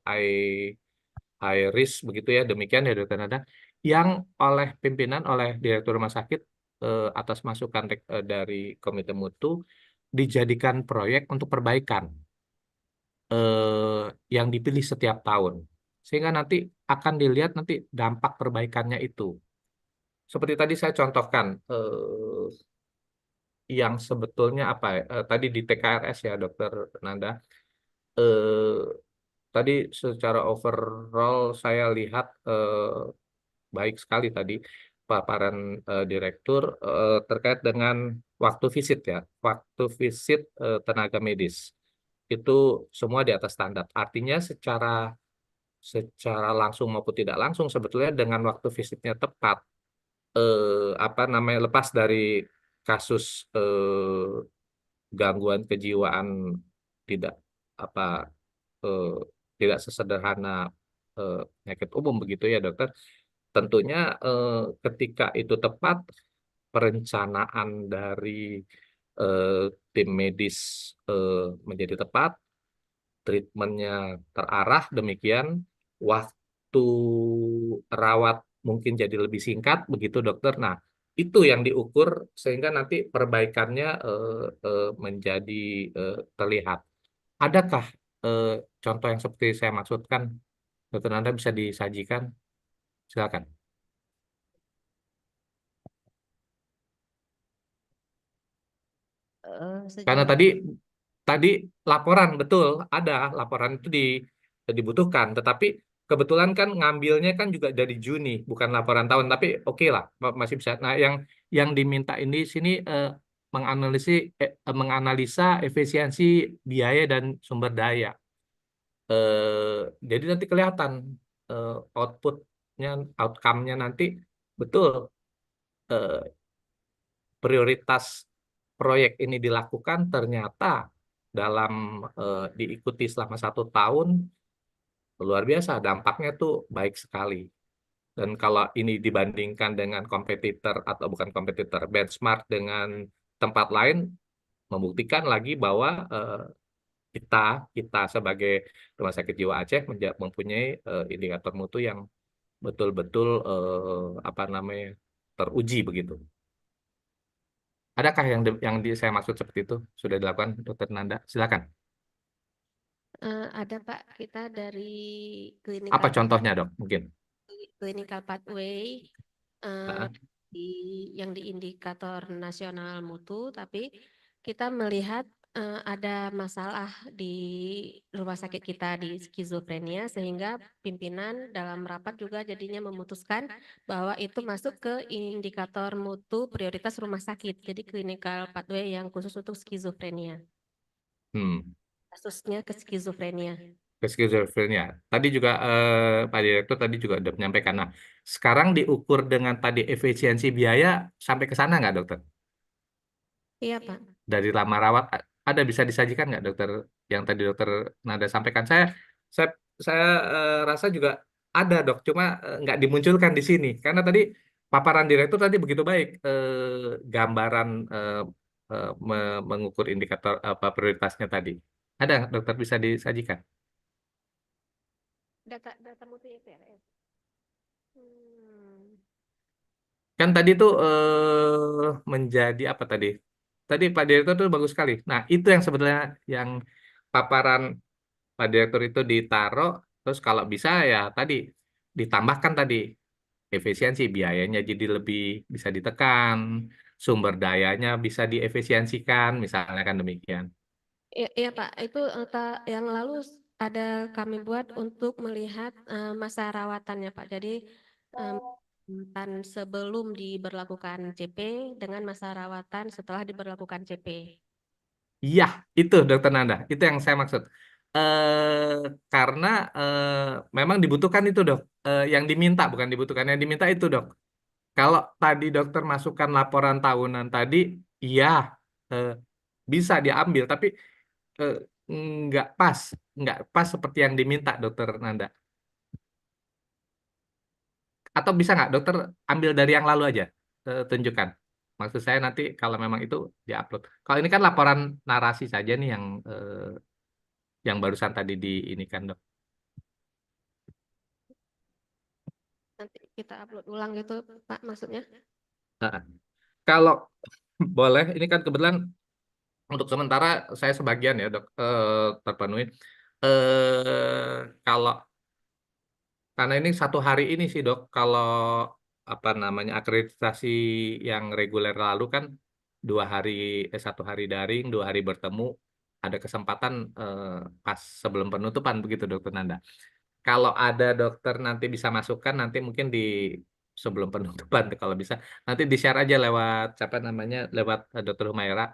high risk begitu ya demikian ya dokter Nanda yang oleh pimpinan oleh direktur rumah sakit atas masukan dari komite mutu dijadikan proyek untuk perbaikan yang dipilih setiap tahun sehingga nanti akan dilihat nanti dampak perbaikannya itu seperti tadi saya contohkan yang sebetulnya apa ya, tadi di TKRS ya dokter Nanda eh, tadi secara overall saya lihat baik sekali tadi paparan direktur terkait dengan waktu visit ya, waktu visit tenaga medis itu semua di atas standar. Artinya secara langsung maupun tidak langsung sebetulnya dengan waktu visitnya tepat apa namanya lepas dari kasus gangguan kejiwaan tidak apa eh, tidak sesederhana penyakit umum begitu ya dokter. Tentunya ketika itu tepat, perencanaan dari eh, tim medis menjadi tepat, treatmentnya terarah demikian, waktu rawat mungkin jadi lebih singkat, begitu dokter. Nah, itu yang diukur sehingga nanti perbaikannya menjadi terlihat. Adakah eh, contoh yang seperti saya maksudkan, dokter Nanda bisa disajikan? Silakan. Karena Sejauh tadi laporan betul ada laporan itu dibutuhkan, tetapi kebetulan kan ngambilnya kan juga dari Juni, bukan laporan tahun, tapi oke lah masih bisa. Nah, yang diminta ini sini menganalisa efisiensi biaya dan sumber daya. Jadi nanti kelihatan outputnya, outcome-nya nanti betul eh, prioritas proyek ini dilakukan ternyata dalam diikuti selama 1 tahun luar biasa dampaknya tuh baik sekali. Dan kalau ini dibandingkan dengan kompetitor atau bukan kompetitor benchmark dengan tempat lain membuktikan lagi bahwa kita kita sebagai Rumah Sakit Jiwa Aceh mempunyai indikator mutu yang betul-betul apa namanya teruji begitu. Adakah saya maksud seperti itu sudah dilakukan, Dokter Nanda? Silakan. ada Pak, kita dari Apa contohnya, Dok? Mungkin. clinical pathway Ah, yang di indikator nasional mutu, tapi kita melihat ada masalah di rumah sakit kita di skizofrenia sehingga pimpinan dalam rapat juga jadinya memutuskan bahwa itu masuk ke indikator mutu prioritas rumah sakit. Jadi clinical pathway yang khusus untuk skizofrenia. Kasusnya ke skizofrenia. ke skizofrenia. Tadi juga Pak Direktur tadi juga sudah menyampaikan. Nah, sekarang diukur dengan tadi efisiensi biaya sampai ke sana nggak, Dokter? Iya, Pak. Dari lama rawat ada bisa disajikan nggak, Dokter? Yang tadi Dokter Nanda sampaikan. Saya, saya rasa juga ada, Dok. Cuma nggak dimunculkan di sini karena tadi paparan Direktur tadi begitu baik gambaran mengukur indikator apa prioritasnya tadi. Ada, Dokter bisa disajikan? Data mutu PRS. Kan tadi tuh menjadi apa tadi? tadi Pak Direktur itu bagus sekali. Nah, itu yang sebenarnya yang paparan Pak Direktur itu ditaruh, terus kalau bisa ya tadi ditambahkan tadi efisiensi, biayanya jadi lebih bisa ditekan, sumber dayanya bisa diefisiensikan, misalnya kan demikian. Iya, iya Pak, itu yang lalu ada kami buat untuk melihat masa rawatannya Pak. Jadi rawatan sebelum diberlakukan CP dengan masa rawatan setelah diberlakukan CP. Iya, itu Dokter Nanda, itu yang saya maksud. Karena memang dibutuhkan itu dok, yang diminta bukan dibutuhkan, yang diminta itu dok. Kalau tadi dokter masukkan laporan tahunan tadi, iya eh, bisa diambil, tapi eh, nggak pas seperti yang diminta dokter Nanda. Atau bisa nggak dokter ambil dari yang lalu aja, tunjukkan. Maksud saya nanti kalau memang itu diupload. Kalau ini kan laporan narasi saja nih yang barusan tadi di ini kan dok. Nanti kita upload ulang gitu Pak maksudnya. Nah, kalau boleh, ini kan kebetulan untuk sementara saya sebagian ya dok terpenuhi. Kalau karena ini satu hari ini sih dok, kalau apa namanya akreditasi yang reguler lalu kan 2 hari, 1 hari daring, 2 hari bertemu, ada kesempatan pas sebelum penutupan begitu dokter Nanda. Kalau ada dokter nanti bisa masukkan nanti mungkin di sebelum penutupan tuh kalau bisa nanti di share aja lewat siapa namanya lewat dokter Humaira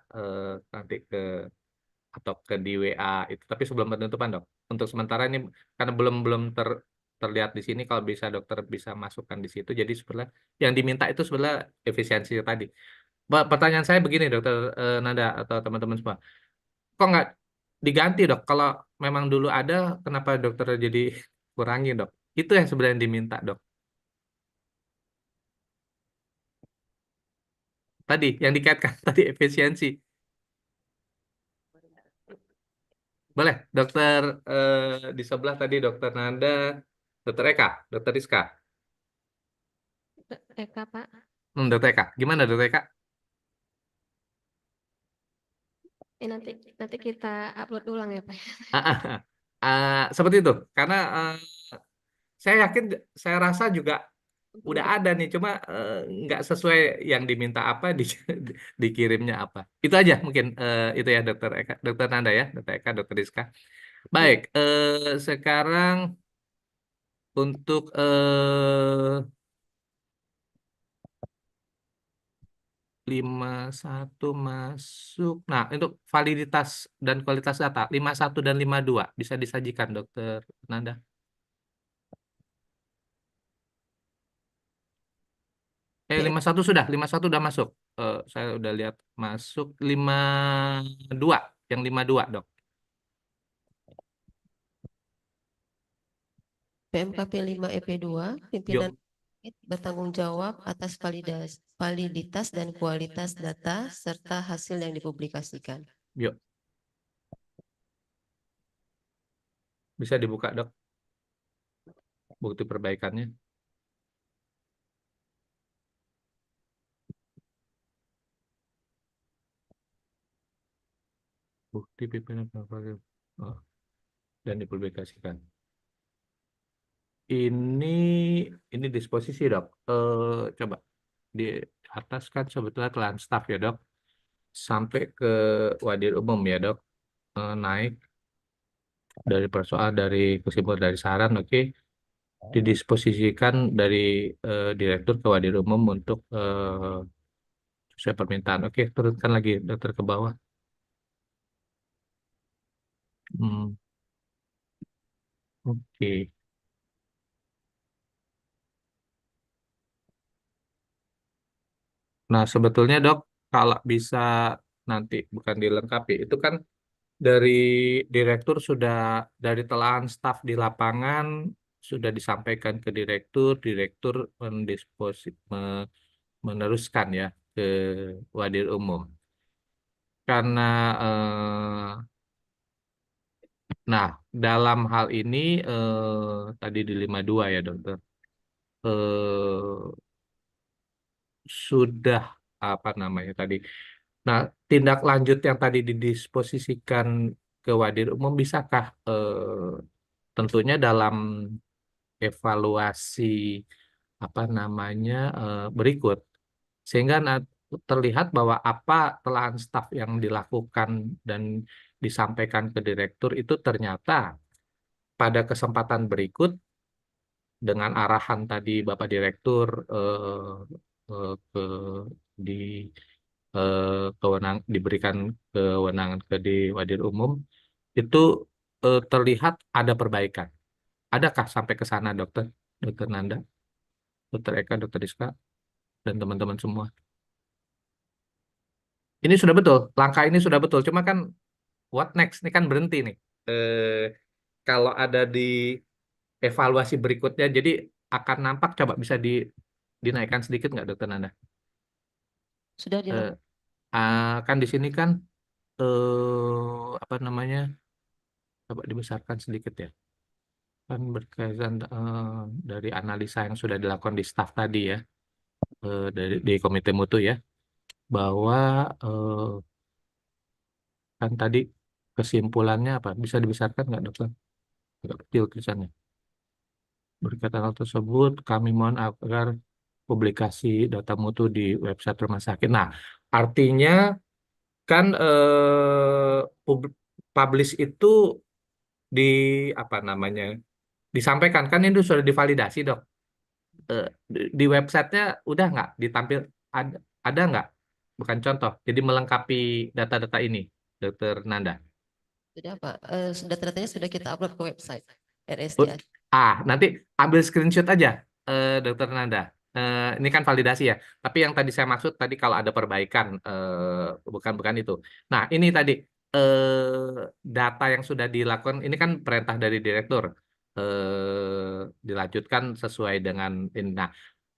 nanti ke atau ke di WA itu tapi sebelum penutupan dok. Untuk sementara ini karena belum terlihat di sini kalau bisa dokter bisa masukkan di situ jadi sebenarnya yang diminta itu sebenarnya efisiensi tadi. Pertanyaan saya begini dokter Nanda atau teman-teman semua kok nggak diganti dok kalau memang dulu ada kenapa dokter jadi kurangi dok itu yang sebenarnya diminta dok tadi yang dikaitkan tadi efisiensi boleh dokter di sebelah tadi dokter Nanda dokter Eka dokter Rizka Eka Pak. dokter Eka gimana dokter Eka Nanti kita upload ulang ya Pak. Seperti itu karena saya yakin saya rasa juga udah ada nih cuma nggak sesuai yang diminta apa dikirimnya apa itu aja mungkin itu ya dokter Eka dokter Nanda ya dokter Eka dokter Rizka baik sekarang untuk 51 masuk nah untuk validitas dan kualitas data 51 dan 52 bisa disajikan dokter Nanda. 51 sudah, 51 sudah masuk. Saya udah lihat masuk 52, yang 52 dok. PMKP 5 EP2, pimpinan bertanggung jawab atas validitas dan kualitas data serta hasil yang dipublikasikan. Yuk. Bisa dibuka dok. Bukti perbaikannya. Bukti pimpinan dan dipublikasikan. Ini disposisi dok. Coba di atas kan sebetulnya telan staff ya dok. Sampai ke wadir umum ya dok. Naik dari persoalan dari kesimpulan dari saran oke. Didisposisikan dari direktur ke wadir umum untuk sesuai permintaan. Oke, turunkan lagi dokter ke bawah. Oke. Nah, sebetulnya dok, kalau bisa nanti bukan dilengkapi, itu kan dari direktur sudah dari telahan staf di lapangan sudah disampaikan ke direktur, direktur meneruskan ya ke wadir umum. Karena nah dalam hal ini tadi di 52 ya dokter sudah apa namanya tadi Nah, tindak lanjut yang tadi didisposisikan ke Wadir Umum bisakah tentunya dalam evaluasi apa namanya berikut sehingga terlihat bahwa apa telahan staf yang dilakukan dan disampaikan ke direktur itu ternyata pada kesempatan berikut dengan arahan tadi Bapak Direktur ke di diberikan kewenangan ke di Wadir Umum itu terlihat ada perbaikan. Adakah sampai ke sana, Dokter? Dokter Nanda, Dokter Eka, Dokter Rizka, dan teman-teman semua. Ini sudah betul, langkah ini sudah betul. Cuma kan what next? Ini kan berhenti nih. Kalau ada di evaluasi berikutnya, jadi akan nampak. Coba bisa dinaikkan sedikit nggak, Dokter Nanda? Sudah Eh, dilakukan. kan di sini kan apa namanya? Coba dibesarkan sedikit ya. Kan berkaitan dari analisa yang sudah dilakukan di staf tadi ya, dari di komite mutu ya, bahwa kan tadi kesimpulannya apa? Bisa dibesarkan nggak, Dokter? Agak kecil tulisannya. Berkaitan hal tersebut, kami mohon agar publikasi data mutu di website rumah sakit. Nah, artinya kan publish itu di apa namanya disampaikan kan itu sudah divalidasi, Dok. Di websitenya udah nggak ditampil ada nggak? Bukan contoh. Jadi melengkapi data-data ini, Dokter Nanda. Sudah Pak, data-datanya sudah kita upload ke website RSD. Nanti ambil screenshot aja, Dokter Nanda. Ini kan validasi ya. Tapi yang tadi saya maksud tadi kalau ada perbaikan, bukan itu. Nah, ini tadi data yang sudah dilakukan, ini kan perintah dari direktur. Dilanjutkan sesuai dengan ini. Nah,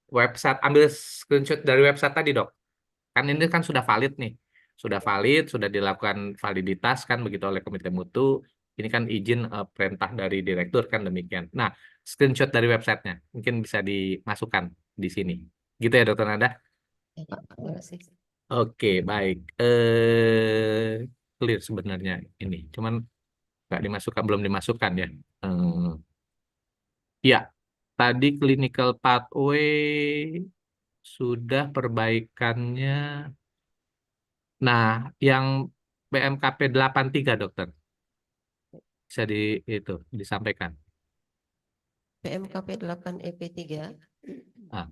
website ambil screenshot dari website tadi, Dok. Kan ini kan sudah valid nih. Sudah valid, sudah dilakukan validitas kan begitu oleh komite mutu. Ini kan izin perintah dari direktur kan demikian. Nah, screenshot dari websitenya mungkin bisa dimasukkan di sini. Gitu ya, Dokter Nanda? Ya, Pak, terima kasih. Oke, baik. Clear sebenarnya ini. Cuman nggak dimasukkan, belum dimasukkan ya. Ya, tadi clinical pathway sudah perbaikannya. Nah, yang BMKP 83, Dokter. Bisa itu disampaikan. PMKP 8 EP3. Ah.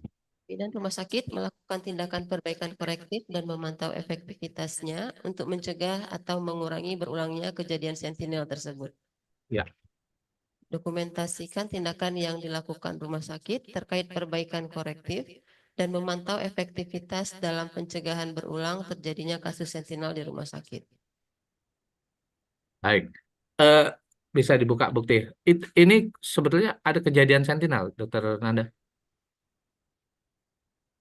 Pimpinan rumah sakit melakukan tindakan perbaikan korektif dan memantau efektivitasnya untuk mencegah atau mengurangi berulangnya kejadian sentinel tersebut. Ya. Dokumentasikan tindakan yang dilakukan rumah sakit terkait perbaikan korektif dan memantau efektivitas dalam pencegahan berulang terjadinya kasus sentinel di rumah sakit. Baik. Bisa dibuka bukti. Ini sebetulnya ada kejadian sentinel, Dokter Nanda.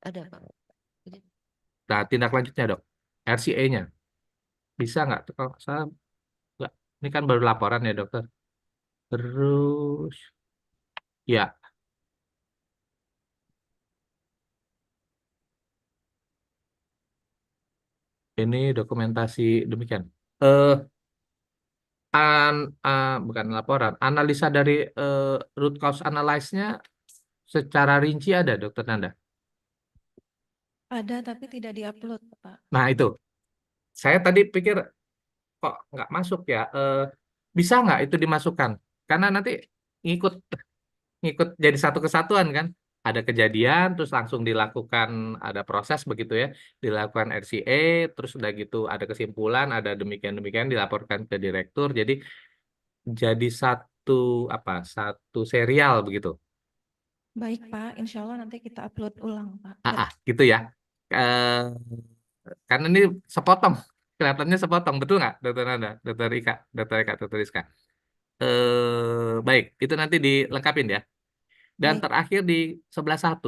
Ada, Pak. Nah, tindak lanjutnya, Dok. RCA-nya. Bisa nggak? Kalau saya nggak. Ini kan baru laporan ya, Dokter. Terus, ya. Ini dokumentasi demikian. Bukan laporan. Analisa dari root cause analysis-nya secara rinci ada, Dokter Nanda? Ada tapi tidak diupload, Pak. Nah, itu. Saya tadi pikir kok nggak masuk ya. Bisa nggak itu dimasukkan? Karena nanti ngikut jadi satu kesatuan kan. Ada kejadian, terus langsung dilakukan, ada proses begitu ya, dilakukan RCA, terus udah gitu ada kesimpulan, ada demikian-demikian dilaporkan ke direktur, jadi satu serial begitu. Baik, Pak. Insya Allah nanti kita upload ulang, Pak. Gitu ya. Karena ini sepotong, kelihatannya sepotong, betul nggak, Dokter Nanda, Dokter Ika, Dokter Rizka? Baik, itu nanti dilengkapin ya. Dan Baik. terakhir di sebelah 1.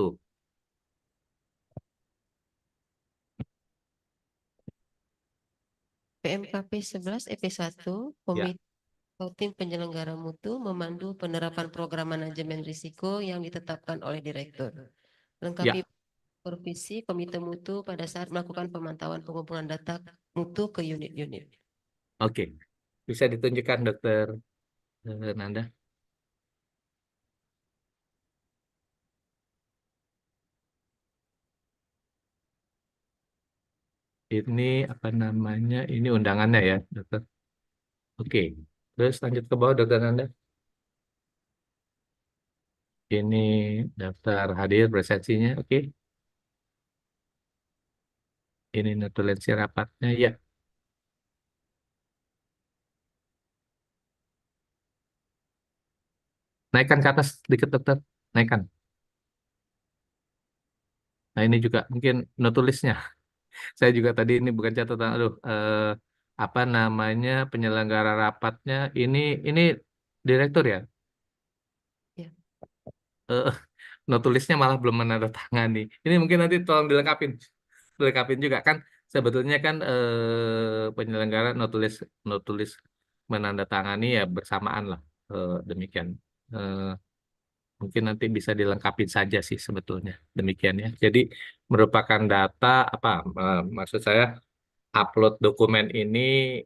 PMKP 11 EP1, Komite atau tim penyelenggara mutu memandu penerapan program manajemen risiko yang ditetapkan oleh direktur. Lengkapi supervisi komite mutu pada saat melakukan pemantauan pengumpulan data mutu ke unit-unit. Oke, bisa ditunjukkan Dokter Nanda. Ini apa namanya? Ini undangannya ya, Dokter. Oke, terus lanjut ke bawah, Dokter Nanda. Ini daftar hadir presensinya, oke. Ini notulensi rapatnya, ya. Naikkan ke atas sedikit, Dokter. Naikkan. Nah, ini juga mungkin notulisnya. Saya juga tadi ini bukan catatan, aduh, apa namanya penyelenggara rapatnya ini direktur ya. Ya. Eh, Notulisnya malah belum menandatangani. Ini mungkin nanti tolong dilengkapin juga kan. Sebetulnya kan penyelenggara notulis menandatangani ya bersamaan lah, demikian. Mungkin nanti bisa dilengkapin saja sih sebetulnya demikian ya. Jadi merupakan data apa? Maksud saya upload dokumen ini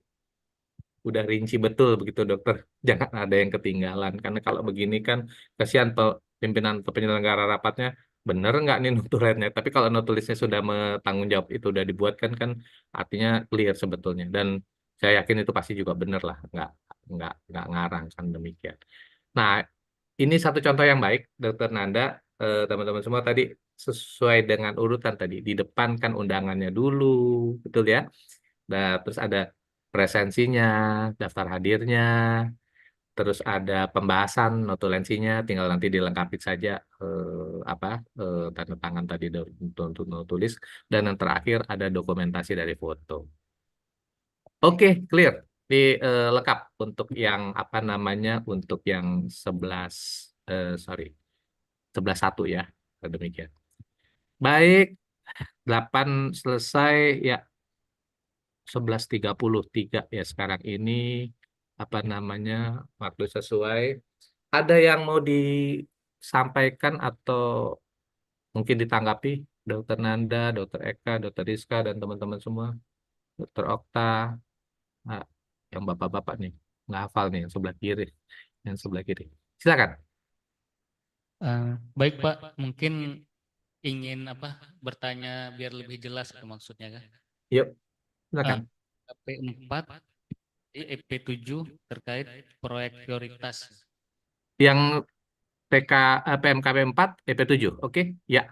udah rinci betul begitu dokter. Jangan ada yang ketinggalan karena kalau begini kan kasihan pimpinan atau penyelenggara rapatnya bener nggak nih notulennya. Tapi kalau notulisnya sudah bertanggung jawab itu udah dibuatkan kan artinya clear sebetulnya. Dan saya yakin itu pasti juga bener lah, nggak ngarang kan demikian. Nah, ini satu contoh yang baik, Dokter Nanda, teman-teman semua tadi sesuai dengan urutan tadi. Di depan kan undangannya dulu, betul ya? Nah, terus ada presensinya, daftar hadirnya, terus ada pembahasan notulensinya, tinggal nanti dilengkapi saja tanda tangan tadi untuk notulis, dan yang terakhir ada dokumentasi dari foto. Oke, clear. Lengkap untuk yang apa namanya untuk yang 11.1 ya. Demikian. Baik, 8 selesai ya. 11.33 ya sekarang ini apa namanya waktu sesuai. Ada yang mau disampaikan atau mungkin ditanggapi Dokter Nanda, Dokter Eka, Dokter Rizka dan teman-teman semua, Dokter Okta, nah, yang bapak-bapak nih nggak hafal nih yang sebelah kiri. Silakan. Baik Pak, mungkin ingin bertanya biar lebih jelas maksudnya kan? Yuk, silakan. EP4, EP7 terkait proyek prioritas. Yang PMKP 4, EP7, oke? Ya.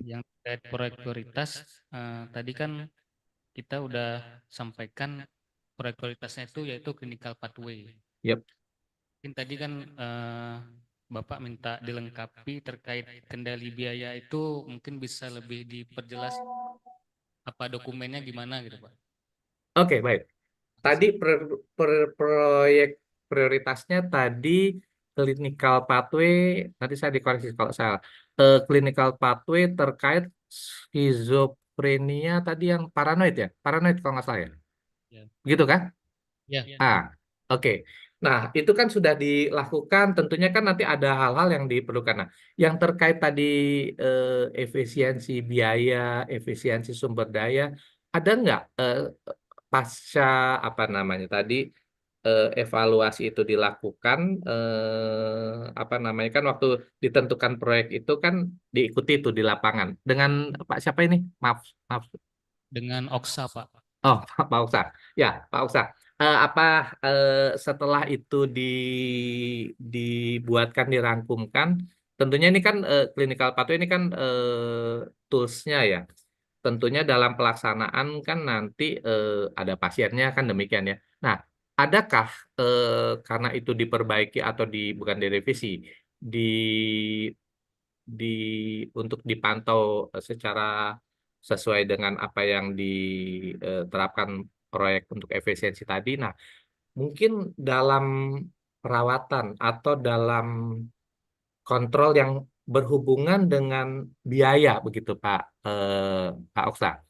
Yang terkait proyek prioritas, tadi kan kita udah sampaikan proyek prioritasnya itu yaitu clinical pathway. Yep. Mungkin tadi kan Bapak minta dilengkapi terkait kendali biaya itu mungkin bisa lebih diperjelas apa dokumennya gimana gitu Pak. Oke, baik. Tadi proyek prioritasnya tadi clinical pathway, nanti saya dikoreksi kalau salah. Clinical pathway terkait skizofrenia tadi yang paranoid ya? Paranoid kalau nggak salah ya? Gitu kan? Ya. Oke. Nah, itu kan sudah dilakukan, tentunya kan nanti ada hal-hal yang diperlukan. Nah, yang terkait tadi efisiensi biaya, efisiensi sumber daya, ada nggak pasca apa namanya tadi evaluasi itu dilakukan apa namanya kan waktu ditentukan proyek itu kan diikuti itu di lapangan dengan Pak siapa ini? Maaf. Dengan Oksa Pak. Oh, Pak Oksa. Ya, Pak Oksa. Setelah itu dibuatkan, dirangkumkan, tentunya ini kan clinical pathway ini kan toolsnya ya. Tentunya dalam pelaksanaan kan nanti ada pasiennya kan demikian ya. Nah, adakah karena itu diperbaiki atau bukan direvisi, di di untuk dipantau secara sesuai dengan apa yang diterapkan proyek untuk efisiensi tadi. Nah, mungkin dalam perawatan atau dalam kontrol yang berhubungan dengan biaya begitu Pak Oksa.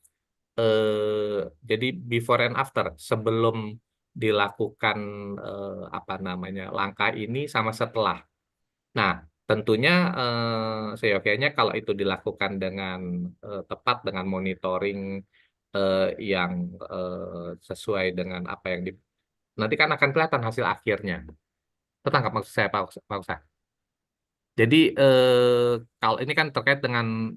Jadi before and after sebelum dilakukan apa namanya langkah ini sama setelah. Nah, tentunya seyogyanya kalau itu dilakukan dengan tepat dengan monitoring yang sesuai dengan apa yang nanti kan akan kelihatan hasil akhirnya. Tertangkap maksud saya Pak Ustaz? Jadi kalau ini kan terkait dengan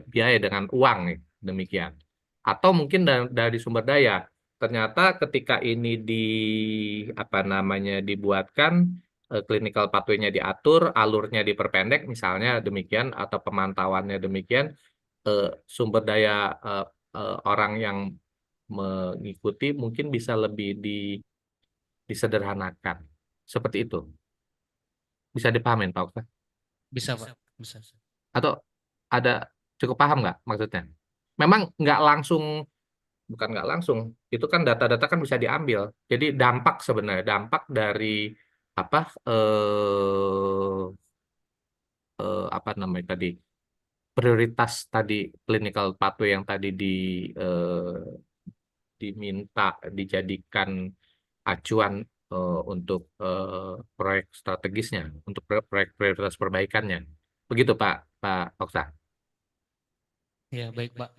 biaya dengan uang nih, demikian. Atau mungkin dari sumber daya. Ternyata ketika ini apa namanya dibuatkan clinical pathway-nya diatur, alurnya diperpendek misalnya demikian atau pemantauannya demikian, sumber daya orang yang mengikuti mungkin bisa lebih disederhanakan. Seperti itu. Bisa dipahamin Pak Ustaz? Bisa Pak, bisa. Atau ada cukup paham nggak maksudnya? Memang nggak langsung, bukan nggak langsung, itu kan data-data kan bisa diambil. Jadi dampak sebenarnya, dampak dari apa apa namanya tadi, prioritas tadi clinical pathway yang tadi diminta dijadikan acuan untuk proyek strategisnya, untuk proyek prioritas perbaikannya. Begitu Pak Oksa. Ya, baik Pak.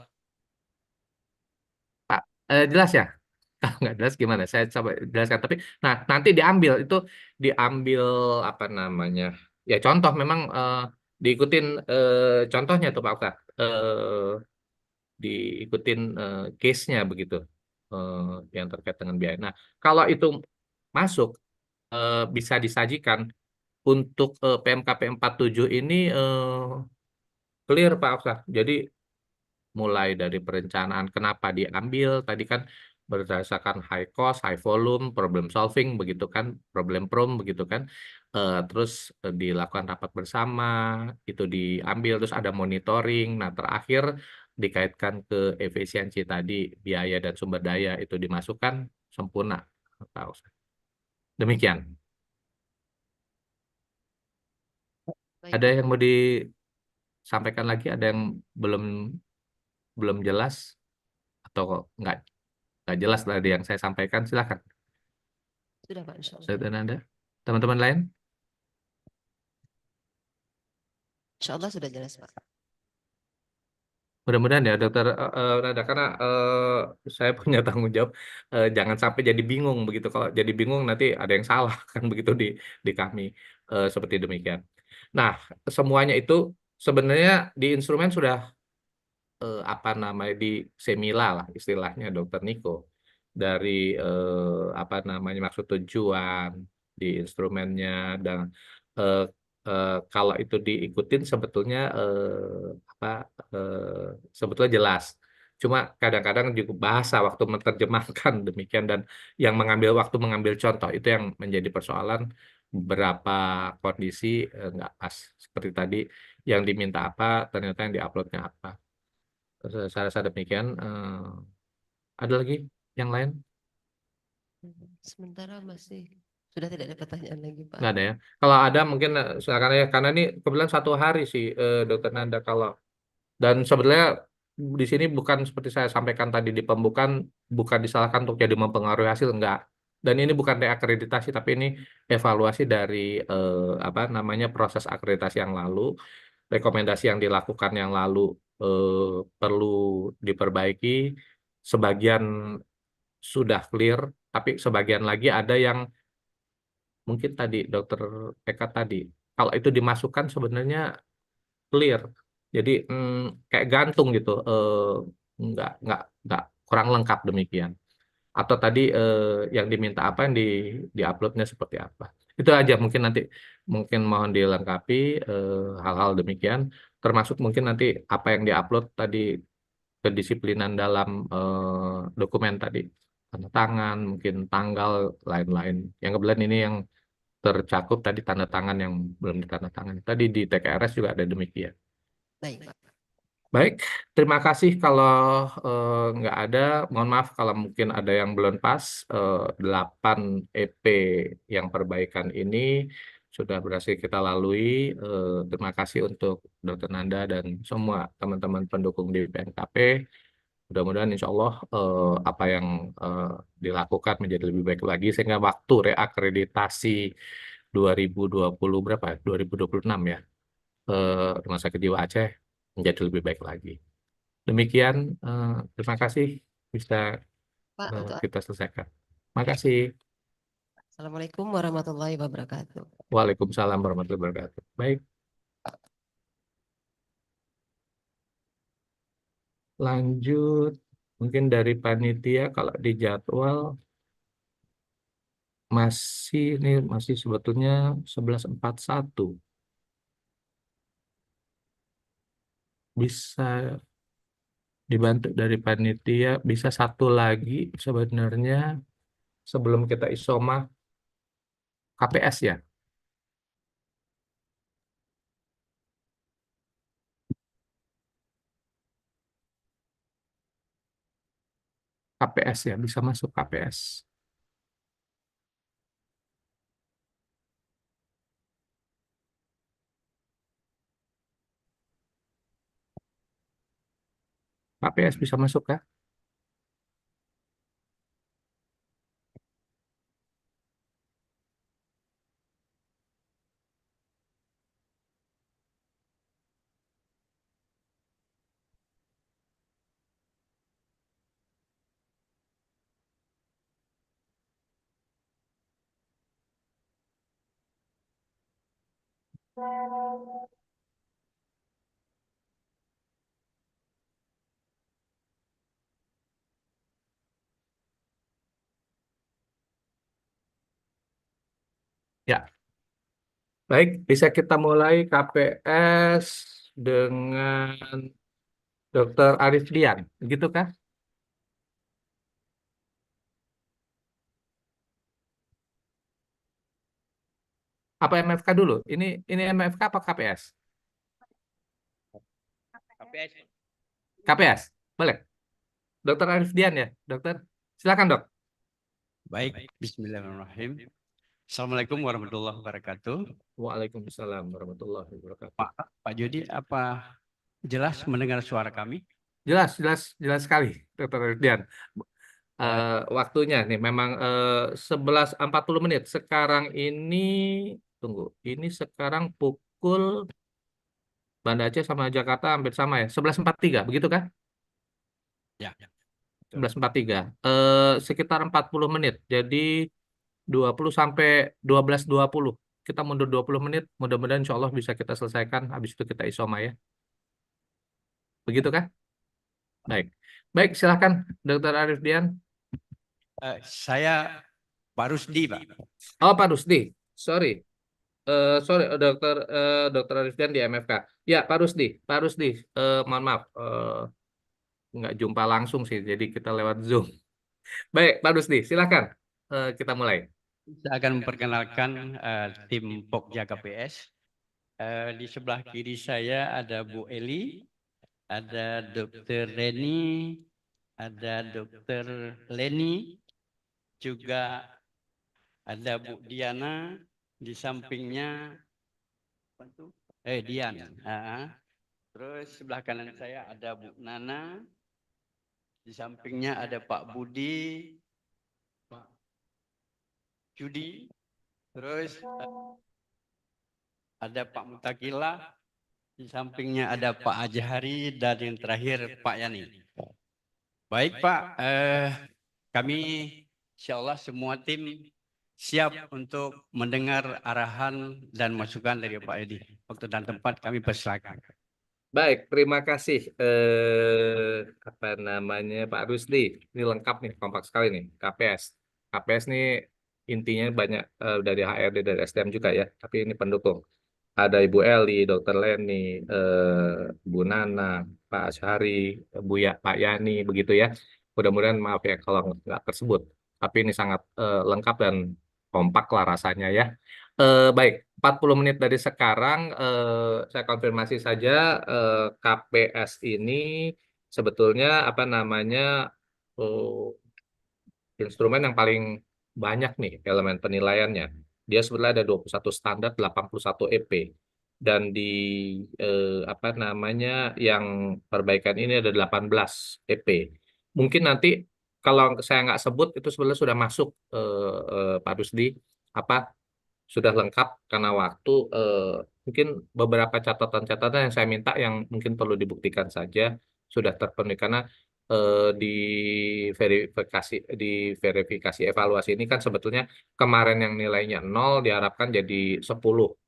Pak, jelas ya? Kalau nggak jelas gimana? Saya coba jelaskan. Tapi, nah nanti diambil apa namanya? Ya contoh memang diikutin contohnya tuh Pak Okta. Diikutin case-nya begitu yang terkait dengan biaya. Nah, kalau itu masuk bisa disajikan untuk PMKP 47 ini clear Pak Okta. Jadi mulai dari perencanaan kenapa diambil tadi kan berdasarkan high cost, high volume, problem solving begitu kan, problem prom begitu kan. Terus dilakukan rapat bersama, itu diambil terus ada monitoring. Nah, terakhir dikaitkan ke efisiensi tadi, biaya dan sumber daya itu dimasukkan sempurna. Pak Ustaz. Demikian. Baik, Ada Pak. yang mau disampaikan lagi? Ada yang belum jelas atau nggak jelas tadi yang saya sampaikan? Silakan. Sudah Pak, insya Allah. Saya Anda, teman-teman lain? Insya Allah sudah jelas Pak. Mudah-mudahan ya dokter Nada, karena saya punya tanggung jawab jangan sampai jadi bingung begitu. Kalau jadi bingung nanti ada yang salah kan begitu di kami seperti demikian. Nah, semuanya itu sebenarnya di instrumen sudah apa namanya di semila lah istilahnya dokter Niko, dari apa namanya maksud tujuan di instrumennya dan eh, kalau itu diikutin sebetulnya apa sebetulnya jelas. Cuma kadang-kadang juga bahasa waktu menerjemahkan demikian dan yang mengambil contoh itu yang menjadi persoalan, beberapa kondisi nggak pas seperti tadi yang diminta apa ternyata yang diuploadnya apa. Saya rasa demikian. Ada lagi yang lain? Sementara masih sudah tidak ada pertanyaan lagi Pak. Nggak ada ya. Kalau ada mungkin silakan ya. Karena ini kebetulan 1 hari sih Dokter Nanda kalau dan sebenarnya di sini bukan seperti saya sampaikan tadi di pembukaan bukan disalahkan untuk jadi mempengaruhi hasil enggak. Dan ini bukan reakreditasi tapi ini evaluasi dari apa namanya proses akreditasi yang lalu, rekomendasi yang dilakukan yang lalu perlu diperbaiki. Sebagian sudah clear, tapi sebagian lagi ada yang mungkin tadi Dokter Eka tadi, kalau itu dimasukkan sebenarnya clear. Jadi kayak gantung gitu, nggak kurang lengkap demikian. Atau tadi yang diminta apa yang diuploadnya seperti apa. Itu aja mungkin nanti mungkin mohon dilengkapi hal-hal demikian. Termasuk mungkin nanti apa yang diupload tadi kedisiplinan dalam dokumen tadi, tanda tangan, mungkin tanggal, lain-lain. Yang kebetulan ini yang tercakup tadi tanda tangan yang belum ditandatangani. Tadi di TKRS juga ada demikian. Baik Pak. Baik, terima kasih kalau nggak ada. Mohon maaf kalau mungkin ada yang belum pas. 8 EP yang perbaikan ini sudah berhasil kita lalui. Terima kasih untuk Dr. Nanda dan semua teman-teman pendukung di PMKP. Mudah-mudahan insya Allah apa yang dilakukan menjadi lebih baik lagi sehingga waktu reakreditasi 2020 berapa? 2026 ya. Rumah Sakit Jiwa Aceh menjadi lebih baik lagi. Demikian, terima kasih bisa Pak, untuk kita selesaikan. Makasih. Assalamualaikum warahmatullahi wabarakatuh. Waalaikumsalam warahmatullahi wabarakatuh. Baik. Lanjut, mungkin dari panitia kalau di jadwal masih sebetulnya 11.41. Bisa dibantu dari panitia, bisa satu lagi sebenarnya sebelum kita isoma KPS ya. KPS ya, bisa masuk KPS. KPS bisa masuk kah? Ya, baik, bisa kita mulai KPS dengan Dr. Arif Dian, gitu kan? Apa MFK dulu? Ini MFK apa KPS? KPS. KPS, boleh. Dr. Arif Dian ya, dokter. Silakan dok. Baik, bismillahirrahmanirrahim. Assalamualaikum warahmatullahi wabarakatuh. Waalaikumsalam warahmatullahi wabarakatuh. Pak Jody, apa jelas mendengar suara kami? Jelas sekali, Dr. Arif Dian. Waktunya nih memang 11.40 menit. Sekarang ini, tunggu, ini sekarang pukul Banda Aceh sama Jakarta hampir sama ya, 11.43, begitu kan? Ya. 11.43. Sekitar 40 menit. Jadi 20 sampai 12.20. Kita mundur 20 menit, mudah-mudahan insya Allah bisa kita selesaikan, habis itu kita isoma ya. Begitu kan? Baik. Baik, silakan Dr. Arif Dian. Saya Pak Rusdi, Pak. Oh, Pak Rusdi. Sorry. Sorry, Dr. Arif Dian di MFK. Ya, Pak Rusdi. Pak Rusdi, mohon maaf. Nggak jumpa langsung sih, jadi kita lewat Zoom. Baik, Pak Rusdi, silakan. Kita mulai. Saya akan memperkenalkan tim Pokja KPS. Di sebelah kiri saya ada Bu Eli, ada Dr. Reni, ada Dr. Leni, juga ada Bu Diana, di sampingnya Dian. Terus sebelah kanan saya ada Bu Nana, di sampingnya ada Pak Budi, Pak Judi, terus ada Pak Mutakila, di sampingnya ada Pak Ajahari, dan yang terakhir Pak Yani. Baik Pak, kami insya Allah semua tim siap untuk mendengar arahan dan masukan dari Pak Edi. Waktu dan tempat kami persilakan. Baik, terima kasih apa namanya Pak Rusdi. Ini lengkap nih, kompak sekali nih KPS. KPS nih intinya banyak dari HRD dari SDM juga ya, tapi ini pendukung. Ada Ibu Eli, Dr. Leni, Bu Nana, Pak Asyari, Pak Yani, begitu ya. Mudah-mudahan maaf ya kalau nggak tersebut. Tapi ini sangat lengkap dan kompak lah rasanya ya. Baik, 40 menit dari sekarang saya konfirmasi saja KPS ini sebetulnya apa namanya instrumen yang paling banyak nih elemen penilaiannya. Dia sebenarnya ada 21 standar, 81 EP. Dan di apa namanya yang perbaikan ini ada 18 EP. Mungkin nanti kalau saya nggak sebut itu sebenarnya sudah masuk Pak Rusdi apa sudah lengkap karena waktu. Mungkin beberapa catatan-catatan yang saya minta yang mungkin perlu dibuktikan saja sudah terpenuhi karena di verifikasi evaluasi ini kan sebetulnya kemarin yang nilainya 0 diharapkan jadi 10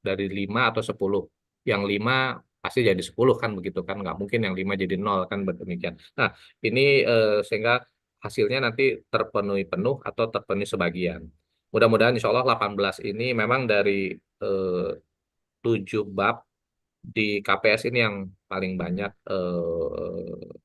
dari 5 atau 10. Yang 5 pasti jadi 10 kan begitu kan, nggak mungkin yang 5 jadi 0 kan demikian. Nah, ini sehingga hasilnya nanti terpenuhi penuh atau terpenuhi sebagian. Mudah-mudahan insya Allah 18 ini memang dari 7 bab di KPS ini yang paling banyak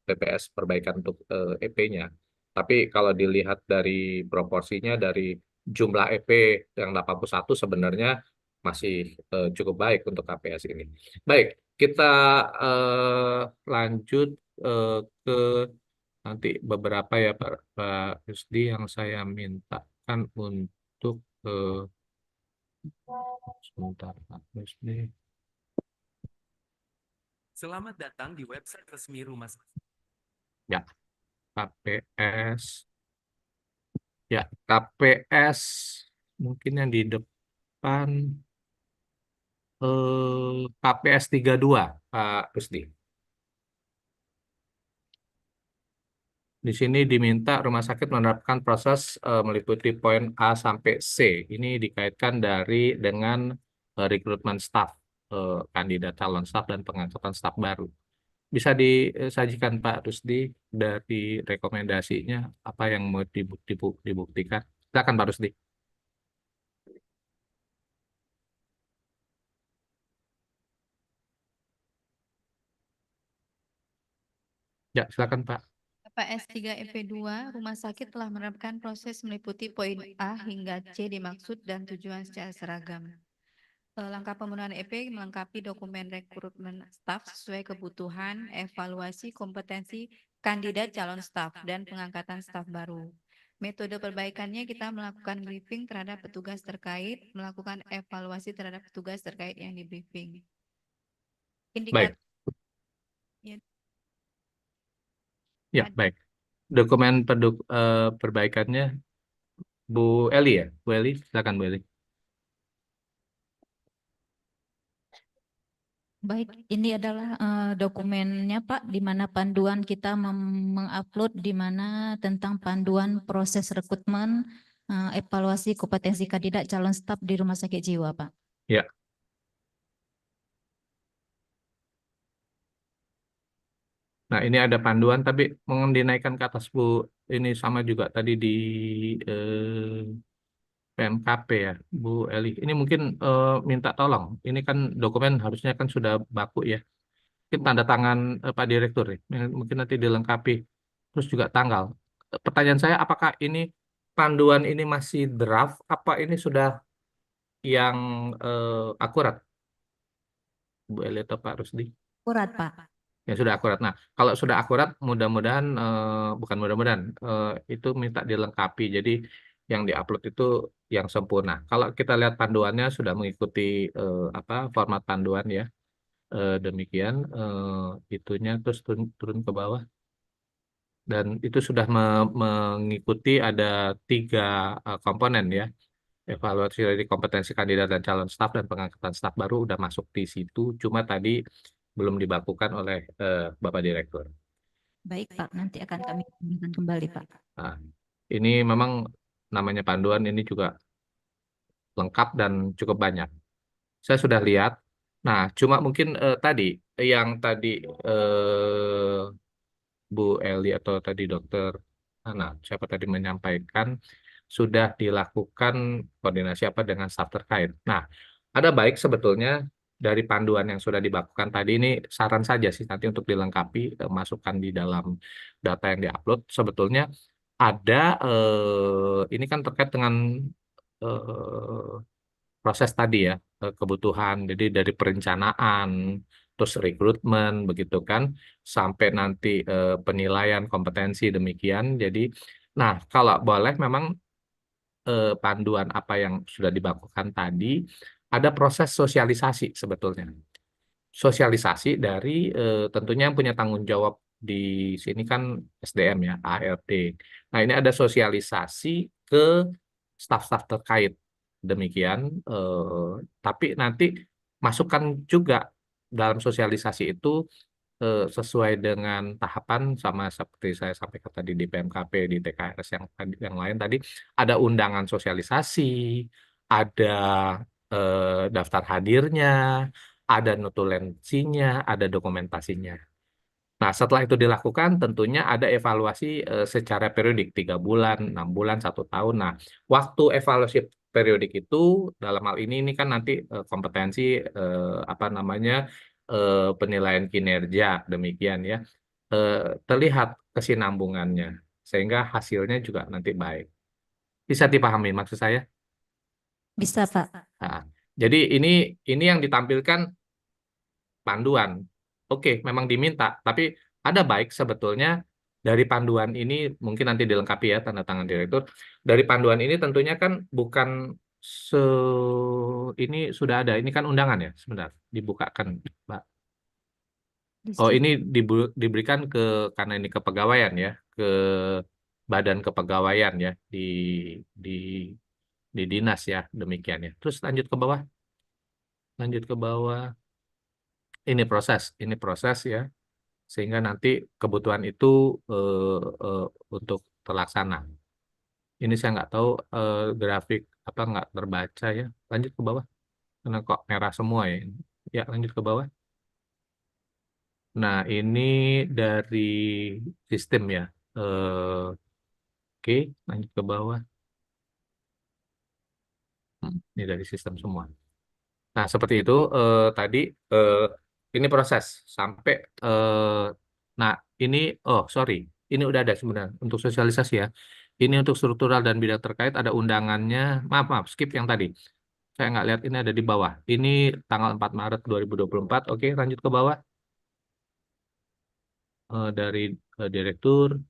PPS perbaikan untuk EP-nya. Tapi kalau dilihat dari proporsinya dari jumlah EP yang 81 sebenarnya masih cukup baik untuk KPS ini. Baik, kita lanjut ke nanti beberapa ya Pak Rusdi yang saya mintakan untuk sebentar Pak Rusdi. Selamat datang di website resmi Rumah Sakit. Ya, KPS. Ya, KPS mungkin yang di depan KPS 32 Pak Rusdi. Di sini diminta rumah sakit menerapkan proses meliputi poin A sampai C. Ini dikaitkan dengan rekrutmen staf, kandidat calon staf dan pengangkatan staf baru. Bisa disajikan Pak Rusdi dari rekomendasinya apa yang mau dibuktikan? Silakan Pak Rusdi. Ya, silakan Pak. KPS 3 EP2, rumah sakit telah menerapkan proses meliputi poin A hingga C dimaksud dan tujuan secara seragam. Langkah pemenuhan EP melengkapi dokumen rekrutmen staf sesuai kebutuhan, evaluasi kompetensi kandidat calon staf, dan pengangkatan staf baru. Metode perbaikannya kita melakukan briefing terhadap petugas terkait, melakukan evaluasi terhadap petugas terkait yang di briefing. Baik. Ya. Ya, baik. Dokumen perbaikannya Bu Eli ya? Bu Eli, silakan Bu Eli. Baik, ini adalah dokumennya Pak, di mana panduan kita mengupload di mana tentang panduan proses rekrutmen, evaluasi kompetensi kandidat calon staf di rumah sakit jiwa Pak. Ya. Nah, ini ada panduan, tapi mohon dinaikkan ke atas Bu. Ini sama juga tadi di PMKP ya, Bu Eli. Ini mungkin minta tolong. Ini kan dokumen harusnya kan sudah baku ya. Mungkin tanda tangan Pak Direktur ya. Mungkin nanti dilengkapi. Terus juga tanggal. Pertanyaan saya, apakah ini panduan ini masih draft? Apa ini sudah yang akurat? Bu Eli atau Pak Rusdi? Akurat Pak. Ya sudah akurat. Nah, kalau sudah akurat, mudah-mudahan bukan mudah-mudahan itu minta dilengkapi. Jadi yang diupload itu yang sempurna. Kalau kita lihat panduannya sudah mengikuti format panduan ya. Demikian itunya terus turun ke bawah. Dan itu sudah mengikuti ada 3 komponen ya. Evaluasi dari kompetensi kandidat dan calon staf dan pengangkatan staf baru udah masuk di situ. Cuma tadi belum dibakukan oleh Bapak Direktur. Baik Pak, nanti akan kami sampaikan kembali Pak. Nah, ini memang namanya panduan ini juga lengkap dan cukup banyak. Saya sudah lihat. Nah, cuma mungkin tadi Bu Eli atau tadi Dokter Ana, siapa tadi menyampaikan sudah dilakukan koordinasi apa dengan staf terkait. Nah, ada baik sebetulnya dari panduan yang sudah dibakukan tadi ini saran saja sih nanti untuk dilengkapi masukkan di dalam data yang diupload. Sebetulnya ada ini kan terkait dengan proses tadi ya kebutuhan. Jadi dari perencanaan terus rekrutmen begitu kan sampai nanti penilaian kompetensi demikian. Jadi nah kalau boleh memang panduan apa yang sudah dibakukan tadi ada proses sosialisasi sebetulnya. Sosialisasi dari tentunya yang punya tanggung jawab di sini kan SDM ya, ART. Nah, ini ada sosialisasi ke staf-staf terkait. Demikian, tapi nanti masukkan juga dalam sosialisasi itu sesuai dengan tahapan sama seperti saya sampaikan tadi di PMKP, di TKRS yang lain tadi, ada undangan sosialisasi, ada daftar hadirnya, ada notulensinya, ada dokumentasinya. Nah, setelah itu dilakukan, tentunya ada evaluasi secara periodik, 3 bulan, 6 bulan, 1 tahun. Nah, waktu evaluasi periodik itu, dalam hal ini kan nanti kompetensi, apa namanya, penilaian kinerja, demikian ya, terlihat kesinambungannya, sehingga hasilnya juga nanti baik. Bisa dipahami maksud saya? Bisa, Pak. Nah, jadi ini yang ditampilkan panduan. Oke, memang diminta, tapi ada baik sebetulnya dari panduan ini mungkin nanti dilengkapi ya tanda tangan direktur. Dari panduan ini tentunya kan bukan ini sudah ada, ini kan undangan ya, sebentar dibukakan, Mbak. Oh, ini diberikan karena ini kepegawaian ya, ke badan kepegawaian ya di dinas ya, demikian ya. Terus lanjut ke bawah. Lanjut ke bawah. Ini proses ya, sehingga nanti kebutuhan itu untuk terlaksana. Ini saya nggak tahu grafik apa nggak terbaca ya. Lanjut ke bawah, karena kok merah semua ya. Ya, lanjut ke bawah. Nah, ini dari sistem ya. Oke, lanjut ke bawah. Ini dari sistem semua. Nah, seperti itu tadi ini proses sampai nah ini sorry, ini udah ada sebenarnya untuk sosialisasi ya. Ini untuk struktural dan bidang terkait ada undangannya. Maaf, skip yang tadi. Saya nggak lihat ini ada di bawah. Ini tanggal 4 Maret 2024. Oke, lanjut ke bawah. Dari direktur.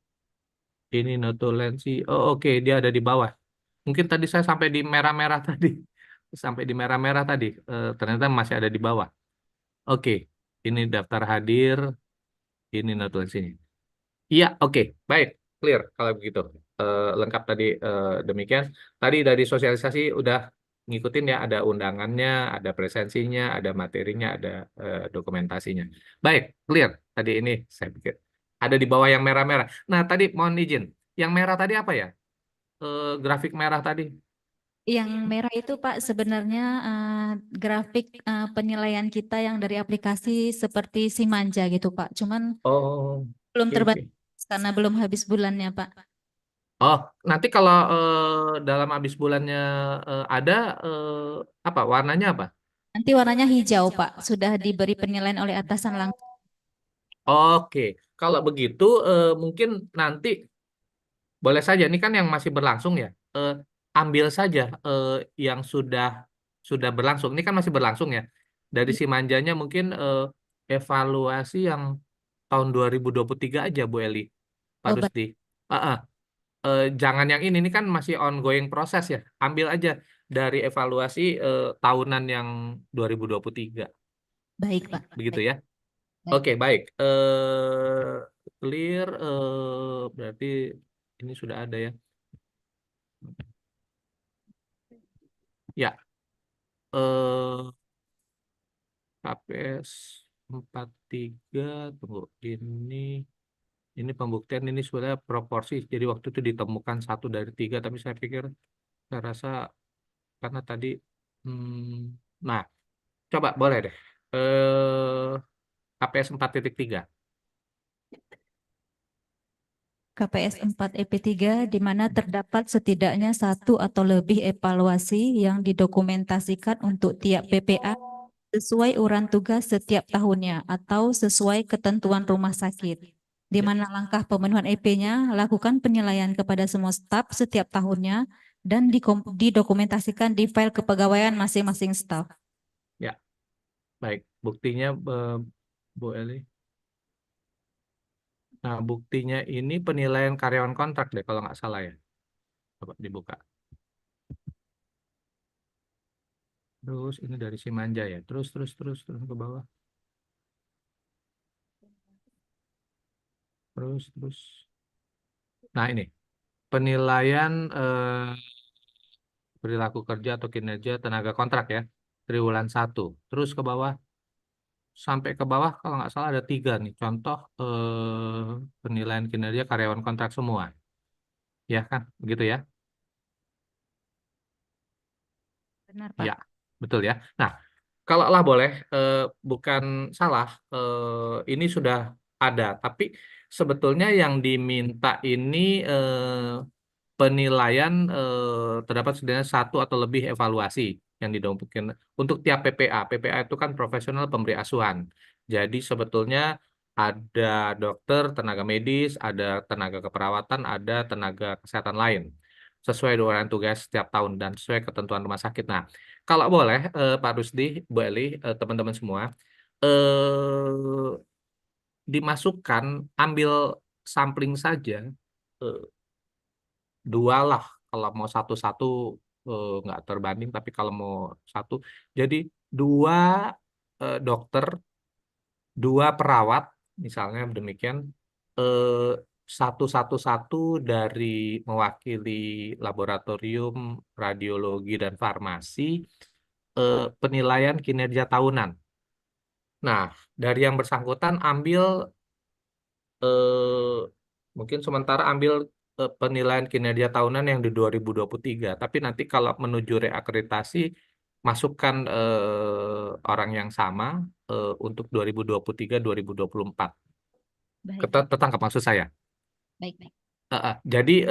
Ini notulensi. Oh, oke, dia ada di bawah. Mungkin tadi saya sampai di merah-merah tadi. Sampai di merah-merah tadi. Ternyata masih ada di bawah. Oke, ini daftar hadir, ini notulensinya. Iya, oke, baik, clear kalau begitu. Lengkap tadi demikian. Tadi dari sosialisasi udah ngikutin ya, ada undangannya, ada presensinya, ada materinya, ada dokumentasinya. Baik, clear. Tadi ini saya pikir ada di bawah yang merah-merah. Nah, tadi mohon izin, yang merah tadi apa ya? Grafik merah tadi. Yang merah itu Pak sebenarnya grafik penilaian kita yang dari aplikasi seperti Simanja gitu Pak. Cuman Oh, belum oke, terbatas oke. karena belum habis bulannya Pak. Oh, nanti kalau dalam habis bulannya ada apa warnanya apa? Nanti warnanya hijau Pak. Sudah diberi penilaian oleh atasan langsung. Oke, kalau begitu mungkin nanti boleh saja. Ini kan yang masih berlangsung ya. Ambil saja yang sudah berlangsung. Ini kan masih berlangsung ya. Dari si manjanya mungkin evaluasi yang tahun 2023 aja Bu Eli, Pak Oh, Rusdi. Jangan yang ini kan masih ongoing proses ya. Ambil aja dari evaluasi tahunan yang 2023. baik Pak. Begitu ya. Baik. Oke, baik. Clear berarti ini sudah ada ya. Ya. KPS 43 tunggu ini pembuktian ini sudah proporsi. Jadi waktu itu ditemukan 1 dari 3, tapi saya rasa karena tadi nah, coba boleh deh. KPS 4.3. KPS 4 EP3 di mana terdapat setidaknya 1 atau lebih evaluasi yang didokumentasikan untuk tiap PPA sesuai urutan tugas setiap tahunnya atau sesuai ketentuan rumah sakit. Di mana langkah pemenuhan EP-nya lakukan penilaian kepada semua staf setiap tahunnya dan didokumentasikan di file kepegawaian masing-masing staf. Ya, baik. Buktinya Bu Eli. Nah, buktinya ini penilaian karyawan kontrak deh kalau nggak salah ya. Coba dibuka. Terus ini dari si manja ya. Terus ke bawah. Terus. Nah, ini penilaian perilaku kerja atau kinerja tenaga kontrak ya, triwulan 1. Terus ke bawah, sampai ke bawah kalau nggak salah ada 3 nih, contoh penilaian kinerja karyawan kontrak semua. Ya kan, begitu ya? Benar, Pak. Ya, betul ya. Nah, kalau lah boleh, bukan salah, ini sudah ada, tapi sebetulnya yang diminta ini penilaian terdapat setidaknya 1 atau lebih evaluasi yang didapatkan untuk tiap PPA. PPA itu kan profesional pemberi asuhan. Jadi sebetulnya ada dokter, tenaga medis, ada tenaga keperawatan, ada tenaga kesehatan lain sesuai dengan tugas setiap tahun dan sesuai ketentuan rumah sakit. Nah, kalau boleh Pak Rusdi, Bu Eli, teman-teman semua, dimasukkan, ambil sampling saja, 2 lah, kalau mau satu-satu nggak terbanding, tapi kalau mau 1, jadi 2 dokter, 2 perawat, misalnya demikian, eh, satu dari mewakili laboratorium, radiologi, dan farmasi, penilaian kinerja tahunan. Nah, dari yang bersangkutan ambil mungkin sementara ambil penilaian kinerja tahunan yang di 2023. Tapi nanti kalau menuju reakreditasi, masukkan orang yang sama untuk 2023-2024. Baik, Tertangkap maksud saya? baik, baik. Jadi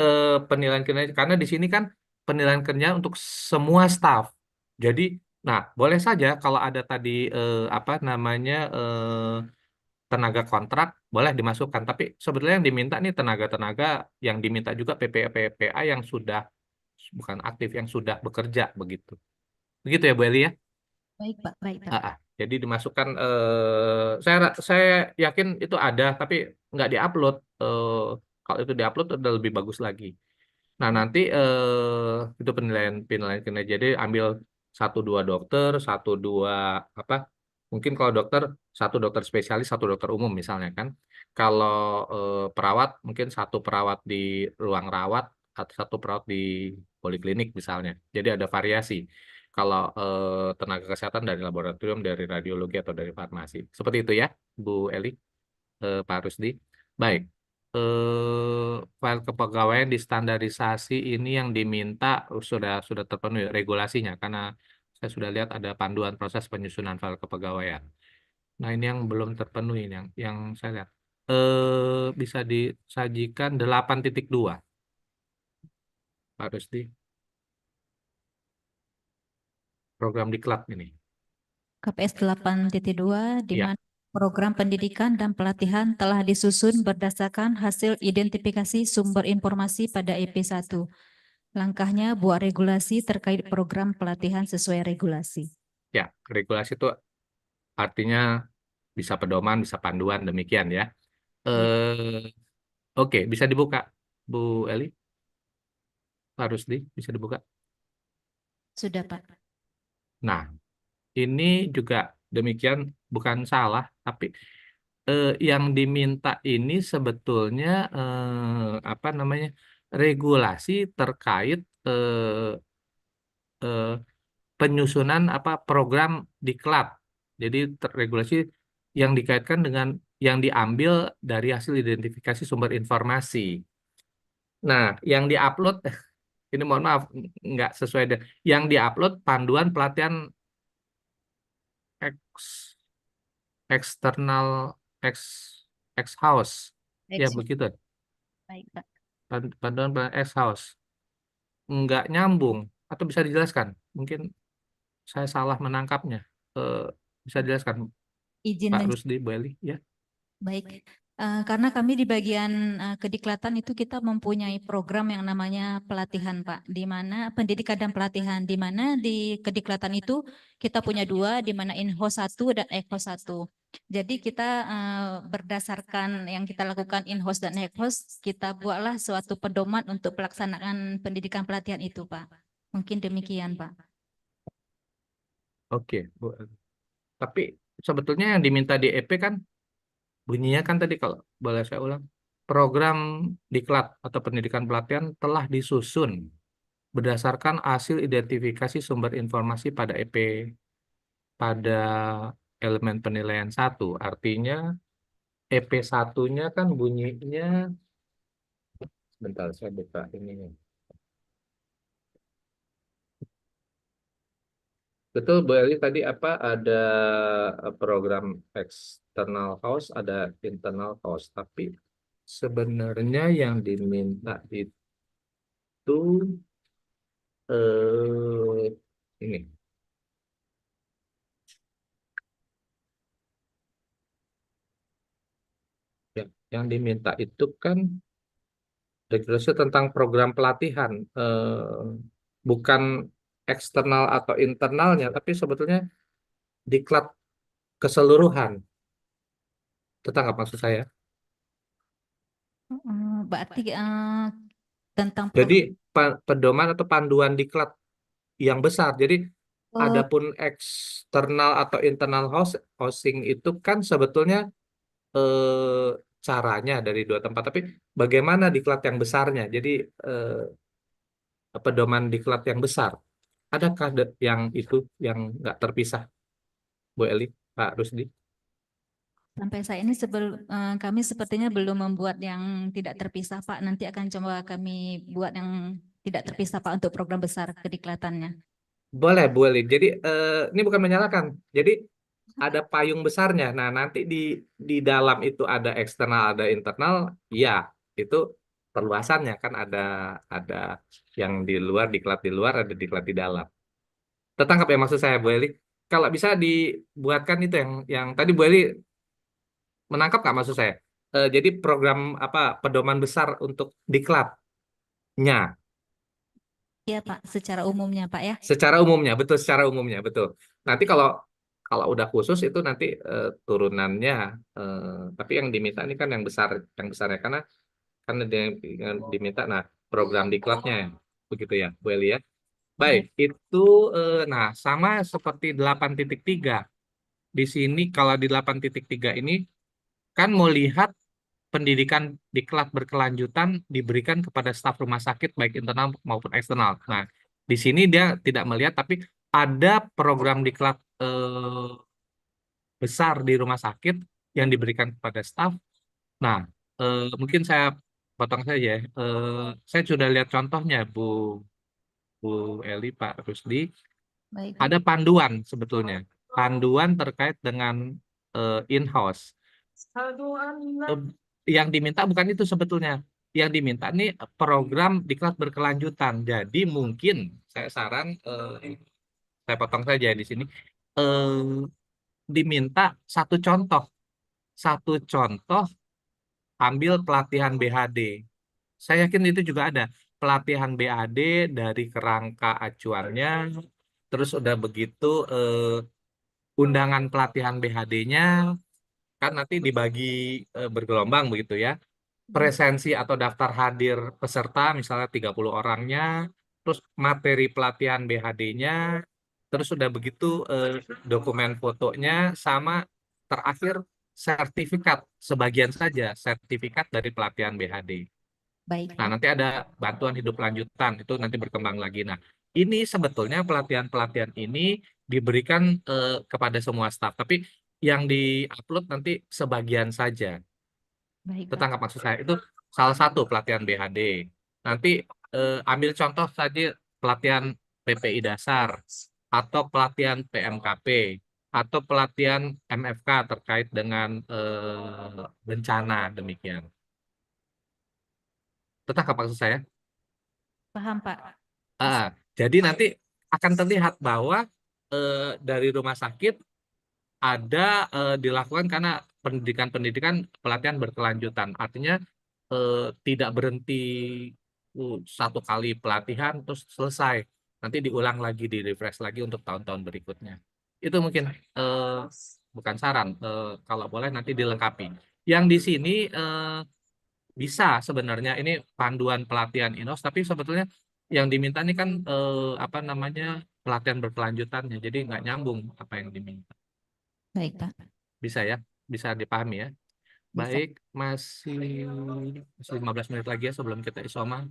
penilaian kinerja, karena di sini kan penilaian kinerja untuk semua staf. Jadi, nah boleh saja kalau ada tadi apa namanya tenaga kontrak boleh dimasukkan, tapi sebetulnya yang diminta nih tenaga-tenaga yang diminta juga PPA yang sudah bukan aktif, yang sudah bekerja begitu. Begitu ya Bu Eli ya? Baik, Pak. Baik, Pak. Jadi dimasukkan, saya yakin itu ada, tapi nggak diupload. Kalau itu diupload udah lebih bagus lagi. Nah nanti itu penilaian penilaian kinerja. Jadi ambil 1-2 dokter, 1-2 apa? Mungkin kalau dokter 1 dokter spesialis, 1 dokter umum misalnya kan. Kalau perawat mungkin 1 perawat di ruang rawat atau 1 perawat di poliklinik misalnya. Jadi ada variasi. Kalau tenaga kesehatan dari laboratorium, dari radiologi atau dari farmasi. Seperti itu ya, Bu Eli, Pak Rusdi. Baik. File kepegawaian di standarisasi ini yang diminta sudah terpenuhi regulasinya, karena saya sudah lihat ada panduan proses penyusunan file kepegawaian. Nah ini yang belum terpenuhi, yang saya lihat bisa disajikan 8.2 Pak Rusdi, program diklat ini. KPS 8.2 di Ya. mana program pendidikan dan pelatihan telah disusun berdasarkan hasil identifikasi sumber informasi pada EP1. Langkahnya buat regulasi terkait program pelatihan sesuai regulasi. Ya, regulasi itu artinya bisa pedoman, bisa panduan, demikian ya. Oke, bisa dibuka, Bu Eli? Pak Rusdi, bisa dibuka? Sudah, Pak. Nah, ini juga demikian, bukan salah, tapi yang diminta ini sebetulnya apa namanya, regulasi terkait penyusunan apa program diklat. Jadi regulasi yang dikaitkan dengan yang diambil dari hasil identifikasi sumber informasi. Nah, yang diupload ini mohon maaf nggak sesuai dengan yang diupload panduan pelatihan eksternal ex house. Ya begitu. Baik, Pak. Panduan pelatihan ex house. Nggak nyambung atau bisa dijelaskan? Mungkin saya salah menangkapnya. Bisa dijelaskan Izin Pak Rusdi, Bu Eli, ya? Baik, karena kami di bagian kediklatan itu kita mempunyai program yang namanya pelatihan, Pak, di mana pendidikan dan pelatihan, di mana di kediklatan itu kita punya 2, di mana in-house 1 dan ex-house 1. Jadi kita berdasarkan yang kita lakukan in-house dan ex-house, kita buatlah suatu pedoman untuk pelaksanaan pendidikan pelatihan itu, Pak. Mungkin demikian, Pak. Oke, Bu. Tapi sebetulnya yang diminta di EP kan bunyinya kan tadi, kalau boleh saya ulang, program diklat atau pendidikan pelatihan telah disusun berdasarkan hasil identifikasi sumber informasi pada EP pada elemen penilaian 1. Artinya EP 1-nya kan bunyinya, sebentar saya buka ini. Betul, Bu Eli, tadi apa ada program external house, ada internal house, tapi sebenarnya yang diminta itu ini. Yang diminta itu kan regulasi tentang program pelatihan, bukan eksternal atau internalnya, tapi sebetulnya diklat keseluruhan. Tetap maksud saya. Berarti tentang Jadi pedoman atau panduan diklat yang besar. Jadi adapun eksternal atau internal housing itu kan sebetulnya caranya dari 2 tempat, tapi bagaimana diklat yang besarnya? Jadi pedoman diklat yang besar. Adakah yang itu yang nggak terpisah, Bu Eli, Pak Rusdi? sampai saat ini kami sepertinya belum membuat yang tidak terpisah, Pak. Nanti akan coba kami buat yang tidak terpisah, Pak, untuk program besar kediklatannya. Boleh, Bu Eli. Jadi ini bukan menyalahkan. Jadi ada payung besarnya. Nah, nanti di dalam itu ada eksternal, ada internal. Ya, itu perluasannya kan ada yang di luar, diklat di luar, ada diklat di dalam. Tertangkap ya maksud saya, Bu Eli? Kalau bisa dibuatkan itu yang tadi Bu Eli menangkap nggak maksud saya? Jadi program apa pedoman besar untuk diklatnya. Iya, Pak, secara umumnya, Pak, ya. Secara umumnya, betul, secara umumnya, betul. Nanti kalau udah khusus itu nanti turunannya, tapi yang diminta ini kan yang besarnya karena kan yang diminta, nah program diklatnya, begitu ya, Bu Eli ya. Baik, itu nah sama seperti 8.3. Di sini kalau di 8.3 ini kan mau lihat pendidikan diklat berkelanjutan diberikan kepada staf rumah sakit baik internal maupun eksternal. Nah, di sini dia tidak melihat, tapi ada program diklat besar di rumah sakit yang diberikan kepada staf. Nah, mungkin saya potong saja. Saya sudah lihat contohnya, Bu Eli, Pak Rusdi. Baik. Ada panduan sebetulnya, panduan terkait dengan in-house. Yang diminta bukan itu sebetulnya. Yang diminta ini program diklat berkelanjutan. Jadi mungkin saya saran, saya potong saja di sini, diminta satu contoh ambil pelatihan BHD. Saya yakin itu juga ada pelatihan BAD dari kerangka acuannya, terus udah begitu undangan pelatihan BHD-nya kan nanti dibagi bergelombang begitu ya. Presensi atau daftar hadir peserta misalnya 30 orangnya, terus materi pelatihan BHD-nya, terus udah begitu dokumen fotonya, sama terakhir sertifikat, sebagian saja sertifikat dari pelatihan BHD. Baik. Nah, nanti ada bantuan hidup lanjutan, itu nanti berkembang lagi. Nah, ini sebetulnya pelatihan-pelatihan ini diberikan kepada semua staf, tapi yang di-upload nanti sebagian saja. Baik, Pak. Tetangga maksud saya itu salah satu pelatihan BHD. Nanti ambil contoh saja pelatihan PPI dasar atau pelatihan PMKP atau pelatihan MFK terkait dengan bencana demikian. Tetangga maksud saya. Paham, Pak. Jadi nanti akan terlihat bahwa dari rumah sakit ada dilakukan karena pendidikan pelatihan berkelanjutan. Artinya tidak berhenti satu kali pelatihan terus selesai. Nanti diulang lagi, di-refresh lagi untuk tahun-tahun berikutnya. Itu mungkin bukan saran. Kalau boleh nanti dilengkapi. Yang di sini bisa sebenarnya ini panduan pelatihan INOS, tapi sebetulnya yang diminta ini kan apa namanya pelatihan berkelanjutannya. Jadi nggak nyambung apa yang diminta. Baik, Pak. Bisa ya, bisa dipahami ya. Baik, masih 15 menit lagi ya sebelum kita isoma.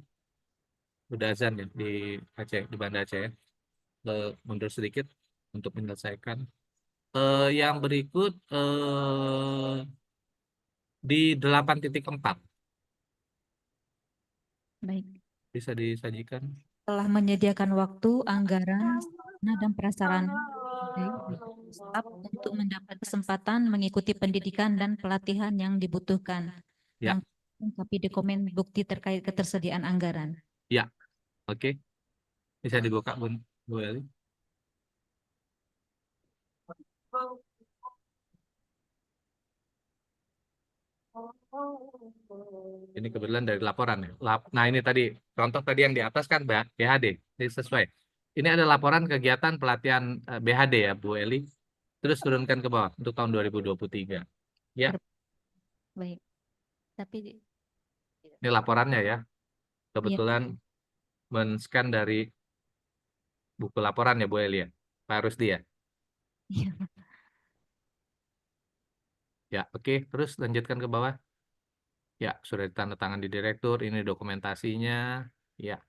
udah azan ya di Aceh, di Banda Aceh ya. Mundur sedikit untuk menyelesaikan. Yang berikut di 8.4 Baik. bisa disajikan. Telah menyediakan waktu, anggaran, sarana, dan prasarana staf untuk mendapat kesempatan mengikuti pendidikan dan pelatihan yang dibutuhkan. Ya. Lengkapi dokumen bukti terkait ketersediaan anggaran. Ya, oke. Bisa dibuka, Bu Eli. Ini kebetulan dari laporan ya. Nah ini tadi, contoh tadi yang di atas kan BHD, ini sesuai. Ini ada laporan kegiatan pelatihan BHD ya Bu Eli. Terus turunkan ke bawah untuk tahun 2023. Ya, Baik. Tapi ini laporannya ya. Kebetulan men-scan dari buku laporan ya Bu Eli ya. Pak Rusdi ya. Iya. Ya, oke. Terus lanjutkan ke bawah. Ya, sudah ditandatangan di direktur. Ini dokumentasinya. Ya,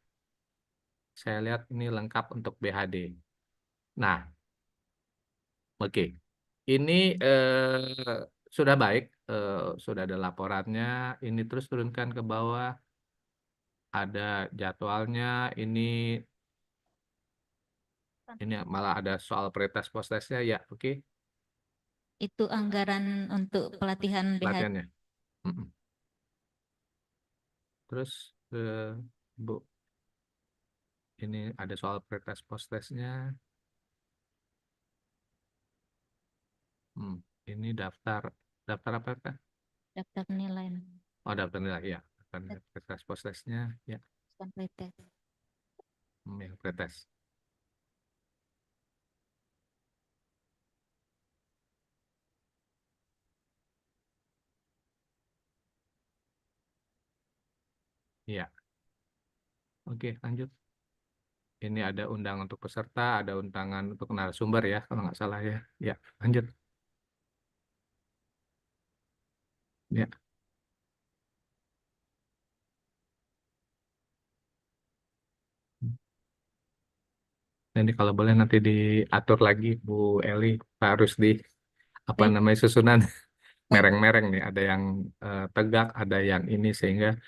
saya lihat ini lengkap untuk BHD. Nah, oke. Ini sudah baik. Sudah ada laporannya. Ini terus turunkan ke bawah. Ada jadwalnya. Ini malah ada soal pretest postesnya. Ya, oke. Itu anggaran untuk pelatihan BHD. Pelatihannya. Terus Bu, ini ada soal pretest postesnya. Ini daftar apa Kak? Daftar nilai. Oh, daftar nilai ya. Daftar pretest postesnya ya. Bukan pretest. Yang pretest. Iya. Oke, lanjut. Ini ada undangan untuk peserta, ada undangan untuk narasumber ya, kalau nggak salah ya. Ya, lanjut. Ya. Ini kalau boleh nanti diatur lagi Bu Eli, harus di apa namanya susunan mereng-mereng nih. Ada yang tegak, ada yang ini sehingga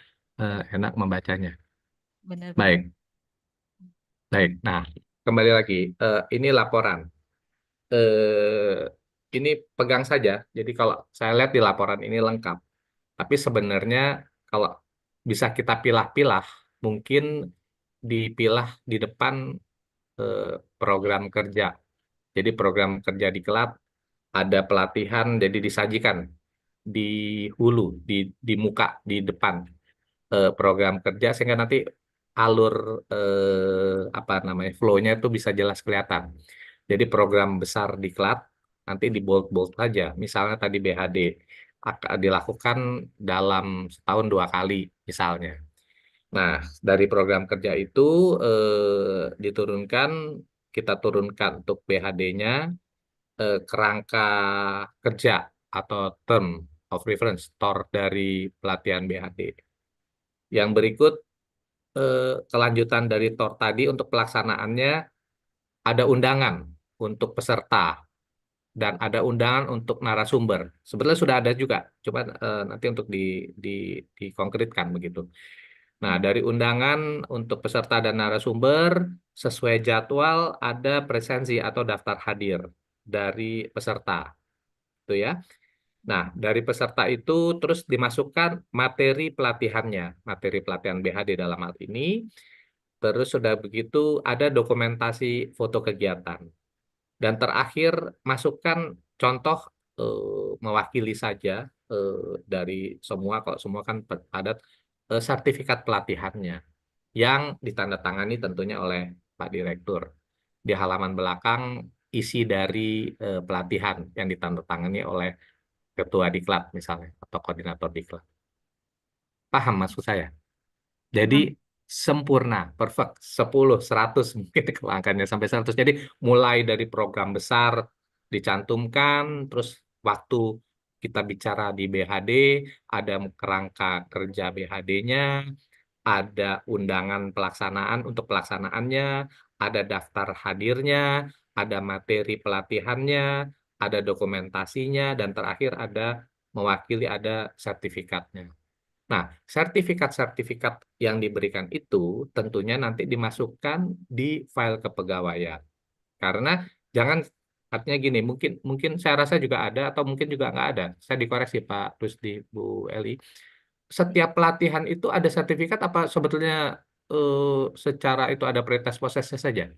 enak membacanya. Benar. Baik. Baik. Nah, kembali lagi. Ini laporan. Ini pegang saja. Jadi kalau saya lihat di laporan ini lengkap. Tapi sebenarnya kalau bisa kita pilah-pilah, mungkin dipilah di depan program kerja. Jadi program kerja diklat, ada pelatihan, jadi disajikan di hulu, di muka, di depan program kerja sehingga nanti alur apa namanya flow-nya itu bisa jelas kelihatan. Jadi program besar diklat nanti di bold saja. Misalnya tadi BHD dilakukan dalam setahun 2 kali misalnya. Nah, dari program kerja itu diturunkan, kita turunkan untuk BHD-nya kerangka kerja atau term of reference, TOR dari pelatihan BHD. Yang berikut kelanjutan dari TOR tadi untuk pelaksanaannya ada undangan untuk peserta dan ada undangan untuk narasumber. Sebenarnya sudah ada juga, coba nanti untuk dikonkretkan begitu. Nah, dari undangan untuk peserta dan narasumber sesuai jadwal ada presensi atau daftar hadir dari peserta. Itu ya. Nah, dari peserta itu terus dimasukkan materi pelatihannya, materi pelatihan BHD dalam hal ini. Terus sudah begitu ada dokumentasi foto kegiatan. Dan terakhir masukkan contoh mewakili saja dari semua, kalau semua kan padat, sertifikat pelatihannya yang ditandatangani tentunya oleh Pak Direktur. Di halaman belakang isi dari pelatihan yang ditandatangani oleh Ketua Diklat misalnya atau Koordinator Diklat. Paham maksud saya? Jadi sempurna, perfect, 10, 100 mungkin kalau angkanya sampai 100. Jadi mulai dari program besar dicantumkan, terus waktu kita bicara di BHD, ada kerangka kerja BHD-nya, ada undangan pelaksanaan untuk pelaksanaannya, ada daftar hadirnya, ada materi pelatihannya, ada dokumentasinya, dan terakhir ada mewakili ada sertifikatnya. Nah, sertifikat-sertifikat yang diberikan itu tentunya nanti dimasukkan di file kepegawaian. Karena jangan artinya gini, mungkin saya rasa juga ada atau mungkin juga nggak ada. Saya dikoreksi Pak Rusdi, Bu Eli. Setiap pelatihan itu ada sertifikat apa sebetulnya secara itu ada prioritas prosesnya saja?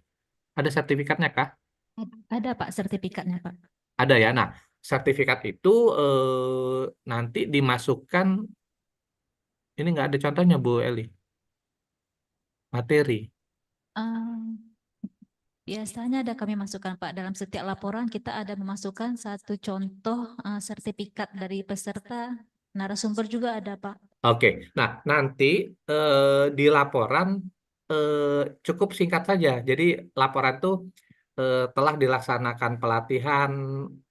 Ada sertifikatnya kah? Ada Pak sertifikatnya Pak. Ada ya. Nah, sertifikat itu nanti dimasukkan, ini nggak ada contohnya Bu Eli, materi. Biasanya ada kami masukkan Pak, dalam setiap laporan kita ada memasukkan satu contoh sertifikat dari peserta, narasumber juga ada Pak. Oke, nah nanti di laporan cukup singkat saja. Jadi laporan tuh telah dilaksanakan pelatihan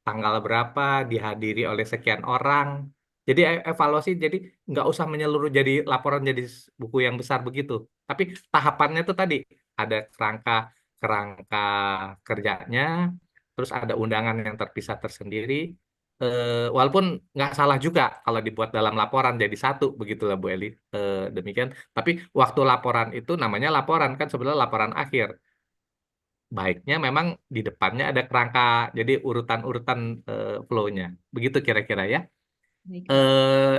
tanggal berapa, dihadiri oleh sekian orang. Jadi evaluasi, jadi nggak usah menyeluruh jadi laporan jadi buku yang besar begitu. Tapi tahapannya tuh tadi ada kerangka kerjanya, terus ada undangan yang terpisah tersendiri. Walaupun nggak salah juga kalau dibuat dalam laporan jadi satu begitulah Bu Eli. Demikian. Tapi waktu laporan itu namanya laporan kan sebenarnya laporan akhir. Baiknya memang di depannya ada kerangka, jadi urutan-urutan flow-nya. Begitu kira-kira ya.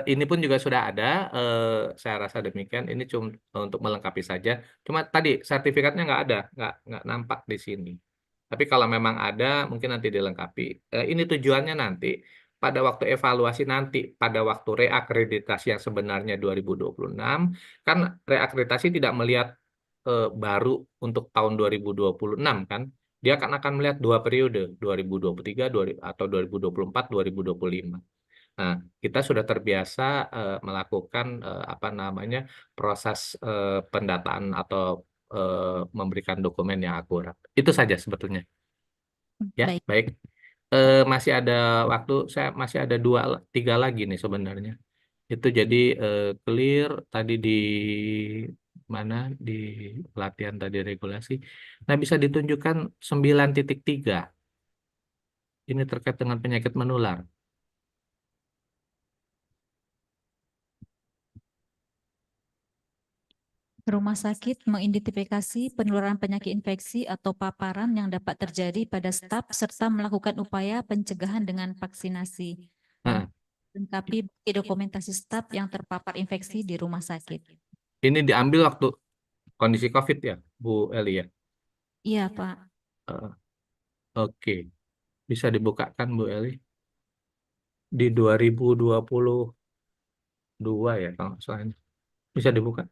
Ini pun juga sudah ada, saya rasa demikian. Ini cuma untuk melengkapi saja. Cuma tadi sertifikatnya nggak ada, nggak nampak di sini. Tapi kalau memang ada, mungkin nanti dilengkapi. Ini tujuannya nanti pada waktu evaluasi nanti, pada waktu reakreditasi yang sebenarnya 2026, kan reakreditasi tidak melihat baru untuk tahun 2026 kan. Dia akan melihat 2 periode, 2023 atau 2024, 2025. Nah, kita sudah terbiasa melakukan apa namanya proses pendataan atau memberikan dokumen yang akurat. Itu saja sebetulnya. Ya, baik. Masih ada waktu, saya masih ada 2-3 lagi nih sebenarnya. Itu jadi clear tadi di mana di pelatihan tadi regulasi. Nah, bisa ditunjukkan 9.3. Ini terkait dengan penyakit menular. Rumah sakit mengidentifikasi penularan penyakit infeksi atau paparan yang dapat terjadi pada staf serta melakukan upaya pencegahan dengan vaksinasi. Lengkapi bukti dokumentasi staf yang terpapar infeksi di rumah sakit. Ini diambil waktu kondisi COVID ya, Bu Eli ya? Iya, Pak. Oke. Bisa dibukakan Bu Eli? Di 2022 ya kalau nggak salah ini. Bisa dibuka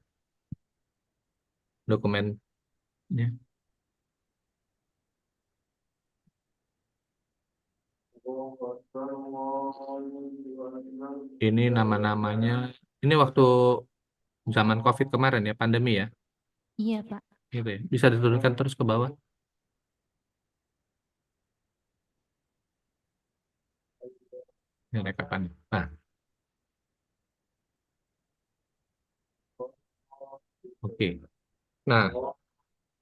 dokumennya. Ini nama-namanya. Ini waktu zaman COVID kemarin ya, pandemi ya. Iya, Pak. Gitu ya. Bisa diturunkan terus ke bawah. Ini rekapan. Nah. Oke. Nah,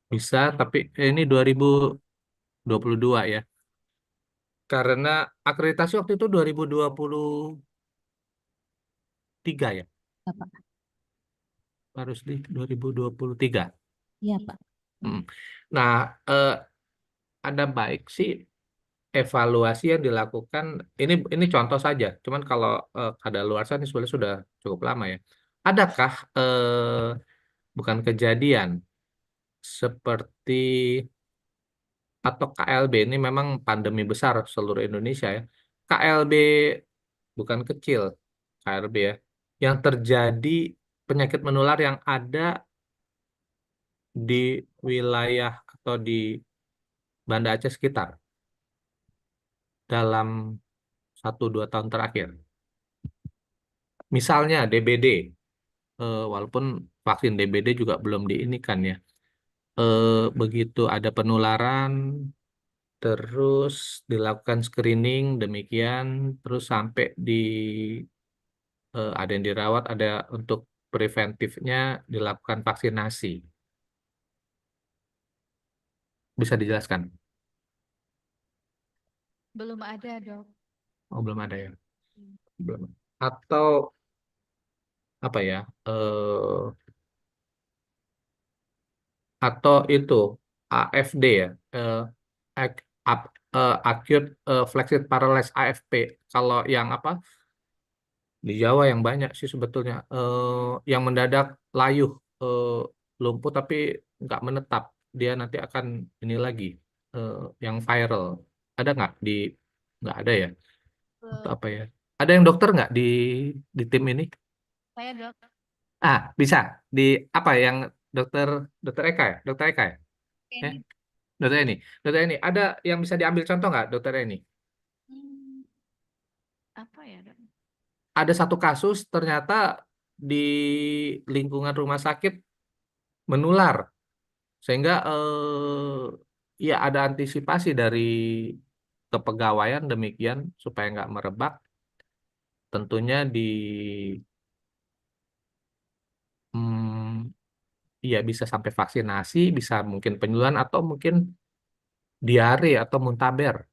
bisa tapi ini 2022 ya. Karena akreditasi waktu itu 2023 ya. Iya, Pak. Harus di 2023. Iya, Pak. Nah, ada baik sih evaluasi yang dilakukan. Ini contoh saja. Cuman kalau kadaluarsa ini sebenarnya sudah cukup lama ya. Adakah bukan kejadian seperti atau KLB ini memang pandemi besar seluruh Indonesia ya. KLB bukan kecil, KLB ya. Yang terjadi penyakit menular yang ada di wilayah atau di Banda Aceh sekitar dalam 1-2 tahun terakhir. Misalnya DBD, walaupun vaksin DBD juga belum diinikan ya. Begitu ada penularan, terus dilakukan screening demikian, terus sampai di ada yang dirawat, ada untuk preventifnya dilakukan vaksinasi? Bisa dijelaskan? Belum ada, Dok. Oh, belum ada ya. Belum. Atau apa ya? Atau itu AFD ya, ac- acute flaccid paralysis AFP. Kalau yang apa di Jawa yang banyak sih sebetulnya, yang mendadak layuh, lumpuh tapi nggak menetap, dia nanti akan ini lagi, yang viral. Ada nggak di? Nggak ada ya? Atau apa ya? Ada yang dokter nggak di tim ini? Saya, Dok. Bisa di apa yang dokter dokter Eka ya? Dokter Eka ya? Eh, dokter Eni. Dokter Eni, ada yang bisa diambil contoh nggak, dokter Eni? Hmm, apa ya, Dok? Ada satu kasus ternyata di lingkungan rumah sakit menular, sehingga ya ada antisipasi dari kepegawaian demikian supaya nggak merebak. Tentunya ya bisa sampai vaksinasi, bisa mungkin penularan atau mungkin diare atau muntaber.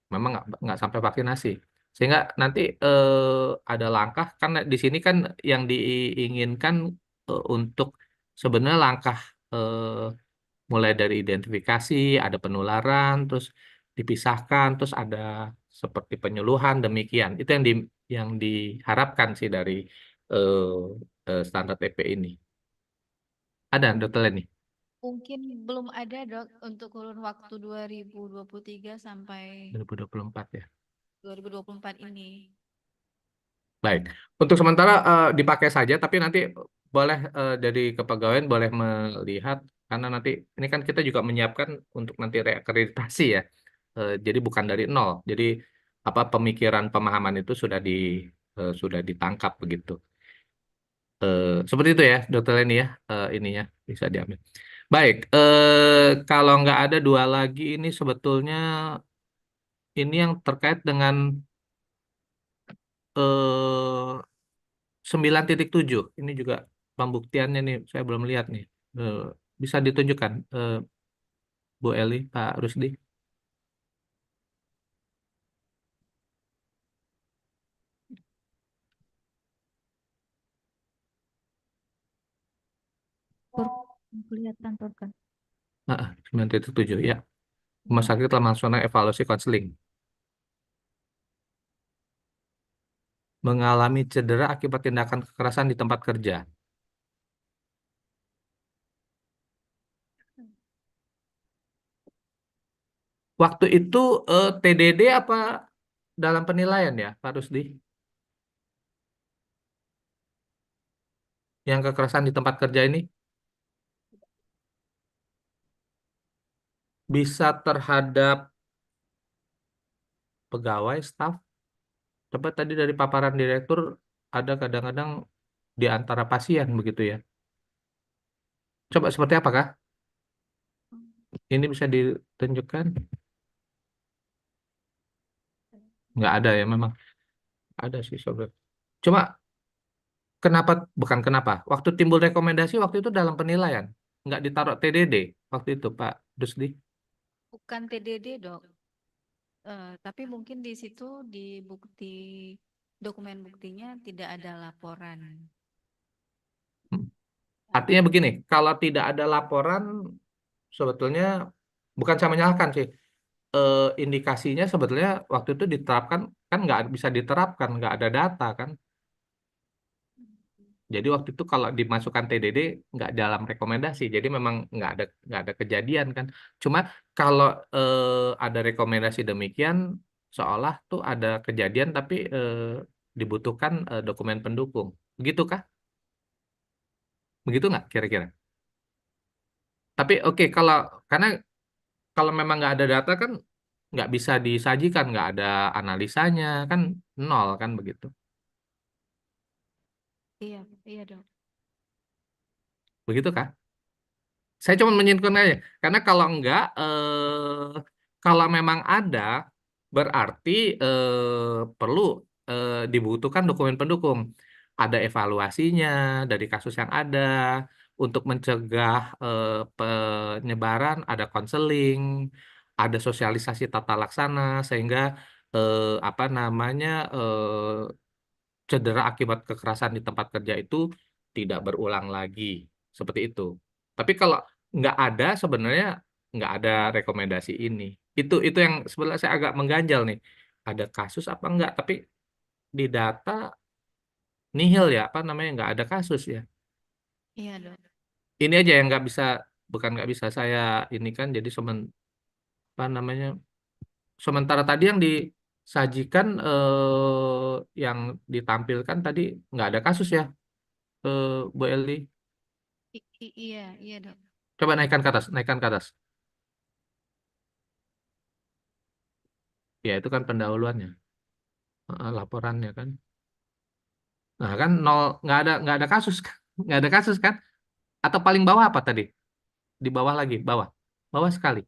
Memang nggak sampai vaksinasi, sehingga nanti ada langkah, karena di sini kan yang diinginkan untuk sebenarnya langkah, mulai dari identifikasi, ada penularan, terus dipisahkan, terus ada seperti penyuluhan demikian. Itu yang diharapkan sih dari eh, standar TP ini. Ada dokter Leni? Mungkin belum ada, Dok, untuk kurun waktu 2023 sampai 2024 ya. 2024 ini. Baik, untuk sementara dipakai saja, tapi nanti boleh dari kepegawaian boleh melihat, karena nanti ini kan kita juga menyiapkan untuk nanti reakreditasi ya. Jadi bukan dari nol. Jadi apa pemikiran pemahaman itu sudah ditangkap begitu. Seperti itu ya, Dokter Leni ya, ininya bisa diambil. Baik, kalau nggak ada dua lagi ini sebetulnya ini yang terkait dengan 9.7. Ini juga pembuktiannya nih, saya belum lihat nih. Eh, Bisa ditunjukkan, Bu Eli, Pak Rusdi? Kelihatan kan? 9.7 ya. Rumah sakit telah melaksanakan evaluasi konseling. Mengalami cedera akibat tindakan kekerasan di tempat kerja. Waktu itu TDD apa dalam penilaian ya, Pak Rusdi? Yang kekerasan di tempat kerja ini bisa terhadap pegawai, staf. Coba tadi dari paparan direktur ada kadang-kadang di antara pasien begitu ya. Coba seperti apakah? Ini bisa ditunjukkan? Nggak ada ya, memang ada sih sobat. Cuma bukan kenapa, waktu timbul rekomendasi waktu itu dalam penilaian, nggak ditaruh TDD waktu itu Pak Dusdi. Bukan TDD, Dok. Tapi mungkin di situ di dokumen buktinya tidak ada laporan. Artinya begini, kalau tidak ada laporan sebetulnya bukan saya menyalahkan sih. Indikasinya sebetulnya waktu itu diterapkan kan nggak bisa diterapkan, nggak ada data kan. Jadi waktu itu kalau dimasukkan TDD nggak dalam rekomendasi, jadi memang nggak ada kejadian kan. Cuma kalau ada rekomendasi demikian, seolah tuh ada kejadian tapi dibutuhkan dokumen pendukung, begitu kah? Begitu nggak kira-kira? Tapi oke, karena kalau memang nggak ada data kan nggak bisa disajikan, nggak ada analisanya kan, nol kan begitu. Iya, iya, Dok. Begitu kah? Saya cuma menyimpulkan aja. Karena kalau enggak, kalau memang ada, berarti perlu dibutuhkan dokumen pendukung. ada evaluasinya dari kasus yang ada. Untuk mencegah penyebaran, ada konseling, ada sosialisasi tata laksana, sehingga apa namanya cedera akibat kekerasan di tempat kerja itu tidak berulang lagi. Seperti itu. Tapi kalau nggak ada, sebenarnya nggak ada rekomendasi ini. Itu yang sebenarnya saya agak mengganjal nih. Ada kasus apa enggak? Tapi di data nihil ya, apa namanya, nggak ada kasus ya. Iya, Dok. Ini aja yang nggak bisa, bukan nggak bisa saya ini kan, jadi apa namanya, sementara tadi yang disajikan yang ditampilkan tadi nggak ada kasus ya, Bu Eli. Iya, iya, Dok. Coba naikkan ke atas, naikkan ke atas. Ya itu kan pendahuluannya, laporannya kan. Nah kan nol, nggak ada kasus, kan? Nggak ada kasus kan? Atau paling bawah apa tadi? Di bawah lagi, bawah, bawah sekali.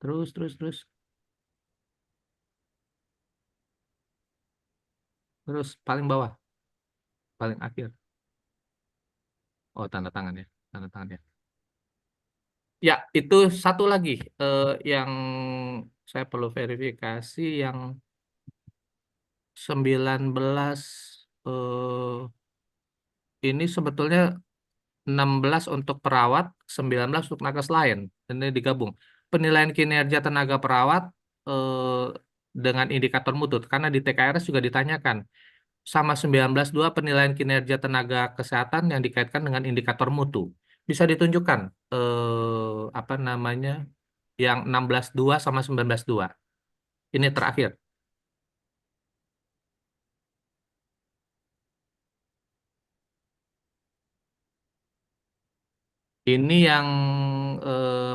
Terus paling bawah, paling akhir. Oh tanda tangan ya, tanda tangan ya. Ya itu satu lagi yang saya perlu verifikasi, yang 19 ini sebetulnya 16 untuk perawat, 19 untuk nakes lain. Ini digabung. Penilaian kinerja tenaga perawat dengan indikator mutu. Karena di TKRS juga ditanyakan. Sama 19.2 penilaian kinerja tenaga kesehatan yang dikaitkan dengan indikator mutu. Bisa ditunjukkan apa namanya, yang 16.2 sama 19.2. Ini terakhir. Ini yang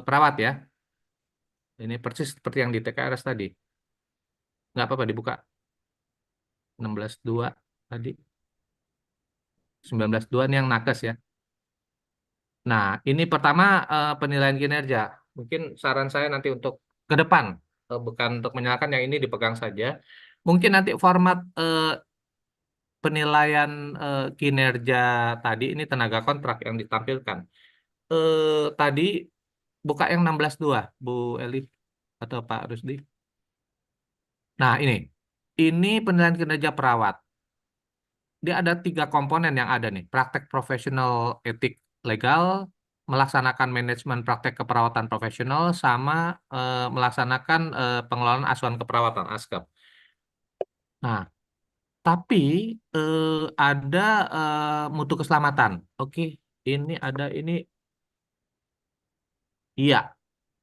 perawat ya. Ini persis seperti yang di TKRS tadi. Nggak apa-apa dibuka. 16.2 tadi. 19.2 ini yang nakes ya. Nah, ini pertama penilaian kinerja. Mungkin saran saya nanti untuk ke depan, bukan untuk menyalahkan, yang ini dipegang saja. Mungkin nanti format penilaian kinerja tadi, ini tenaga kontrak yang ditampilkan. Tadi buka yang 16.2, Bu Eli atau Pak Rusdi. Nah, ini penilaian kinerja perawat. Dia ada 3 komponen yang ada nih. Praktek profesional etik legal, melaksanakan manajemen praktek keperawatan profesional, sama melaksanakan pengelolaan asuhan keperawatan ASKEP. Nah, tapi ada mutu keselamatan. Oke, ini ada ini. Iya,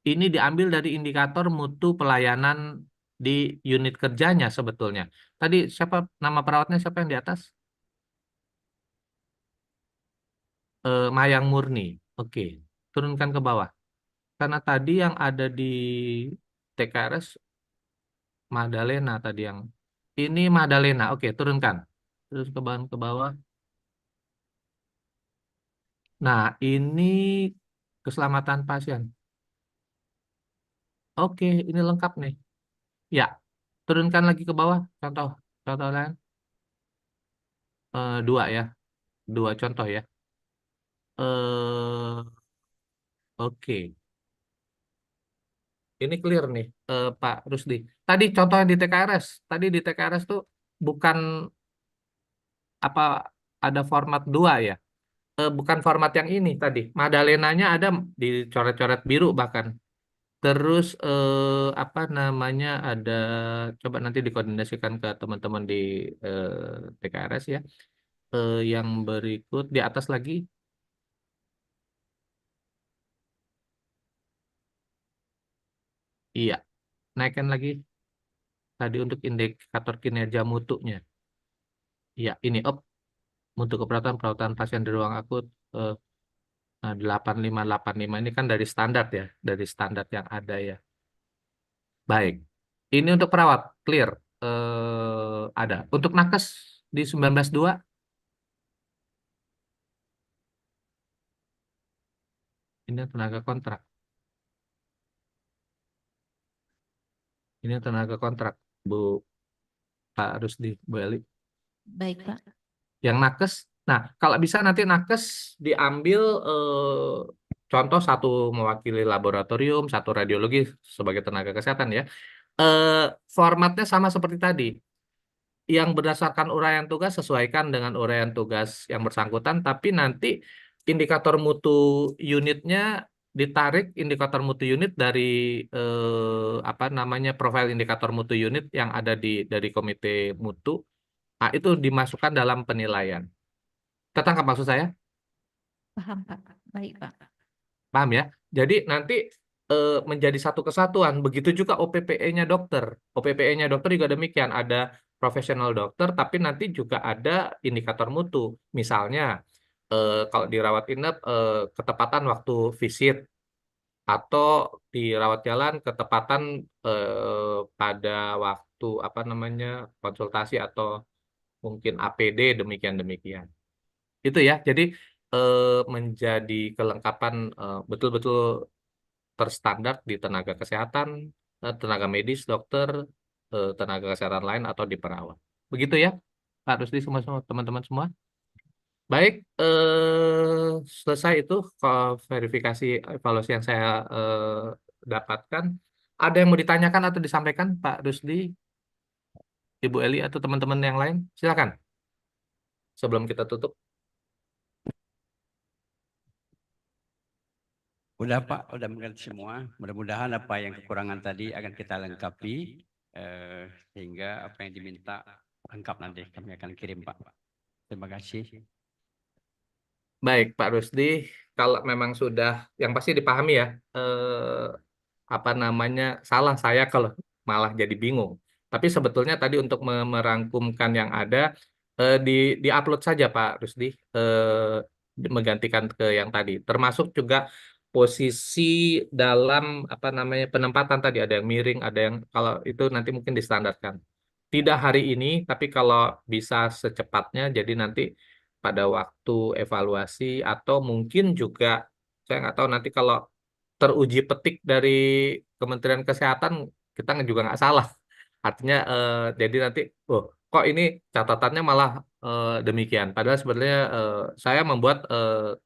ini diambil dari indikator mutu pelayanan di unit kerjanya sebetulnya. Tadi siapa nama perawatnya, siapa yang di atas? Mayang Murni. Oke, turunkan ke bawah. Karena tadi yang ada di TKRS Madalena tadi yang ini Madalena. Oke, turunkan. Terus ke bawah. Nah, ini keselamatan pasien. Oke, ini lengkap nih. Ya, turunkan lagi ke bawah. Contoh, contoh lain. 2 ya, 2 contoh ya. Oke. Ini clear nih, Pak Rusdi. Tadi contoh yang di TKRS. Tadi di TKRS tuh bukan apa, ada format 2 ya. Bukan format yang ini tadi. Madalenanya ada dicoret-coret biru bahkan. Terus apa namanya, ada, coba nanti dikoordinasikan ke teman-teman di TKRS ya. Yang berikut di atas lagi. Iya, naikkan lagi. Tadi untuk indikator kinerja mutunya. Iya, ini mutu keperawatan perawatan pasien di ruang akut. Nah, 8585 ini kan dari standar ya, dari standar yang ada ya. Baik. Ini untuk perawat, clear. Ada. Untuk nakes di 19.2, ini tenaga kontrak. Ini tenaga kontrak, Bu Pak Rusdi, Bu Eli. Baik, Pak. Yang nakes, nah kalau bisa nanti nakes diambil contoh satu mewakili laboratorium, satu radiologi sebagai tenaga kesehatan ya. Formatnya sama seperti tadi. Yang berdasarkan uraian tugas sesuaikan dengan uraian tugas yang bersangkutan, tapi nanti indikator mutu unitnya ditarik indikator mutu unit dari apa namanya profil indikator mutu unit yang ada dari komite mutu. Nah, itu dimasukkan dalam penilaian. Tertangkap maksud saya? Paham, Pak. Baik, Pak. Paham ya? Jadi nanti menjadi satu kesatuan. Begitu juga OPPE-nya dokter. OPPE-nya dokter juga demikian. Ada profesional dokter, tapi nanti juga ada indikator mutu. Misalnya, kalau dirawat inap, ketepatan waktu visit. Atau dirawat jalan, ketepatan pada waktu apa namanya konsultasi atau mungkin APD, demikian-demikian. Itu ya, jadi menjadi kelengkapan betul-betul terstandar di tenaga kesehatan, tenaga medis, dokter, tenaga kesehatan lain atau di perawat. Begitu ya, Pak Rusdi, semua teman-teman semua. Baik, selesai itu verifikasi evaluasi yang saya dapatkan. Ada yang mau ditanyakan atau disampaikan, Pak Rusdi, Ibu Eli, atau teman-teman yang lain? Silakan. Sebelum kita tutup. Udah Pak, udah mengerti semua. Mudah-mudahan apa yang kekurangan tadi akan kita lengkapi sehingga apa yang diminta lengkap nanti kami akan kirim Pak. Terima kasih. Baik, Pak Rusdi, kalau memang sudah, yang pasti dipahami ya, apa namanya, salah saya kalau malah jadi bingung. Tapi sebetulnya tadi untuk merangkumkan yang ada, di-upload saja Pak Rusdi, menggantikan ke yang tadi. Termasuk juga posisi dalam apa namanya penempatan tadi, ada yang miring, ada yang kalau itu nanti mungkin distandarkan. Tidak hari ini, tapi kalau bisa secepatnya, jadi nanti pada waktu evaluasi atau mungkin juga saya nggak tahu nanti kalau teruji petik dari Kementerian Kesehatan kita juga nggak salah. Artinya jadi nanti, oh kok ini catatannya malah demikian. Padahal sebenarnya saya membuat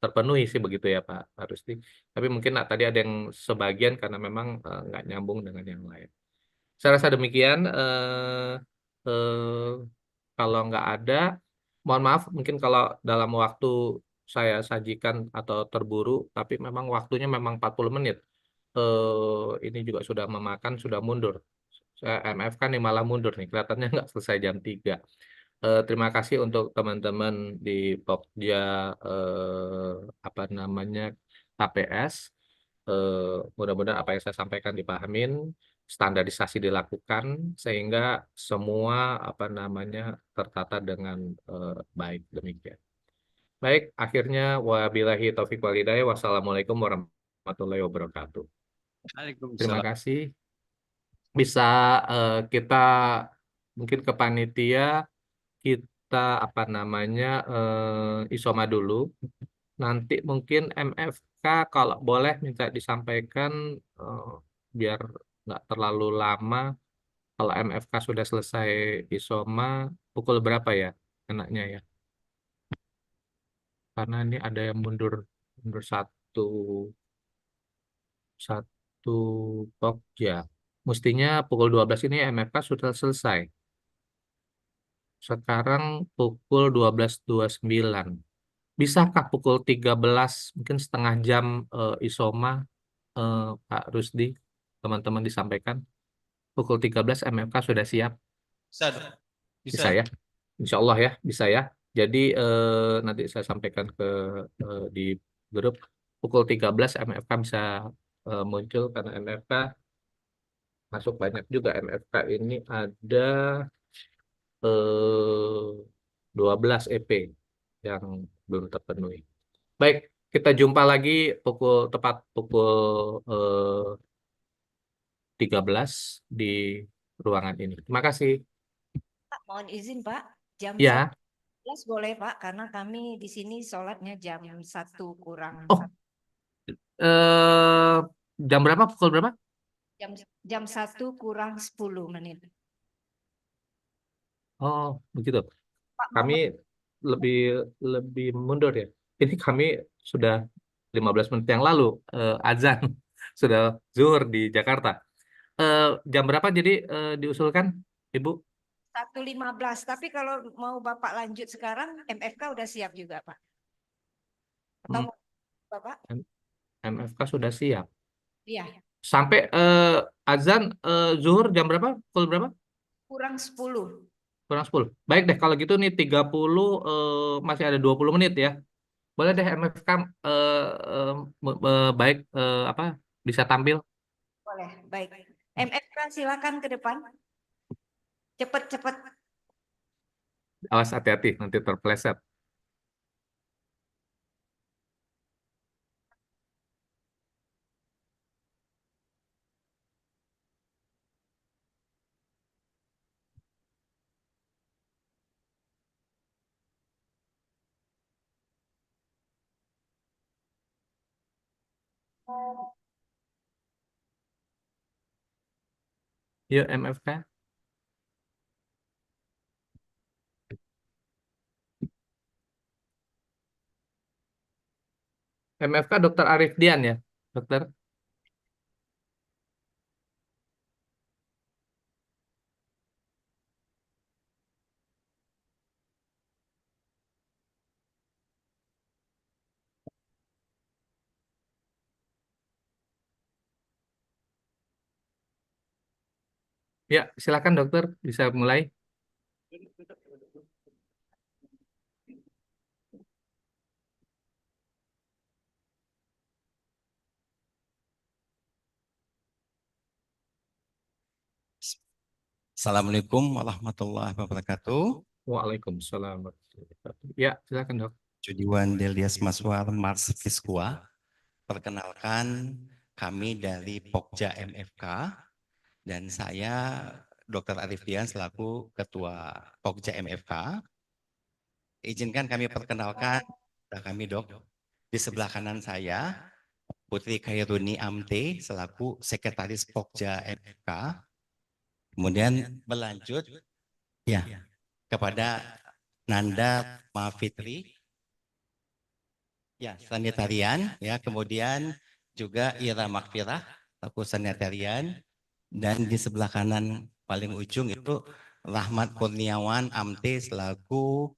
terpenuhi sih begitu ya Pak Rusdi. Tapi mungkin tadi ada yang sebagian karena memang nggak nyambung dengan yang lain. Saya rasa demikian. Eh, Kalau nggak ada, mohon maaf mungkin kalau dalam waktu saya sajikan atau terburu, tapi memang waktunya memang 40 menit. Ini juga sudah memakan, sudah mundur. Saya MF kan nih malah mundur nih, kelihatannya nggak selesai jam 3. Terima kasih untuk teman-teman di Pokja apa namanya KPS. Mudah-mudahan apa yang saya sampaikan dipahamin, standarisasi dilakukan sehingga semua apa namanya tertata dengan baik demikian. Baik, akhirnya wabillahi taufiq walhidayah. Wassalamualaikum warahmatullahi wabarakatuh. Terima kasih. Bisa kita mungkin ke panitia kita apa namanya isoma dulu. Nanti mungkin MFK kalau boleh minta disampaikan biar nggak terlalu lama. Kalau MFK sudah selesai isoma, pukul berapa ya enaknya ya? Karena ini ada yang mundur satu Pokja. Mestinya pukul 12 ini MFK sudah selesai. Sekarang pukul 12.29. Bisakah pukul 13 mungkin setengah jam isoma Pak Rusdi, teman-teman disampaikan pukul 13 MFK sudah siap? Bisa, Dok. Bisa. Bisa ya? Insya Allah ya, bisa ya. Jadi nanti saya sampaikan di grup pukul 13 MFK bisa muncul karena MFK masuk banyak juga. MFK ini ada 12 EP yang belum terpenuhi. Baik, kita jumpa lagi tepat pukul 13 di ruangan ini. Terima kasih. Pak, mohon izin Pak, jam Ya. 11 boleh Pak, karena kami di sini sholatnya jam 1 kurang. Oh, jam berapa? Pukul berapa? Jam 1 kurang 10 menit. Oh, begitu. Pak Kami Muhammad. lebih lebih mundur ya. Ini kami sudah 15 menit yang lalu azan sudah zuhur di Jakarta. Eh, jam berapa jadi diusulkan, Ibu? 1.15. Tapi kalau mau Bapak lanjut sekarang, MFK udah siap juga, Pak. Atau Hmm, mau Bapak? MFK sudah siap. Iya, Sampai azan zuhur jam berapa? Pukul berapa? kurang 10. Kurang 10. Baik deh kalau gitu nih 30 masih ada 20 menit ya. Boleh deh MFK baik apa bisa tampil. Boleh, baik. MFK silakan ke depan. Cepat-cepat. Awas hati-hati nanti terpleset. Yuk MFK. MFK Dokter Arif Dian ya, dokter. Ya, silakan dokter bisa mulai. Assalamualaikum warahmatullahi wabarakatuh. Waalaikumsalam warahmatullahi wabarakatuh. Ya, silakan dok. Judiwan Delias Maswar Mars Fiskua. Perkenalkan kami dari Pokja MFK dan saya Dr. Arif Dian selaku Ketua Pokja MFK. Izinkan kami perkenalkan kami dok. Di sebelah kanan saya Putri Khairuni Amte selaku Sekretaris Pokja MFK. Kemudian berlanjut ya kepada Nanda Mafitri ya sanitarian ya, kemudian juga Ira Makfirah selaku sanitarian, dan di sebelah kanan paling ujung itu Rahmat Kurniawan Amte selaku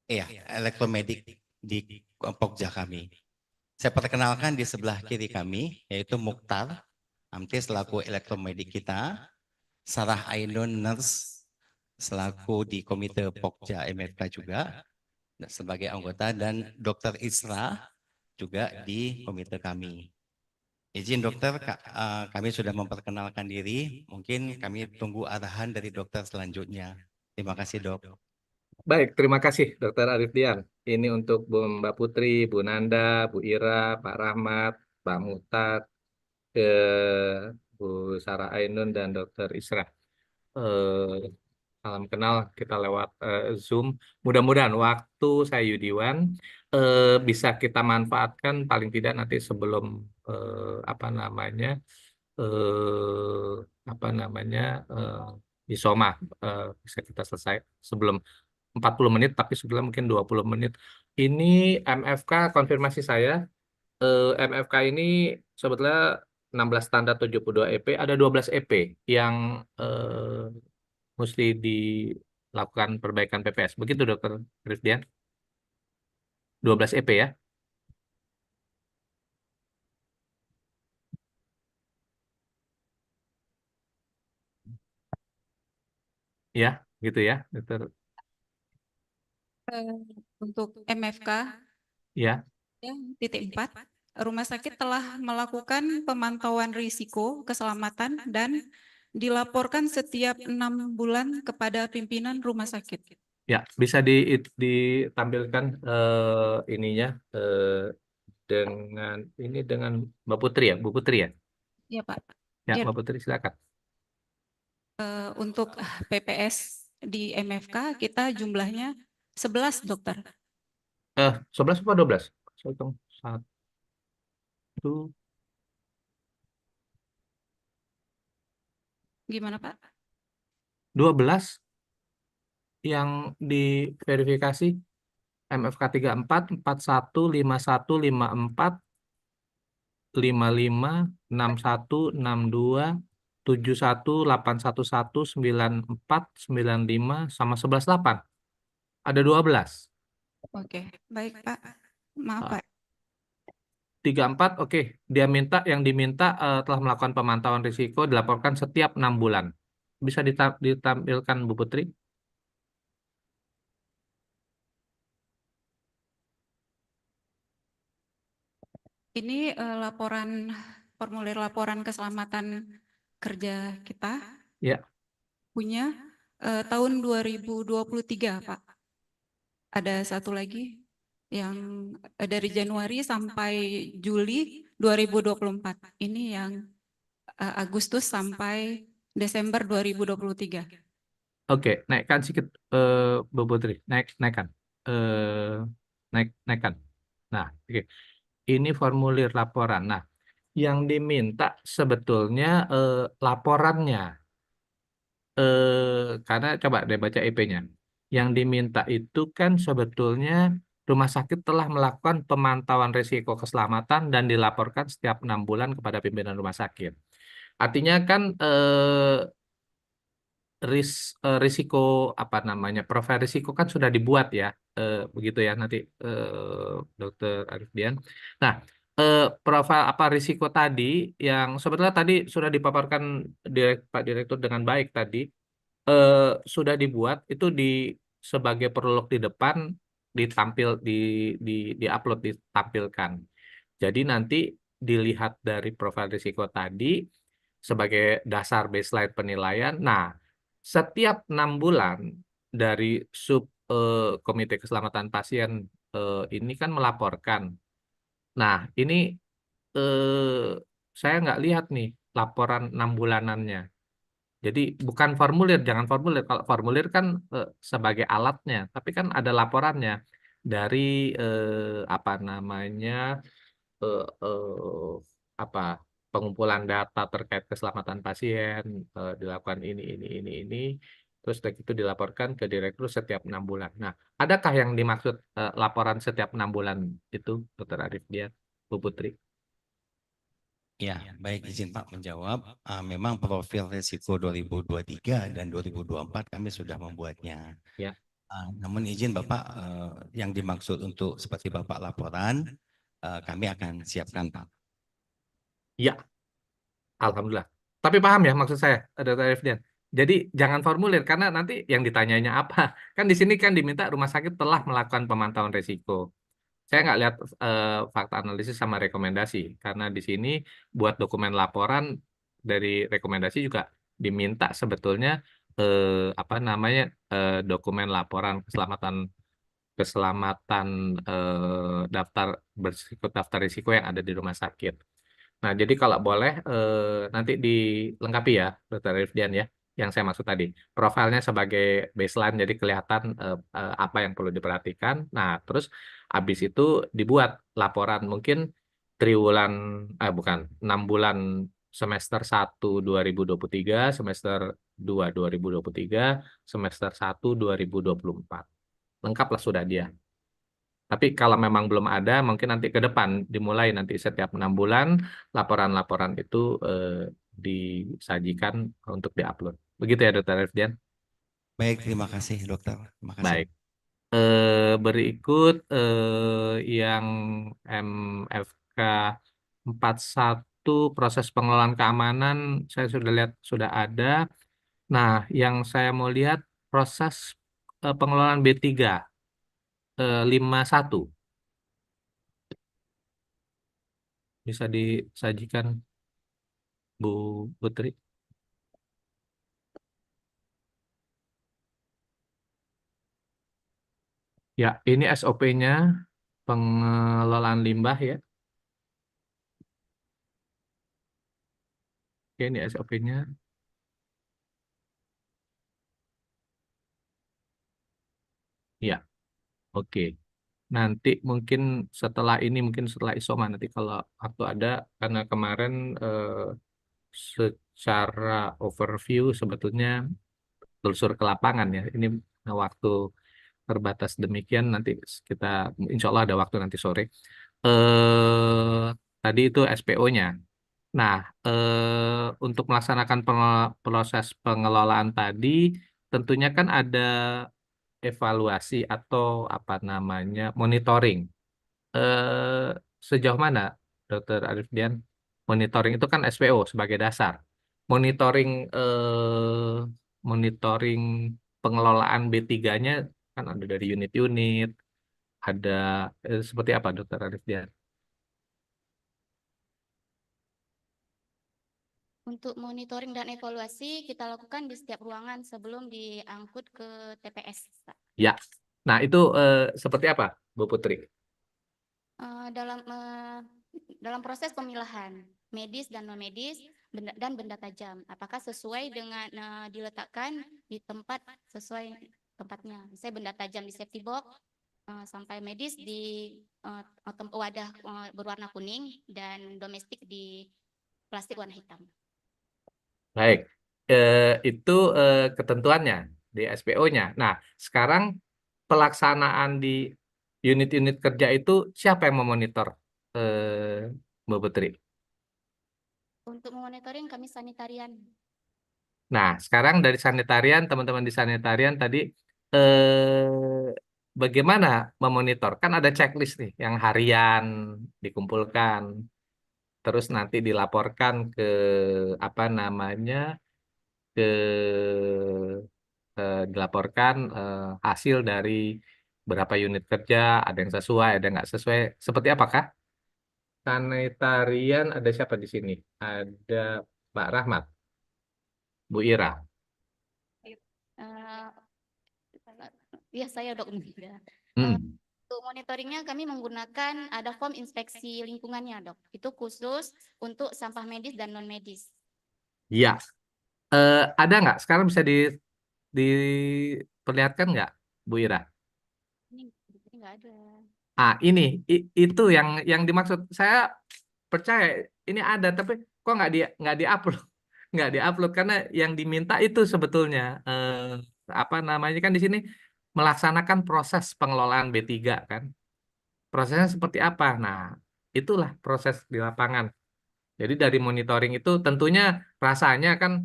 elektromedik di Pokja kami. Saya perkenalkan di sebelah kiri kami yaitu Mukhtar Amte selaku elektromedik kita, Sarah Ainun Nurse selaku di Komite Pokja MFK juga sebagai anggota, dan Dr. Isra juga di komite kami. Izin dokter, kami sudah memperkenalkan diri. Mungkin kami tunggu arahan dari dokter selanjutnya. Terima kasih dok. Baik, terima kasih Dokter Arif Dian. Ini untuk Mbak Putri, Bu Nanda, Bu Ira, Pak Rahmat, Pak Mutat, ke Bu Sarah Ainun dan Dokter Isra. Salam kenal kita lewat Zoom. Mudah-mudahan waktu saya Yudiwan bisa kita manfaatkan paling tidak nanti sebelum apa namanya eh, apa namanya isoma bisa kita selesai sebelum 40 menit, tapi sebelum mungkin 20 menit. Ini MFK konfirmasi saya. MFK ini sebetulnya 16 standar 72 EP, ada 12 EP yang mesti dilakukan perbaikan PPS. Begitu Dokter Rifdian? 12 EP ya? Ya, gitu ya, Dokter. Untuk MFK Ya. ya, titik 4, rumah sakit telah melakukan pemantauan risiko keselamatan dan dilaporkan setiap 6 bulan kepada pimpinan rumah sakit. Ya, bisa ditampilkan ininya dengan ini dengan Mbak Putri ya, Bu Putri ya? Ya Pak. Ya, Ya, Mbak Putri silakan. untuk PPS di MFK kita jumlahnya 11 dokter. 11 apa 12? Saya hitung 1. Gimana Pak? 12 yang diverifikasi MFK 34, 41, 51, 54, 55, 61, 62, 71, 811, 94, 95, sama 11.8. Ada 12. Oke, baik Pak. Maaf Pak. 34, oke. Yang diminta telah melakukan pemantauan risiko dilaporkan setiap 6 bulan. Bisa ditampilkan Bu Putri? Ini formulir laporan keselamatan kerja kita Ya. punya tahun 2023 Pak. Ada satu lagi yang dari Januari sampai Juli 2024. Ini yang Agustus sampai Desember 2023. Oke, naikkan sedikit Bu Putri. Naikkan. Naikkan. Nah, oke. Ini formulir laporan. Nah, yang diminta sebetulnya laporannya. Karena coba deh baca EP-nya. Yang diminta itu kan sebetulnya rumah sakit telah melakukan pemantauan risiko keselamatan dan dilaporkan setiap 6 bulan kepada pimpinan rumah sakit. Artinya kan risiko apa namanya profil risiko kan sudah dibuat ya, begitu ya nanti Dokter Arifdian. Nah, profil apa risiko tadi yang sebetulnya tadi sudah dipaparkan Pak Direktur dengan baik tadi, sudah dibuat itu sebagai prolog di depan di-upload ditampilkan. Jadi nanti dilihat dari profil risiko tadi sebagai dasar baseline penilaian. Nah, setiap 6 bulan dari Komite Keselamatan Pasien ini kan melaporkan. Nah, ini saya nggak lihat nih laporan 6 bulanannya. Jadi bukan formulir, jangan formulir. Kalau formulir kan sebagai alatnya, tapi kan ada laporannya dari apa namanya apa pengumpulan data terkait keselamatan pasien dilakukan ini. Terus itu dilaporkan ke direktur setiap 6 bulan. Nah, adakah yang dimaksud laporan setiap 6 bulan itu, Dokter Arifdian, Bu Putri? Ya, baik izin Pak menjawab. Memang profil risiko 2023 dan 2024 kami sudah membuatnya. Ya. Namun izin Bapak, yang dimaksud untuk seperti Bapak laporan, kami akan siapkan Pak. Ya, alhamdulillah. Tapi paham ya maksud saya, Dokter Arifdian. Jadi jangan formulir karena nanti yang ditanyanya apa. Kan di sini kan diminta rumah sakit telah melakukan pemantauan risiko. Saya nggak lihat fakta analisis sama rekomendasi karena di sini buat dokumen laporan dari rekomendasi juga diminta sebetulnya apa namanya dokumen laporan keselamatan daftar risiko yang ada di rumah sakit. Nah, jadi kalau boleh nanti dilengkapi ya, Dr. Rifdian ya, yang saya maksud tadi. Profilnya sebagai baseline, jadi kelihatan apa yang perlu diperhatikan. Nah, terus habis itu dibuat laporan mungkin triwulan, bukan, 6 bulan semester 1 2023, semester 2 2023, semester 1 2024. Lengkaplah sudah dia. Tapi kalau memang belum ada, mungkin nanti ke depan dimulai nanti setiap 6 bulan laporan-laporan itu disajikan untuk diupload. Begitu ya, Dokter Rifdian? Baik, terima kasih Dokter. Terima kasih. Baik. Berikut yang MFK 41 proses pengelolaan keamanan saya sudah lihat sudah ada. Nah, yang saya mau lihat proses pengelolaan B3 51. Bisa disajikan Bu Putri. Ya, ini SOP-nya pengelolaan limbah ya. Oke, ini SOP-nya. Ya, oke. Nanti mungkin setelah ini, mungkin setelah ISOMA nanti kalau waktu ada, karena kemarin secara overview sebetulnya telusur ke lapangan ya. Ini waktu terbatas demikian, nanti kita insya Allah ada waktu nanti sore. Tadi itu SPO-nya. Nah, untuk melaksanakan proses pengelolaan tadi, tentunya kan ada evaluasi atau apa namanya monitoring. Sejauh mana, Dr. Arifdian? Monitoring itu kan SPO sebagai dasar. Monitoring monitoring pengelolaan B3-nya kan ada dari unit-unit, ada seperti apa, Dr. Arifdian? Untuk monitoring dan evaluasi kita lakukan di setiap ruangan sebelum diangkut ke TPS, Pak. Ya, nah itu seperti apa, Bu Putri? Dalam proses pemilahan medis dan non medis dan benda tajam, apakah sesuai dengan diletakkan di tempat sesuai tempatnya. Misalnya benda tajam di safety box, sampai medis di wadah berwarna kuning dan domestik di plastik warna hitam. Baik, itu ketentuannya di SPO-nya. Nah, sekarang pelaksanaan di unit-unit kerja itu siapa yang memonitor, Mbak Putri? Untuk memonitoring kami sanitarian. Nah, sekarang dari sanitarian, teman-teman di sanitarian tadi bagaimana memonitor? Kan ada checklist nih yang harian dikumpulkan, terus nanti dilaporkan ke apa namanya, ke dilaporkan hasil dari berapa unit kerja, ada yang sesuai, ada yang nggak sesuai. Seperti apakah? Sanitarian ada siapa di sini? Ada Pak Rahmat, Bu Ira. Ya, saya dok. Hmm. Untuk monitoringnya kami menggunakan ada form inspeksi lingkungannya dok. Itu khusus untuk sampah medis dan non medis. Ya, ada nggak? Sekarang bisa diperlihatkan nggak, Bu Ira? Ini nggak ada. Ini itu yang dimaksud. Saya percaya ini ada, tapi kok nggak diupload, nggak diupload karena yang diminta itu sebetulnya apa namanya kan di sini melaksanakan proses pengelolaan B3 kan. Prosesnya seperti apa? Nah, itulah proses di lapangan. Jadi dari monitoring itu tentunya rasanya kan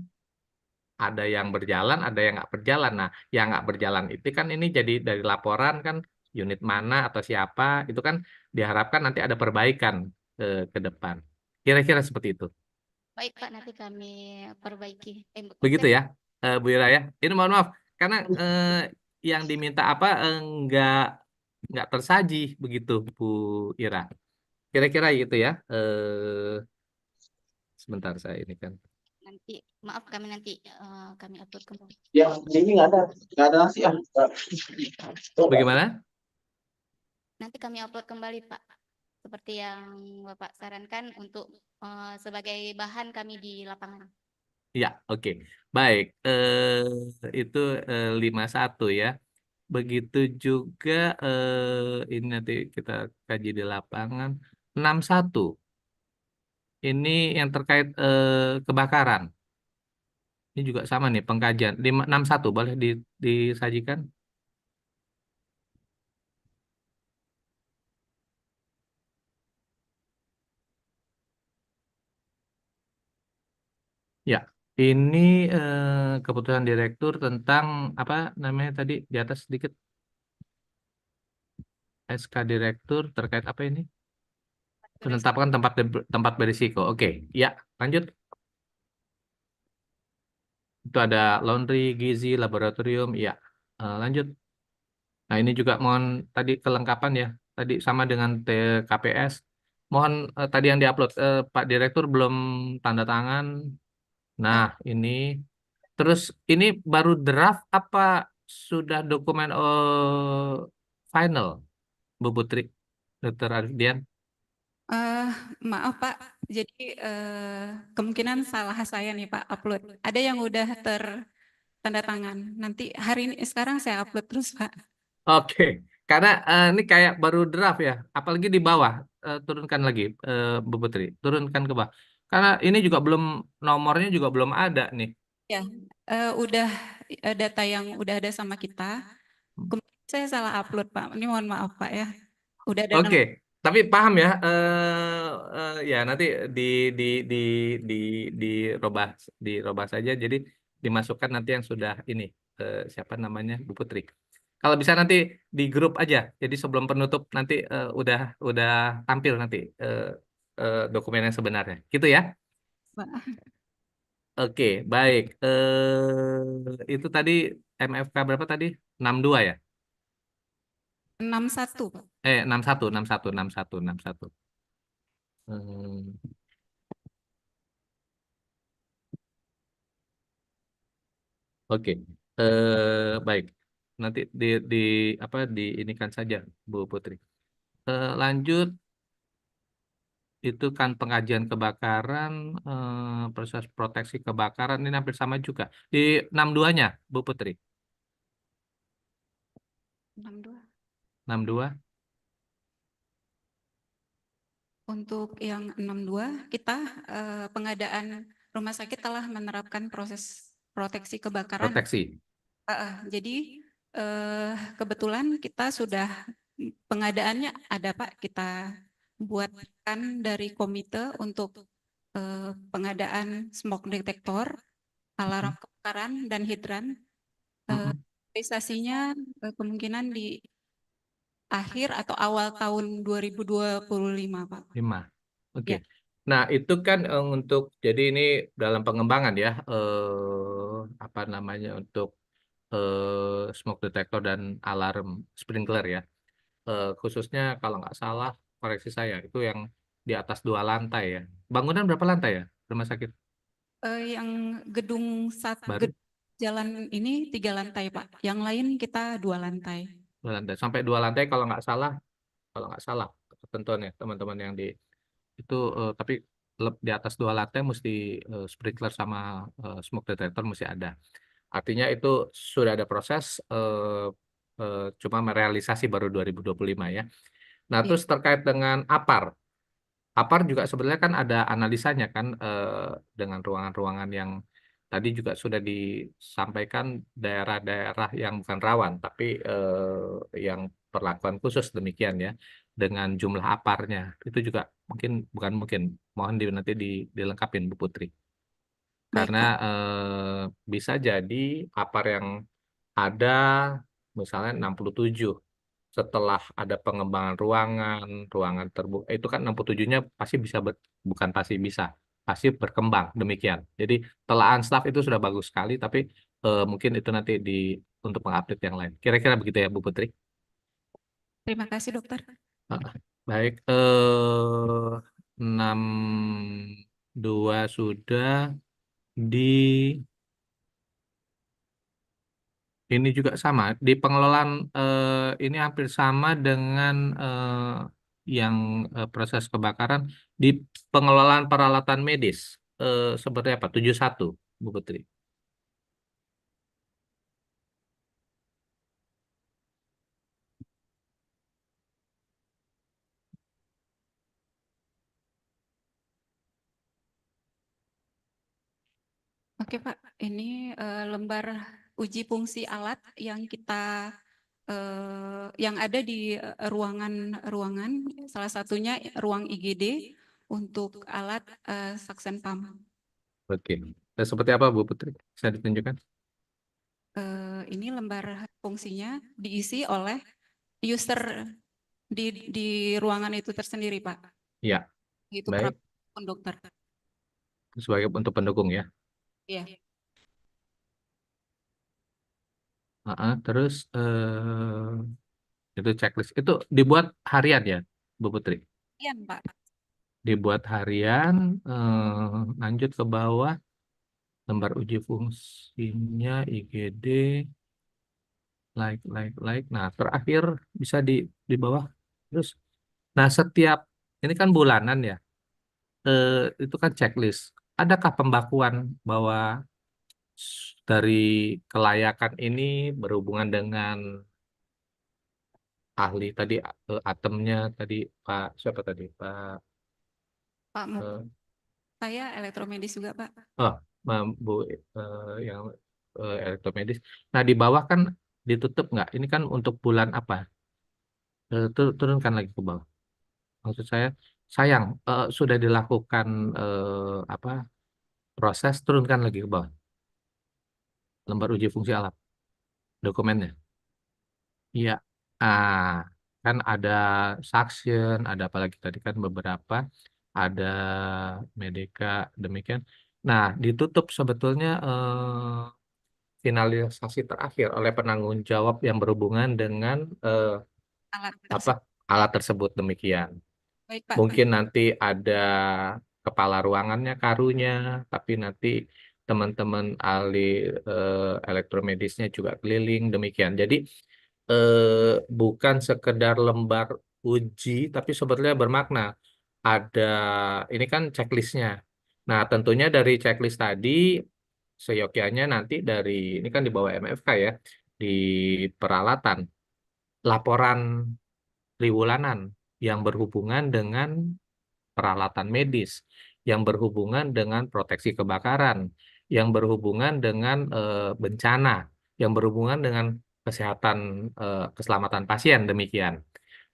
ada yang berjalan, ada yang nggak berjalan. Nah, yang nggak berjalan itu kan ini jadi dari laporan kan unit mana atau siapa itu kan diharapkan nanti ada perbaikan ke depan. Kira-kira seperti itu. Baik Pak, nanti kami perbaiki. Begitu ya, Bu Ira ya. Ini mohon maaf karena yang diminta apa nggak tersaji begitu, Bu Ira. Kira-kira gitu ya. Sebentar saya ini kan. Nanti maaf kami nanti kami upload kembali. Ya, ini nggak ada nasi ah. Bagaimana? Nanti kami upload kembali Pak, seperti yang Bapak sarankan untuk sebagai bahan kami di lapangan. Ya, oke. Baik, itu 51 ya. Begitu juga ini nanti kita kaji di lapangan. 61. Ini yang terkait kebakaran. Ini juga sama nih pengkajian. 61 boleh disajikan? Ya, ini keputusan direktur tentang apa namanya tadi di atas sedikit. SK direktur terkait apa ini? Penetapan tempat berisiko. Oke, ya lanjut. Itu ada laundry, gizi, laboratorium. Ya, lanjut. Nah ini juga mohon tadi kelengkapan ya. Tadi sama dengan TKPS. Mohon tadi yang diupload Pak Direktur belum tanda tangan. Nah ini. Terus ini baru draft apa sudah dokumen final, Bu Putri, Dr. Arifdian? Maaf Pak, jadi kemungkinan salah saya nih Pak upload. Ada yang udah tertanda tangan. Nanti hari ini sekarang saya upload terus Pak. Oke, karena ini kayak baru draft ya, apalagi di bawah. Turunkan lagi, Bu Putri, turunkan ke bawah. Karena ini juga belum nomornya juga belum ada nih. Ya, udah data yang udah ada sama kita. Kemudian saya salah upload Pak. Ini mohon maaf Pak ya. Udah ada Oke, tapi paham ya. Ya nanti di di di di dirobah dirobah saja. Jadi dimasukkan nanti yang sudah ini siapa namanya Bu Putri. Kalau bisa nanti di grup aja. Jadi sebelum penutup nanti udah tampil nanti dokumen yang sebenarnya. Gitu ya. Pak. Oke, baik. Itu tadi MFK berapa tadi? 62 ya? 61 Pak. 61, 61, 61, 61. Hmm. Oke, baik. Nanti di apa diinikan saja, Bu Putri. Lanjut, itu kan pengajian kebakaran, proses proteksi kebakaran ini hampir sama juga. Di 62-nya, Bu Putri. 62. 62. Untuk yang 62 kita pengadaan rumah sakit telah menerapkan proses proteksi kebakaran. Proteksi. Jadi kebetulan kita sudah pengadaannya ada Pak, kita buatkan dari komite untuk pengadaan smoke detector, alarm kebakaran dan hidran. Realisasinya kemungkinan di akhir atau awal tahun 2025 Pak. 5. Oke. Ya. Nah, itu kan untuk jadi ini dalam pengembangan ya apa namanya untuk smoke detector dan alarm sprinkler ya. Khususnya kalau nggak salah koreksi saya itu yang di atas 2 lantai ya. Bangunan berapa lantai ya rumah sakit? Yang gedung Baru? jalan ini 3 lantai Pak. Yang lain kita 2 lantai. 2 lantai. Sampai 2 lantai kalau nggak salah ketentuannya teman-teman yang di itu tapi di atas 2 lantai mesti sprinkler sama smoke detector mesti ada. Artinya itu sudah ada proses cuma merealisasi baru 2025 ya. Nah, terus terkait dengan APAR. APAR juga sebenarnya kan ada analisanya kan dengan ruangan-ruangan yang tadi juga sudah disampaikan daerah-daerah yang bukan rawan tapi yang perlakuan khusus demikian ya dengan jumlah APAR-nya itu juga mungkin mohon nanti dilengkapin Bu Putri. Karena bisa jadi APAR yang ada misalnya 67 setelah ada pengembangan ruangan terbuka itu kan 67-nya pasti bisa pasti berkembang demikian. Jadi telahan staf itu sudah bagus sekali tapi mungkin itu nanti untuk mengupdate yang lain. Kira-kira begitu ya Bu Putri. Terima kasih dokter. Baik 62 sudah di ini juga sama di pengelolaan ini hampir sama dengan yang proses kebakaran di pengelolaan peralatan medis seperti apa 71 Bu Putri. Oke Pak, ini lembar uji fungsi alat yang kita yang ada di ruangan salah satunya ruang IGD untuk alat suction pump. Oke. Dan seperti apa Bu Putri? Bisa ditunjukkan? Ini lembar fungsinya diisi oleh user di ruangan itu tersendiri Pak. Iya. Itu Baik. dokter. Sebagai untuk pendukung ya. Iya. Terus itu checklist itu dibuat harian ya Bu Putri? Iya Pak. Dibuat harian lanjut ke bawah lembar uji fungsinya IGD like. Nah, terakhir bisa di bawah. Terus nah setiap ini kan bulanan ya. Itu kan checklist. Adakah pembakuan bahwa dari kelayakan ini berhubungan dengan ahli tadi atemnya tadi Pak siapa tadi Pak Pak saya elektromedis juga Pak. oh Bu yang elektromedis. Nah, di bawah kan ditutup nggak? Ini kan untuk bulan apa? Turunkan lagi ke bawah. Maksud saya, sayang, sudah dilakukan apa proses, turunkan lagi ke bawah. Lembar uji fungsi alat, dokumennya. Iya, kan ada suction, ada apa lagi tadi kan beberapa, ada Medeka, demikian. Nah, ditutup sebetulnya finalisasi terakhir oleh penanggung jawab yang berhubungan dengan Alat apa alat tersebut demikian. Baik, Pak. Mungkin nanti ada kepala ruangannya, karunya, tapi nanti teman-teman ahli elektromedisnya juga keliling demikian. Jadi bukan sekedar lembar uji, tapi sebetulnya bermakna. Ada, ini kan checklistnya. Nah, tentunya dari checklist tadi, seyogyanya nanti dari, ini kan di bawah MFK ya, di peralatan, laporan triwulanan yang berhubungan dengan peralatan medis, yang berhubungan dengan proteksi kebakaran, yang berhubungan dengan bencana, yang berhubungan dengan kesehatan keselamatan pasien demikian.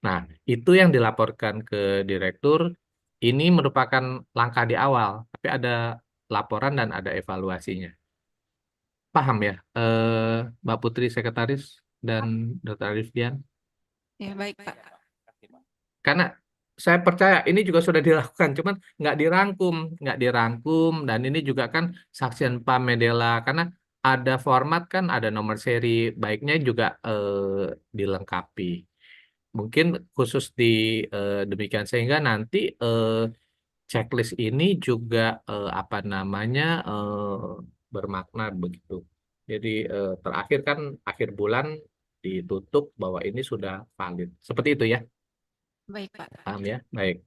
Nah, itu yang dilaporkan ke direktur. Ini merupakan langkah di awal, tapi ada laporan dan ada evaluasinya. Paham ya, Mbak Putri Sekretaris dan Dr. Arifdian? Ya, baik, Pak. Karena saya percaya ini juga sudah dilakukan, cuman nggak dirangkum, dan ini juga kan Saksian Pamedela, karena ada format kan, ada nomor seri, baiknya juga dilengkapi. Mungkin khusus di demikian sehingga nanti checklist ini juga apa namanya bermakna begitu. Jadi terakhir kan akhir bulan ditutup bahwa ini sudah valid. Seperti itu ya. Baik, Pak. Paham ya? Baik.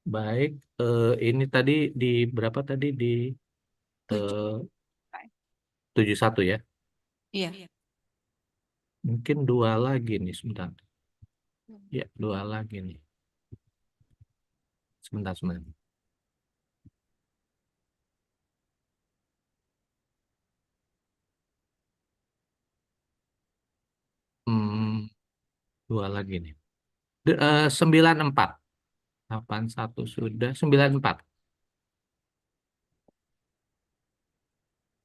Baik, ini tadi di berapa tadi di 71 ya? Iya. Mungkin 2 lagi nih sebentar. Ya, 2 lagi nih. Sebentar. Hmm, 2 lagi nih. 94. 81 sudah, 94.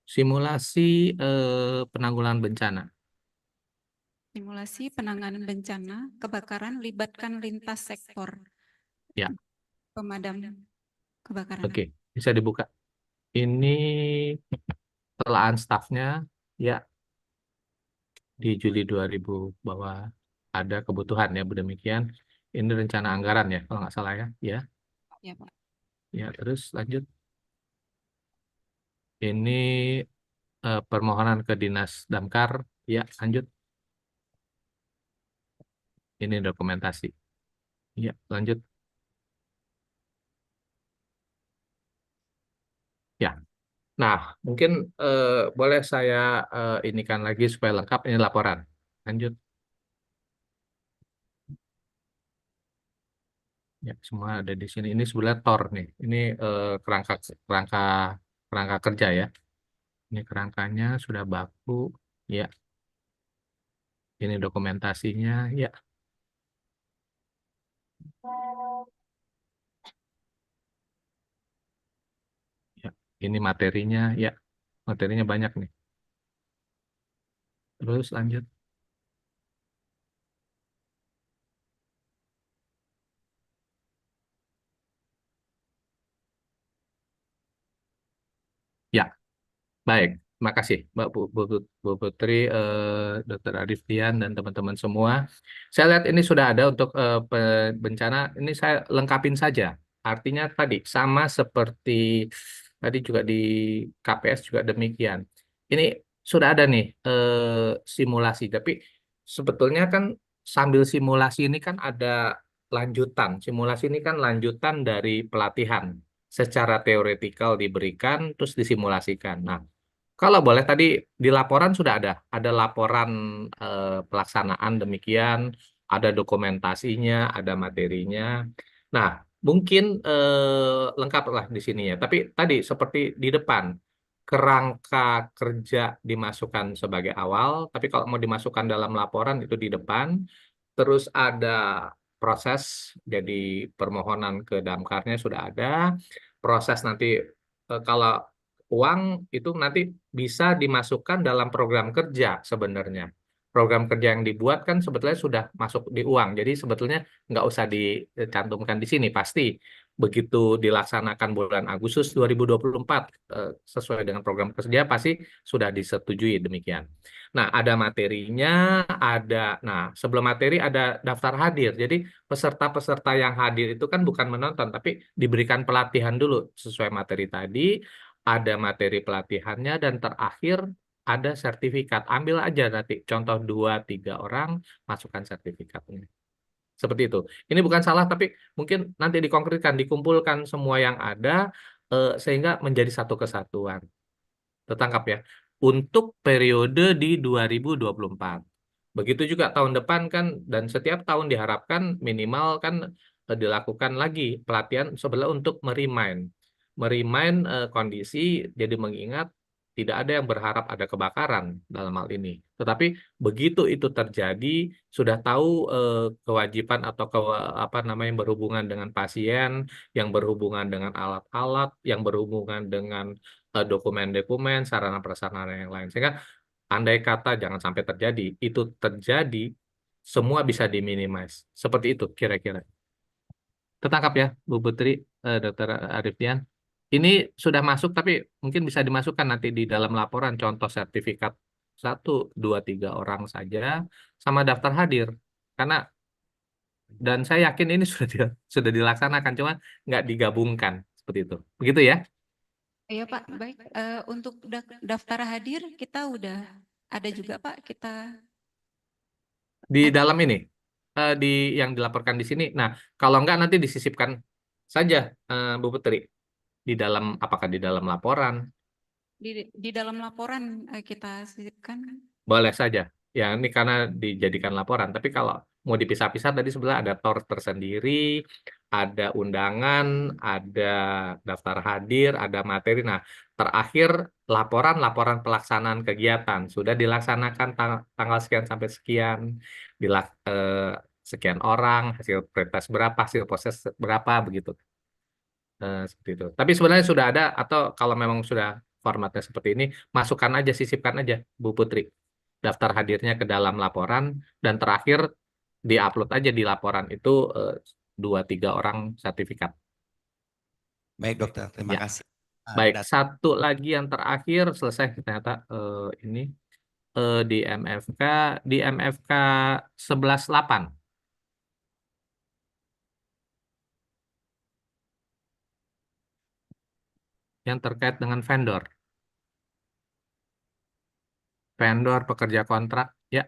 Simulasi penanggulangan bencana. Simulasi penanganan bencana kebakaran libatkan lintas sektor. Ya. Pemadam kebakaran. Oke, bisa dibuka. Ini telaan stafnya ya di Juli 2000 bahwa ada kebutuhan ya demikian. Ini rencana anggaran ya kalau nggak salah ya. Ya. Ya, Pak. Ya, terus lanjut. Ini permohonan ke Dinas Damkar. Ya, lanjut. Ini dokumentasi. Ya, lanjut. Ya. Nah, mungkin boleh saya inikan lagi supaya lengkap ini laporan. Lanjut. Ya, semua ada di sini. Ini sebelah tor nih. Ini kerangka kerja ya. Ini kerangkanya sudah baku. Ya. Ini dokumentasinya. Ya. Ya. Ini materinya. Ya. Materinya banyak nih. Terus lanjut. Ya. Baik, terima kasih Mbak Bu Putri, Dr. Arifdian dan teman-teman semua. Saya lihat ini sudah ada untuk bencana. Ini saya lengkapin saja. Artinya tadi sama seperti tadi juga di KPS juga demikian. Ini sudah ada nih simulasi. Tapi sebetulnya kan sambil simulasi ini kan ada lanjutan. Simulasi ini kan lanjutan dari pelatihan. Secara teoretikal diberikan, terus disimulasikan. Nah, kalau boleh tadi di laporan sudah ada laporan pelaksanaan demikian, ada dokumentasinya, ada materinya. Nah, mungkin lengkap lah di sini ya. Tapi tadi seperti di depan, kerangka kerja dimasukkan sebagai awal, tapi kalau mau dimasukkan dalam laporan itu di depan. Terus ada proses, jadi permohonan ke damkarnya sudah ada. Proses nanti kalau uang itu nanti bisa dimasukkan dalam program kerja sebenarnya. Program kerja yang dibuat kan sebetulnya sudah masuk di uang. Jadi sebetulnya nggak usah dicantumkan di sini. Pasti begitu dilaksanakan bulan Agustus 2024 sesuai dengan program kerja pasti sudah disetujui demikian. Nah, ada materinya, nah sebelum materi ada daftar hadir. Jadi peserta-peserta yang hadir itu kan bukan menonton, tapi diberikan pelatihan dulu sesuai materi tadi, ada materi pelatihannya, dan terakhir ada sertifikat. Ambil aja nanti contoh 2-3 orang, masukkan sertifikatnya. Seperti itu. Ini bukan salah, tapi mungkin nanti dikonkretkan, dikumpulkan semua yang ada, sehingga menjadi satu kesatuan. Tertangkap ya. Untuk periode di 2024. Begitu juga tahun depan kan, dan setiap tahun diharapkan minimal kan dilakukan lagi pelatihan sebelah untuk merimain kondisi, jadi mengingat tidak ada yang berharap ada kebakaran dalam hal ini. Tetapi begitu itu terjadi, sudah tahu kewajiban atau apa namanya yang berhubungan dengan pasien, yang berhubungan dengan alat-alat, yang berhubungan dengan dokumen-dokumen, sarana prasarana yang lain. Sehingga andai kata jangan sampai terjadi, itu terjadi, semua bisa diminimize. Seperti itu kira-kira. Tertangkap ya, Bu Putri, Dr. Arifdian. Ini sudah masuk, tapi mungkin bisa dimasukkan nanti di dalam laporan, contoh sertifikat 1, 2, 3 orang saja, sama daftar hadir. Karena, dan saya yakin ini sudah dilaksanakan, cuma nggak digabungkan. Seperti itu. Begitu ya? Iya Pak, baik. Untuk daftar hadir kita udah ada juga Pak, kita Di dalam ini, di yang dilaporkan di sini. Nah, kalau nggak nanti disisipkan saja, Bu Putri, di dalam, apakah di dalam laporan? di dalam laporan kita sisipkan. Boleh saja. Ya, ini karena dijadikan laporan. Tapi kalau mau dipisah-pisah, tadi sebelah ada TOR tersendiri, ada undangan, ada daftar hadir, ada materi. Nah, terakhir laporan pelaksanaan kegiatan. Sudah dilaksanakan tanggal sekian sampai sekian, sekian orang, hasil pretest berapa, hasil proses berapa, begitu. Seperti itu. Tapi sebenarnya sudah ada, atau kalau memang sudah formatnya seperti ini, masukkan aja, sisipkan aja, Bu Putri, daftar hadirnya ke dalam laporan, dan terakhir diupload aja di laporan itu 2-3 orang sertifikat. Baik dokter, terima Ya. kasih. Baik, satu lagi yang terakhir, selesai ternyata ini di MFK 11.8. Yang terkait dengan vendor. Vendor, pekerja kontrak, ya.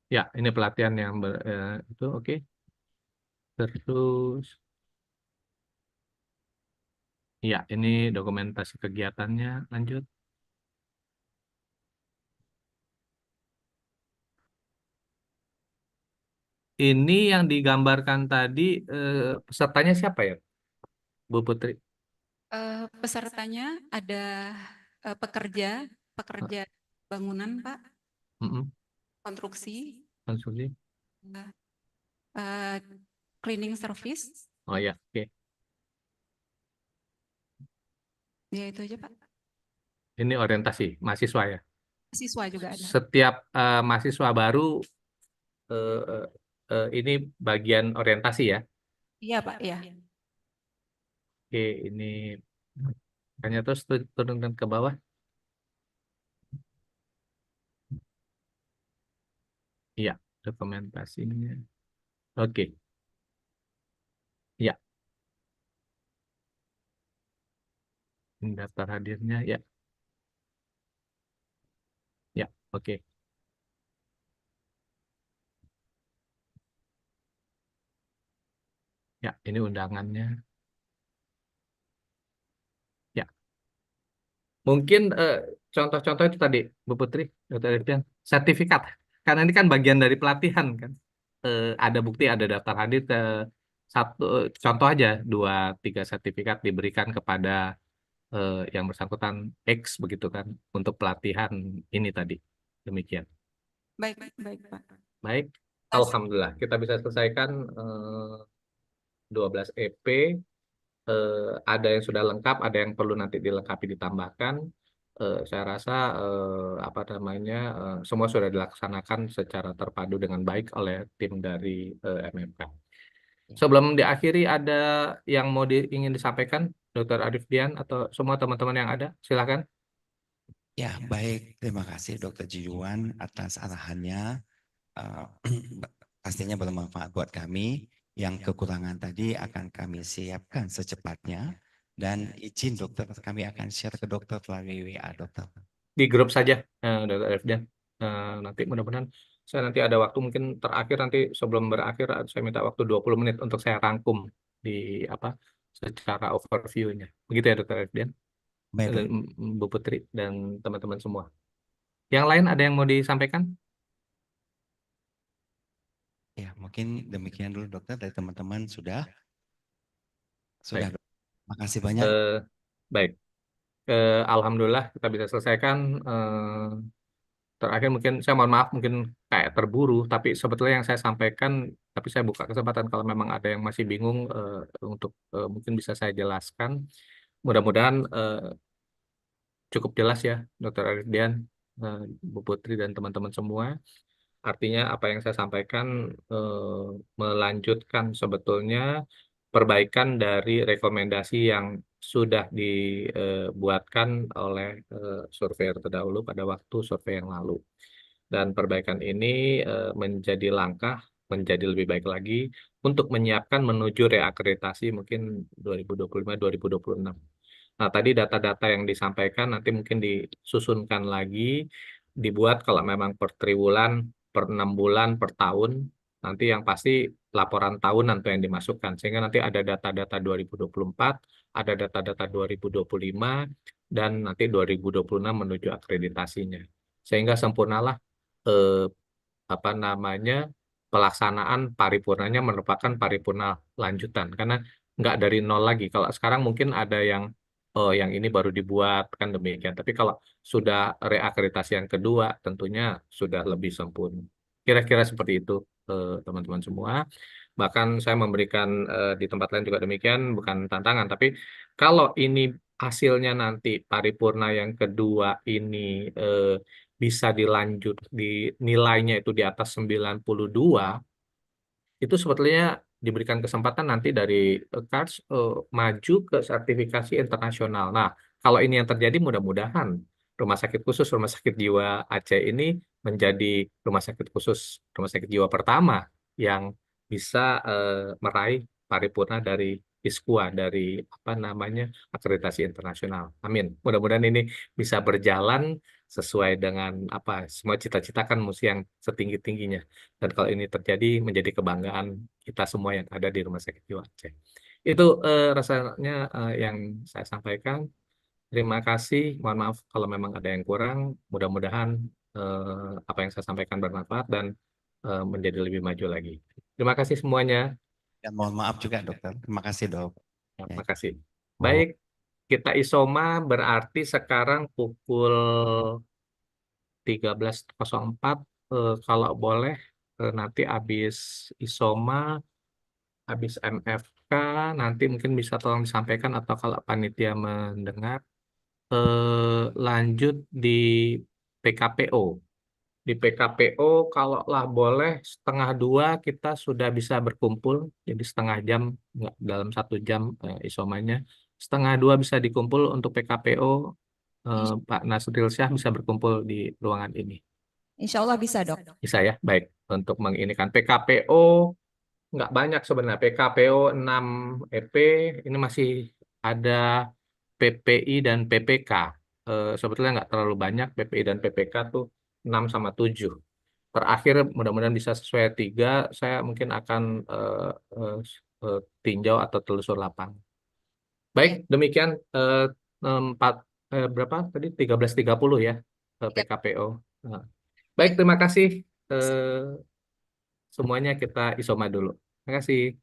Ya, ini pelatihan yang itu oke. Terus, ya, ini dokumentasi kegiatannya, lanjut. Ini yang digambarkan tadi, pesertanya siapa ya, Bu Putri? Pesertanya ada pekerja bangunan Pak, konstruksi, Konstruksi. cleaning service. Oh ya, oke. Ya itu aja Pak. Ini orientasi mahasiswa ya. Siswa juga ada. Setiap mahasiswa baru ini bagian orientasi ya. Iya Pak, ya. Oke, ini hanya terus turunkan ke bawah. Iya, dokumentasinya. Oke. Ya. Ini daftar hadirnya ya. Ya, oke. Ya, ini undangannya. Ya. Mungkin contoh-contoh itu tadi, Bu Putri, Dr. Irfan, sertifikat. Karena ini kan bagian dari pelatihan kan. Ada bukti, ada daftar hadir ke satu contoh aja 2-3 sertifikat diberikan kepada yang bersangkutan X begitu kan untuk pelatihan ini tadi. Demikian. Baik, baik, Pak. Baik, alhamdulillah kita bisa selesaikan 12 EP. Ada yang sudah lengkap, ada yang perlu nanti dilengkapi ditambahkan. Saya rasa apa namanya semua sudah dilaksanakan secara terpadu dengan baik oleh tim dari MMK. Sebelum diakhiri ada yang mau ingin disampaikan, Dr. Arif Dian atau semua teman-teman yang ada, silakan. Ya, baik. Terima kasih Dr. Jiwan atas arahannya. Pastinya bermanfaat buat kami. Yang kekurangan tadi akan kami siapkan secepatnya. Dan izin dokter, kami akan share ke dokter melalui WA dokter. Di grup saja, Dr. Arif Dian. Nanti mudah-mudahan saya nanti ada waktu mungkin terakhir nanti sebelum berakhir saya minta waktu 20 menit untuk saya rangkum di apa secara overview-nya. Begitu ya Dr. Arif Dian? Baik, Dan Bu Putri dan teman-teman semua. Yang lain ada yang mau disampaikan? Ya, mungkin demikian dulu dokter dari teman-teman sudah. Sudah. Baik. Terima kasih banyak. Baik. Alhamdulillah kita bisa selesaikan. Terakhir mungkin saya mohon maaf mungkin kayak terburu, tapi sebetulnya yang saya sampaikan, tapi saya buka kesempatan kalau memang ada yang masih bingung untuk mungkin bisa saya jelaskan. Mudah-mudahan cukup jelas ya, Dr. Arif Dian, Bu Putri dan teman-teman semua. Artinya apa yang saya sampaikan melanjutkan sebetulnya perbaikan dari rekomendasi yang sudah dibuatkan oleh surveyor terdahulu pada waktu survei yang lalu. Dan perbaikan ini menjadi langkah menjadi lebih baik lagi untuk menyiapkan menuju reakreditasi mungkin 2025-2026. Nah, tadi data-data yang disampaikan nanti mungkin disusunkan lagi, dibuat kalau memang per triwulan, per 6 bulan, per tahun, nanti yang pasti laporan tahunan tuh yang dimasukkan. Sehingga nanti ada data-data 2024, ada data-data 2025, dan nanti 2026 menuju akreditasinya. Sehingga sempurnalah apa namanya pelaksanaan paripurnanya merupakan paripurna lanjutan. Karena nggak dari nol lagi. Kalau sekarang mungkin ada yang yang ini baru dibuat kan demikian. Tapi kalau sudah reakreditasi yang kedua tentunya sudah lebih sempurna. Kira-kira seperti itu teman-teman semua. Bahkan saya memberikan di tempat lain juga demikian, bukan tantangan. Tapi kalau ini hasilnya nanti paripurna yang kedua ini bisa dilanjut, di nilainya itu di atas 92, itu sebetulnya diberikan kesempatan nanti dari KARS maju ke sertifikasi internasional. Nah, kalau ini yang terjadi mudah-mudahan Rumah Sakit Khusus Rumah Sakit Jiwa Aceh ini menjadi rumah sakit khusus, rumah sakit jiwa pertama yang bisa meraih paripurna dari ISKUA, dari apa namanya akreditasi internasional. Amin. Mudah-mudahan ini bisa berjalan sesuai dengan apa semua cita-cita kan mesti yang setinggi-tingginya. Dan kalau ini terjadi menjadi kebanggaan kita semua yang ada di Rumah Sakit Jiwa Aceh. Itu rasanya yang saya sampaikan. Terima kasih. Mohon maaf kalau memang ada yang kurang. Mudah-mudahan apa yang saya sampaikan bermanfaat dan menjadi lebih maju lagi. Terima kasih semuanya. Dan mohon maaf juga dokter. Terima kasih dok. Terima kasih. Baik, kita isoma berarti sekarang pukul 13.04. Kalau boleh nanti habis isoma, habis MFK, nanti mungkin bisa tolong disampaikan atau kalau panitia mendengar, lanjut di PKPO. Di PKPO kalau lah boleh 1:30 kita sudah bisa berkumpul, jadi 1/2 jam, nggak dalam 1 jam isomanya. 1:30 bisa dikumpul untuk PKPO. Pak Nasril Syah bisa berkumpul di ruangan ini. Insya Allah bisa dok. Bisa ya, baik. Untuk menginikan PKPO nggak banyak sebenarnya. PKPO 6 EP ini masih ada PPI dan PPK. Sebetulnya nggak terlalu banyak PPI dan PPK tuh 6 sama 7. Terakhir mudah-mudahan bisa sesuai 3. Saya mungkin akan tinjau atau telusur lapangan. Baik, demikian berapa tadi 13.30 ya PKPO. Nah, baik, terima kasih semuanya, kita isoma dulu. Terima kasih.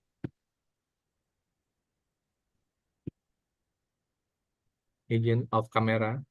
Izin off kamera.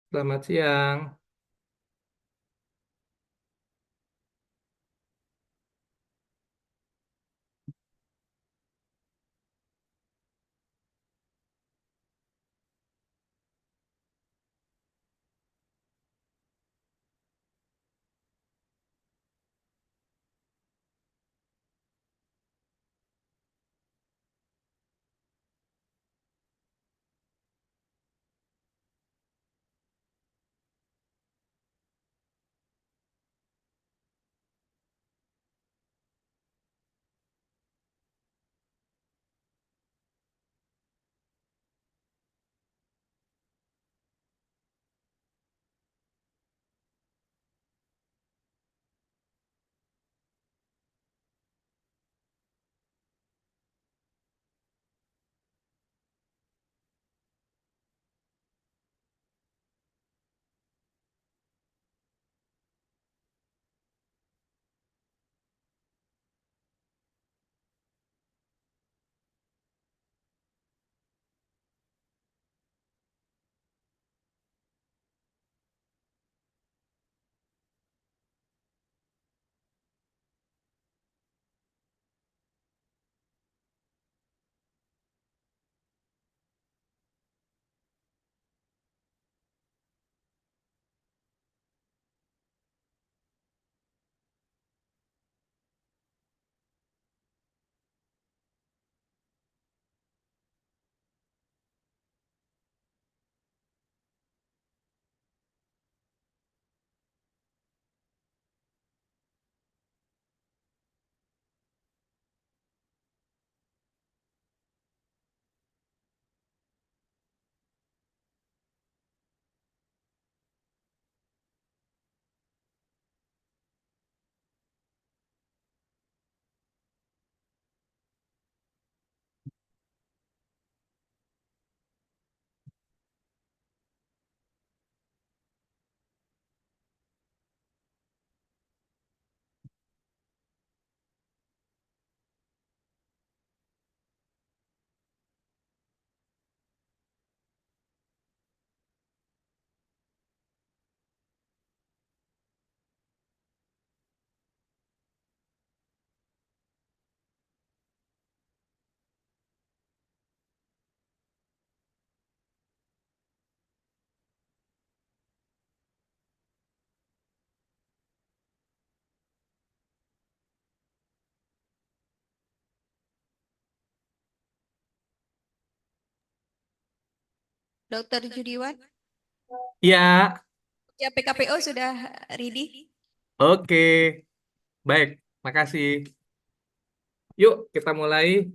Selamat siang. Dokter Judiwan, Ya, ya PKPO sudah ready? oke. Baik, makasih. Yuk, kita mulai.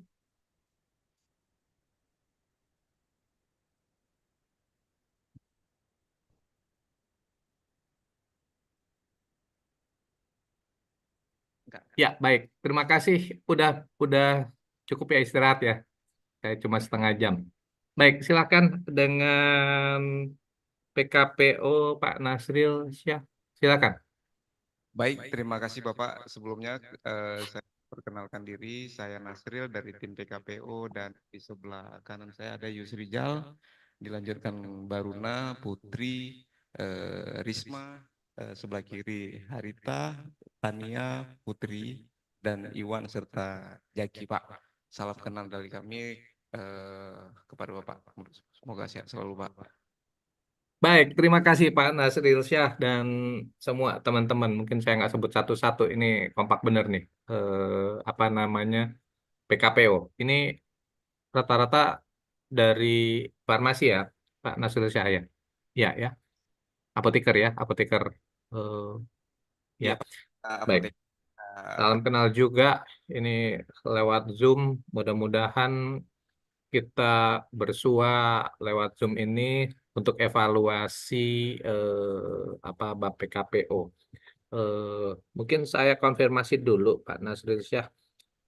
Ya, baik. Terima kasih. Udah cukup ya istirahat ya. Saya cuma setengah jam. Baik, silakan dengan PKPO Pak Nasril Syah. Silakan. Baik, terima kasih Bapak. Sebelumnya saya perkenalkan diri, saya Nasril dari tim PKPO dan di sebelah kanan saya ada Yusrijal, dilanjutkan Baruna, Putri, Risma, sebelah kiri Harita, Tania, Putri, dan Iwan serta Jaki Pak. Salam kenal dari kami kepada Bapak. Semoga sehat selalu Pak. Baik, terima kasih Pak Nasril Syah dan semua teman-teman. Mungkin saya nggak sebut satu-satu, ini kompak bener nih. Apa namanya PKPO. Ini rata-rata dari farmasi ya, Pak Nasril Syah ya. Ya, ya. Apoteker ya, apoteker. eh, ya, Iya Pak. baik. Apotek. Salam kenal juga. Ini lewat Zoom. Mudah-mudahan kita bersua lewat Zoom ini untuk evaluasi apa bab PKPO. Mungkin saya konfirmasi dulu Pak Nasril Syah.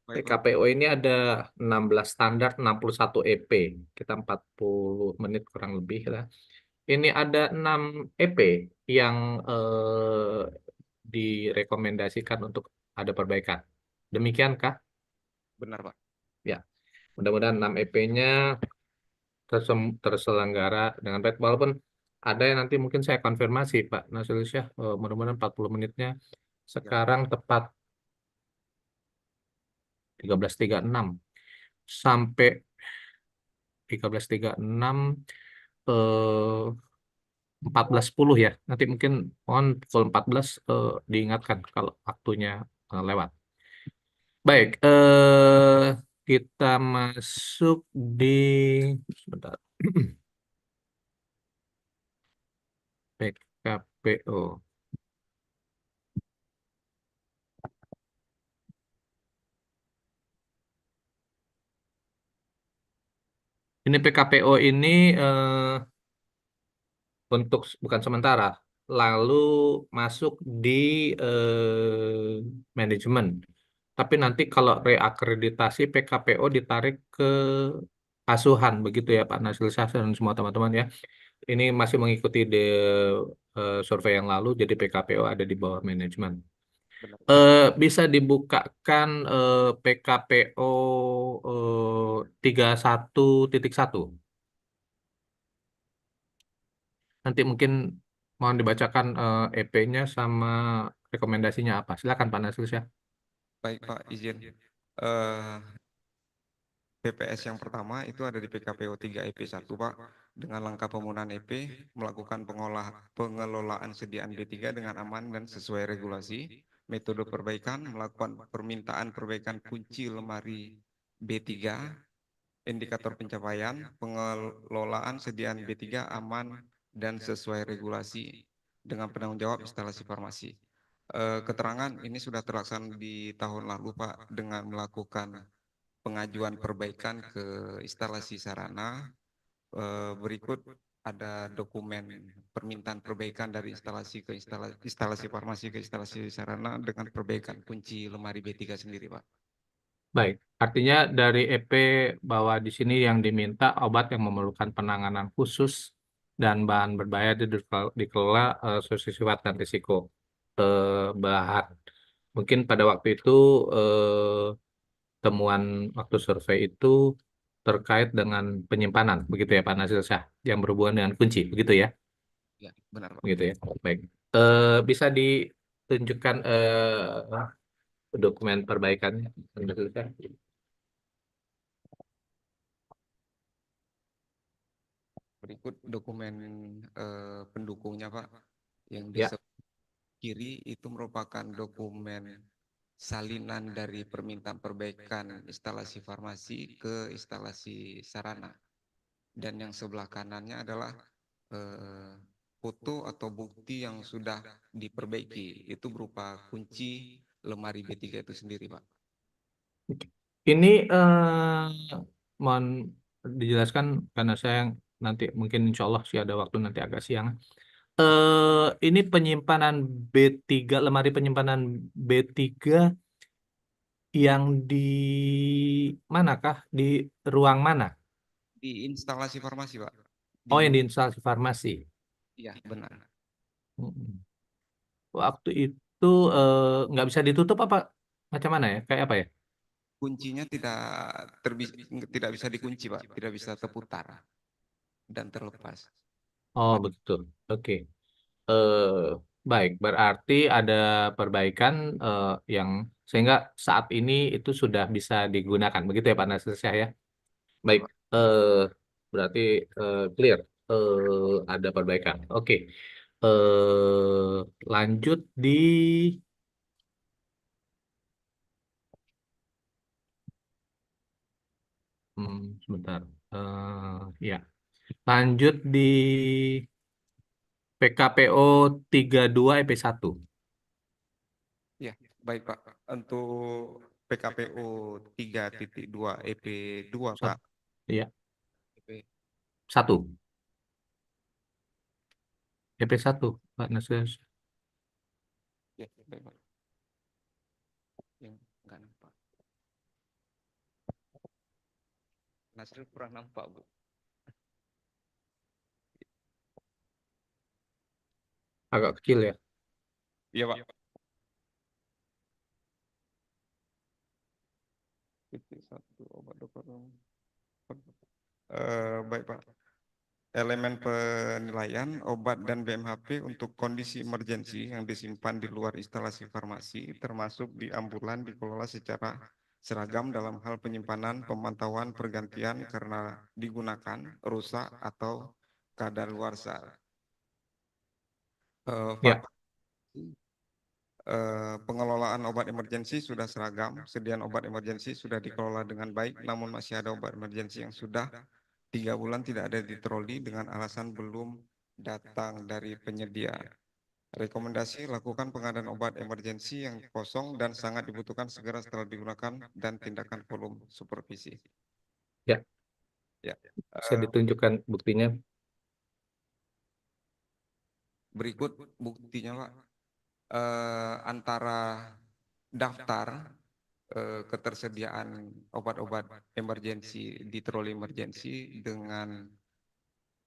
Baik, Pak. PKPO ini ada 16 standar, 61 EP. Kita 40 menit kurang lebih lah. Ini ada 6 EP yang direkomendasikan untuk ada perbaikan. Demikiankah? Benar Pak. Ya, mudah-mudahan 6 EP-nya terselenggara dengan baik. Walaupun ada yang nanti mungkin saya konfirmasi Pak Nasirsyah, mudah-mudahan 40 menitnya. Sekarang tepat 13.36 sampai 13.36 eh, 14.10 ya. Nanti mungkin mohon pukul 14 diingatkan kalau waktunya lewat. Baik, kita masuk di sebentar. PKPO. Ini PKPO ini untuk bukan sementara, lalu masuk di manajemen. Tapi nanti kalau reakreditasi PKPO ditarik ke asuhan, begitu ya Pak Nasil Syah dan semua teman-teman ya. Ini masih mengikuti survei yang lalu, jadi PKPO ada di bawah manajemen. Bisa dibukakan PKPO 31.1. Nanti mungkin mohon dibacakan EP-nya sama rekomendasinya apa. Silakan Pak Nasir Syah. Baik Pak, izin. PPS yang pertama itu ada di PKPO 3 EP1 Pak, dengan langkah penggunaan EP melakukan pengelolaan sediaan B3 dengan aman dan sesuai regulasi. Metode perbaikan melakukan permintaan perbaikan kunci lemari B3, indikator pencapaian, pengelolaan sediaan B3 aman dan sesuai regulasi dengan penanggung jawab instalasi farmasi. Keterangan ini sudah terlaksana di tahun lalu Pak dengan melakukan pengajuan perbaikan ke instalasi sarana. Berikut ada dokumen permintaan perbaikan dari instalasi ke instalasi farmasi ke instalasi sarana dengan perbaikan kunci lemari B3 sendiri Pak. Baik, artinya dari EP bahwa di sini yang diminta obat yang memerlukan penanganan khusus dan bahan berbahaya dikelola sesuai sifat dan risiko bahan. Mungkin pada waktu itu temuan waktu survei itu terkait dengan penyimpanan, begitu ya Pak Nasir Syah, yang berhubungan dengan kunci, begitu ya? Ya, benar Pak. Begitu ya. Baik. Bisa ditunjukkan dokumen perbaikannya, Pak Nasir Syah? Berikut dokumen pendukungnya Pak, yang di Ya. kiri itu merupakan dokumen salinan dari permintaan perbaikan instalasi farmasi ke instalasi sarana. Dan yang sebelah kanannya adalah foto atau bukti yang sudah diperbaiki, itu berupa kunci lemari B3 itu sendiri Pak. Ini mohon dijelaskan karena saya nanti mungkin insya Allah sih ada waktu nanti agak siang. Ini penyimpanan B3, lemari penyimpanan B3 yang di manakah? Di ruang mana? Di instalasi farmasi Pak. Oh, yang di instalasi farmasi. Iya, benar. Waktu itu nggak bisa ditutup apa? Macam mana ya? Kayak apa ya? Kuncinya tidak bisa dikunci Pak, tidak bisa terputar dan terlepas. Oh, betul. Oke. Baik, berarti ada perbaikan yang sehingga saat ini itu sudah bisa digunakan, begitu ya Pak Nasir Syah ya? Baik, berarti clear, ada perbaikan. Oke, lanjut di sebentar, ya, lanjut di PKPO 32 EP1. Ya, baik Pak. Untuk PKPO 3.2 EP2 Pak. Iya. EP 1. EP1, Pak Nasir. Ya, baik Pak. Yang enggak nampak. Nasrul kurang nampak Bu. Agak kecil ya. Iya Pak. Titik 1 obat dokter. Baik Pak. elemen penilaian obat dan BMHP untuk kondisi emergensi yang disimpan di luar instalasi farmasi, termasuk di ambulan, dikelola secara seragam dalam hal penyimpanan, pemantauan, pergantian karena digunakan, rusak, atau kadaluarsa. Ya. Pengelolaan obat emergensi sudah seragam, sediaan obat emergensi sudah dikelola dengan baik, namun masih ada obat emergensi yang sudah 3 bulan tidak ada di troli dengan alasan belum datang dari penyedia. Rekomendasi lakukan pengadaan obat emergensi yang kosong dan sangat dibutuhkan segera setelah digunakan dan tindakan volume supervisi. Ya. Ya. Bisa ditunjukkan buktinya. Berikut buktinya, Pak. Antara daftar ketersediaan obat-obat emergensi di troli emergensi dengan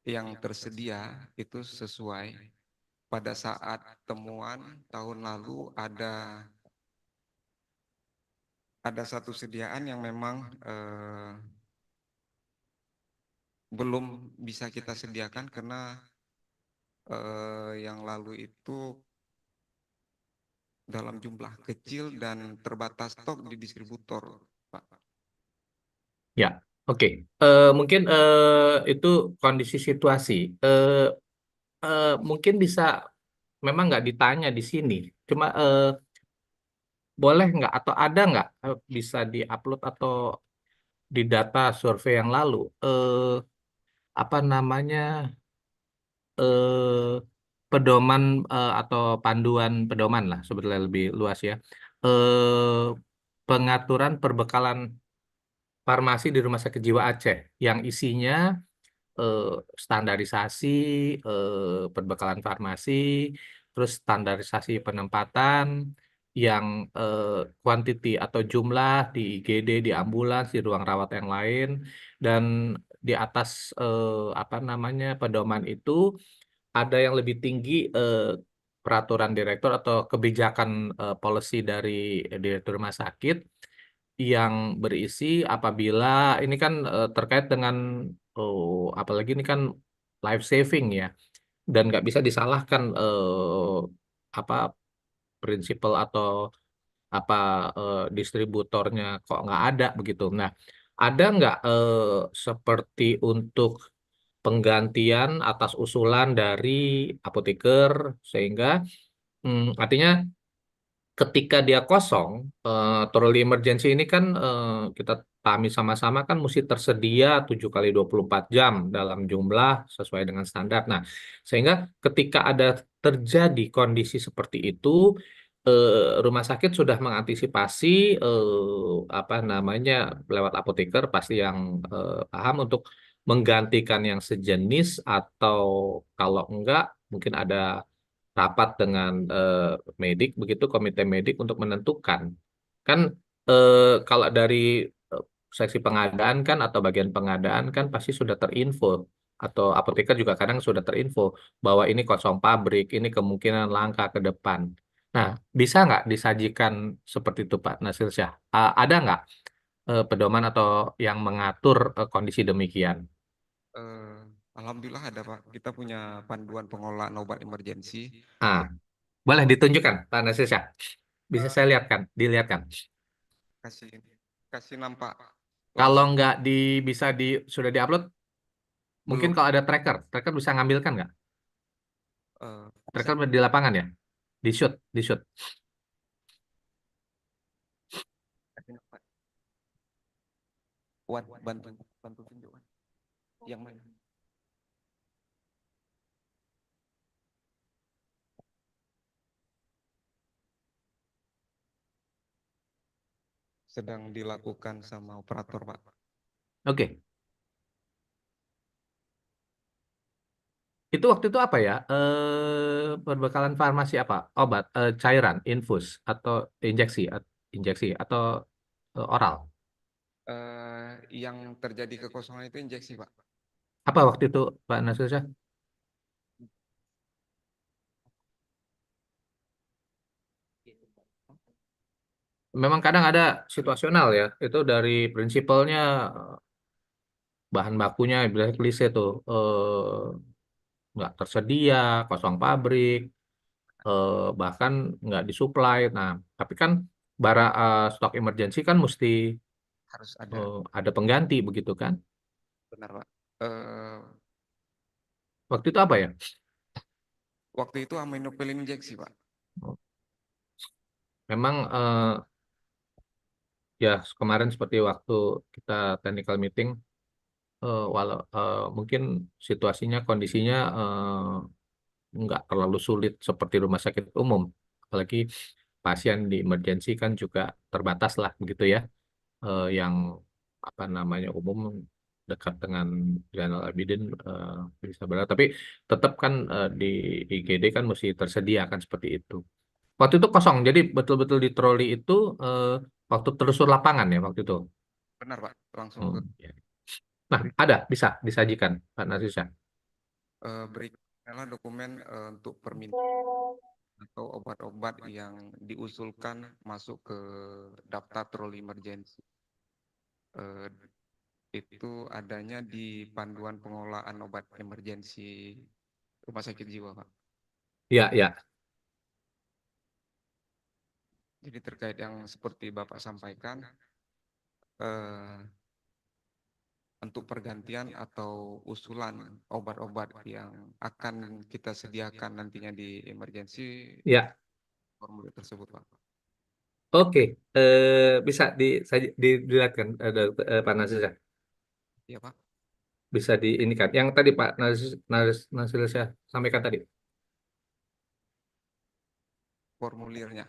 yang tersedia itu sesuai. Pada saat temuan tahun lalu ada satu sediaan yang memang belum bisa kita sediakan karena yang lalu itu dalam jumlah kecil dan terbatas stok di distributor, Pak. Ya, oke. Mungkin itu kondisi situasi. Mungkin bisa, memang nggak ditanya di sini. Cuma boleh nggak atau ada nggak bisa diupload atau di data survei yang lalu? Apa namanya? Pedoman atau panduan pedoman lah sebetulnya lebih luas ya. Pengaturan perbekalan farmasi di Rumah Sakit Jiwa Aceh yang isinya standarisasi perbekalan farmasi, terus standarisasi penempatan yang kuantiti atau jumlah di IGD, di ambulans, di ruang rawat yang lain, dan di atas apa namanya pedoman itu ada yang lebih tinggi peraturan direktur atau kebijakan policy dari direktur rumah sakit yang berisi apabila ini kan terkait dengan apalagi ini kan life saving ya, dan nggak bisa disalahkan apa prinsipal atau apa distributornya kok nggak ada begitu. Nah, ada nggak seperti untuk penggantian atas usulan dari apoteker sehingga artinya ketika dia kosong, troli emergency ini kan kita pahami sama-sama kan mesti tersedia 7 kali 24 jam dalam jumlah sesuai dengan standar. Nah, sehingga ketika ada terjadi kondisi seperti itu, rumah sakit sudah mengantisipasi apa namanya lewat apoteker pasti yang paham untuk menggantikan yang sejenis atau kalau enggak mungkin ada rapat dengan medik begitu komite medik untuk menentukan kan kalau dari seksi pengadaan kan atau bagian pengadaan kan pasti sudah terinfo atau apoteker juga kadang sudah terinfo bahwa ini kosong pabrik, ini kemungkinan langka ke depan. Nah, bisa nggak disajikan seperti itu Pak Nasir Syah? Ada nggak pedoman atau yang mengatur kondisi demikian? Alhamdulillah ada, Pak. Kita punya panduan pengelolaan obat emergensi. Boleh ditunjukkan Pak Nasir Syah? Bisa saya lihatkan, dilihatkan. Kasih nampak. Kalau nggak bisa sudah diupload, mungkin kalau ada tracker bisa ngambilkan nggak? Tracker di lapangan ya, di shoot. Wan, bantu tunjuk. Yang mana? Sedang dilakukan sama operator, Pak. Oke. Itu waktu itu apa ya? Perbekalan farmasi apa? Obat, cairan, infus, atau injeksi atau oral? Yang terjadi kekosongan itu injeksi, Pak. Apa waktu itu, Pak Nasir Syah? Memang kadang ada situasional ya, itu dari prinsipalnya bahan bakunya bilang klise tuh nggak tersedia, kosong pabrik, bahkan nggak disuplai. Nah, tapi kan stok emergency kan mesti Harus ada. ada pengganti begitu kan? Benar, Pak. Waktu itu apa ya? Waktu itu aminopilin injeksi, Pak. Memang ya kemarin seperti waktu kita technical meeting, walau mungkin situasinya kondisinya nggak terlalu sulit seperti rumah sakit umum, apalagi pasien di emergency kan juga terbatas lah begitu ya, yang apa namanya umum dekat dengan Zainal Abidin bisa berat, tapi tetap kan di IGD kan mesti tersedia kan seperti itu. Waktu itu kosong, jadi betul-betul di troli itu waktu telusur lapangan ya waktu itu. Benar, Pak. Langsung ke Ya. Nah, ada bisa disajikan Pak Nasisya. berikutnya dokumen untuk permintaan atau obat-obat yang diusulkan masuk ke daftar troli emergency. Itu adanya di panduan pengelolaan obat emergensi rumah sakit jiwa, Pak. Ya, ya. Jadi terkait yang seperti Bapak sampaikan, untuk pergantian atau usulan obat-obat yang akan kita sediakan nantinya di emergensi, Ya. formulir tersebut, Pak. Oke, bisa dilihatkan Pak Nasisya. Iya, Pak. Bisa diinikan. Yang tadi Pak Nasisya sampaikan tadi. Formulirnya.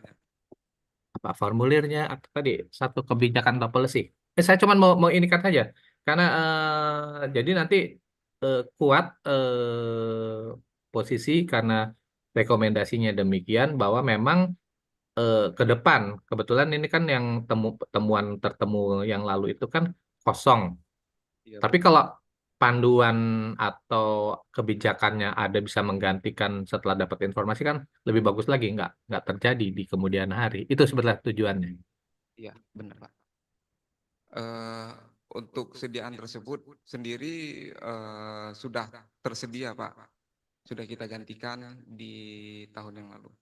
Apa formulirnya atau tadi satu kebijakan atau policy. Saya cuma mau inikan saja karena jadi nanti kuat posisi karena rekomendasinya demikian bahwa memang ke depan kebetulan ini kan yang temuan yang lalu itu kan kosong. Iya, Tapi kalau panduan atau kebijakannya ada bisa menggantikan setelah dapat informasi kan lebih bagus lagi, nggak terjadi di kemudian hari. Itu sebenarnya tujuannya. Iya, benar, Pak. Untuk sediaan tersebut sendiri sudah tersedia, Pak. Sudah kita gantikan di tahun yang lalu.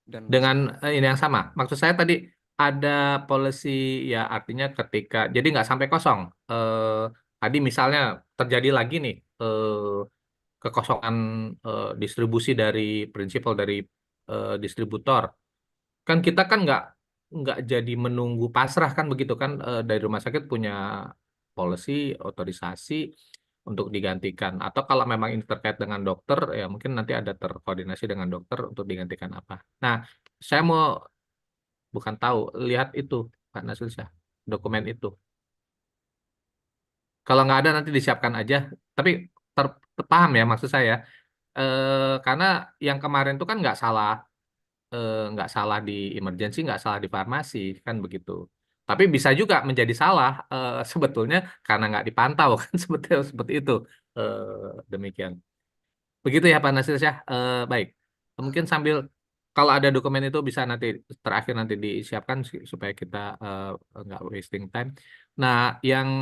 Dan Dengan ini yang sama. Maksud saya tadi ada policy ya artinya ketika jadi nggak sampai kosong. Tadi misalnya terjadi lagi nih kekosongan distribusi dari prinsipal dari distributor. Kan kita kan nggak jadi menunggu pasrah kan begitu kan, dari rumah sakit punya policy otorisasi untuk digantikan, atau kalau memang ini terkait dengan dokter ya mungkin nanti ada terkoordinasi dengan dokter untuk digantikan apa. Nah, saya mau bukan tahu lihat itu Pak Nasirsyah dokumen itu. Kalau nggak ada nanti disiapkan aja. Tapi paham ya maksud saya. Karena yang kemarin itu kan nggak salah di emergency, nggak salah di farmasi, kan begitu. Tapi bisa juga menjadi salah sebetulnya karena nggak dipantau kan seperti itu. Demikian. Begitu ya Pak Nasir Syah. Baik. Mungkin sambil kalau ada dokumen itu bisa nanti terakhir nanti disiapkan supaya kita nggak wasting time. Nah, yang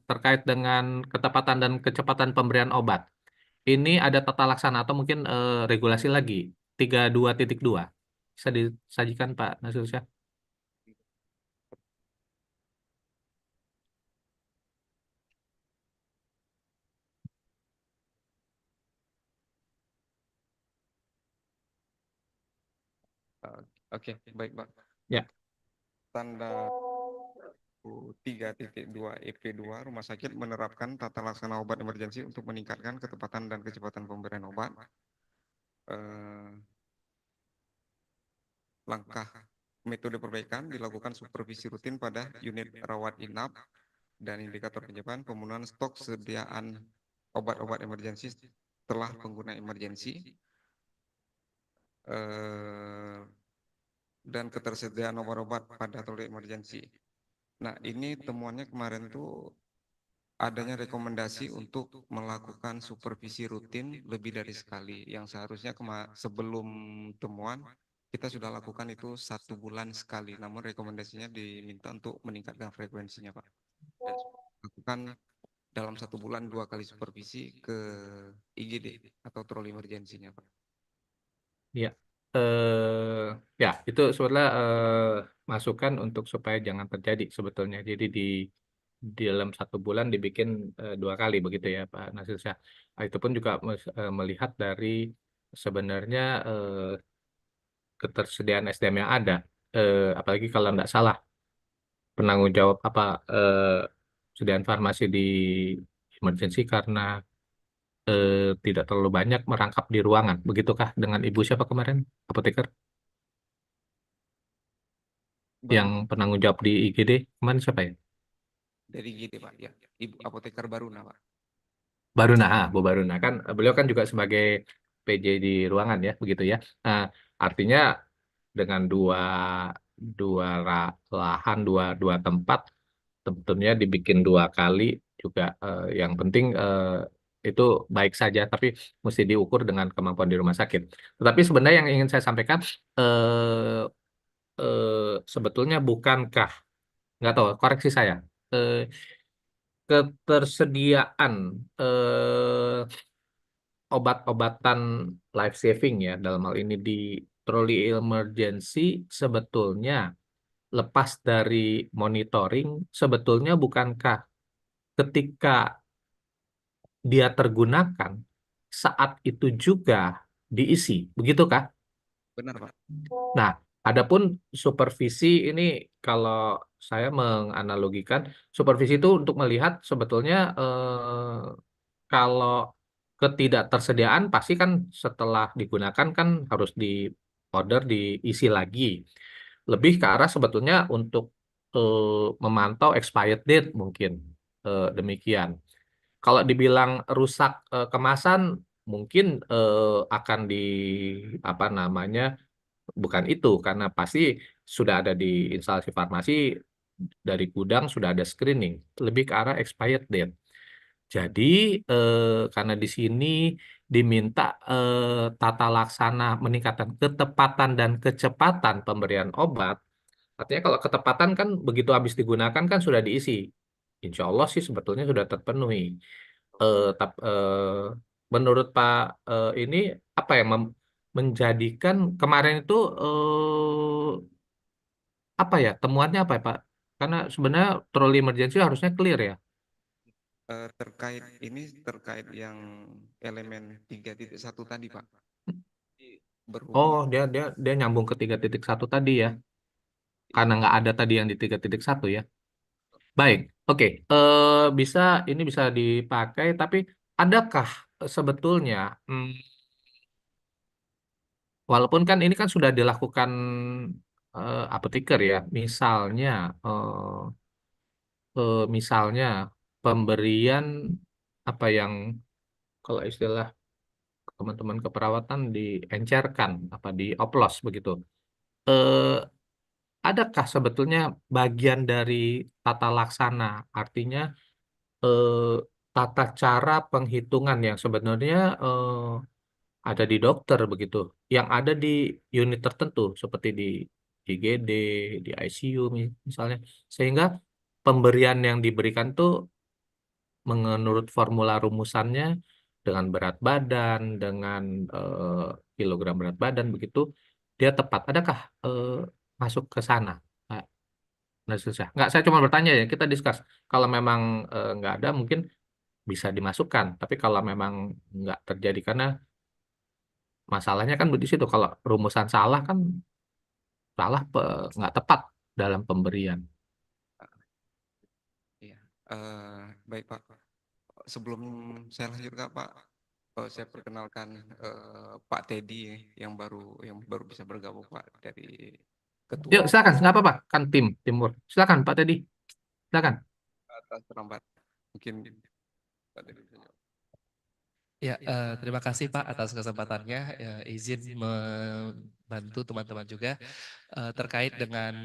terkait dengan ketepatan dan kecepatan pemberian obat. Ini ada tata laksana atau mungkin regulasi lagi 32.2. Bisa disajikan Pak Nasir Syah? Oke, baik, Pak. Ya. Tanda 3.2 EP2 rumah sakit menerapkan tata laksana obat emergensi untuk meningkatkan ketepatan dan kecepatan pemberian obat. Langkah metode perbaikan dilakukan supervisi rutin pada unit rawat inap dan indikator penyebab pemenuhan stok sediaan obat-obat emergensi setelah pengguna emergensi dan ketersediaan obat-obat pada troli emergensi. Nah, ini temuannya kemarin tuh adanya rekomendasi untuk melakukan supervisi rutin lebih dari sekali. Yang seharusnya sebelum temuan kita sudah lakukan itu 1 bulan sekali. Namun rekomendasinya diminta untuk meningkatkan frekuensinya, Pak. lakukan dalam 1 bulan 2 kali supervisi ke IGD atau troli emergensinya, Pak. Ya, ya itu sebenarnya masukan untuk supaya jangan terjadi sebetulnya. Jadi di dalam 1 bulan dibikin 2 kali begitu ya Pak Nasir Syah. Itu pun juga melihat dari sebenarnya ketersediaan SDM yang ada. Apalagi kalau tidak salah penanggung jawab sediaan farmasi di emergency karena tidak terlalu banyak merangkap di ruangan. Begitukah dengan Ibu siapa kemarin? Apoteker? Yang penanggung jawab di IGD kemarin siapa ya? Dari IGD, Pak. Ya, Ibu apoteker Baruna, Pak. Baruna, Bu Baruna kan beliau kan juga sebagai PJ di ruangan ya, begitu ya. Nah, artinya dengan dua lahan, dua tempat, tentunya dibikin 2 kali juga yang penting itu baik saja, tapi mesti diukur dengan kemampuan di rumah sakit. Tetapi sebenarnya yang ingin saya sampaikan sebetulnya bukankah, nggak tahu, koreksi saya, ketersediaan obat-obatan life saving ya dalam hal ini di troli emergency sebetulnya lepas dari monitoring, sebetulnya bukankah ketika dia tergunakan saat itu juga diisi, begitukah? Benar, Pak. Nah, adapun supervisi ini kalau saya menganalogikan supervisi itu untuk melihat sebetulnya kalau ketidaktersediaan pasti kan setelah digunakan kan harus di order diisi lagi. Lebih ke arah sebetulnya untuk memantau expired date mungkin demikian. Kalau dibilang rusak kemasan mungkin akan di apa namanya bukan itu karena pasti sudah ada di instalasi farmasi dari gudang sudah ada screening lebih ke arah expired date. Jadi karena di sini diminta tata laksana meningkatkan ketepatan dan kecepatan pemberian obat. Artinya kalau ketepatan kan begitu habis digunakan kan sudah diisi. Insya Allah sih sebetulnya sudah terpenuhi. Menurut Pak ini apa ya menjadikan kemarin itu apa ya temuannya apa ya Pak? Karena sebenarnya troli emergency harusnya clear ya. Terkait ini terkait yang elemen 3.1 tadi, Pak. Oh, dia nyambung ke 3.1 tadi ya. Karena nggak ada tadi yang di 3.1 ya. Baik, oke. Ini bisa dipakai, tapi adakah sebetulnya, walaupun kan ini kan sudah dilakukan apoteker ya, misalnya pemberian apa yang kalau istilah teman-teman keperawatan diencerkan, apa dioplos begitu. Adakah sebetulnya bagian dari tata laksana, artinya tata cara penghitungan yang sebenarnya ada di dokter begitu, yang ada di unit tertentu seperti di IGD, di ICU misalnya, sehingga pemberian yang diberikan tuh menurut formula rumusannya dengan berat badan, dengan kilogram berat badan begitu, dia tepat. Adakah masuk ke sana? Nah, susah. Nggak, saya cuma bertanya ya, kita discuss. Kalau memang nggak ada, mungkin bisa dimasukkan. Tapi kalau memang nggak terjadi, karena masalahnya kan di situ. Kalau rumusan salah kan salah nggak tepat dalam pemberian. Iya. Baik, Pak. Sebelum saya lanjutkan, Pak, saya perkenalkan Pak Teddy yang baru bisa bergabung, Pak, dari ketua. Yuk, silakan. Nggak apa-apa. Kan timur. Silakan, Pak Teddy. Silakan. Atas terlambat. Mungkin Pak Teddy bisa jawab. Ya, terima kasih Pak atas kesempatannya. Izin membantu teman-teman juga terkait dengan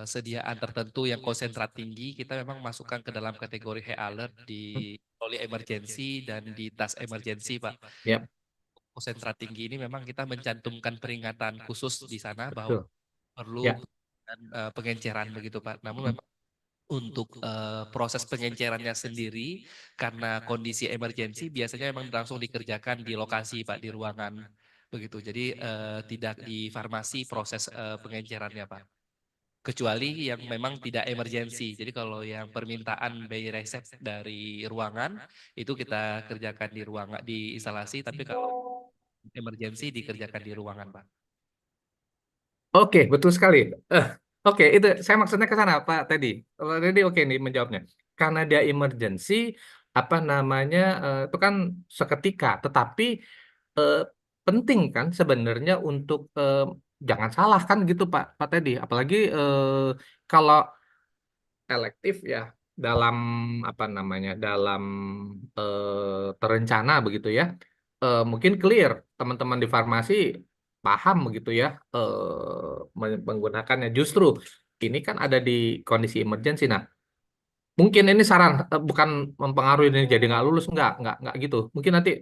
sediaan tertentu yang konsentrat tinggi. Kita memang masukkan ke dalam kategori high alert di troli emergency dan di tas emergency, Pak. Yep. Konsentrat tinggi ini memang kita mencantumkan peringatan khusus di sana bahwa perlu pengenceran begitu, Pak. Namun memang Untuk proses pengencerannya sendiri, karena kondisi emergensi biasanya memang langsung dikerjakan di lokasi Pak, di ruangan begitu. Jadi tidak di farmasi proses pengencerannya Pak. Kecuali yang memang tidak emergensi. Jadi kalau yang permintaan by resep dari ruangan itu kita kerjakan di ruangan di instalasi, tapi kalau emergensi dikerjakan di ruangan Pak. Oke, betul sekali. Oke, itu saya maksudnya ke sana Pak Teddy. Kalau Teddy oke nih menjawabnya. Karena dia emergency, apa namanya, itu kan seketika. Tetapi eh, penting kan sebenarnya untuk jangan salah kan gitu Pak Teddy. Apalagi kalau elektif ya dalam apa namanya dalam terencana begitu ya. Mungkin clear teman-teman di farmasi paham begitu ya menggunakannya. Justru ini kan ada di kondisi emergency. Nah, mungkin ini saran bukan mempengaruhi ini jadi nggak lulus nggak gitu. Mungkin nanti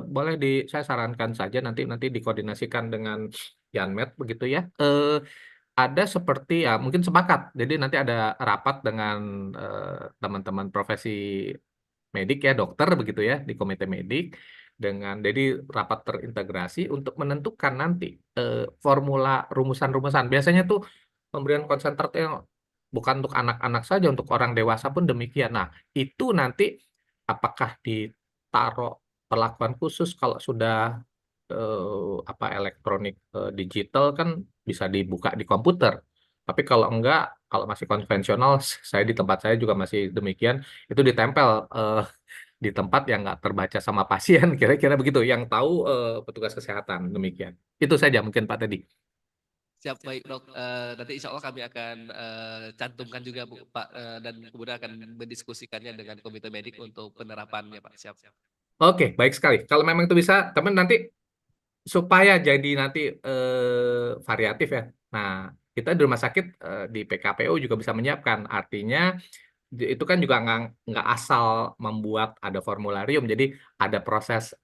boleh saya sarankan saja nanti dikoordinasikan dengan Yanmed begitu ya. Ada seperti ya mungkin sepakat. Jadi nanti ada rapat dengan teman-teman profesi medik ya dokter begitu ya di komite medik dengan jadi rapat terintegrasi untuk menentukan nanti formula rumusan-rumusan. Biasanya tuh pemberian konsentrat yang bukan untuk anak-anak saja, untuk orang dewasa pun demikian. Nah, itu nanti apakah ditaruh perlakuan khusus kalau sudah apa elektronik digital kan bisa dibuka di komputer. Tapi kalau enggak, kalau masih konvensional, saya di tempat saya juga masih demikian, itu ditempel di tempat yang nggak terbaca sama pasien, kira-kira begitu. Yang tahu petugas kesehatan demikian. Itu saja mungkin Pak Teddy. Siap, baik dok. Nanti insya Allah kami akan cantumkan juga Bu, Pak, dan kemudian akan mendiskusikannya dengan komite medik untuk penerapannya Pak. Siap. Oke, baik sekali. Kalau memang itu bisa, tapi nanti supaya jadi nanti variatif ya. Nah, kita di rumah sakit di PKPU juga bisa menyiapkan. Artinya itu kan juga nggak asal membuat ada formularium. Jadi ada proses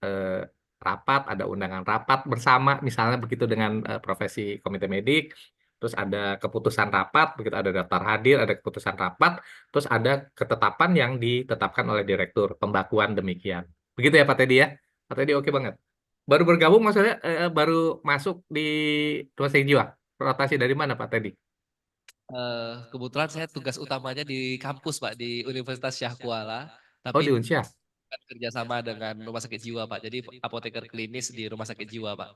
rapat, ada undangan rapat bersama, misalnya begitu dengan profesi komite medik. Terus ada keputusan rapat, begitu ada daftar hadir, ada keputusan rapat, terus ada ketetapan yang ditetapkan oleh direktur, pembakuan demikian. Begitu ya Pak Teddy ya? Pak Teddy oke banget. Baru bergabung maksudnya baru masuk di rumah sakit jiwa. Rotasi dari mana Pak Teddy? Kebetulan saya tugas utamanya di kampus Pak, di Universitas Syah Kuala. Oh di Tapi Unsyah. kerjasama dengan rumah sakit jiwa Pak. Jadi apoteker klinis di rumah sakit jiwa Pak.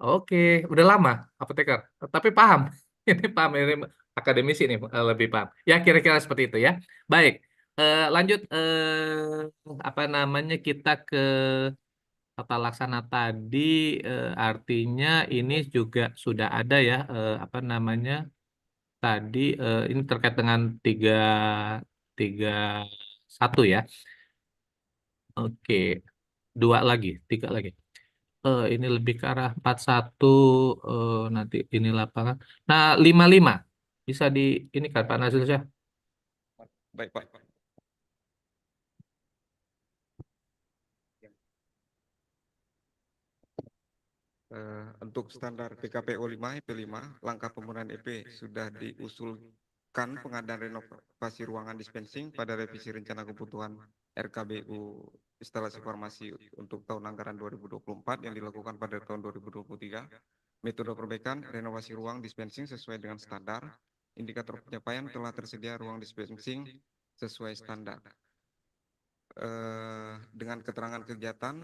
Oke, udah lama apoteker. Tapi paham. Ini paham, ini akademisi nih lebih paham. Ya kira-kira seperti itu ya. Baik, lanjut apa namanya kita ke tata laksana tadi artinya ini juga sudah ada ya apa namanya tadi ini terkait dengan tiga satu ya. Oke, tiga lagi. Ini lebih ke arah 41 nanti ini lapangan. Nah, 55 bisa di ini kan Pak Nazil ya. Baik Pak. Untuk standar PKPO 5, EP5, langkah pembunuhan EP sudah diusulkan pengadaan renovasi ruangan dispensing pada revisi rencana kebutuhan RKBU instalasi farmasi untuk tahun anggaran 2024 yang dilakukan pada tahun 2023. Metode perbaikan renovasi ruang dispensing sesuai dengan standar. Indikator pencapaian telah tersedia ruang dispensing sesuai standar. Dengan keterangan kegiatan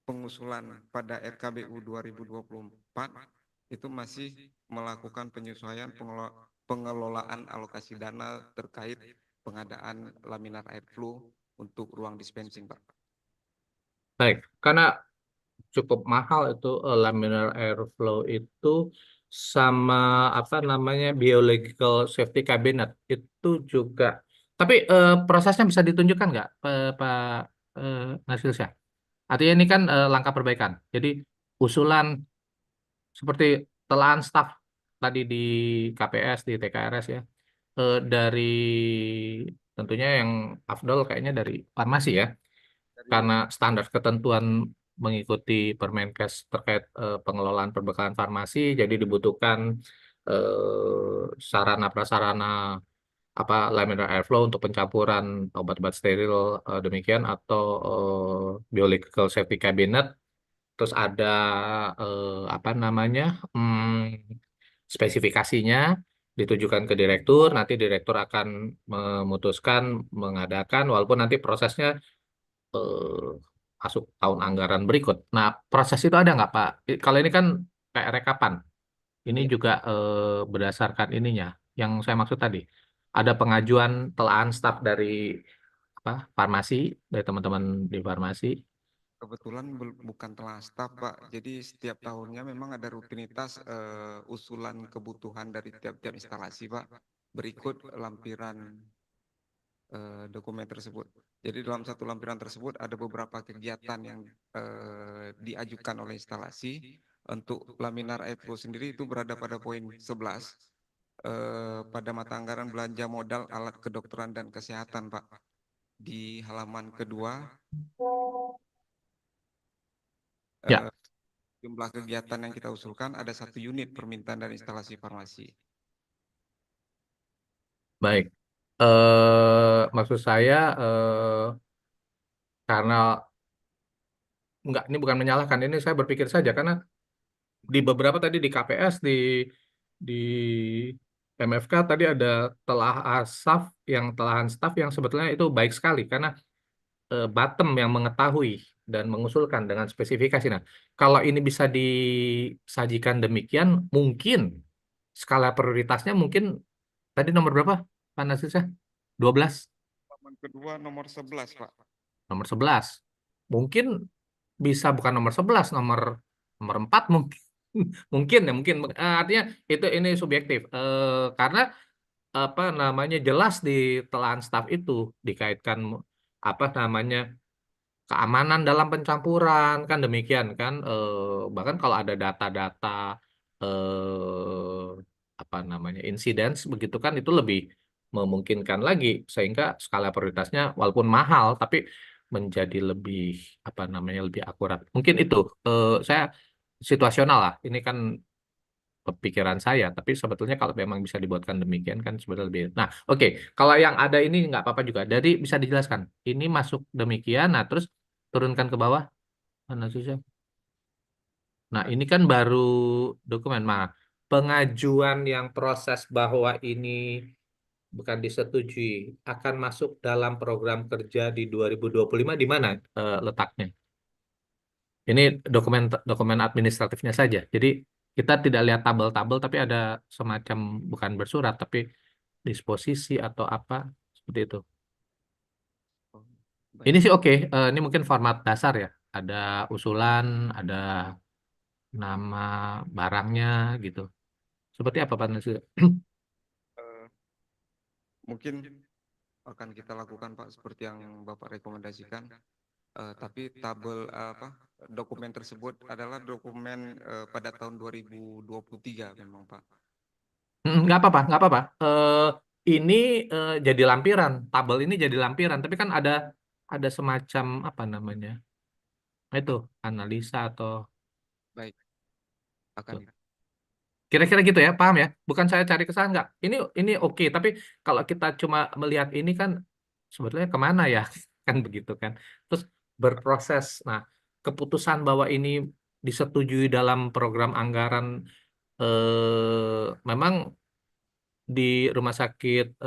pengusulan pada RKBU 2024 itu masih melakukan penyesuaian pengelolaan alokasi dana terkait pengadaan laminar air flow untuk ruang dispensing, Pak. Baik, karena cukup mahal itu laminar airflow itu sama apa namanya biological safety cabinet itu juga. Tapi prosesnya bisa ditunjukkan nggak Pak Nasilsyah? Artinya ini kan langkah perbaikan. Jadi usulan seperti telahan staf tadi di KPS, di TKRS ya, dari tentunya yang afdol kayaknya dari farmasi ya, karena standar ketentuan mengikuti Permenkes terkait pengelolaan perbekalan farmasi, jadi dibutuhkan sarana prasarana apa laminar airflow untuk pencampuran obat-obat steril demikian atau biological safety cabinet. Terus ada apa namanya spesifikasinya ditujukan ke direktur, nanti direktur akan memutuskan mengadakan, walaupun nanti prosesnya masuk tahun anggaran berikut. Nah, proses itu ada nggak Pak? Kalau ini kan kayak rekapan, ini juga berdasarkan ininya, yang saya maksud tadi. Ada pengajuan telahan staf dari apa farmasi, dari teman-teman di farmasi. Kebetulan bukan telah staf, Pak. Jadi setiap tahunnya memang ada rutinitas usulan kebutuhan dari tiap-tiap instalasi, Pak. Berikut lampiran dokumen tersebut. Jadi dalam satu lampiran tersebut ada beberapa kegiatan yang diajukan oleh instalasi. Untuk laminar airflow sendiri itu berada pada poin 11 pada mata anggaran belanja modal alat kedokteran dan kesehatan, Pak. Di halaman kedua jumlah kegiatan yang kita usulkan ada 1 unit permintaan dari instalasi farmasi. Baik. Maksud saya karena enggak, ini bukan menyalahkan, ini saya berpikir saja karena di beberapa tadi di KPS di MFK tadi ada telahan staf yang sebetulnya itu baik sekali karena bottom yang mengetahui dan mengusulkan dengan spesifikasi. Nah, kalau ini bisa disajikan demikian, mungkin skala prioritasnya mungkin tadi nomor berapa, Pak Nasirsyah? 12? Halaman kedua nomor 11, Pak. Nomor 11. Mungkin bisa bukan nomor 11, nomor 4 mungkin. Mungkin ya, mungkin. Artinya ini subjektif. Karena apa namanya jelas di telahan staf itu dikaitkan apa namanya keamanan dalam pencampuran kan demikian kan bahkan kalau ada data-data apa namanya insiden begitu kan itu lebih memungkinkan lagi sehingga skala prioritasnya walaupun mahal tapi menjadi lebih apa namanya lebih akurat mungkin itu saya situasional lah ini kan pikiran saya tapi sebetulnya kalau memang bisa dibuatkan demikian kan sebetulnya lebih nah oke. Kalau yang ada ini nggak apa-apa juga jadi bisa dijelaskan ini masuk demikian nah terus turunkan ke bawah mana susah. Nah ini kan baru dokumen nah pengajuan yang proses bahwa ini bukan disetujui akan masuk dalam program kerja di 2025 di mana letaknya ini dokumen administratifnya saja jadi kita tidak lihat tabel-tabel tapi ada semacam bukan bersurat tapi disposisi atau apa seperti itu. Ini sih oke. Ini mungkin format dasar ya. Ada usulan, ada nama barangnya gitu. Seperti apa Pak Nasir? Mungkin akan kita lakukan Pak seperti yang Bapak rekomendasikan. Tapi tabel dokumen tersebut adalah dokumen pada tahun 2023 memang Pak. Nggak apa-apa, nggak apa-apa. Ini jadi lampiran, tabel ini jadi lampiran, tapi kan ada semacam apa namanya? Itu analisa atau baik akan kira-kira gitu ya, paham ya? Bukan saya cari kesalahan nggak. Ini oke, tapi kalau kita cuma melihat ini kan sebetulnya kemana ya? Kan begitu kan. Terus berproses. Nah, keputusan bahwa ini disetujui dalam program anggaran memang di rumah sakit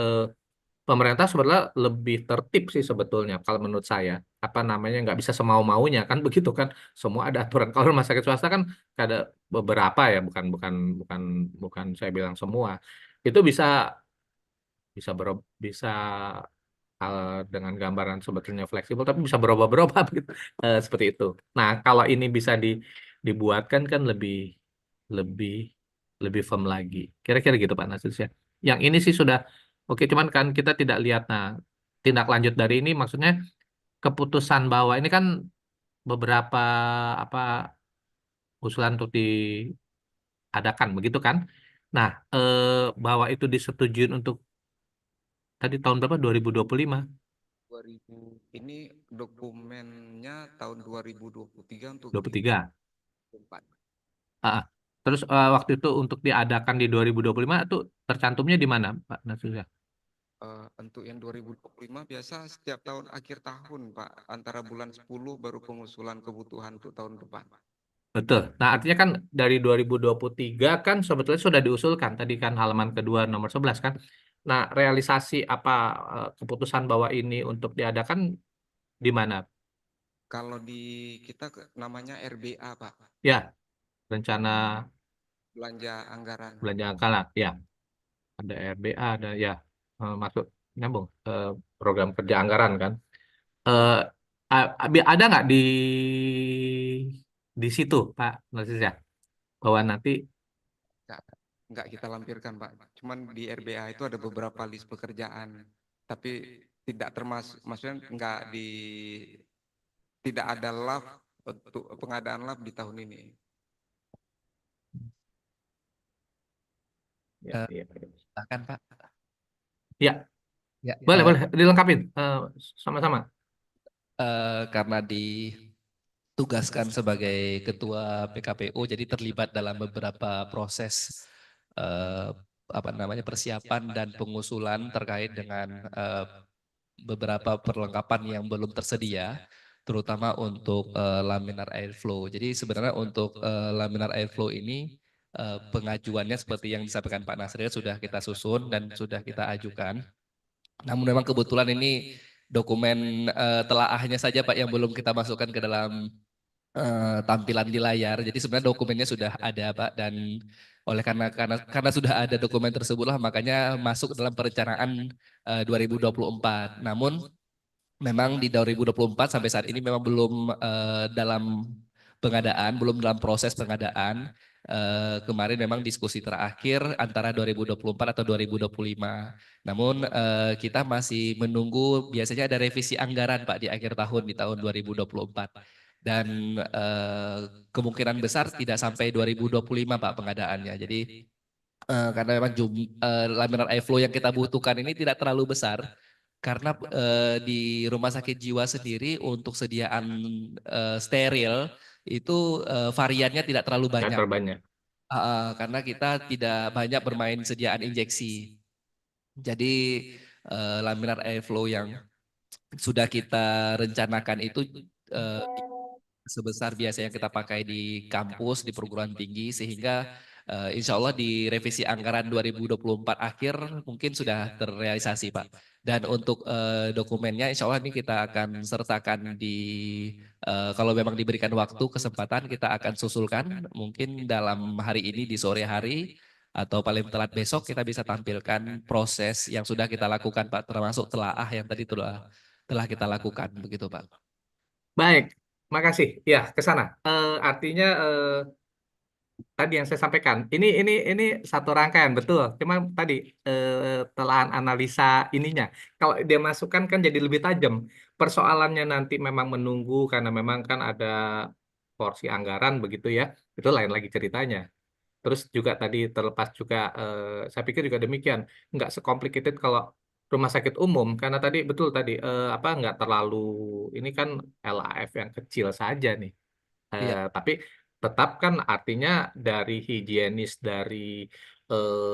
pemerintah sebetulnya lebih tertib sih sebetulnya kalau menurut saya apa namanya nggak bisa semau-maunya kan begitu kan semua ada aturan kalau rumah sakit swasta kan ada beberapa ya bukan saya bilang semua itu bisa bisa dengan gambaran sebetulnya fleksibel tapi bisa berubah-berubah gitu seperti itu. Nah kalau ini bisa dibuatkan kan lebih lebih firm lagi. Kira-kira gitu Pak Nasir ya. Yang ini sih sudah oke, cuman kan kita tidak lihat. Nah, tindak lanjut dari ini maksudnya keputusan bahwa ini kan beberapa apa usulan untuk diadakan, begitu kan? Nah, bahwa itu disetujui untuk tadi tahun berapa? 2025. 2000 ini dokumennya tahun 2023 untuk 23. 4. Terus waktu itu untuk diadakan di 2025 itu tercantumnya di mana, Pak Nasir? Untuk yang 2025 biasa setiap tahun akhir tahun, Pak. Antara bulan 10 baru pengusulan kebutuhan untuk tahun depan. Betul. Nah, artinya kan dari 2023 kan sebetulnya sudah diusulkan tadi kan halaman kedua nomor 11 kan. Nah, realisasi apa keputusan bahwa ini untuk diadakan di mana? Kalau di kita namanya RBA, Pak. Ya, rencana Belanja anggaran. belanja anggaran. Ya, ada RBA, ada ya masuk nyambung program kerja anggaran kan. Ada nggak di situ, Pak Narsis ya, bahwa nanti Enggak kita lampirkan, Pak. Cuman di RBA itu ada beberapa list pekerjaan, tapi tidak termasuk, maksudnya tidak ada lab untuk pengadaan lab di tahun ini. Silakan, Pak. Ya, Ya, boleh dilengkapin sama-sama. Karena ditugaskan sebagai ketua PKPU, jadi terlibat dalam beberapa proses persiapan dan pengusulan terkait dengan beberapa perlengkapan yang belum tersedia, terutama untuk laminar airflow. Jadi sebenarnya untuk laminar airflow ini pengajuannya seperti yang disampaikan Pak Nasril sudah kita susun dan sudah kita ajukan. Namun memang kebetulan ini dokumen telaahnya saja Pak yang belum kita masukkan ke dalam tampilan di layar. Jadi sebenarnya dokumennya sudah ada Pak, dan oleh karena sudah ada dokumen tersebutlah makanya masuk dalam perencanaan 2024. Namun memang di 2024 sampai saat ini memang belum dalam pengadaan, belum dalam proses pengadaan. Kemarin memang diskusi terakhir antara 2024 atau 2025. Namun kita masih menunggu, biasanya ada revisi anggaran Pak di akhir tahun, di tahun 2024. Dan kemungkinan besar tidak sampai 2025 Pak pengadaannya. Jadi karena memang laminar airflow yang kita butuhkan ini tidak terlalu besar. Karena di rumah sakit jiwa sendiri untuk sediaan steril itu variannya tidak terlalu banyak. Tidak terlalu banyak. Karena kita tidak banyak bermain sediaan injeksi. Jadi laminar airflow yang sudah kita rencanakan itu sebesar biasa yang kita pakai di kampus, di perguruan tinggi, sehingga insya Allah di revisi anggaran 2024 akhir mungkin sudah terrealisasi Pak. Dan untuk dokumennya insya Allah ini kita akan sertakan di, kalau memang diberikan waktu, kesempatan, kita akan susulkan mungkin dalam hari ini di sore hari, atau paling telat besok kita bisa tampilkan proses yang sudah kita lakukan Pak, termasuk telaah yang tadi telah kita lakukan begitu Pak. Baik, makasih. Ya, ke sana. Artinya tadi yang saya sampaikan, ini satu rangkaian betul. Cuma tadi telahan analisa ininya, kalau dia masukkan kan jadi lebih tajam. Persoalannya nanti memang menunggu karena memang kan ada porsi anggaran begitu ya. Itu lain lagi ceritanya. Terus juga tadi terlepas juga, saya pikir juga demikian, nggak sekomplikated kalau rumah sakit umum, karena tadi betul tadi nggak terlalu, ini kan LAF yang kecil saja nih. Tapi tetap kan artinya dari higienis, dari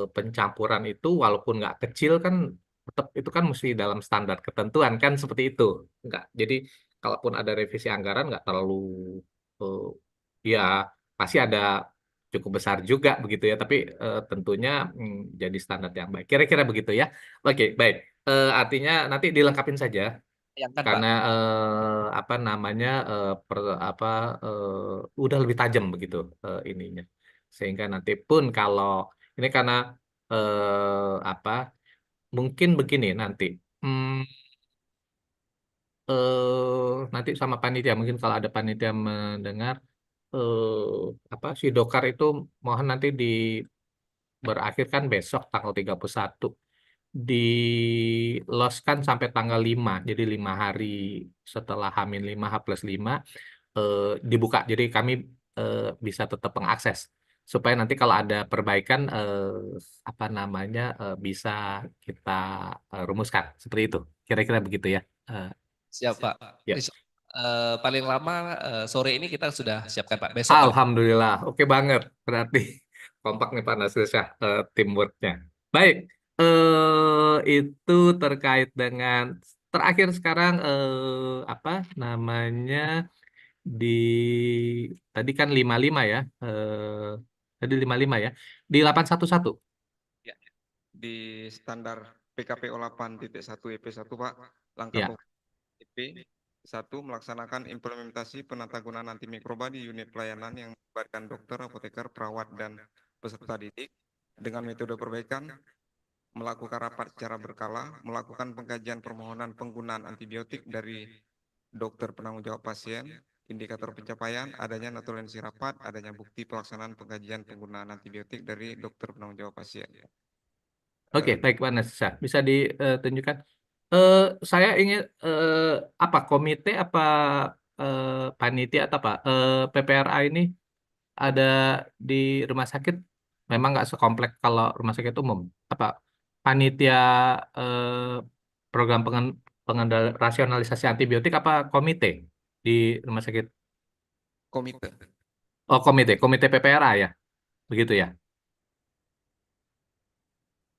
pencampuran itu walaupun nggak kecil kan tetap itu kan mesti dalam standar ketentuan kan seperti itu. Nggak, jadi kalaupun ada revisi anggaran nggak terlalu ya pasti ada cukup besar juga begitu ya, tapi tentunya jadi standar yang baik. Kira-kira begitu ya. Oke, baik. Artinya nanti dilengkapin saja. Karena udah lebih tajam begitu ininya, sehingga nanti pun kalau ini karena mungkin begini nanti nanti sama panitia, mungkin kalau ada panitia mendengar si Dokar itu mohon nanti berakhir kan besok tanggal 31, diloskan sampai tanggal 5, jadi 5 hari setelah H-5 H+5 dibuka, jadi kami bisa tetap mengakses supaya nanti kalau ada perbaikan bisa kita rumuskan seperti itu, kira-kira begitu ya. Siap Pak. Ya. paling lama sore ini kita sudah siapkan Pak. Besok paling. Alhamdulillah, oke banget. Berarti kompak nih Pak Nasir Syah, teamworknya. Baik, itu terkait dengan terakhir sekarang apa namanya di tadi kan 55 ya, tadi 55 ya, di 811. Ya, di standar PKPO 8.1 EP1 Pak, langkah Ya. pokok EP 1 melaksanakan implementasi penatagunaan antimikroba di unit pelayanan yang melibatkan dokter, apoteker, perawat, dan peserta didik dengan metode perbaikan, melakukan rapat secara berkala, melakukan pengkajian permohonan penggunaan antibiotik dari dokter penanggung jawab pasien, indikator pencapaian, adanya naturalisasi rapat, adanya bukti pelaksanaan pengkajian penggunaan antibiotik dari dokter penanggung jawab pasien. Oke, baik Pak Nasir Syah. Bisa ditunjukkan. Saya ingin apa komite apa panitia atau apa PPRA ini ada di rumah sakit memang nggak sekompleks kalau rumah sakit umum. Apa panitia program rasionalisasi antibiotik apa komite di rumah sakit? Komite. Oh, komite PPRA ya, begitu ya.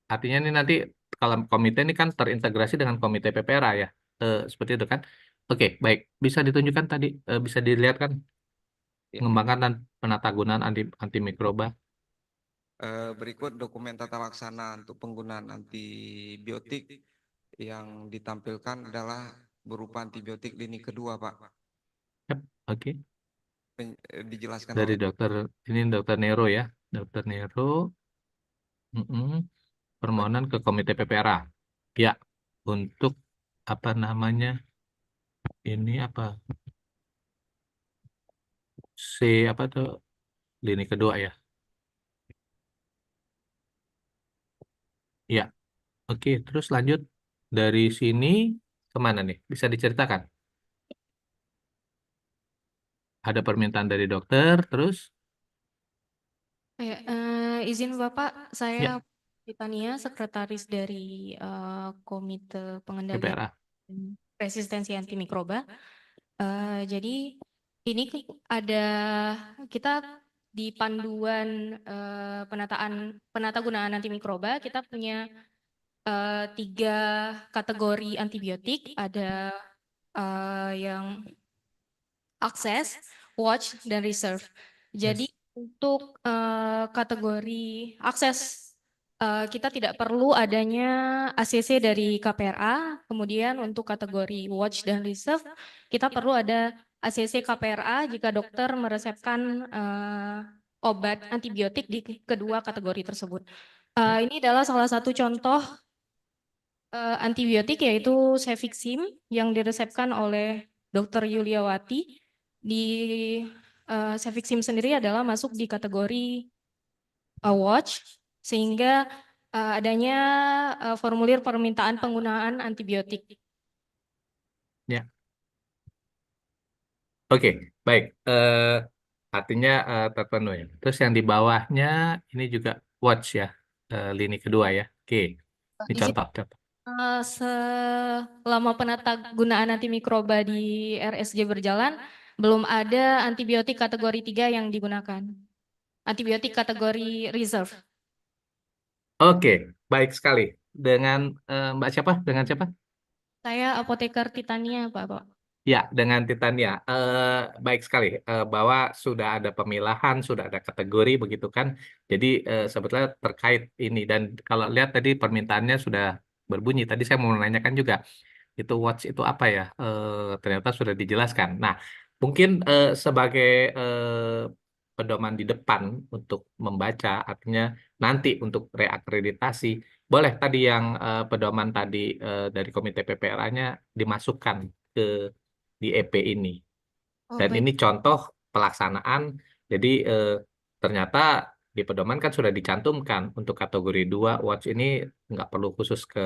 Artinya ini nanti kalau komite ini kan terintegrasi dengan komite PPRA ya, seperti itu kan. Oke, baik. Bisa ditunjukkan tadi, bisa dilihat kan pengembangan dan penatagunaan antimikroba. Berikut dokumen tata laksana untuk penggunaan antibiotik yang ditampilkan adalah berupa antibiotik lini kedua, Pak. Yap, oke. Dijelaskan Dari oleh dokter, ini dokter Nero ya, dokter Nero. Permohonan ke komite PPRA. Ya, untuk apa namanya? Ini apa? Apa tuh? Lini kedua ya. Ya, oke. Terus lanjut dari sini kemana nih? Bisa diceritakan? Ada permintaan dari dokter, terus? Ya, izin Bapak, Ya. saya Titania, sekretaris dari Komite Pengendalian PPRA. Resistensi Antimikroba. Jadi ini ada kita di panduan penatagunaan antimikroba kita punya 3 kategori antibiotik, ada yang akses, watch, dan reserve. Jadi untuk kategori akses kita tidak perlu adanya ACC dari KPRA. Kemudian untuk kategori watch dan reserve kita perlu ada ACC KPRA jika dokter meresepkan obat antibiotik di kedua kategori tersebut. Ini adalah salah satu contoh antibiotik yaitu Cefixim yang diresepkan oleh Dr. Yuliawati. Di Cefixim sendiri adalah masuk di kategori watch sehingga adanya formulir permintaan penggunaan antibiotik. Ya. Oke, baik. Artinya terpenuhi. Terus yang di bawahnya ini juga watch ya, lini kedua ya. Oke, ini Izin, contoh. selama penatagunaan antimikroba di RSJ berjalan, belum ada antibiotik kategori 3 yang digunakan. Antibiotik kategori reserve. Oke, baik sekali. Dengan Mbak siapa? Dengan siapa? Saya apoteker Titania, Pak. Ya, dengan Titania. Baik sekali bahwa sudah ada pemilahan, sudah ada kategori begitu kan. Jadi sebetulnya terkait ini dan kalau lihat tadi permintaannya sudah berbunyi. Tadi saya mau menanyakan juga itu watch itu apa ya? Ternyata sudah dijelaskan. Nah, mungkin sebagai pedoman di depan untuk membaca, artinya nanti untuk reakreditasi, boleh tadi yang pedoman tadi dari komite PPRA-nya dimasukkan ke di EP ini. Dan baik. ini contoh pelaksanaan. Jadi ternyata di pedoman kan sudah dicantumkan untuk kategori 2 watch ini nggak perlu khusus ke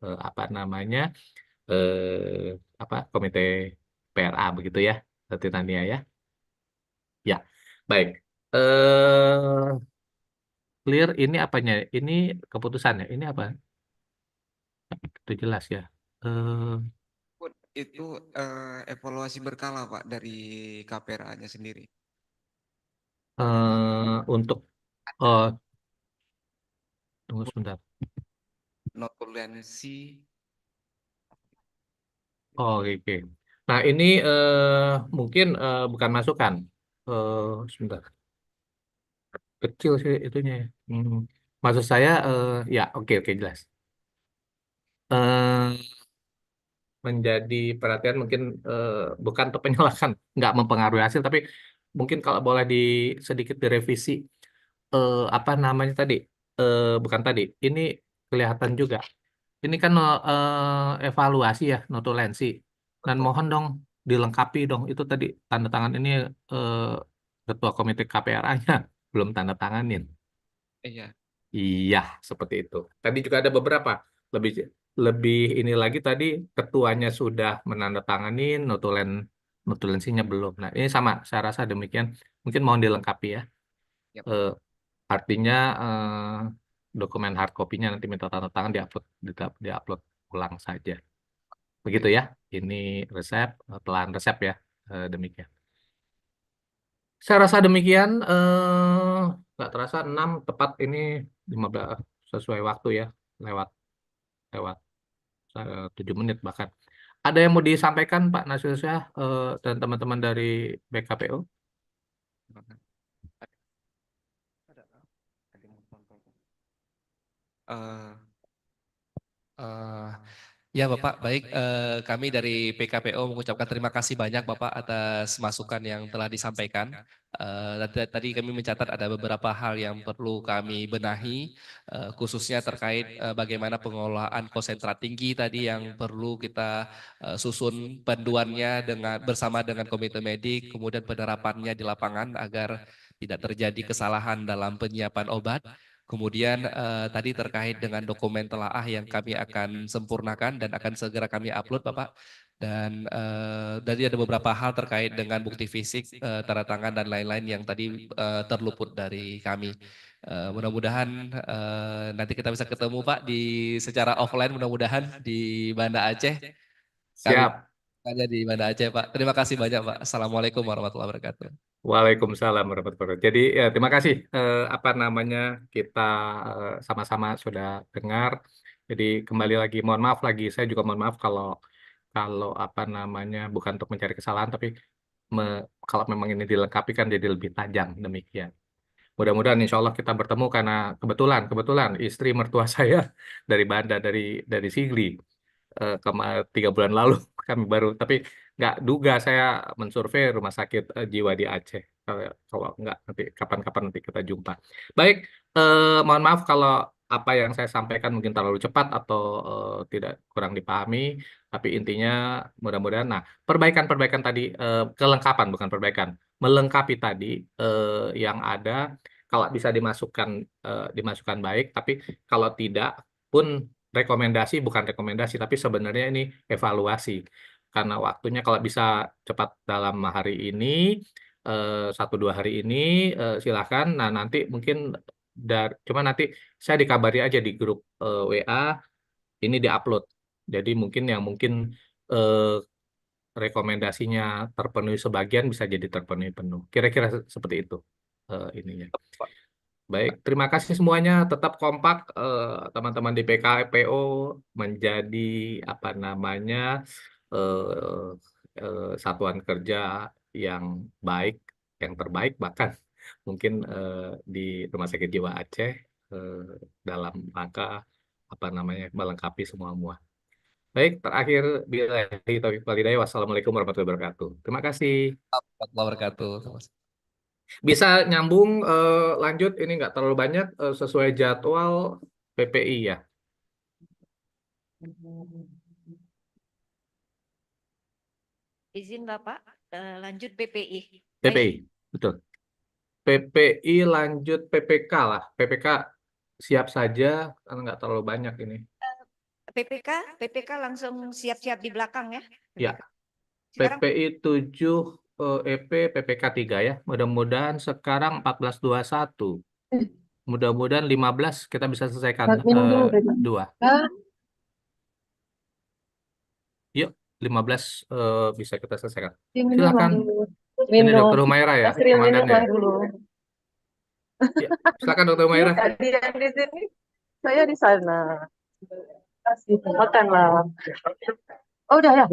apa namanya komite PRA begitu ya, Titania ya. Ya, baik. Clear ini apanya? Ini keputusannya. Ini apa? Itu jelas ya. Itu evaluasi berkala Pak dari KPRA-nya sendiri. Untuk oh, tunggu sebentar. Notulensi. Oh, oke. Nah, ini mungkin bukan masukan. Sebentar. Kecil sih itunya. Maksud saya, ya oke jelas. Eh, Menjadi perhatian mungkin bukan untuk penyalahan, nggak mempengaruhi hasil, tapi mungkin kalau boleh sedikit direvisi apa namanya tadi, bukan tadi, ini kelihatan juga. Ini kan evaluasi ya, notulensi. Dan mohon dong dilengkapi dong itu tadi tanda tangan ini ketua komite KPRA-nya belum tanda tanganin. Iya. Iya, seperti itu. Tadi juga ada beberapa. Lebih lebih ini lagi tadi ketuanya sudah menandatanganin, notulensinya belum. Nah, ini sama, saya rasa demikian. Mungkin mohon dilengkapi ya. Yap. Artinya dokumen hard copy-nya nanti minta tanda tangan diupload ulang saja. Begitu ya. Ini resep, pelan resep ya. Demikian. Saya rasa demikian. Nggak terasa 6 tepat ini 15 sesuai waktu ya. Lewat 7 menit bahkan. Ada yang mau disampaikan Pak Nasir Syah dan teman-teman dari BKPO? Ya Bapak, baik kami dari PKPO mengucapkan terima kasih banyak Bapak atas masukan yang telah disampaikan. Tadi kami mencatat ada beberapa hal yang perlu kami benahi, khususnya terkait bagaimana pengelolaan konsentrat tinggi tadi yang perlu kita susun panduannya bersama dengan komite medik, kemudian penerapannya di lapangan agar tidak terjadi kesalahan dalam penyiapan obat. Kemudian tadi terkait dengan dokumen telaah yang kami akan sempurnakan dan akan segera kami upload Bapak. Dan tadi ada beberapa hal terkait dengan bukti fisik, tanda tangan dan lain-lain yang tadi terluput dari kami. Mudah-mudahan nanti kita bisa ketemu Pak secara offline mudah-mudahan di Banda Aceh. Kami Siap. hanya di Banda Aceh Pak. Terima kasih banyak Pak. Assalamualaikum warahmatullahi wabarakatuh. Waalaikumsalam warahmatullahi wabarakatuh. Jadi ya, terima kasih apa namanya kita sama-sama sudah dengar. Jadi kembali lagi mohon maaf lagi, saya juga mohon maaf kalau apa namanya bukan untuk mencari kesalahan, tapi kalau memang ini dilengkapi kan jadi lebih tajam demikian. Mudah-mudahan insya Allah kita bertemu karena kebetulan istri mertua saya dari Banda dari Sigli 3 bulan lalu kami baru, tapi nggak duga saya mensurvei rumah sakit jiwa di Aceh. Kalau nggak nanti kapan-kapan nanti kita jumpa. Baik, mohon maaf kalau apa yang saya sampaikan mungkin terlalu cepat atau tidak kurang dipahami, tapi intinya mudah-mudahan. Nah, perbaikan-perbaikan tadi, kelengkapan bukan perbaikan, melengkapi tadi yang ada. Kalau bisa dimasukkan baik, tapi kalau tidak pun rekomendasi bukan rekomendasi, tapi sebenarnya ini evaluasi. Karena waktunya kalau bisa cepat dalam hari ini, 1-2 hari ini, silakan. Nah nanti mungkin cuma nanti saya dikabari aja di grup WA ini diupload. Jadi mungkin eh, rekomendasinya terpenuhi sebagian bisa jadi terpenuhi penuh. Kira-kira seperti itu ininya. Baik, terima kasih semuanya. Tetap kompak teman-teman di PKPO menjadi apa namanya satuan kerja yang baik, yang terbaik bahkan mungkin di Rumah Sakit Jiwa Aceh dalam rangka apa namanya melengkapi semua. Baik, terakhir billahi taufiq wal hidayah. Wassalamualaikum warahmatullahi wabarakatuh. Terima kasih. Warahmatullahi wabarakatuh. Bisa nyambung lanjut ini nggak terlalu banyak sesuai jadwal PPI ya. Izin Bapak, lanjut PPI. PPI, betul. PPI lanjut PPK lah. PPK siap saja karena nggak terlalu banyak ini. PPK langsung siap-siap di belakang ya. Ya. Sekarang PPI 7 EP PPK 3 ya. Mudah-mudahan sekarang 14.21. Mudah-mudahan 15 kita bisa selesaikan 2. Yuk. 15 bisa kita selesaikan. Minumlah Silakan. dulu. Ini Minum. Dr. Humaira ya, Nasril komandannya. minumlah dulu. Ya, silakan Dr. Iya, Humaira. tadi yang di sini, saya di sana. Makanlah. Oh, udah ya?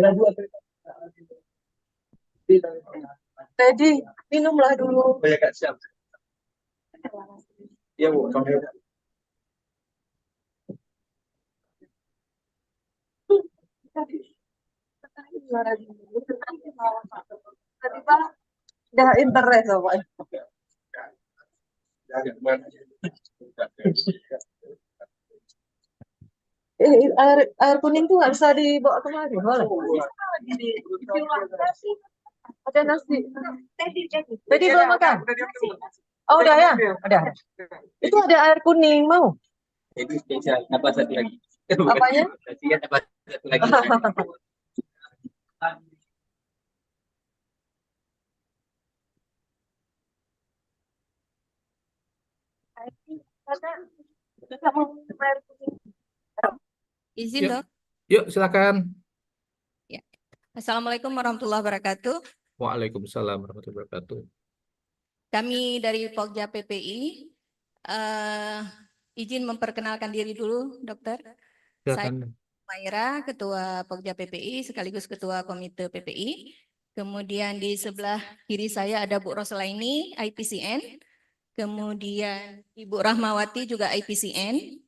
Teddy, minumlah dulu. Oh ya Kak, siap. Iya Bu, Tadi Pak, udah interest loh, Pak. Air kuning tuh nggak bisa dibawa kemari, boleh? Ada nasi. Tadi belum makan? Oh, udah ya? Udah. Itu ada air kuning, mau? Jadi spesial apa satu lagi? Apanya? Spesial apa satu lagi? Izin Yuk, dok. yuk silakan. Ya. Assalamualaikum warahmatullahi wabarakatuh. Waalaikumsalam warahmatullahi wabarakatuh. Kami dari Pokja PPI izin memperkenalkan diri dulu, dokter. Saya Silakan. Maira, Ketua Pokja PPI sekaligus Ketua Komite PPI. Kemudian di sebelah kiri saya ada Bu Roslaini, IPCN. Kemudian Ibu Rahmawati juga IPCN.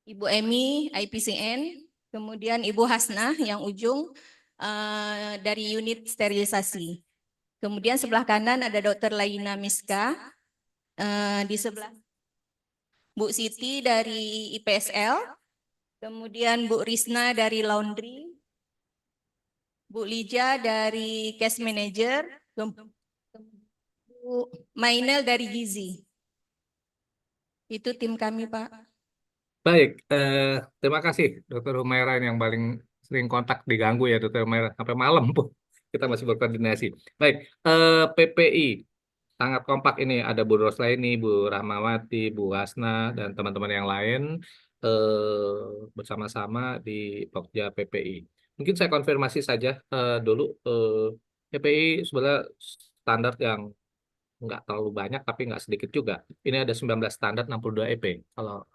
Ibu Emi, IPCN. Kemudian Ibu Hasnah yang ujung dari unit sterilisasi. Kemudian sebelah kanan ada Dr. Laina Miska. Di sebelah Bu Siti dari IPSL. Kemudian Bu Risna dari Laundry. Bu Lija dari Case Manager. Bu Mainel dari Gizi. Itu tim kami, Pak. Baik, terima kasih Dr. Humaira yang paling sering kontak diganggu ya Dr. Humaira sampai malam pun kita masih berkoordinasi. Baik, PPI sangat kompak ini ada Bu Roslaini, Bu Rahmawati, Bu Hasna dan teman-teman yang lain bersama-sama di Pokja PPI. Mungkin saya konfirmasi saja dulu PPI sebenarnya standar yang nggak terlalu banyak tapi nggak sedikit juga. Ini ada 19 standar 62 EP kalau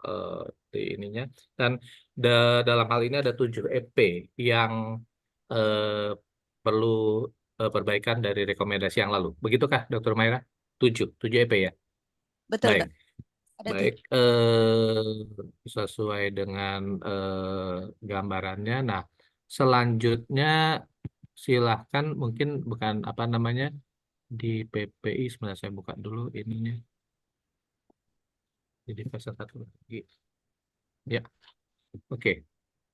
di ininya dan dalam hal ini ada 7 EP yang perlu perbaikan dari rekomendasi yang lalu. Begitukah Dr. Maira? 7 EP ya. Betul, Baik. Dok. Ada Baik, sesuai dengan gambarannya. Nah, selanjutnya silahkan mungkin bukan apa namanya di PPI sebenarnya saya buka dulu ininya. Jadi fase 1 lagi. Ya, oke.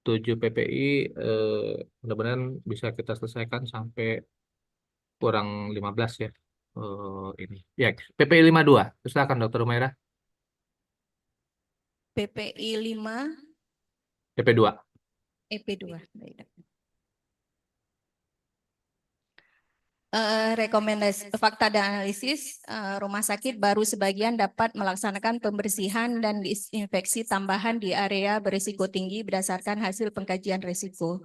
7 PPI mudah-mudahan bisa kita selesaikan sampai kurang 15 ya. Ini. Ya, PPI 52. Silakan Dr. Umaira. PPI 5, PP2. EP2. Baik, Dok. Rekomendasi fakta dan analisis rumah sakit baru sebagian dapat melaksanakan pembersihan dan disinfeksi tambahan di area berisiko tinggi berdasarkan hasil pengkajian risiko.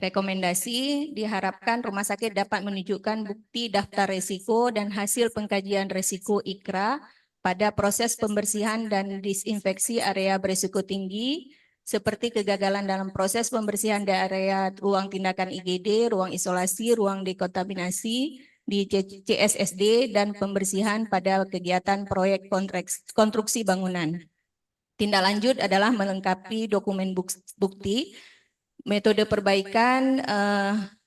Rekomendasi diharapkan rumah sakit dapat menunjukkan bukti daftar risiko dan hasil pengkajian risiko IKRA pada proses pembersihan dan disinfeksi area berisiko tinggi seperti kegagalan dalam proses pembersihan di area ruang tindakan IGD, ruang isolasi, ruang dekontaminasi di CSSD, dan pembersihan pada kegiatan proyek konstruksi bangunan. Tindak lanjut adalah melengkapi dokumen bukti. Metode perbaikan,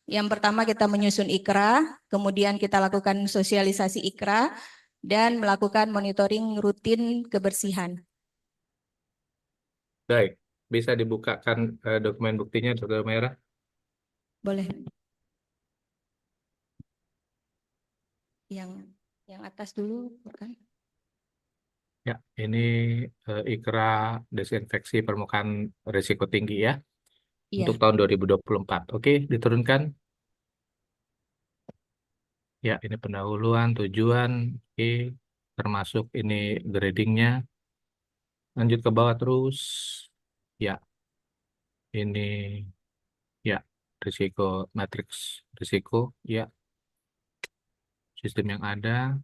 yang pertama kita menyusun IKRA, kemudian kita lakukan sosialisasi IKRA, dan melakukan monitoring rutin kebersihan. Baik. Bisa dibukakan dokumen buktinya, Dr. Umaira? Boleh. Yang atas dulu, bukan? Ya, ini IKRA desinfeksi permukaan risiko tinggi ya. Iya. Untuk tahun 2024. Oke, diturunkan. Ya, ini pendahuluan, tujuan, oke. Termasuk ini gradingnya. Lanjut ke bawah terus. Ya. Ini ya risiko, matriks risiko, ya. Sistem yang ada,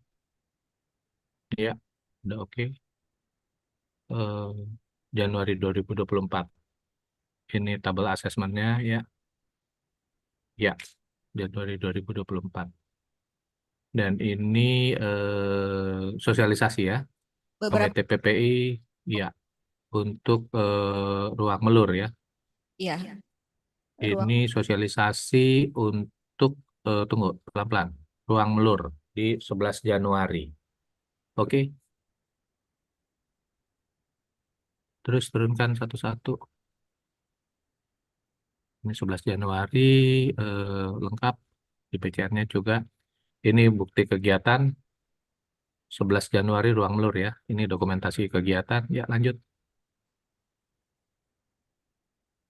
ya, udah oke. Januari 2024. Ini tabel asesmennya, ya. Ya, Januari 2024. Dan ini sosialisasi ya. Beberapa, Komite PPI, ya, untuk ruang melur ya. ya, Ini sosialisasi untuk, tunggu, pelan-pelan. Ruang melur di 11 Januari. Oke. Terus turunkan satu-satu. Ini 11 Januari lengkap. IPCR-nya juga. Ini bukti kegiatan 11 Januari ruang melur ya. Ini dokumentasi kegiatan. Ya, lanjut.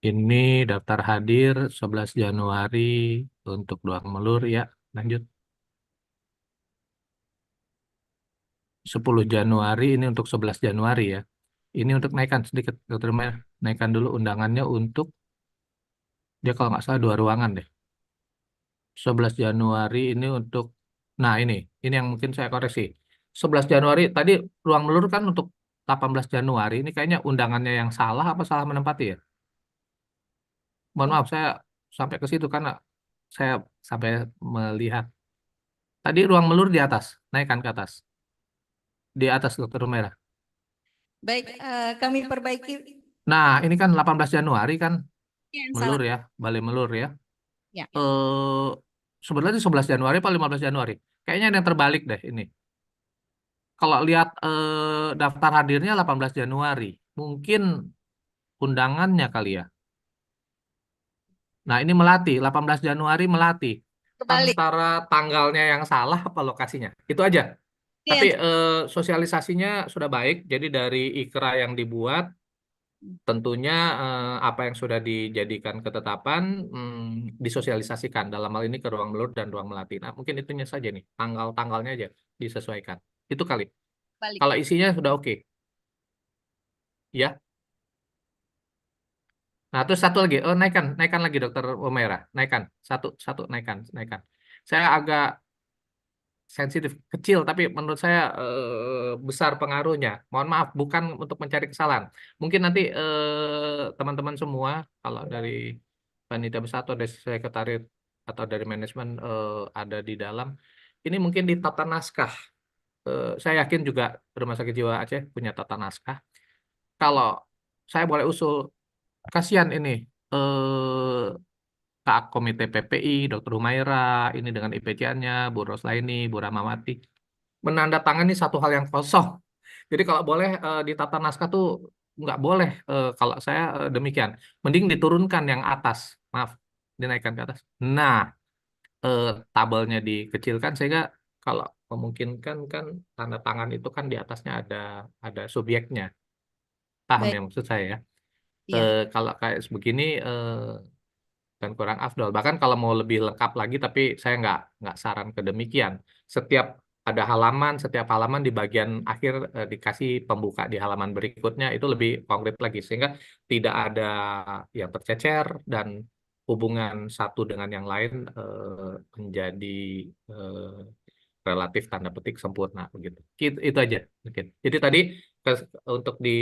Ini daftar hadir 11 Januari untuk ruang melur ya. Lanjut. 10 Januari ini untuk 11 Januari ya. Ini untuk naikkan sedikit, Dr. Mer. Naikkan dulu undangannya untuk, dia kalau nggak salah 2 ruangan deh. 11 Januari ini untuk, nah ini yang mungkin saya koreksi. 11 Januari, tadi ruang melur kan untuk 18 Januari, ini kayaknya undangannya yang salah apa salah menempati ya? Mohon maaf, saya sampai ke situ karena saya sampai melihat. Tadi ruang melur di atas, naikkan ke atas. Di atas, Dr. Merah. baik, kami perbaiki Nah, ini kan 18 Januari kan, yang melur salah. ya, balai melur ya. Ya. Sebenarnya 11 Januari atau 15 Januari? Kayaknya ada yang terbalik deh ini. Kalau lihat daftar hadirnya 18 Januari, mungkin undangannya kali ya. Nah, ini Melati, 18 Januari Melati. Kebalik. Antara tanggalnya yang salah apa lokasinya? Itu aja. Iya. Tapi sosialisasinya sudah baik, jadi dari IKRA yang dibuat, tentunya apa yang sudah dijadikan ketetapan disosialisasikan dalam hal ini ke ruang melur dan ruang melati. Nah, mungkin itunya saja nih, tanggal-tanggalnya aja disesuaikan. Itu kali. Balik. Kalau isinya sudah oke. Ya. Nah, terus satu lagi, naikkan lagi Dokter Omera, naikkan, satu, naikkan. Saya agak sensitif, kecil, tapi menurut saya besar pengaruhnya. Mohon maaf, bukan untuk mencari kesalahan. Mungkin nanti teman-teman semua, kalau dari panitia besar atau dari sekretariat atau dari manajemen ada di dalam, ini mungkin di tata naskah. Saya yakin juga Rumah Sakit Jiwa Aceh punya tata naskah. Kalau saya boleh usul, kasihan ini Kak Komite PPI, Dr. Humaira, ini dengan IPCN-nya, Bu Roslaini, Bu Ramawati, menandatangani satu hal yang kosong. Jadi kalau boleh di tata naskah tuh nggak boleh, kalau saya demikian. Mending diturunkan yang atas, maaf, dinaikkan ke atas. Nah, tabelnya dikecilkan sehingga kalau memungkinkan kan tanda tangan itu kan di atasnya ada subjeknya. Paham Baik. ya maksud saya ya? Iya. Kalau kayak begini dan kurang afdol. Bahkan kalau mau lebih lengkap lagi, tapi saya nggak saran ke demikian. Setiap ada halaman, setiap halaman di bagian akhir dikasih pembuka di halaman berikutnya, itu lebih konkret lagi. Sehingga tidak ada yang tercecer dan hubungan satu dengan yang lain menjadi relatif tanda petik sempurna begitu. Itu aja mungkin. Jadi tadi untuk di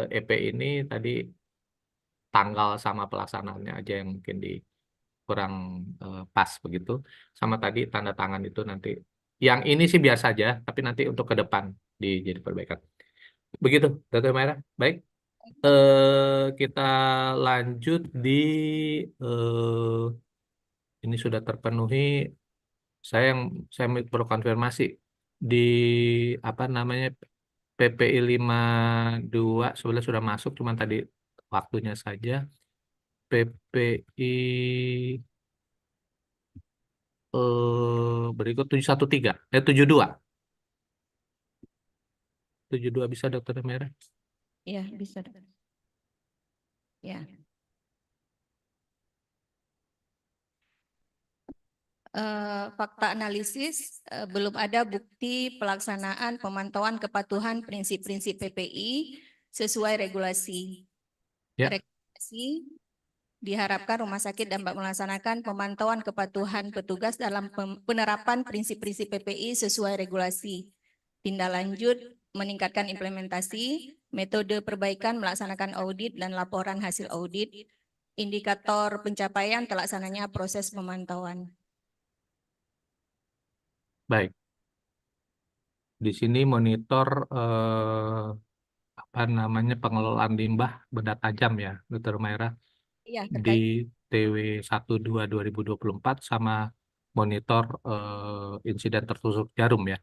EP ini tadi tanggal sama pelaksanaannya aja yang mungkin kurang pas begitu. Sama tadi tanda tangan itu nanti. Yang ini sih biasa aja, tapi nanti untuk ke depan jadi perbaikan. Begitu, Dr. Merah. Baik. Kita lanjut di ini sudah terpenuhi. Saya perlu konfirmasi di apa namanya PPI 52 sebenarnya sudah masuk, cuman tadi waktunya saja. PPI berikut 713, 72. 72 bisa Dokter Merah? Iya, bisa. Ya. Fakta analisis, belum ada bukti pelaksanaan pemantauan kepatuhan prinsip-prinsip PPI sesuai regulasi. Ya. Regulasi Diharapkan rumah sakit dapat melaksanakan pemantauan kepatuhan petugas dalam penerapan prinsip-prinsip PPI sesuai regulasi. Tindak lanjut, meningkatkan implementasi, metode perbaikan melaksanakan audit dan laporan hasil audit, indikator pencapaian terlaksananya proses pemantauan. Baik. Di sini monitor apa namanya pengelolaan limbah benda tajam ya, Dr. Maira, Iya, terkait. di TW 12 2024 sama monitor insiden tertusuk jarum ya,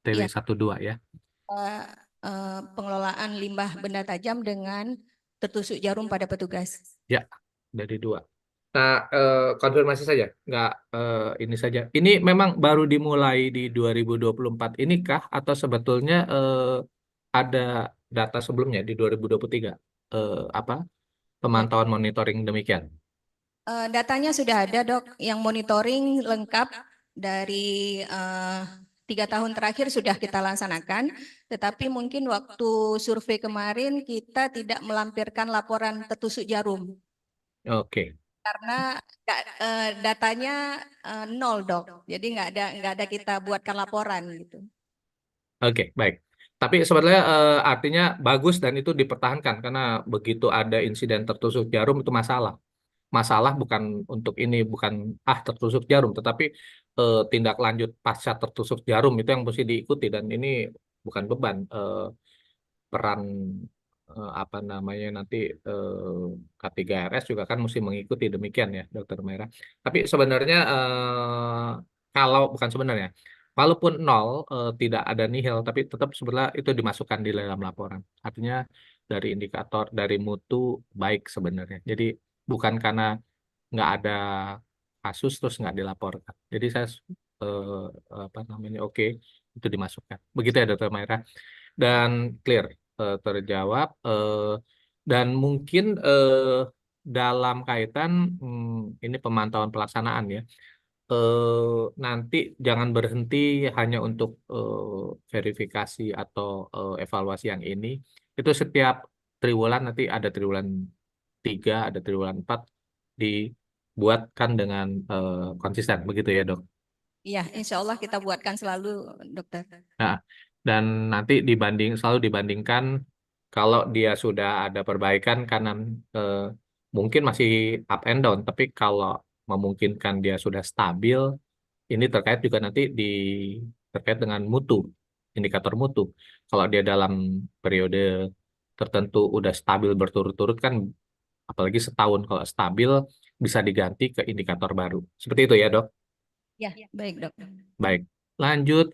TW Iya. 12 ya. Pengelolaan limbah benda tajam dengan tertusuk jarum pada petugas. Ya, dari 2. Nah, konfirmasi saja, nggak ini saja. Ini memang baru dimulai di 2024 ini kah atau sebetulnya ada data sebelumnya di 2023 apa pemantauan monitoring demikian? Datanya sudah ada, Dok. Yang monitoring lengkap dari 3 tahun terakhir sudah kita laksanakan, tetapi mungkin waktu survei kemarin kita tidak melampirkan laporan tertusuk jarum. Oke. Karena datanya 0, Dok. Jadi nggak ada kita buatkan laporan gitu. Oke, baik. Tapi sebetulnya artinya bagus dan itu dipertahankan karena begitu ada insiden tertusuk jarum itu masalah. Masalah bukan untuk ini, bukan tertusuk jarum, tetapi tindak lanjut pasca tertusuk jarum itu yang mesti diikuti dan ini bukan beban. Peran apa namanya nanti K3RS juga kan mesti mengikuti demikian ya, Dokter Maira. Tapi sebenarnya kalau bukan sebenarnya, walaupun 0 tidak ada nihil, tapi tetap sebenarnya itu dimasukkan di dalam laporan. Artinya dari indikator dari mutu baik sebenarnya. Jadi bukan karena nggak ada kasus terus nggak dilaporkan. Jadi saya apa namanya oke itu dimasukkan. Begitu ya Dokter Maira. Dan clear terjawab dan mungkin dalam kaitan ini pemantauan pelaksanaan ya. Nanti jangan berhenti hanya untuk verifikasi atau evaluasi yang ini. Itu setiap triwulan nanti ada triwulan 3, ada triwulan 4 dibuatkan dengan konsisten begitu ya, Dok. Iya, insya Allah kita buatkan selalu, Dokter. Nah, dan nanti selalu dibandingkan kalau dia sudah ada perbaikan karena mungkin masih up and down, tapi kalau memungkinkan dia sudah stabil, ini terkait juga nanti terkait dengan mutu, indikator mutu. Kalau dia dalam periode tertentu udah stabil berturut-turut kan, apalagi setahun kalau stabil bisa diganti ke indikator baru. Seperti itu ya, Dok? Ya, baik, Dok. Baik. Lanjut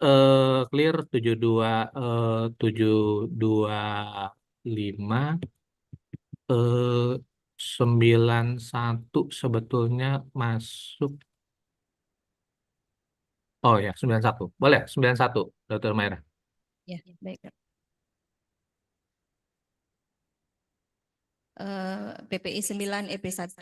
clear 725 91 sebetulnya masuk. Oh ya, 91. Boleh 91, Dr. Maira. Ya, baik, Dok. PPI 9 EP1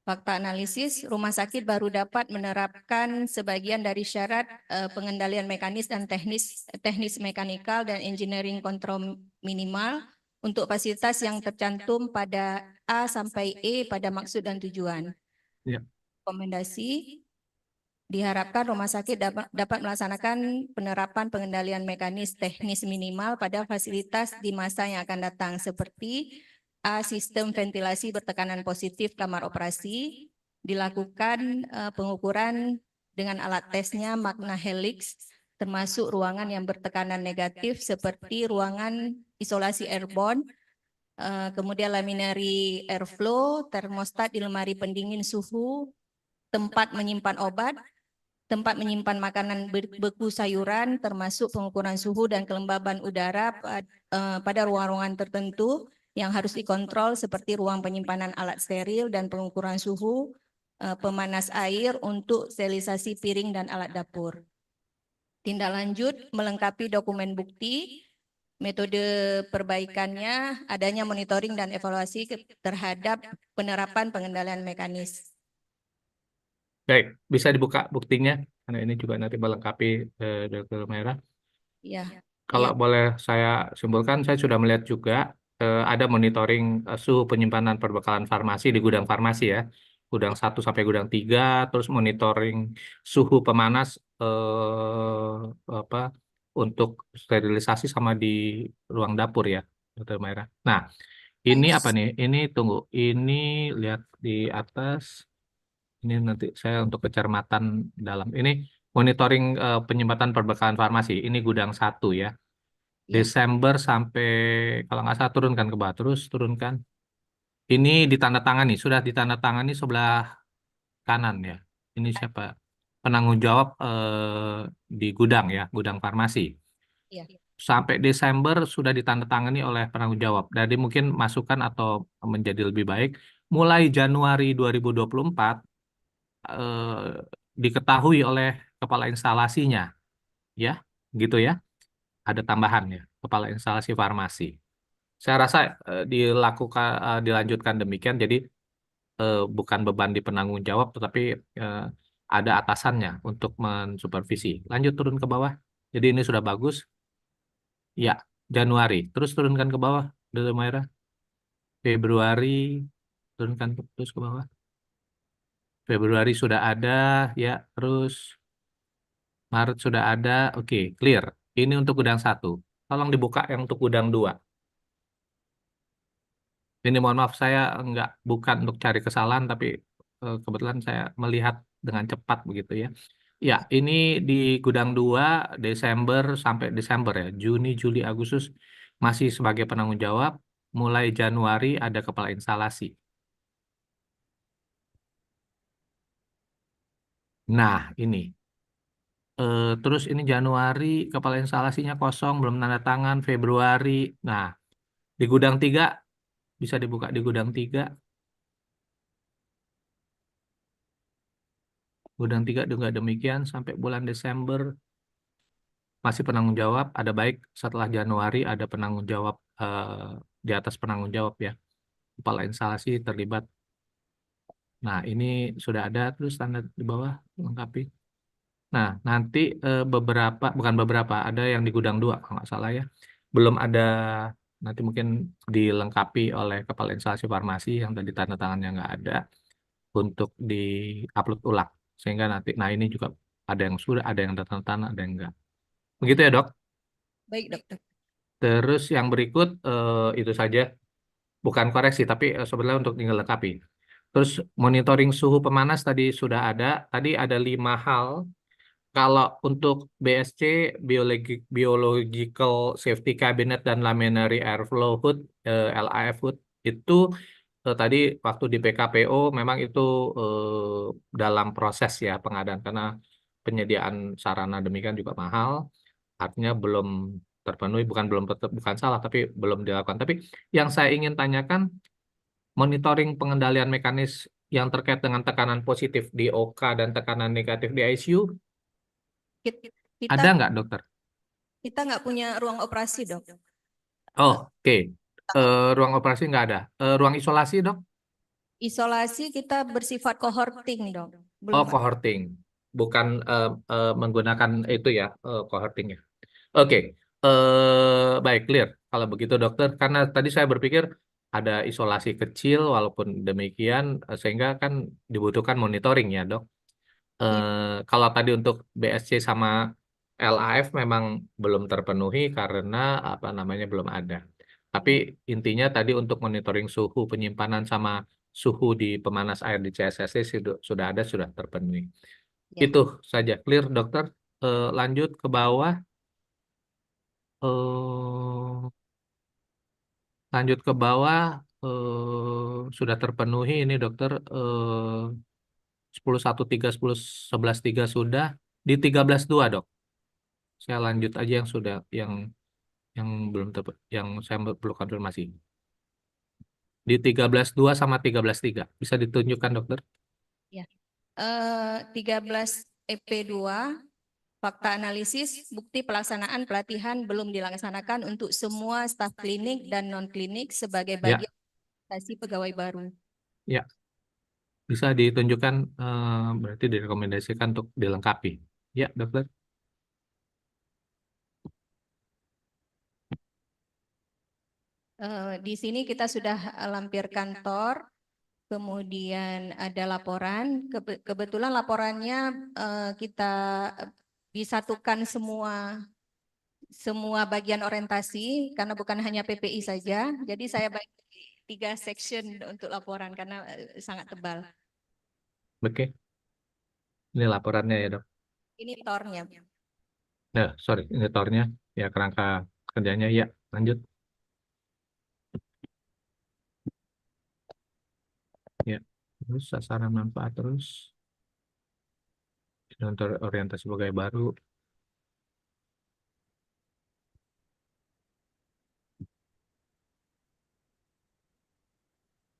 fakta analisis, rumah sakit baru dapat menerapkan sebagian dari syarat pengendalian mekanis dan teknis mekanikal dan engineering kontrol minimal untuk fasilitas yang tercantum pada A sampai E pada maksud dan tujuan. Ya. Rekomendasi, diharapkan rumah sakit dapat melaksanakan penerapan pengendalian mekanis teknis minimal pada fasilitas di masa yang akan datang seperti A. Sistem ventilasi bertekanan positif kamar operasi, dilakukan pengukuran dengan alat tesnya magna helix, termasuk ruangan yang bertekanan negatif seperti ruangan isolasi airborne, kemudian laminary airflow, termostat di lemari pendingin suhu, tempat menyimpan obat, tempat menyimpan makanan beku sayuran, termasuk pengukuran suhu dan kelembaban udara pada ruang-ruangan tertentu yang harus dikontrol seperti ruang penyimpanan alat steril dan pengukuran suhu, pemanas air untuk sterilisasi piring dan alat dapur. Tindak lanjut, melengkapi dokumen bukti, metode perbaikannya, adanya monitoring dan evaluasi terhadap penerapan pengendalian mekanis. Baik, bisa dibuka buktinya, karena ini juga nanti melengkapi Dr. Maira. Ya. Kalau boleh saya simpulkan, saya sudah melihat juga ada monitoring suhu penyimpanan perbekalan farmasi di gudang farmasi ya. Gudang 1 sampai gudang 3, terus monitoring suhu pemanas apa untuk sterilisasi sama di ruang dapur ya, Dr. Maira. Nah, ini apa nih? Ini tunggu. Ini lihat di atas. Ini nanti saya untuk kecermatan dalam. Ini monitoring penyimpanan perbekalan farmasi. Ini gudang 1 ya. Desember sampai kalau nggak salah turunkan ke bawah, terus turunkan. Ini ditandatangani, sudah ditandatangani sebelah kanan ya. Ini siapa? Penanggung jawab di gudang ya, gudang farmasi. Iya. Sampai Desember sudah ditandatangani oleh penanggung jawab. Jadi mungkin masukan atau menjadi lebih baik. Mulai Januari 2024 diketahui oleh kepala instalasinya, ya, gitu ya. Ada tambahan ya, kepala instalasi farmasi. Saya rasa dilanjutkan demikian. Jadi bukan beban di penanggung jawab, tetapi ada atasannya untuk mensupervisi. Lanjut turun ke bawah. Jadi ini sudah bagus. Ya, Januari. Terus turunkan ke bawah, Dr. Maira. Februari, turunkan terus ke bawah. Februari sudah ada, ya. Terus Maret sudah ada. Oke, clear. Ini untuk gudang 1. Tolong dibuka yang untuk gudang 2. Ini mohon maaf saya bukan untuk cari kesalahan, tapi kebetulan saya melihat dengan cepat begitu ya. Ya, ini di gudang 2 Desember sampai Desember ya. Juni, Juli, Agustus masih sebagai penanggung jawab. Mulai Januari ada kepala instalasi. Nah, ini. Terus ini Januari kepala instalasinya kosong, belum tanda tangan. Februari. Nah, di gudang 3 bisa dibuka di gudang 3. Gudang 3 juga demikian sampai bulan Desember masih penanggung jawab. Ada baik setelah Januari ada penanggung jawab di atas penanggung jawab ya. Kepala instalasi terlibat. Nah, ini sudah ada terus tanda di bawah lengkapi. Nah, nanti bukan beberapa, ada yang di gudang 2 kalau nggak salah ya. Belum ada, nanti mungkin dilengkapi oleh kepala instalasi farmasi yang tadi tanda tangannya nggak ada untuk di-upload ulang. Sehingga nanti, nah ini juga ada yang sudah, ada yang tanda tangan, ada yang enggak. Begitu ya, Dok? Baik, Dokter. Terus yang berikut itu saja, bukan koreksi, tapi sebenarnya untuk tinggal lengkapi. Terus monitoring suhu pemanas tadi sudah ada. Tadi ada 5 hal. Kalau untuk BSC, Biological Safety Cabinet dan Laminary Airflow Hood, LAF Hood, itu tadi waktu di PKPO memang itu dalam proses ya pengadaan karena penyediaan sarana demikian juga mahal, artinya belum terpenuhi, bukan salah tapi belum dilakukan. Tapi yang saya ingin tanyakan, monitoring pengendalian mekanis yang terkait dengan tekanan positif di OK dan tekanan negatif di ICU, ada nggak, Dokter? Kita nggak punya ruang operasi, Dok. Oh, oke. Ruang operasi nggak ada. Ruang isolasi, Dok? Isolasi kita bersifat cohorting, Dok. Belum Oh, ada. cohorting. Bukan menggunakan itu ya, cohortingnya. Oke. Baik, clear. Kalau begitu, Dokter. Karena tadi saya berpikir ada isolasi kecil, walaupun demikian, sehingga kan dibutuhkan monitoring ya, Dok. Kalau tadi untuk BSC sama LAF memang belum terpenuhi karena apa namanya belum ada. Tapi intinya tadi untuk monitoring suhu penyimpanan sama suhu di pemanas air di CSSC sudah ada, sudah terpenuhi. Itu saja. Clear, Dokter. Lanjut ke bawah. Lanjut ke bawah. Sudah terpenuhi ini, Dokter. 10.1.3, 10.11.3 sudah. Di 13.2, Dok. Saya lanjut aja yang sudah yang belum yang saya perlu konfirmasi. Di 13.2 sama 13.3 bisa ditunjukkan, Dokter? Ya. 13 EP2 fakta analisis bukti pelaksanaan pelatihan belum dilaksanakan untuk semua staf klinik dan non klinik sebagai bagian dari pegawai baru. Ya. Bisa ditunjukkan berarti direkomendasikan untuk dilengkapi. Ya, Dokter. Di sini kita sudah lampirkan TOR, kemudian ada laporan. Kebetulan laporannya kita disatukan semua bagian orientasi karena bukan hanya PPI saja. Jadi saya bagi 3 section untuk laporan karena sangat tebal. Oke. Ini laporannya ya, Dok. Ini TOR-nya. Nah, sorry, ini tornya ya, kerangka kerjanya ya. Lanjut. Ya, terus sasaran manfaat terus. Untuk orientasi pegawai baru.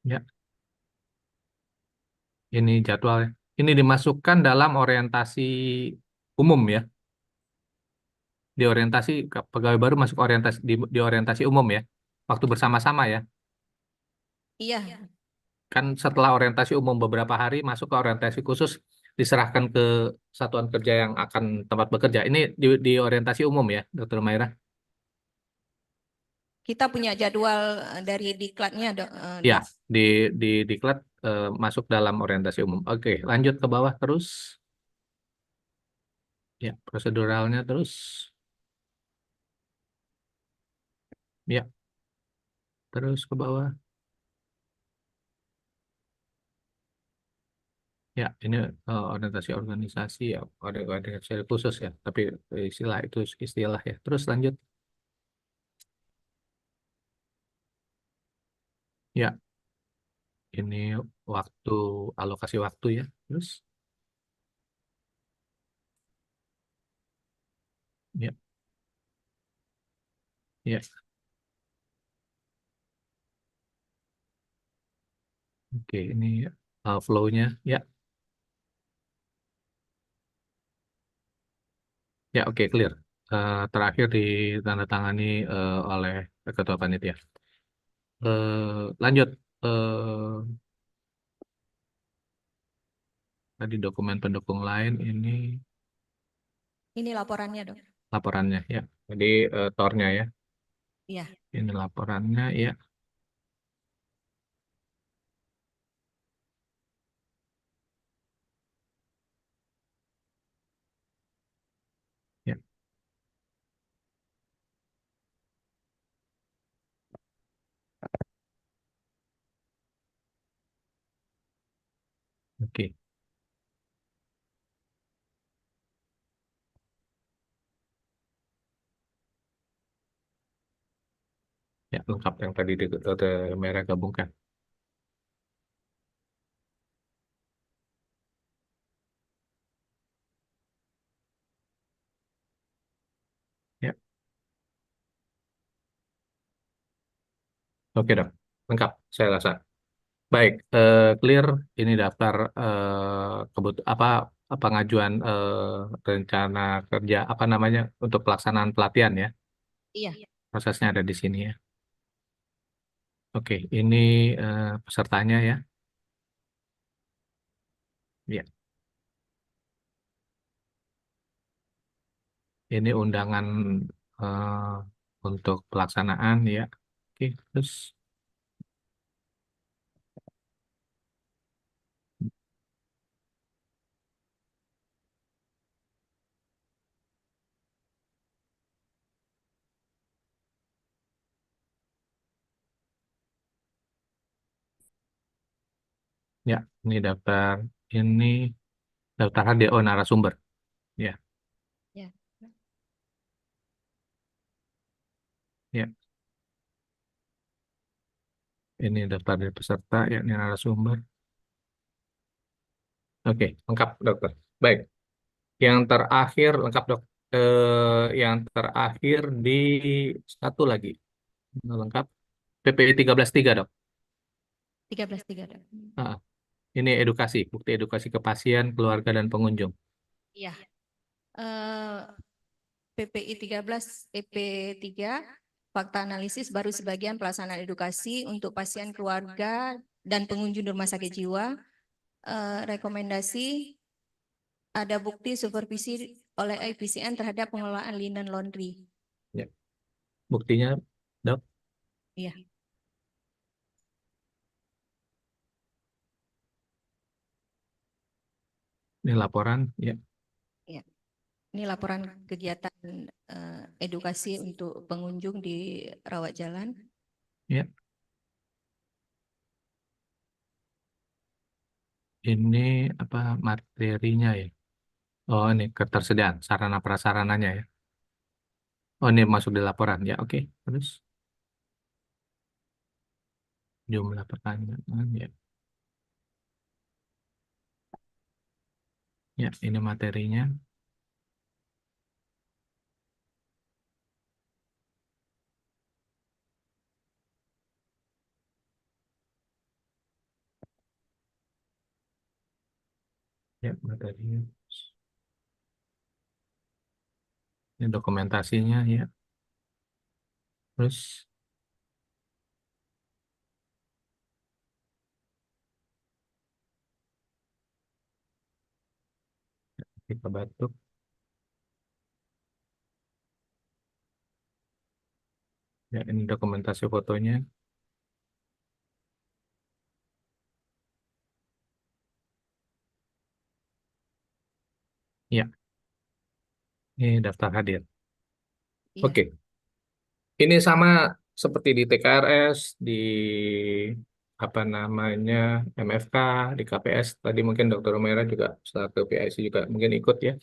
Ya, ini jadwalnya. Ini dimasukkan dalam orientasi umum ya. Di orientasi pegawai baru masuk orientasi di orientasi umum ya. Waktu bersama-sama ya. Iya. Kan setelah orientasi umum beberapa hari masuk ke orientasi khusus, diserahkan ke satuan kerja yang akan tempat bekerja. Ini di orientasi umum ya, Dr. Maira? Kita punya jadwal dari diklatnya, Dok. Ya, di diklat masuk dalam orientasi umum. Oke, lanjut ke bawah terus. Ya, proseduralnya terus. Ya, terus ke bawah. Ya, ini orientasi organisasi ya, ada organisasi khusus ya, tapi istilah itu istilah ya. Terus lanjut. Ya, ini waktu, alokasi waktu ya. Terus. Ya. Ya. Oke, ini flow-nya ya. Ya, oke, clear. Terakhir ditandatangani oleh Ketua Panitia. Lanjut. Tadi dokumen pendukung lain ini Ini laporannya, Dok. laporannya ya. Jadi tornya ya. Iya. Ini laporannya ya. Ya. Oke. Ya, lengkap yang tadi Dr. Merah gabungkan. Ya. Oke, Dok. Lengkap, saya rasa. Baik, clear. Ini daftar pengajuan rencana kerja apa namanya untuk pelaksanaan pelatihan ya. Iya. Prosesnya ada di sini ya. Oke, ini pesertanya ya. Ya. Ini undangan untuk pelaksanaan ya. Oke, terus ya, ini daftar HDO narasumber. Ya. Ya. Ya. Ini daftar dari peserta ya, ini narasumber. Oke, lengkap dokter. Baik. Yang terakhir lengkap dok. Yang terakhir di satu lagi. Lengkap. PPI 13.3 dok. 13.3, Dok. Ah, ini edukasi, bukti edukasi ke pasien, keluarga, dan pengunjung. Iya. PPI 13 EP3 fakta analisis baru sebagian pelaksanaan edukasi untuk pasien, keluarga, dan pengunjung rumah sakit jiwa. Rekomendasi ada bukti supervisi oleh IPCN terhadap pengelolaan linen laundry. Ya. Buktinya dok. Iya. Ini laporan, ya. Ya. Ini laporan kegiatan edukasi untuk pengunjung di rawat jalan. Ya. Ini apa materinya ya? Oh, ini ketersediaan sarana prasarananya ya. Oh, ini masuk di laporan ya. Oke, terus jumlah pertanyaan ya. Ya, ini materinya. Ya, materinya. Ini dokumentasinya ya. Terus kita batuk. Ya, ini dokumentasi fotonya. Ya, ini daftar hadir. Iya. Oke, ini sama seperti di TKRS, di apa namanya MFK, di KPS. Tadi mungkin Dr. Romera juga setelah ke PIC juga mungkin ikut ya.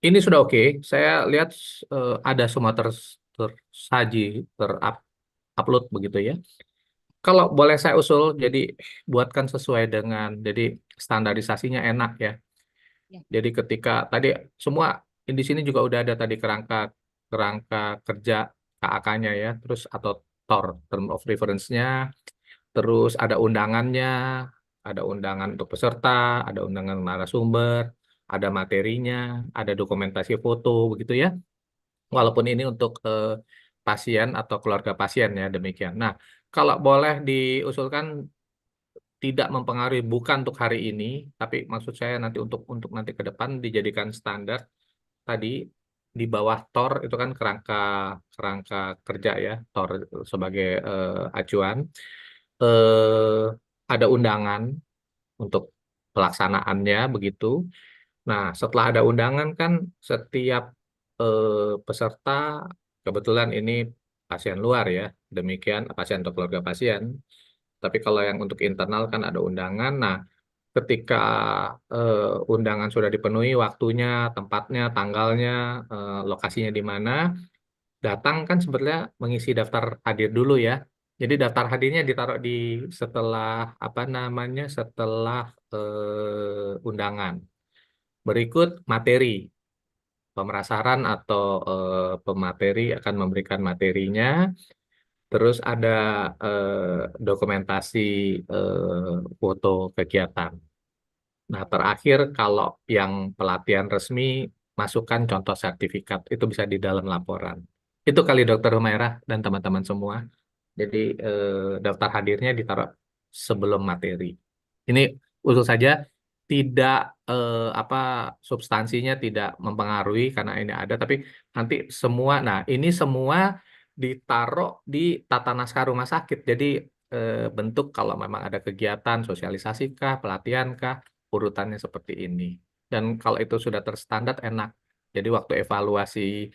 Ini sudah oke. Saya lihat ada semua tersaji, terupload begitu ya. Kalau boleh saya usul, jadi buatkan sesuai dengan, jadi standarisasinya enak ya. Ya. Jadi ketika tadi semua di sini juga udah ada tadi kerangka kerangka kerja KAK-nya ya, terus atau TOR term of reference-nya, terus ada undangannya, ada undangan untuk peserta, ada undangan narasumber, ada materinya, ada dokumentasi foto begitu ya. Walaupun ini untuk pasien atau keluarga pasien ya demikian. Nah, kalau boleh diusulkan tidak mempengaruhi bukan untuk hari ini, tapi maksud saya nanti untuk nanti ke depan dijadikan standar tadi di bawah TOR itu kan kerangka kerangka kerja ya, TOR sebagai acuan. Ada undangan untuk pelaksanaannya begitu. Nah, setelah ada undangan kan setiap peserta kebetulan ini pasien luar ya, demikian pasien atau keluarga pasien. Tapi kalau yang untuk internal kan ada undangan. Nah, ketika undangan sudah dipenuhi waktunya, tempatnya, tanggalnya, lokasinya di mana, datang kan sebenarnya mengisi daftar hadir dulu ya. Jadi daftar hadirnya ditaruh di setelah apa namanya setelah undangan. Berikut materi pemerasaran atau pemateri akan memberikan materinya. Terus ada dokumentasi foto kegiatan. Nah, terakhir kalau yang pelatihan resmi, masukkan contoh sertifikat. Itu bisa di dalam laporan. Itu kali Dokter Humairah dan teman-teman semua. Jadi daftar hadirnya ditaruh sebelum materi. Ini usul saja, tidak apa substansinya tidak mempengaruhi karena ini ada, tapi nanti semua, nah ini semua ditaruh di tata naskah rumah sakit. Jadi bentuk kalau memang ada kegiatan sosialisasi kah, pelatihan kah, urutannya seperti ini. Dan kalau itu sudah terstandar enak. Jadi waktu evaluasi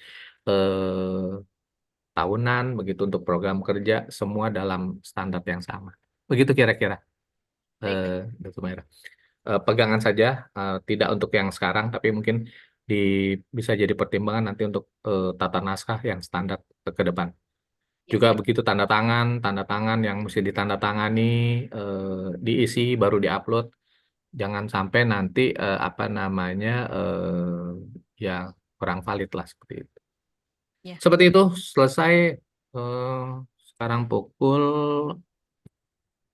tahunan begitu untuk program kerja semua dalam standar yang sama. Begitu kira-kira. Dr. Mayra. Pegangan saja, tidak untuk yang sekarang, tapi mungkin bisa jadi pertimbangan nanti untuk tata naskah yang standar ke depan. Juga begitu tanda tangan yang mesti ditandatangani, diisi baru diupload. Jangan sampai nanti apa namanya ya kurang valid lah seperti itu. Ya. Seperti itu selesai. Sekarang pukul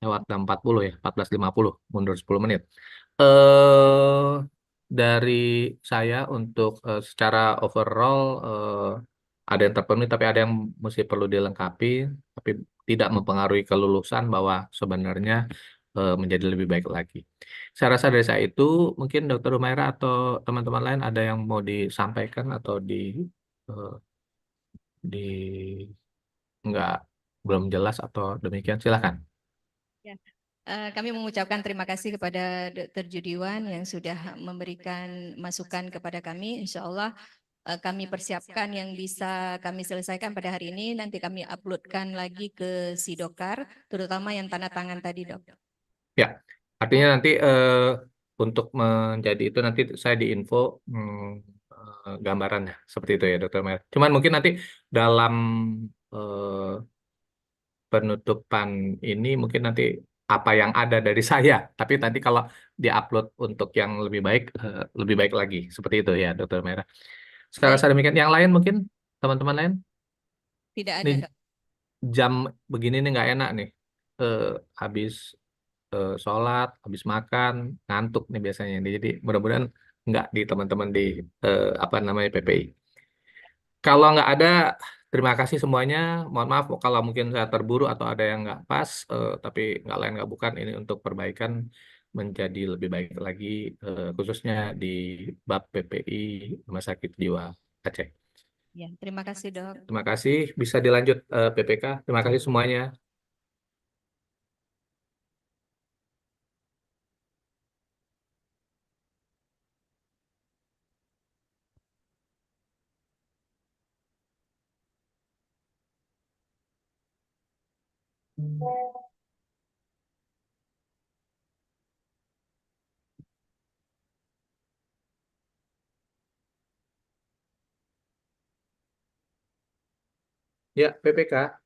lewat 40 ya, 14.50, mundur 10 menit. Dari saya untuk secara overall ada yang terpenuhi, tapi ada yang mesti perlu dilengkapi, tapi tidak mempengaruhi kelulusan bahwa sebenarnya menjadi lebih baik lagi. Saya rasa dari saya itu, mungkin Dr. Humaira atau teman-teman lain ada yang mau disampaikan atau nggak belum jelas atau demikian, silakan. Ya, Kami mengucapkan terima kasih kepada Dr. Judiwan yang sudah memberikan masukan kepada kami. Insya Allah kami persiapkan yang bisa kami selesaikan pada hari ini. Nanti kami uploadkan lagi ke Sidokar, terutama yang tanda tangan tadi, Dok. Ya, artinya nanti untuk menjadi itu nanti saya diinfo gambarannya seperti itu ya, Dokter Mer. Cuman mungkin nanti dalam penutupan ini mungkin nanti apa yang ada dari saya, tapi nanti kalau diupload untuk yang lebih baik lagi seperti itu ya, Dokter Mera. Secara Baik. demikian, yang lain mungkin teman-teman lain, Tidak ada, nih Dok. jam begini nih nggak enak nih, habis sholat, habis makan, ngantuk nih biasanya. Jadi mudah-mudahan nggak di teman-teman di apa namanya PPI. Kalau nggak ada, terima kasih semuanya. Mohon maaf kalau mungkin saya terburu atau ada yang nggak pas, tapi nggak lain nggak bukan ini untuk perbaikan menjadi lebih baik lagi, khususnya di bab PPI Rumah Sakit Jiwa Aceh. Ya, terima kasih, Dok. Terima kasih. Bisa dilanjut PPK. Terima kasih semuanya. Ya, PPK.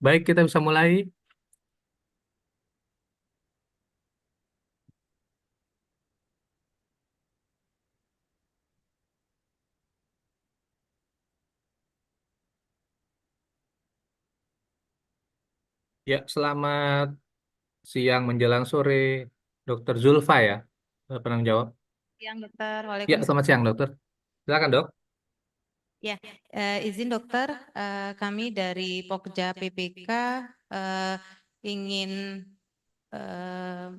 Baik, kita bisa mulai. Ya, selamat siang menjelang sore, Dokter Zulfa ya, penanggung jawab. Siang dokter, Ya, waalaikumsalam. selamat siang dokter. Silakan dok. Ya, izin dokter, kami dari Pokja PPK ingin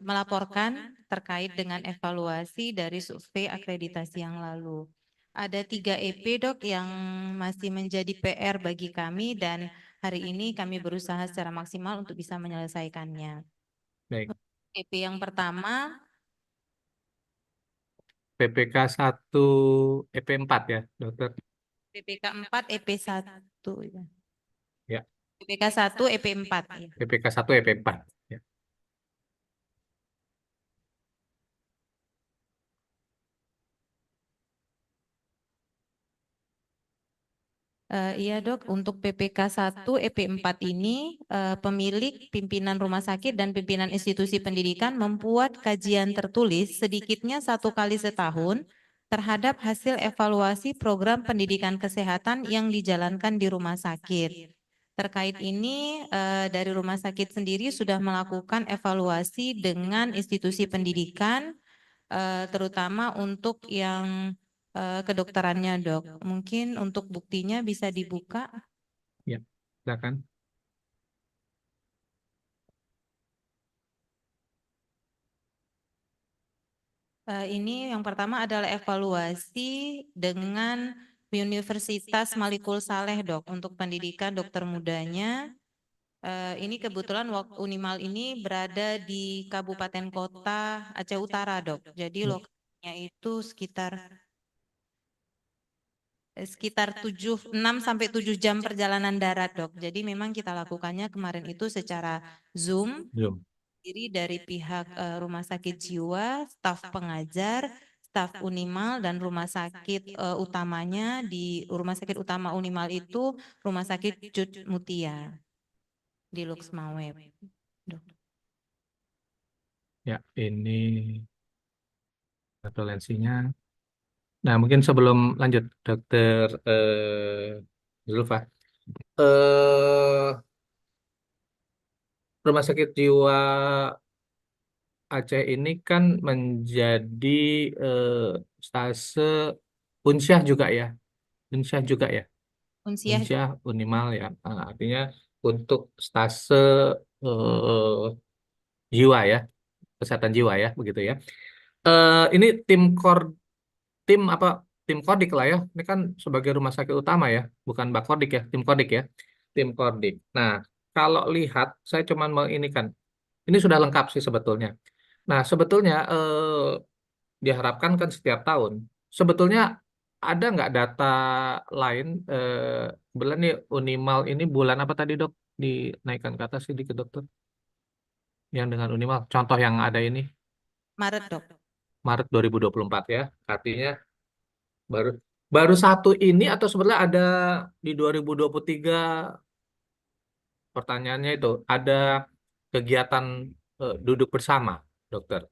melaporkan terkait dengan evaluasi dari survei akreditasi yang lalu. Ada 3 EP dok yang masih menjadi PR bagi kami dan hari ini kami berusaha secara maksimal untuk bisa menyelesaikannya. Baik. EP yang pertama PPK 1 EP 4 ya dokter. PPK 4 EP 1 ya. Ya. PPK 1 EP 4 ya. PPK 1 EP 4 ya. Iya dok, untuk PPK 1 EP 4 ini pemilik, pimpinan rumah sakit dan pimpinan institusi pendidikan membuat kajian tertulis sedikitnya 1 kali setahun terhadap hasil evaluasi program pendidikan kesehatan yang dijalankan di rumah sakit. Terkait ini dari rumah sakit sendiri sudah melakukan evaluasi dengan institusi pendidikan terutama untuk yang kedokterannya dok. Mungkin untuk buktinya bisa dibuka. Ya, silakan. Ini yang pertama adalah evaluasi dengan Universitas Malikul Saleh dok untuk pendidikan dokter mudanya. Ini kebetulan Unimal ini berada di Kabupaten Kota Aceh Utara dok. Jadi lokasinya itu sekitar 6 sampai 7 jam perjalanan darat dok. Jadi memang kita lakukannya kemarin itu secara Zoom. Diri dari pihak rumah sakit jiwa, staf pengajar, staf Unimal dan rumah sakit utamanya di rumah sakit utama Unimal itu rumah sakit Cut Mutia di Luxmaweb. Ya, ini prevalensinya. Nah, mungkin sebelum lanjut, Dokter Zulfa, Rumah Sakit Jiwa Aceh ini kan menjadi stase Unsyah juga ya, Unsyah juga ya, Unsiah Unsyah Unimal ya. Nah, artinya untuk stase jiwa ya, kesehatan jiwa ya, begitu ya. Ini tim apa tim kodik lah ya. Ini kan sebagai rumah sakit utama ya, bukan Bakodik ya, tim kodik ya, tim kodik. Nah, kalau lihat saya cuman mau ini kan, ini sudah lengkap sih sebetulnya. Nah, sebetulnya diharapkan kan setiap tahun. Sebetulnya ada nggak data lain bulan nih Unimal ini bulan apa tadi dok? Dinaikkan ke atas sedikit dokter. Yang dengan Unimal, contoh yang ada ini Maret dok. Maret 2024 ya. Artinya baru baru satu ini atau sebenarnya ada di 2023 pertanyaannya itu ada kegiatan duduk bersama dokter.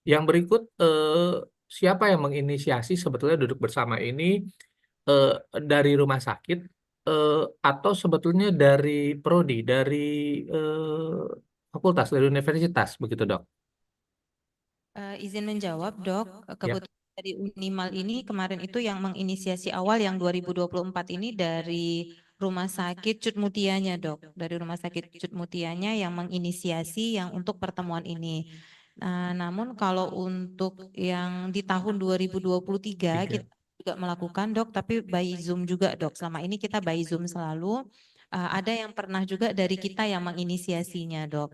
Yang berikut siapa yang menginisiasi sebetulnya duduk bersama ini eh, dari rumah sakit atau sebetulnya dari prodi, dari fakultas, dari universitas begitu dok? Izin menjawab dok, Ya. kebetulan dari Unimal ini kemarin itu yang menginisiasi awal yang 2024 ini dari Rumah Sakit Cut Mutianya dok, dari Rumah Sakit Cut Mutianya yang menginisiasi yang untuk pertemuan ini. Namun kalau untuk yang di tahun 2023 kita juga melakukan dok, tapi by Zoom juga dok. Selama ini kita by Zoom selalu. Ada yang pernah juga dari kita yang menginisiasinya dok.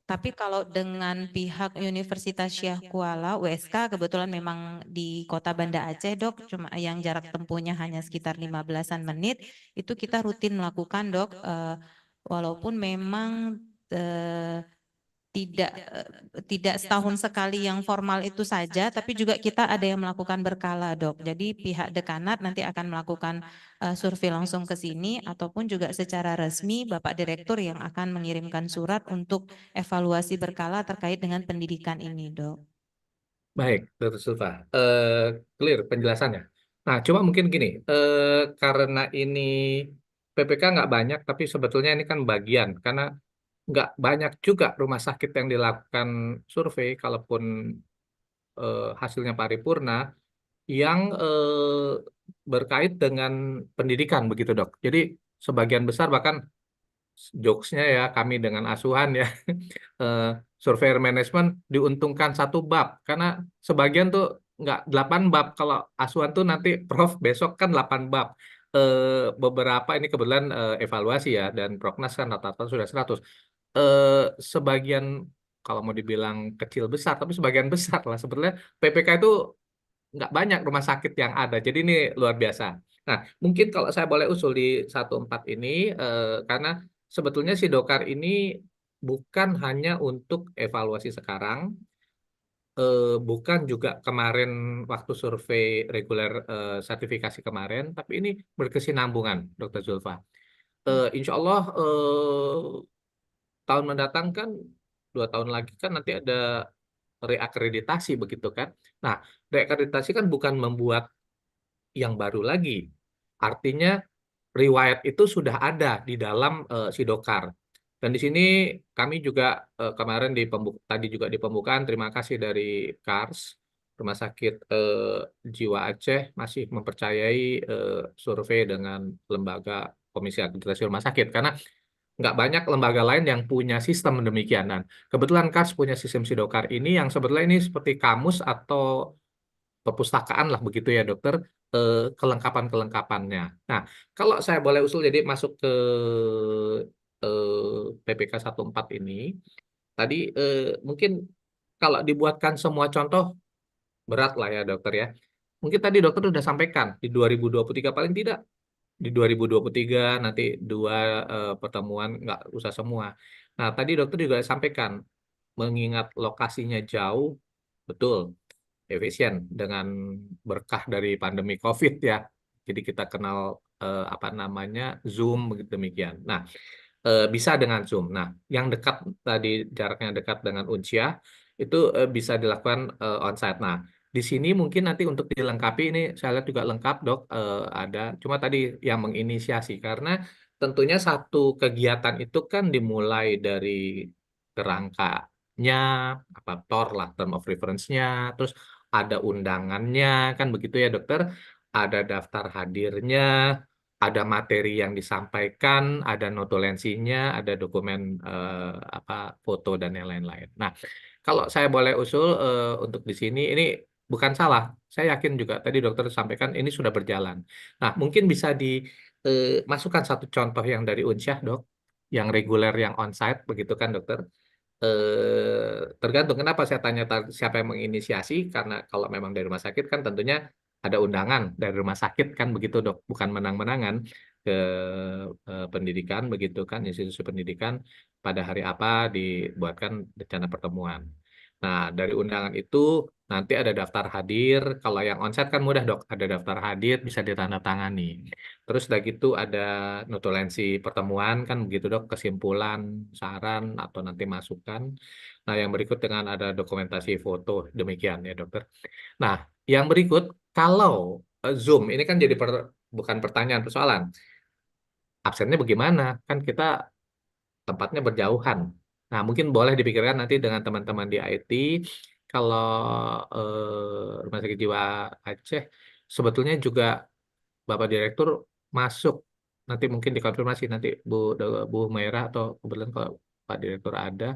Tapi kalau dengan pihak Universitas Syah Kuala USK kebetulan memang di Kota Banda Aceh dok, cuma yang jarak tempuhnya hanya sekitar 15-an menit, itu kita rutin melakukan dok, walaupun memang tidak setahun sekali yang formal itu saja, tapi juga kita ada yang melakukan berkala dok. Jadi pihak dekanat nanti akan melakukan survei langsung ke sini ataupun juga secara resmi Bapak Direktur yang akan mengirimkan surat untuk evaluasi berkala terkait dengan pendidikan ini dok. Baik, Dr. Silva, clear penjelasannya. Nah, cuma mungkin gini, karena ini PPK nggak banyak, tapi sebetulnya ini kan bagian, karena nggak banyak juga rumah sakit yang dilakukan survei, kalaupun hasilnya paripurna, yang berkait dengan pendidikan, begitu dok. Jadi sebagian besar bahkan jokesnya ya kami dengan asuhan ya surveyor management diuntungkan satu bab karena sebagian tuh nggak 8 bab kalau asuhan tuh nanti Prof besok kan 8 bab beberapa ini kebetulan evaluasi ya dan prognas kan rata-rata sudah 100 sebagian kalau mau dibilang kecil besar tapi sebagian besar lah sebetulnya PPK itu nggak banyak rumah sakit yang ada jadi ini luar biasa. Nah mungkin kalau saya boleh usul di 14 ini karena sebetulnya si Dokar ini bukan hanya untuk evaluasi sekarang, bukan juga kemarin waktu survei reguler sertifikasi kemarin, tapi ini berkesinambungan, Dr. Zulfa. Insya Allah tahun mendatang kan 2 tahun lagi kan nanti ada reakreditasi begitu kan. Nah, reakreditasi kan bukan membuat yang baru lagi. Artinya riwayat itu sudah ada di dalam Sidokar. Dan di sini kami juga kemarin tadi juga di pembukaan terima kasih dari KARS Rumah Sakit Jiwa Aceh masih mempercayai survei dengan lembaga Komisi Akreditasi Rumah Sakit karena nggak banyak lembaga lain yang punya sistem demikian. Dan kebetulan KARS punya sistem Sidokar ini yang sebetulnya ini seperti kamus atau perpustakaan lah begitu ya dokter kelengkapan-kelengkapannya. Nah, kalau saya boleh usul jadi masuk ke PPK 14 ini, tadi mungkin kalau dibuatkan semua contoh berat lah ya dokter ya. Mungkin tadi dokter sudah sampaikan di 2023 paling tidak di 2023 nanti 2 pertemuan nggak usah semua. Nah, tadi dokter juga sampaikan mengingat lokasinya jauh, betul. efisien dengan berkah dari pandemi COVID ya. Jadi kita kenal apa namanya Zoom begitu demikian. Nah, bisa dengan Zoom. Nah, yang dekat tadi jaraknya dekat dengan Uncia itu bisa dilakukan onsite. Nah, di sini mungkin nanti untuk dilengkapi ini saya lihat juga lengkap dok ada. Cuma tadi yang menginisiasi karena tentunya satu kegiatan itu kan dimulai dari kerangkanya apa TOR lah term of reference-nya, terus ada undangannya kan begitu ya dokter, ada daftar hadirnya, ada materi yang disampaikan, ada notulensinya, ada dokumen apa foto dan yang lain-lain. Nah, kalau saya boleh usul untuk di sini ini bukan salah. Saya yakin juga tadi dokter sampaikan ini sudah berjalan. Nah, mungkin bisa dimasukkan satu contoh yang dari Unsyah, Dok, yang reguler yang onsite begitu kan, dokter? Tergantung kenapa saya tanya siapa yang menginisiasi karena kalau memang dari rumah sakit kan tentunya ada undangan dari rumah sakit kan begitu dok, bukan menang-menangan ke pendidikan begitu kan, institusi pendidikan pada hari apa dibuatkan rencana pertemuan. Nah, dari undangan itu nanti ada daftar hadir. Kalau yang onsite kan mudah dok, ada daftar hadir bisa ditandatangani. Terus udah gitu ada notulensi pertemuan kan begitu dok, kesimpulan, saran atau nanti masukan. Nah, yang berikut dengan ada dokumentasi foto demikian ya dokter. Nah, yang berikut kalau Zoom ini kan jadi bukan pertanyaan persoalan. Absennya bagaimana? Kan kita tempatnya berjauhan. Nah, mungkin boleh dipikirkan nanti dengan teman-teman di IT kalau Rumah Sakit Jiwa Aceh sebetulnya juga Bapak Direktur masuk nanti mungkin dikonfirmasi nanti Bu Maira atau kebetulan kalau Pak Direktur ada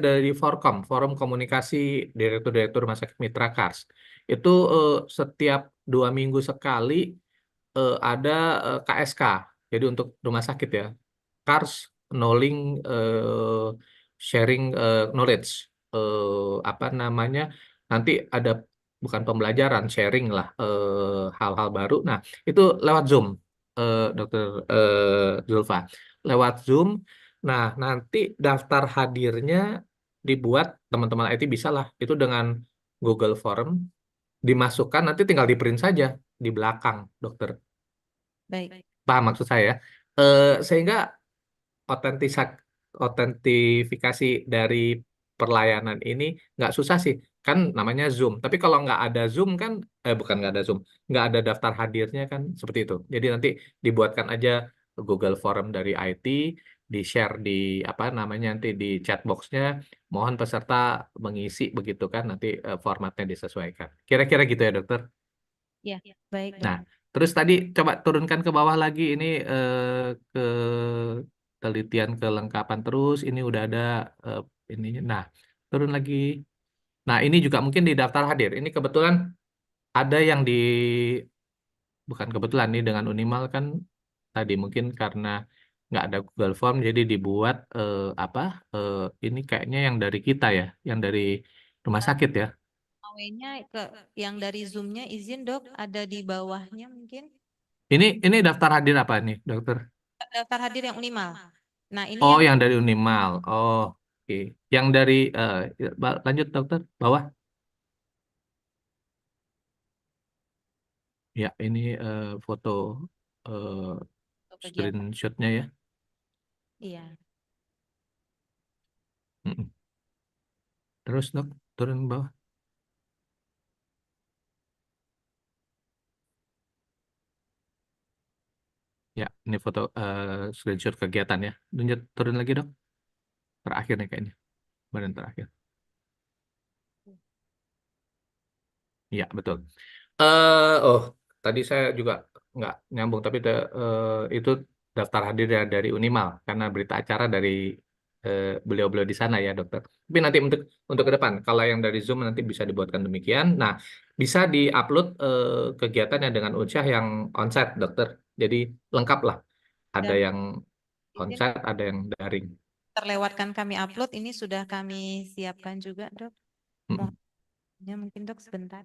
dari Forkom, Forum Komunikasi Direktur-Direktur Rumah Sakit Mitra Kars. Itu setiap 2 minggu sekali ada KSK. Jadi untuk rumah sakit ya, Kars Knowing Sharing Knowledge. Apa namanya? Nanti ada bukan pembelajaran, sharing lah hal-hal baru. Nah, itu lewat Zoom, Dokter Zulfa. Lewat Zoom. Nah, nanti daftar hadirnya dibuat teman-teman IT bisa lah. Itu dengan Google Form dimasukkan nanti tinggal di print saja di belakang, dokter. Baik. Paham maksud saya? Sehingga otentifikasi dari pelayanan ini nggak susah sih. Kan namanya Zoom. Tapi kalau nggak ada Zoom kan, bukan nggak ada Zoom, nggak ada daftar hadirnya kan seperti itu. Jadi nanti dibuatkan aja Google Form dari IT, di-share di apa namanya nanti di chat box-nya, mohon peserta mengisi begitu kan, nanti formatnya disesuaikan. Kira-kira gitu ya dokter. Ya, baik dok. Nah, terus tadi coba turunkan ke bawah lagi ini ke telitian kelengkapan terus ini udah ada ininya. Nah, turun lagi. Nah, ini juga mungkin di daftar hadir. Ini kebetulan ada yang bukan kebetulan nih dengan Unimal kan tadi mungkin karena nggak ada Google Form jadi dibuat apa ini kayaknya yang dari kita ya, yang dari rumah sakit ya. AW-nya ke yang dari Zoom-nya izin dok ada di bawahnya mungkin. Ini daftar hadir apa nih, dokter? Daftar hadir yang Unimal. Nah, ini Oh, yang yang dari Unimal. Oh, oke. Yang dari lanjut dokter, bawah. Ya, ini foto eh, kegiatan. screenshotnya ya. Iya. Mm-mm. Terus dok, turun ke bawah. Ya, ini foto screenshot kegiatan ya. Lanjut, turun lagi dok. Terakhir nih kayaknya. Badan terakhir. Ya, betul. Oh, tadi saya juga nggak nyambung, tapi itu daftar hadir dari Unimal karena berita acara dari beliau-beliau di sana ya, dokter. Tapi nanti untuk ke depan, kalau yang dari Zoom nanti bisa dibuatkan demikian. Nah, bisa diupload kegiatannya dengan Unsyah yang onsite, dokter. Jadi lengkap lah. Ada Dan yang onsite, ada yang daring. terlewatkan kami upload ini sudah kami siapkan juga dok. Mm-mm. Mohonnya mungkin dok sebentar.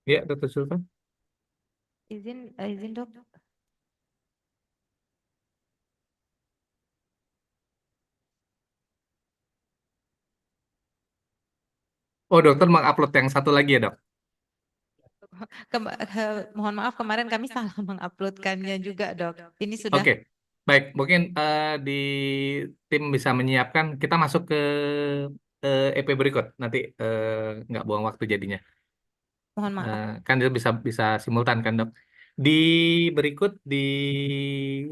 Ya, Dr. Sulfa. Izin dok. Oh, dokter mengupload yang satu lagi ya, dok? Mohon maaf kemarin kami salah menguploadkannya juga dok. Ini sudah. Oke, baik. Mungkin di tim bisa menyiapkan. Kita masuk ke EP berikut. Nanti nggak buang waktu jadinya. Mohon maaf. Kan itu bisa simultan kan, dok? Di berikut di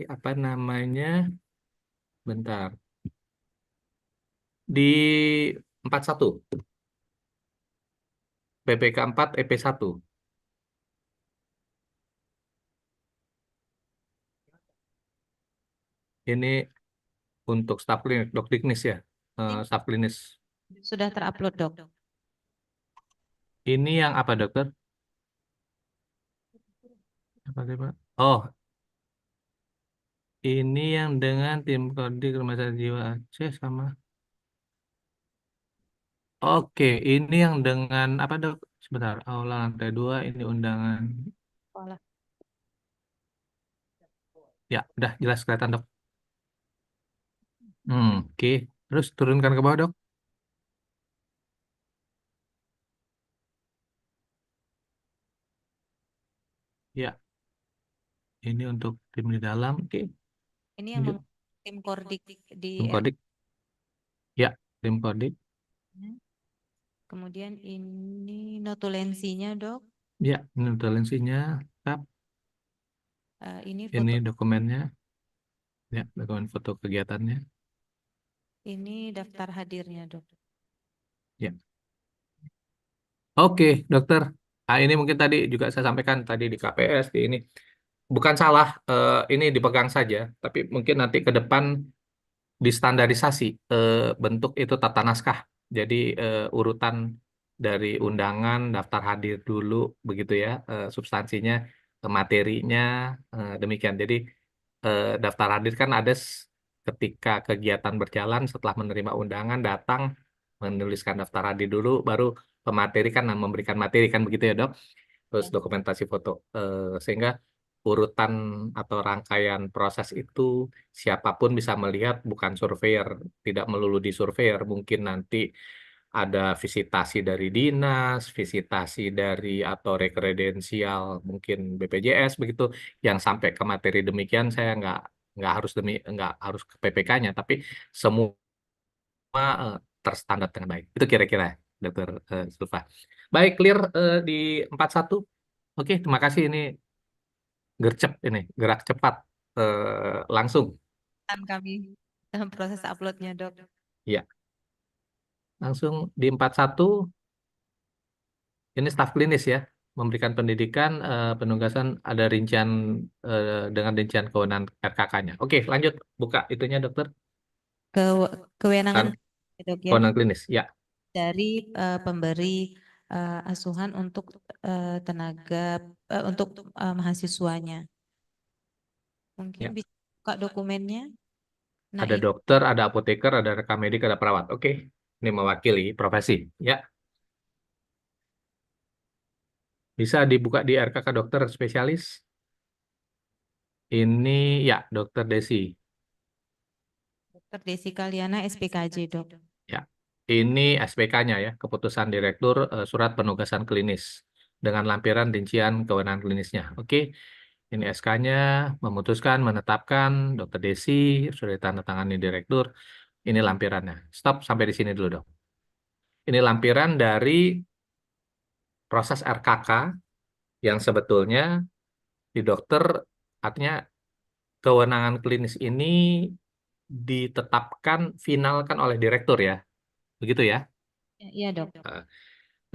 apa namanya? Bentar. Di 41. PPK 4 EP 1. Ini untuk staf klinik, dok Dignis ya, staf klinis. Sudah terupload dok. Ini yang apa dokter? Apa sih, Pak? Oh, ini yang dengan tim kodik Rumah Sakit Jiwa Aceh sama. Oke, ini yang dengan apa dok? Sebentar, aula lantai 2, ini undangan. Ya, udah jelas kelihatan dok. Oke, terus turunkan ke bawah dok. Ya, ini untuk tim di dalam. Oke, Ini yang lanjut. tim Kordik di Tim kodik. Ya, tim kodik. Kemudian ini notulensinya dok. Ya, ini notulensinya. Tap. Ini Ini foto. dokumennya. Ya, dokumen foto kegiatannya. Ini daftar hadirnya dok. Ya. Oke, dokter. Ini mungkin tadi juga saya sampaikan tadi di KPS di ini. Bukan salah, ini dipegang saja, tapi mungkin nanti ke depan distandarisasi bentuk itu tata naskah. Jadi urutan dari undangan, daftar hadir dulu, begitu ya, substansinya, materinya, demikian. Jadi daftar hadir kan ada ketika kegiatan berjalan setelah menerima undangan datang menuliskan daftar hadir dulu, baru pemateri kan memberikan materi kan begitu ya dok. Terus dokumentasi foto, sehingga urutan atau rangkaian proses itu siapapun bisa melihat, bukan surveyor, tidak melulu di surveyor, mungkin nanti ada visitasi dari dinas, visitasi dari atau rekredensial mungkin BPJS begitu, yang sampai ke materi demikian saya nggak harus ke PPK-nya, tapi semua terstandar dengan baik. Itu kira-kira, Dokter Sulfa. Baik, clear di 41. Oke, terima kasih ini gercep ini, gerak cepat langsung. Dan kami dalam proses uploadnya dok. Ya. Langsung di 41 ini staf klinis ya, memberikan pendidikan, penugasan, ada rincian dengan rincian kewenangan RKK-nya. Oke, lanjut buka itunya dokter. Kewenangan dok ya. Kewenangan klinis, ya. Dari pemberi asuhan untuk tenaga untuk mahasiswanya. Mungkin Ya. bisa buka dokumennya. Nah, Ada dokter, ada apoteker, ada rekam medik, ada perawat. Oke, ini mewakili profesi, ya. Bisa dibuka di RKK dokter spesialis. Ini ya, Dokter Desi. Dr. Desi Kaliana SPKJ dok. Ya, ini SPK-nya ya, Keputusan Direktur Surat Penugasan Klinis dengan lampiran rincian kewenangan klinisnya. Oke, ini SK-nya memutuskan, menetapkan Dokter Desi sudah ditandatangani Direktur. Ini lampirannya. Stop sampai di sini dulu dong. Ini lampiran dari proses RKK yang sebetulnya di dokter artinya kewenangan klinis ini ditetapkan finalkan oleh direktur ya. Begitu ya? Iya dok.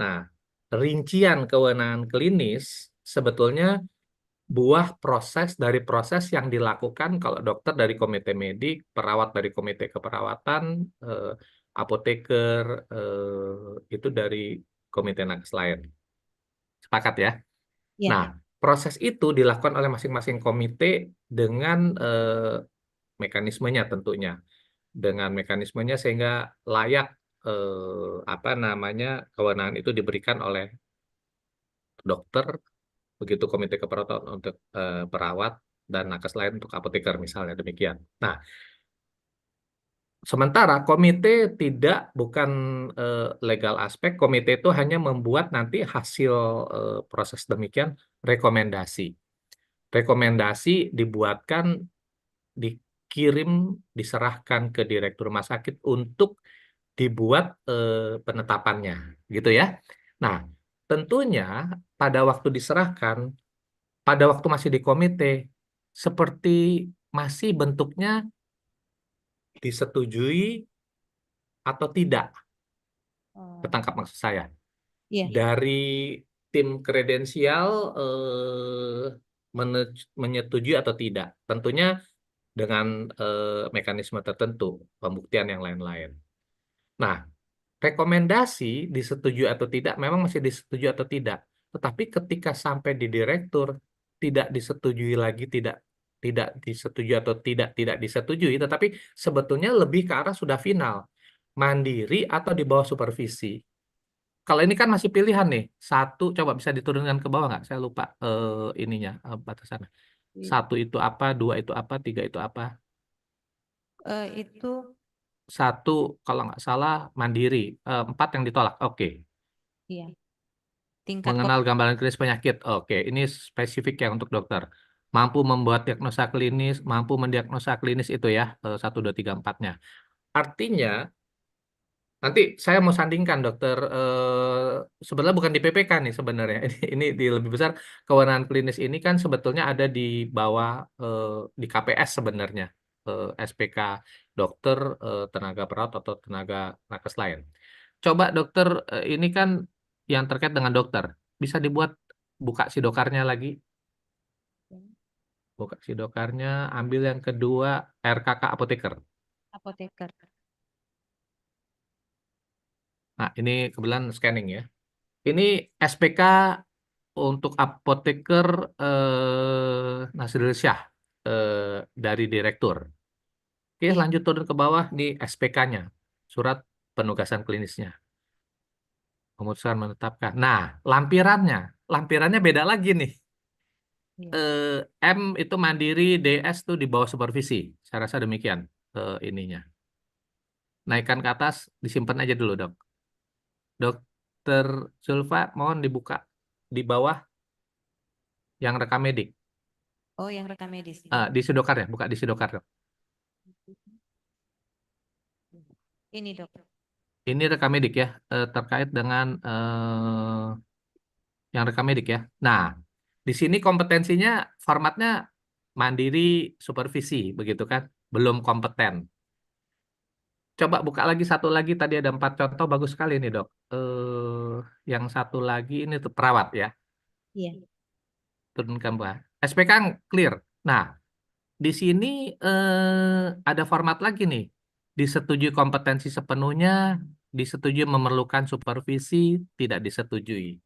Nah, rincian kewenangan klinis sebetulnya buah proses dari proses yang dilakukan kalau dokter dari komite medik, perawat dari komite keperawatan, apoteker itu dari komite nakes lain. Sepakat ya? Ya. Nah, proses itu dilakukan oleh masing-masing komite dengan mekanismenya tentunya, dengan mekanismenya sehingga layak apa namanya kewenangan itu diberikan oleh dokter, begitu komite keperawatan untuk perawat, dan nakes lain untuk apoteker misalnya demikian. Nah, sementara komite bukan legal aspek, komite itu hanya membuat nanti hasil proses demikian rekomendasi. Rekomendasi dibuatkan, dikirim, diserahkan ke direktur rumah sakit untuk dibuat penetapannya, gitu ya. Nah, tentunya pada waktu diserahkan, pada waktu masih di komite, seperti masih bentuknya disetujui atau tidak. Ketangkap maksud saya. Iya. Dari tim kredensial menyetujui atau tidak. Tentunya dengan mekanisme tertentu, pembuktian yang lain-lain. Nah, rekomendasi disetujui atau tidak memang masih disetujui atau tidak. Tetapi ketika sampai di direktur tidak disetujui lagi, tidak disetujui atau tidak disetujui, tetapi sebetulnya lebih ke arah sudah final, mandiri atau di bawah supervisi. Kalau ini kan masih pilihan nih, satu coba bisa diturunkan ke bawah nggak? Saya lupa ininya batasannya. Satu itu apa, dua itu apa, tiga itu apa? Itu Satu kalau nggak salah mandiri, empat yang ditolak. Oke. iya. Tingkat Mengenal gambaran klinis penyakit. Oke, ini spesifik ya untuk dokter. Mampu membuat diagnosa klinis, mampu mendiagnosa klinis itu ya, 1, 2, 3, 4-nya. Artinya, nanti saya mau sandingkan dokter, sebenarnya bukan di PPK nih sebenarnya. Ini di lebih besar, kewenangan klinis ini kan sebetulnya ada di bawah, di KPS sebenarnya. SPK dokter, tenaga perawat atau tenaga nakes lain. Coba dokter, ini kan yang terkait dengan dokter. Bisa dibuat buka sidokarnya lagi. Buka sidokarnya, ambil yang kedua RKK apoteker. apoteker. Nah, ini kebetulan scanning ya. Ini SPK untuk apoteker Nasrul Syah dari direktur. Oke, lanjut turun ke bawah di SPK-nya, surat penugasan klinisnya. Memutuskan menetapkan. Nah, lampirannya beda lagi nih. M itu mandiri, DS tuh di bawah supervisi. Saya rasa demikian ininya. Naikkan ke atas, disimpan aja dulu, Dok. Dokter Zulfa, mohon dibuka di bawah yang rekam medik. Oh, yang rekam medis. Di sidokar ya, buka di sidokar, Dok. Ini, Dok. Ini rekam medik ya, terkait dengan yang rekam medik ya. Nah, di sini kompetensinya formatnya mandiri supervisi, begitu kan? Belum kompeten. Coba buka lagi satu lagi, tadi ada 4 contoh, bagus sekali nih dok. Yang satu lagi ini tuh perawat ya. Iya. Turunkan bawah. SPK clear. Nah, di sini ada format lagi nih. Disetujui kompetensi sepenuhnya, disetujui memerlukan supervisi, tidak disetujui.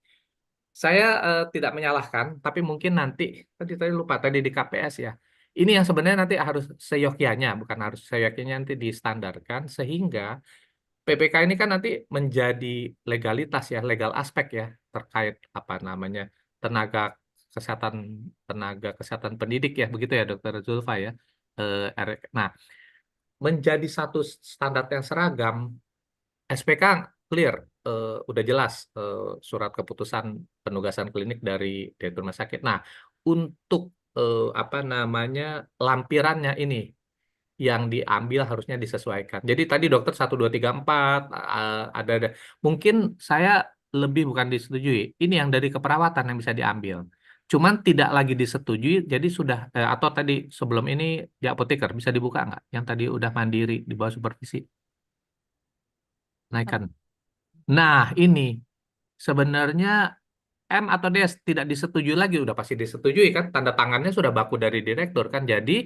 Saya tidak menyalahkan, tapi mungkin nanti, tadi lupa, tadi di KPS ya. Ini yang sebenarnya nanti harus seyogyanya, bukan harus seyogyanya, nanti distandarkan, sehingga PPK ini kan nanti menjadi legalitas ya, legal aspek ya, terkait apa namanya, tenaga kesehatan pendidik ya, begitu ya Dokter Zulfa ya. Nah, menjadi satu standar yang seragam, SPK clear, udah jelas surat keputusan penugasan klinik dari direktur rumah sakit. Nah, untuk apa namanya lampirannya ini yang diambil harusnya disesuaikan. Jadi tadi dokter 1, 2, 3, 4 ada. Mungkin saya lebih bukan disetujui. Ini yang dari keperawatan yang bisa diambil. Cuman tidak lagi disetujui, jadi sudah atau tadi sebelum ini di apoteker bisa dibuka nggak? Yang tadi udah mandiri di bawah supervisi. Naikkan. Nah, ini sebenarnya M atau DS tidak disetujui lagi, udah pasti disetujui kan, tanda tangannya sudah baku dari direktur kan. Jadi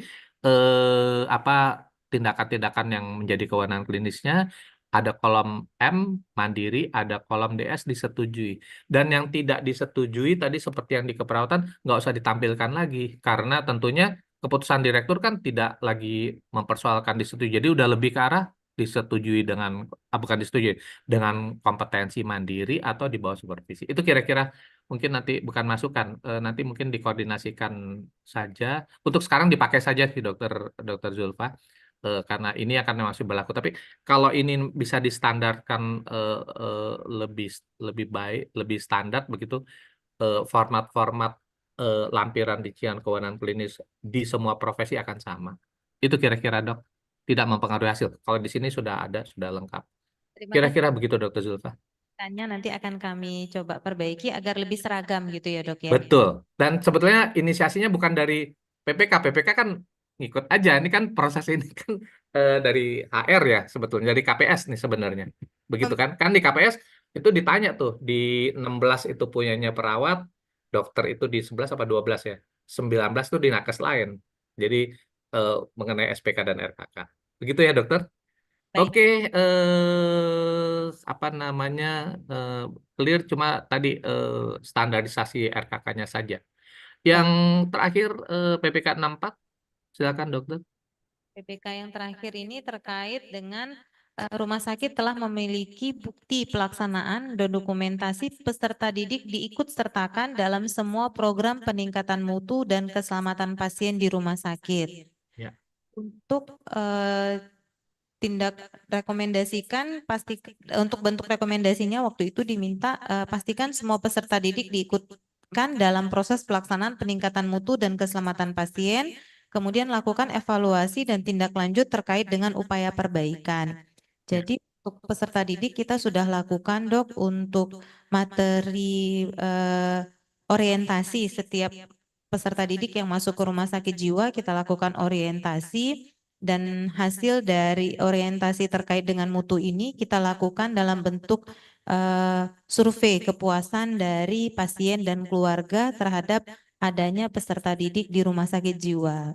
apa tindakan-tindakan yang menjadi kewenangan klinisnya ada kolom M mandiri, ada kolom DS disetujui. Dan yang tidak disetujui tadi seperti yang di keperawatan nggak usah ditampilkan lagi karena tentunya keputusan direktur kan tidak lagi mempersoalkan disetujui. Jadi udah lebih ke arah disetujui dengan bukan disetujui dengan kompetensi mandiri atau di bawah supervisi. Itu kira-kira mungkin nanti bukan masukan, nanti mungkin dikoordinasikan saja. Untuk sekarang dipakai saja sih dokter Zulfa, karena ini akan masih berlaku. Tapi kalau ini bisa distandarkan lebih lebih baik, lebih standar begitu, format-format lampiran rincian kewenangan klinis di semua profesi akan sama. Itu kira-kira dok, tidak mempengaruhi hasil. Kalau di sini sudah ada, sudah lengkap. Terima kasih. Kira-kira begitu dokter Zulfa. Nanti akan kami coba perbaiki agar lebih seragam gitu ya dok ya. Betul. Dan sebetulnya inisiasinya bukan dari PPK. PPK kan ngikut aja. Ini kan proses ini kan dari HR ya sebetulnya. Dari KPS nih sebenarnya. Begitu kan? Kan di KPS itu ditanya tuh. Di 16 itu punyanya perawat. Dokter itu di 11 apa 12 ya. 19 tuh di nakes lain. Jadi mengenai SPK dan RKK. Begitu ya dokter? Oke, apa namanya, clear, cuma tadi standarisasi RKK-nya saja. Yang terakhir PPK 64, silakan dokter. PPK yang terakhir ini terkait dengan rumah sakit telah memiliki bukti pelaksanaan dan dokumentasi peserta didik diikut sertakan dalam semua program peningkatan mutu dan keselamatan pasien di rumah sakit. Ya. Untuk tindak rekomendasikan untuk bentuk rekomendasinya waktu itu diminta pastikan semua peserta didik diikutkan dalam proses pelaksanaan peningkatan mutu dan keselamatan pasien, kemudian lakukan evaluasi dan tindak lanjut terkait dengan upaya perbaikan. Jadi untuk peserta didik kita sudah lakukan dok untuk materi orientasi setiap peserta didik yang masuk ke rumah sakit jiwa kita lakukan orientasi. Dan hasil dari orientasi terkait dengan mutu ini kita lakukan dalam bentuk survei kepuasan dari pasien dan keluarga terhadap adanya peserta didik di rumah sakit jiwa.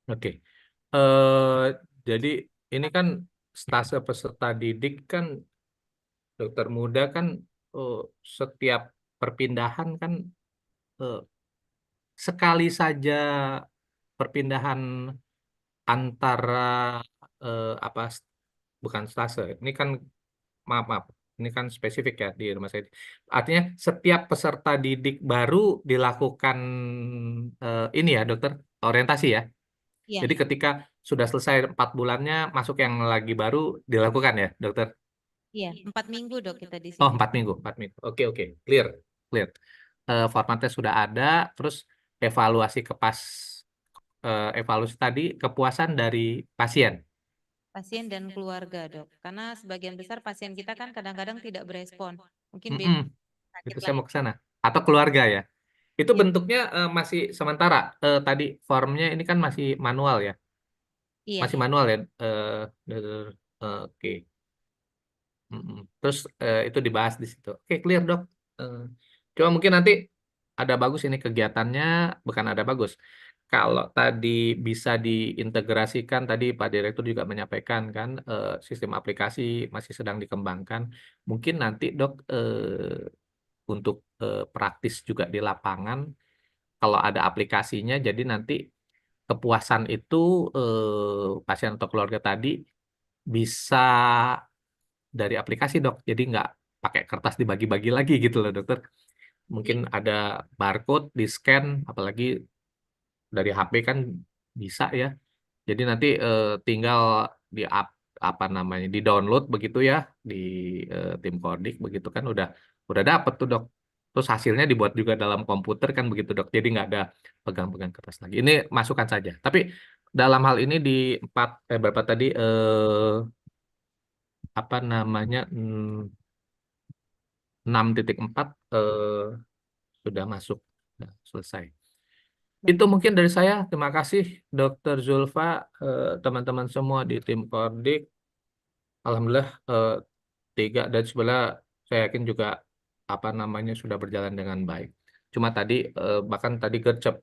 Oke. Jadi ini kan stase peserta didik kan dokter muda kan setiap perpindahan kan sekali saja perpindahan antara bukan stase. Ini kan maaf, ini kan spesifik ya di rumah sakit. Artinya setiap peserta didik baru dilakukan ini ya dokter, orientasi ya. Iya. Jadi ketika sudah selesai 4 bulannya masuk yang lagi baru dilakukan ya dokter. Iya, 4 minggu dok kita di sini. Oh 4 minggu, 4 minggu. Oke, clear. Formatnya sudah ada, terus evaluasi evaluasi tadi kepuasan dari pasien. Pasien dan keluarga dok, karena sebagian besar pasien kita kan kadang-kadang tidak berespon. Mungkin Itu saya mau ke sana. Atau keluarga ya. Itu bentuknya masih sementara. Tadi formnya ini kan masih manual ya. Iya. Masih manual ya. Oke. Terus itu dibahas di situ. Oke, clear dok. Cuma mungkin nanti ada bagus ini kegiatannya, bukan ada bagus. Kalau tadi bisa diintegrasikan, tadi Pak Direktur juga menyampaikan kan, sistem aplikasi masih sedang dikembangkan. Mungkin nanti dok untuk praktis juga di lapangan, kalau ada aplikasinya, jadi nanti kepuasan itu pasien atau keluarga tadi bisa dari aplikasi dok, jadi nggak pakai kertas dibagi-bagi lagi gitu loh dokter. Mungkin ada barcode di scan, apalagi dari HP kan bisa ya. Jadi nanti tinggal di di download begitu ya di tim Kodik begitu kan udah dapet tuh dok. Terus hasilnya dibuat juga dalam komputer kan begitu dok. Jadi nggak ada pegang-pegang kertas lagi. Ini masukan saja. Tapi dalam hal ini di berapa tadi 6.4 sudah masuk, sudah selesai. Itu mungkin dari saya. Terima kasih Dr. Zulfa, teman-teman semua di tim Kodik. Alhamdulillah 3 dan sebelah saya yakin juga sudah berjalan dengan baik. Cuma tadi bahkan tadi gercep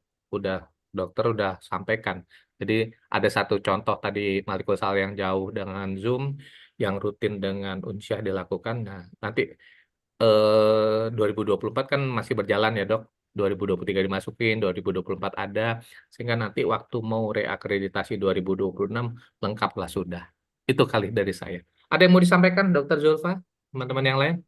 dokter udah sampaikan. Jadi ada satu contoh tadi Malikul Sal yang jauh dengan Zoom, yang rutin dengan Unsyah dilakukan. Nah, nanti 2024 kan masih berjalan ya dok. 2023 dimasukin, 2024 ada, sehingga nanti waktu mau reakreditasi 2026 lengkaplah sudah. Itu kali dari saya. Ada yang mau disampaikan Dr. Zulfa, teman-teman yang lain?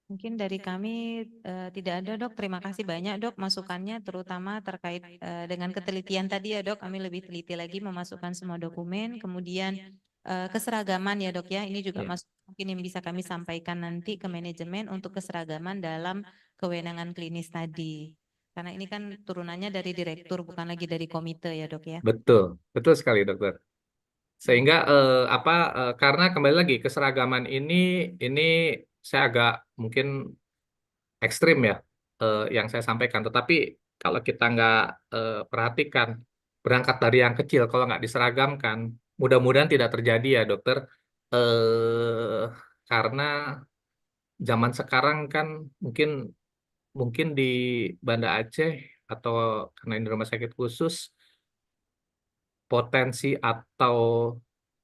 Mungkin dari kami tidak ada dok. Terima kasih banyak dok masukannya, terutama terkait dengan ketelitian tadi ya dok. Kami lebih teliti lagi memasukkan semua dokumen. Kemudian keseragaman ya dok ya. Ini juga masuk mungkin yang bisa kami sampaikan nanti ke manajemen untuk keseragaman dalam kewenangan klinis tadi. Karena ini kan turunannya dari direktur bukan lagi dari komite ya dok ya. Betul, betul sekali dokter. Sehingga karena kembali lagi keseragaman ini saya agak mungkin ekstrim ya yang saya sampaikan. Tetapi kalau kita nggak perhatikan berangkat dari yang kecil, kalau nggak diseragamkan, mudah-mudahan tidak terjadi ya dokter. Karena zaman sekarang kan mungkin mungkin di Banda Aceh atau karena ini rumah sakit khusus potensi atau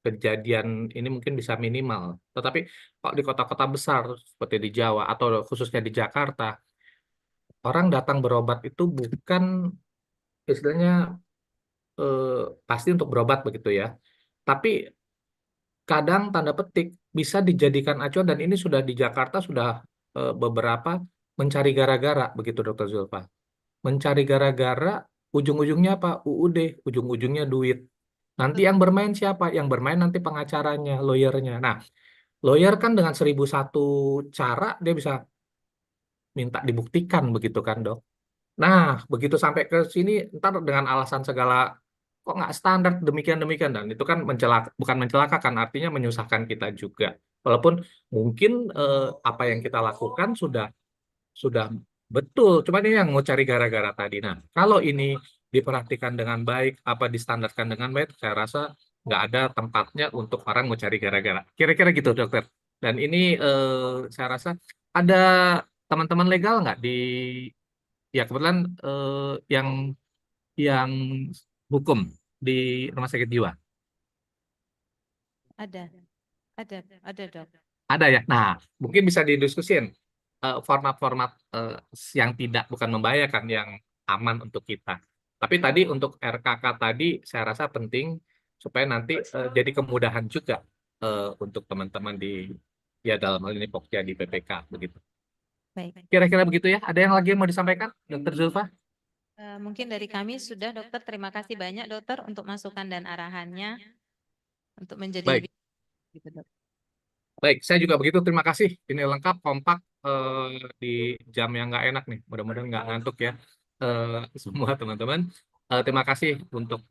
kejadian ini mungkin bisa minimal. Tetapi kalau di kota-kota besar seperti di Jawa atau khususnya di Jakarta, orang datang berobat itu bukan istilahnya pasti untuk berobat begitu ya. Tapi kadang tanda petik bisa dijadikan acuan dan ini sudah di Jakarta sudah beberapa mencari gara-gara begitu Dokter Zulfa. Mencari gara-gara ujung-ujungnya apa? UUD, ujung-ujungnya duit. Nanti yang bermain siapa? Yang bermain nanti pengacaranya, lawyernya. Nah, lawyer kan dengan 1001 cara dia bisa minta dibuktikan begitu kan dok. Nah, begitu sampai ke sini ntar dengan alasan segala kok nggak standar demikian dan itu kan bukan mencelakakan artinya menyusahkan kita juga. Walaupun mungkin apa yang kita lakukan sudah betul, cuma ini yang mau cari gara-gara tadi. Nah, kalau ini diperhatikan dengan baik, apa distandarkan dengan baik, saya rasa nggak ada tempatnya untuk orang mau cari gara-gara. Kira-kira gitu, dokter. Dan ini saya rasa ada teman-teman legal nggak ya kebetulan yang hukum di rumah sakit jiwa. Ada, ada dok. Ada ya. Nah, mungkin bisa didiskusin format-format yang bukan membahayakan, yang aman untuk kita. Tapi tadi untuk RKK tadi saya rasa penting supaya nanti jadi kemudahan juga untuk teman-teman ya dalam hal ini Pokja di PPK begitu. Baik. Kira-kira begitu ya. Ada yang lagi yang mau disampaikan, Dokter Zulfa? Mungkin dari kami sudah dokter. Terima kasih banyak dokter untuk masukan dan arahannya untuk menjadi Baik. lebih gitu, dok. Baik, saya juga begitu. Terima kasih. Ini lengkap, kompak di jam yang nggak enak nih. Mudah-mudahan nggak ngantuk ya semua teman-teman. Terima kasih untuk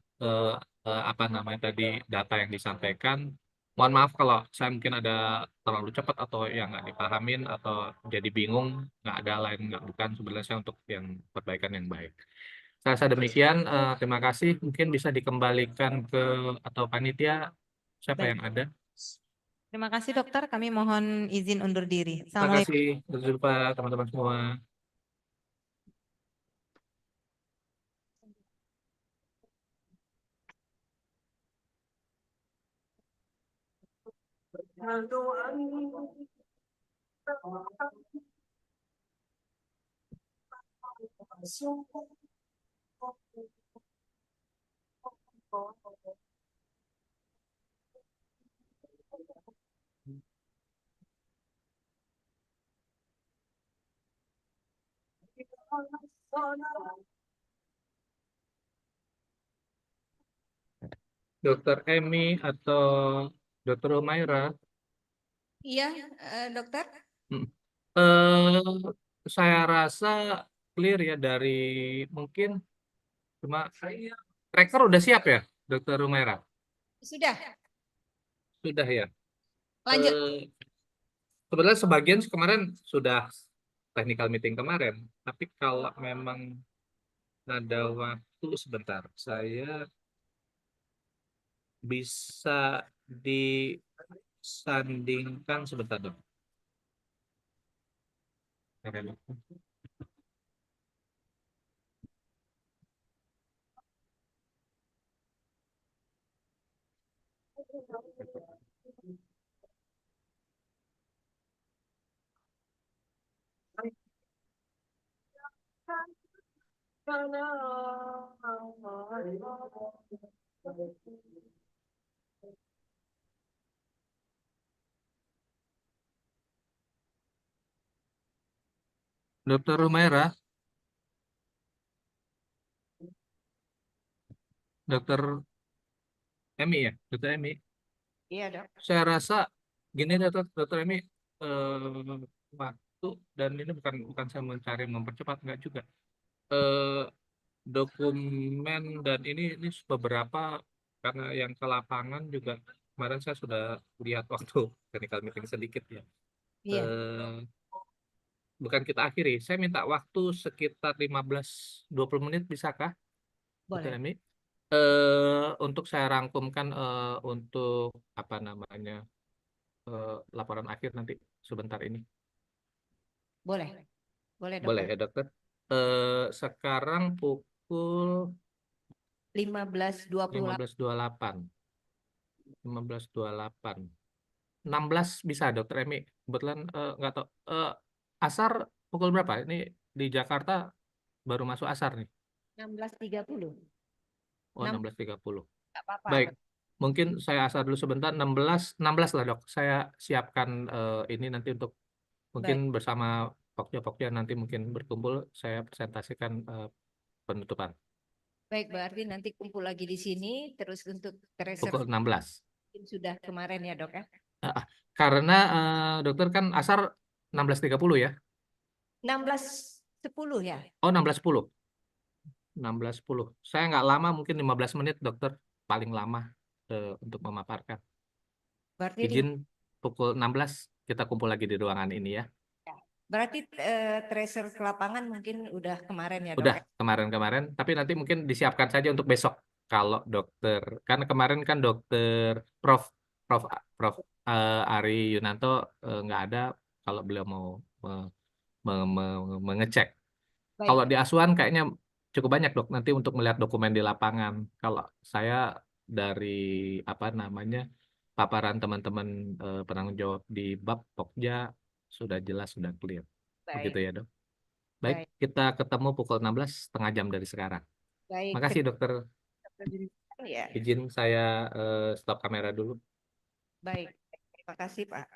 apa namanya tadi data yang disampaikan. Mohon maaf kalau saya mungkin ada terlalu cepat atau yang nggak dipahamin atau jadi bingung. Nggak ada lain nggak bukan sebenarnya saya untuk yang perbaikan yang baik. Saya rasa demikian. Terima kasih. Mungkin bisa dikembalikan ke atau panitia siapa Baik. yang ada. Terima kasih dokter. Kami mohon izin undur diri. Terima Assalamualaikum. kasih, Dokter Zulfa, teman-teman semua. Dokter Emi atau Dokter Humaira? Iya, dokter. Saya rasa clear ya dari mungkin cuma tracker udah siap ya, Dokter Humaira? Sudah. Sudah ya. Lanjut. Sebenarnya sebagian kemarin sudah technical meeting kemarin, tapi kalau memang ada waktu sebentar, saya bisa disandingkan sebentar dong. Dokter Humaira, Dokter Emi ya, Dokter Emi. Iya, Dok. Saya rasa gini Dokter Emi, waktu dan ini bukan saya mencari mempercepat enggak juga. Dokumen dan ini beberapa karena yang ke lapangan juga kemarin saya sudah lihat waktu technical meeting sedikit ya. Iya. Bukan kita akhiri. Saya minta waktu sekitar 15-20 menit bisakah? Dokter Boleh. Emi? Untuk saya rangkumkan untuk apa namanya laporan akhir nanti sebentar ini. Boleh. Boleh, Boleh Dokter. ya dokter. Sekarang pukul 15.28. 15.28. 15.28. 16 bisa dokter Emi. Kebetulan nggak tahu. Asar pukul berapa? Ini di Jakarta baru masuk asar nih. 16.30. Oh 16.30. Nggak apa-apa. Baik. Mungkin saya asar dulu sebentar. 16 lah dok. Saya siapkan ini nanti untuk mungkin bersama pokja nanti mungkin berkumpul. Saya presentasikan penutupan. Baik, berarti nanti kumpul lagi di sini, terus untuk Pukul reserve 16. sudah kemarin ya, Dok ya? Karena dokter kan asar 16.30 ya? 16.10 ya? Oh 16.10. 16.10. Saya nggak lama, mungkin 15 menit dokter paling lama untuk memaparkan. Berarti Izin pukul 16 kita kumpul lagi di ruangan ini ya. berarti tracer ke lapangan mungkin udah kemarin ya, Dok? Udah kemarin-kemarin, tapi nanti mungkin disiapkan saja untuk besok kalau dokter. Karena kemarin kan dokter Prof Ari Yunanto nggak ada kalau beliau mau mengecek. Baik. Kalau di Asuhan kayaknya cukup banyak dok nanti untuk melihat dokumen di lapangan. Kalau saya dari apa namanya paparan teman-teman penanggung jawab di bab Pokja sudah jelas sudah clear. Begitu Baik. ya dok. Baik, Baik. kita ketemu pukul 16 setengah jam dari sekarang. Baik. Makasih dokter. Ya. Izin saya stop kamera dulu. Baik. Terima kasih Pak.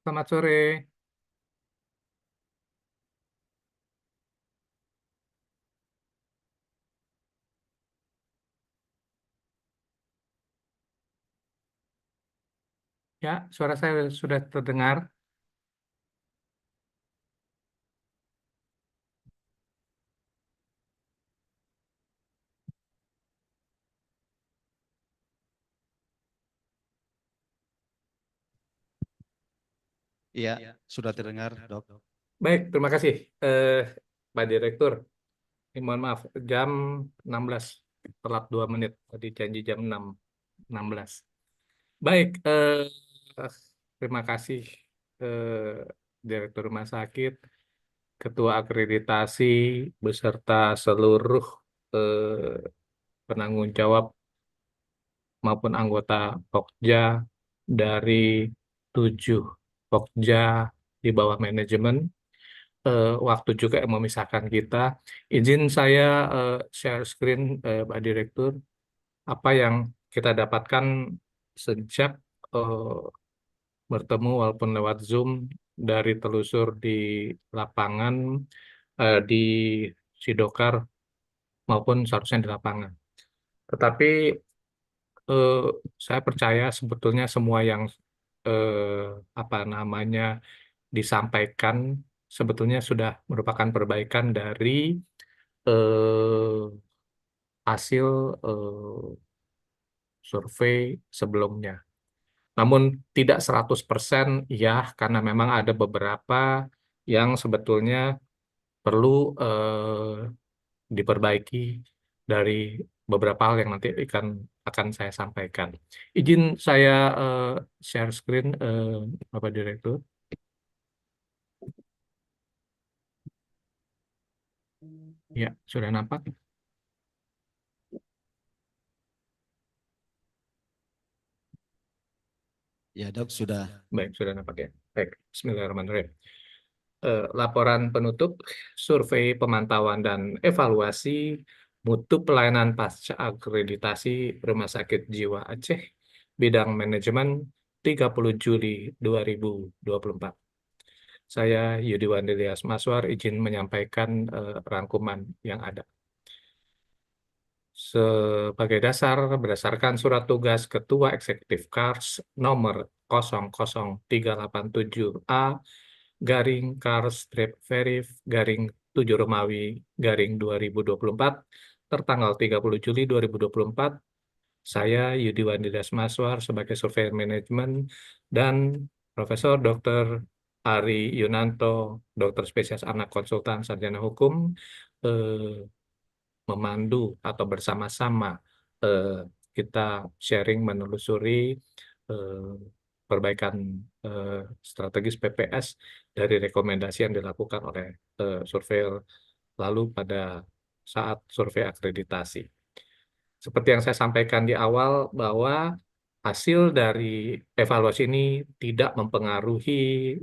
Selamat sore. Ya, suara saya sudah terdengar. Iya, sudah terdengar, Dok. Baik, terima kasih, Pak Direktur. Mohon maaf, jam 16, telat 2 menit. Tadi janji jam 6.16. Baik, terima kasih, Direktur Rumah Sakit, Ketua Akreditasi, beserta seluruh penanggung jawab maupun anggota Pokja dari 7 Pokja di bawah manajemen. Waktu juga yang memisahkan kita. Izin saya share screen, Pak Direktur, apa yang kita dapatkan sejak bertemu walaupun lewat Zoom dari telusur di lapangan, di Sidokar maupun seharusnya di lapangan. Tetapi saya percaya sebetulnya semua yang apa namanya disampaikan sebetulnya sudah merupakan perbaikan dari hasil survei sebelumnya. Namun tidak 100% ya, karena memang ada beberapa yang sebetulnya perlu diperbaiki dari beberapa hal yang nanti akan saya sampaikan. Izin saya share screen, Bapak Direktur. Ya, sudah nampak? Ya, Dok, sudah. Baik, sudah nampak ya. Baik, Bismillahirrahmanirrahim. Laporan penutup survei pemantauan dan evaluasi mutu pelayanan pasca akreditasi Rumah Sakit Jiwa Aceh bidang manajemen 30 Juli 2024. Saya Yudi Wandelias Maswar izin menyampaikan rangkuman yang ada. Sebagai dasar, berdasarkan surat tugas Ketua Eksekutif KARS nomor 00387A garing KARS-Verif garing 7 Romawi garing 2024 tertanggal 30 Juli 2024, saya Yudi Wandelias Maswar sebagai surveyor manajemen dan Profesor Dr. Ari Yunanto, dokter spesialis anak konsultan sarjana hukum, memandu atau bersama-sama kita sharing menelusuri perbaikan strategis PPS dari rekomendasi yang dilakukan oleh surveyor lalu pada saat survei akreditasi. Seperti yang saya sampaikan di awal bahwa hasil dari evaluasi ini tidak mempengaruhi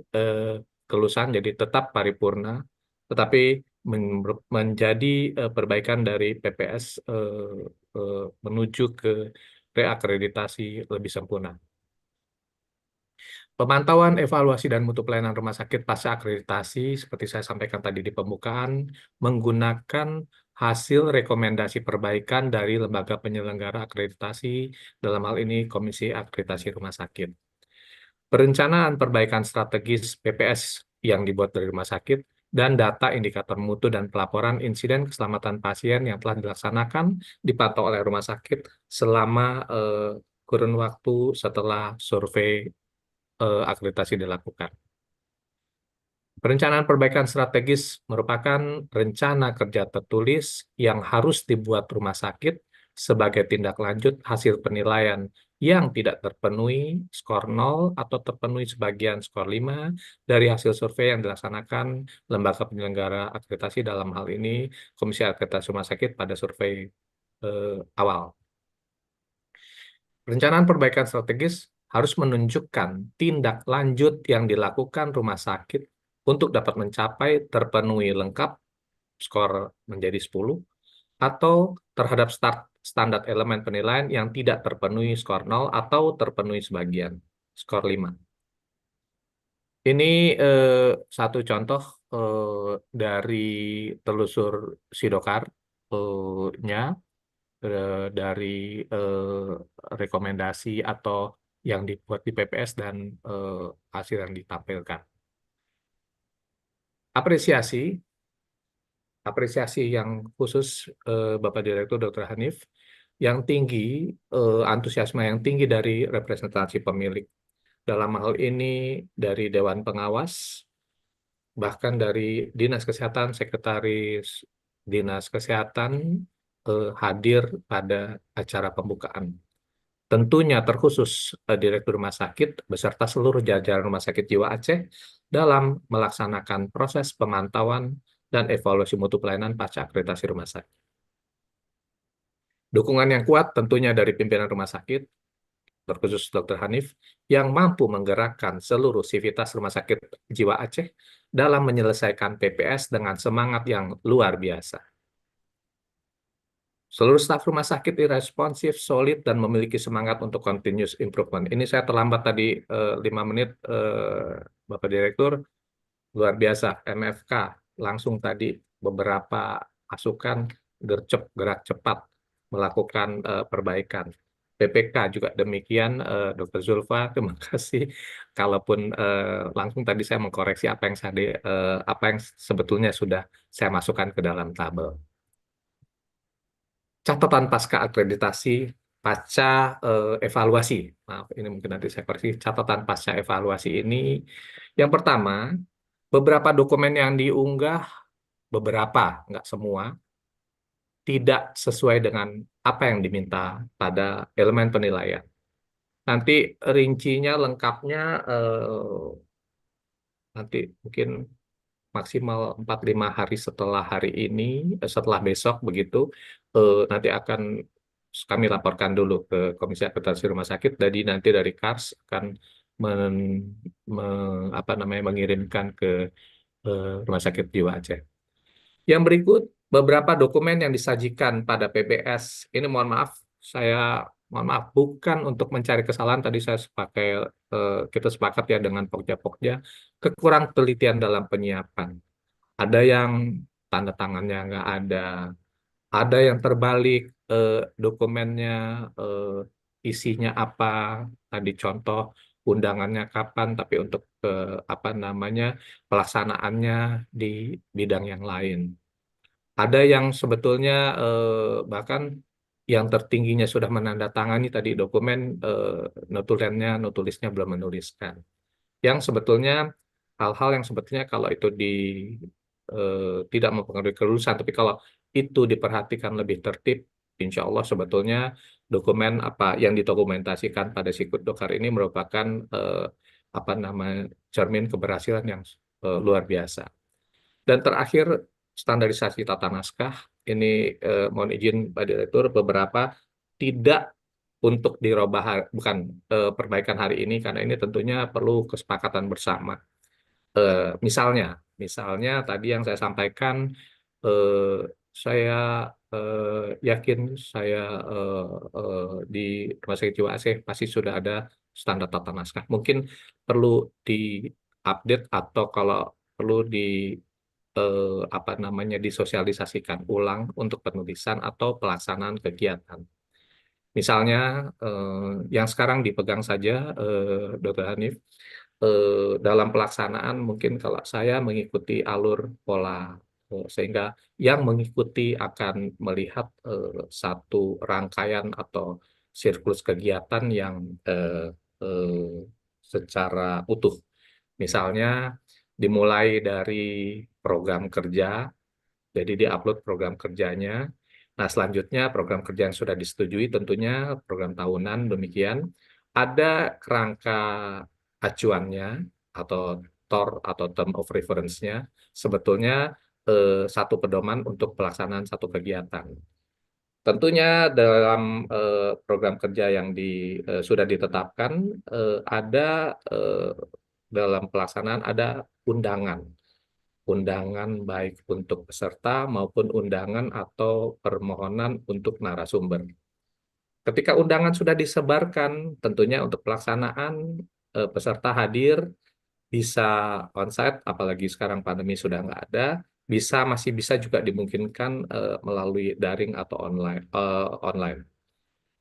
kelulusan, jadi tetap paripurna, tetapi menjadi perbaikan dari PPS menuju ke reakreditasi lebih sempurna. Pemantauan, evaluasi, dan mutu pelayanan rumah sakit pasca akreditasi, seperti saya sampaikan tadi di pembukaan, menggunakan hasil rekomendasi perbaikan dari lembaga penyelenggara akreditasi, dalam hal ini Komisi Akreditasi Rumah Sakit. Perencanaan perbaikan strategis PPS yang dibuat dari rumah sakit, dan data indikator mutu dan pelaporan insiden keselamatan pasien yang telah dilaksanakan dipantau oleh rumah sakit selama kurun waktu setelah survei akreditasi dilakukan. Perencanaan perbaikan strategis merupakan rencana kerja tertulis yang harus dibuat rumah sakit sebagai tindak lanjut hasil penilaian yang tidak terpenuhi skor 0 atau terpenuhi sebagian skor 5 dari hasil survei yang dilaksanakan lembaga penyelenggara akreditasi, dalam hal ini Komisi Akreditasi Rumah Sakit pada survei awal. Perencanaan perbaikan strategis harus menunjukkan tindak lanjut yang dilakukan rumah sakit untuk dapat mencapai terpenuhi lengkap skor menjadi 10 atau terhadap standar elemen penilaian yang tidak terpenuhi skor 0 atau terpenuhi sebagian skor 5. Ini satu contoh dari telusur Sidokar nya dari rekomendasi atau yang dibuat di PPS dan hasil yang ditampilkan. Apresiasi yang khusus Bapak Direktur Dr. Hanif, yang tinggi, antusiasme yang tinggi dari representasi pemilik. Dalam hal ini dari Dewan Pengawas, bahkan dari Dinas Kesehatan, Sekretaris Dinas Kesehatan hadir pada acara pembukaan. Tentunya terkhusus Direktur Rumah Sakit beserta seluruh jajaran Rumah Sakit Jiwa Aceh dalam melaksanakan proses pemantauan dan evaluasi mutu pelayanan pasca akreditasi rumah sakit. Dukungan yang kuat tentunya dari pimpinan rumah sakit, terkhusus Dr. Hanif, yang mampu menggerakkan seluruh sivitas Rumah Sakit Jiwa Aceh dalam menyelesaikan PPS dengan semangat yang luar biasa. Seluruh staf rumah sakit responsif, solid, dan memiliki semangat untuk continuous improvement. Ini saya terlambat tadi 5 menit, Bapak Direktur. Luar biasa, MFK langsung tadi beberapa masukan, gercep, gerak cepat, melakukan perbaikan. PPK juga demikian, Dr. Zulfa, terima kasih. Kalaupun langsung tadi saya mengkoreksi apa yang sebetulnya sudah saya masukkan ke dalam tabel. Catatan pasca akreditasi, pasca evaluasi. Maaf, ini mungkin nanti saya koreksi. Catatan pasca evaluasi ini, yang pertama, beberapa dokumen yang diunggah, beberapa, nggak semua, tidak sesuai dengan apa yang diminta pada elemen penilaian. Nanti rincinya, lengkapnya, nanti mungkin maksimal 4-5 hari setelah hari ini, setelah besok begitu, nanti akan kami laporkan dulu ke Komisi Akreditasi Rumah Sakit, jadi nanti dari KARS akan mengirimkan ke Rumah Sakit Jiwa Aceh. Yang berikut, beberapa dokumen yang disajikan pada PBS, ini mohon maaf, bukan untuk mencari kesalahan, tadi saya kita sepakat ya dengan Pokja-Pokja, kekurang telitian dalam penyiapan. Ada yang tanda tangannya nggak ada yang terbalik, dokumennya isinya apa, tadi contoh undangannya kapan, tapi untuk pelaksanaannya di bidang yang lain. Ada yang sebetulnya bahkan yang tertingginya sudah menandatangani tadi dokumen, notulisnya belum menuliskan. Yang sebetulnya hal-hal yang sebetulnya kalau itu tidak mempengaruhi kelulusan, tapi kalau itu diperhatikan lebih tertib, insya Allah sebetulnya dokumen apa yang didokumentasikan pada Sikut Dokar ini merupakan cermin keberhasilan yang luar biasa. Dan terakhir, standarisasi tata naskah, ini mohon izin Pak Direktur, beberapa tidak untuk dirubah, bukan perbaikan hari ini, karena ini tentunya perlu kesepakatan bersama. Misalnya tadi yang saya sampaikan, saya yakin di Rumah Sakit Jiwa Aceh pasti sudah ada standar tata naskah. Mungkin perlu di-update atau kalau perlu disosialisasikan ulang untuk penulisan atau pelaksanaan kegiatan. Misalnya yang sekarang dipegang saja Dr. Hanif, dalam pelaksanaan mungkin kalau saya mengikuti alur pola, sehingga yang mengikuti akan melihat satu rangkaian atau siklus kegiatan yang secara utuh. Misalnya dimulai dari program kerja, jadi diupload program kerjanya. Nah, selanjutnya program kerja yang sudah disetujui tentunya program tahunan demikian. Ada kerangka acuannya atau TOR atau Term of Reference-nya, sebetulnya satu pedoman untuk pelaksanaan satu kegiatan. Tentunya dalam program kerja yang sudah ditetapkan, ada dalam pelaksanaan ada undangan baik untuk peserta maupun undangan atau permohonan untuk narasumber. Ketika undangan sudah disebarkan, tentunya untuk pelaksanaan peserta hadir, bisa onsite, apalagi sekarang pandemi sudah nggak ada, masih bisa juga dimungkinkan melalui daring atau online.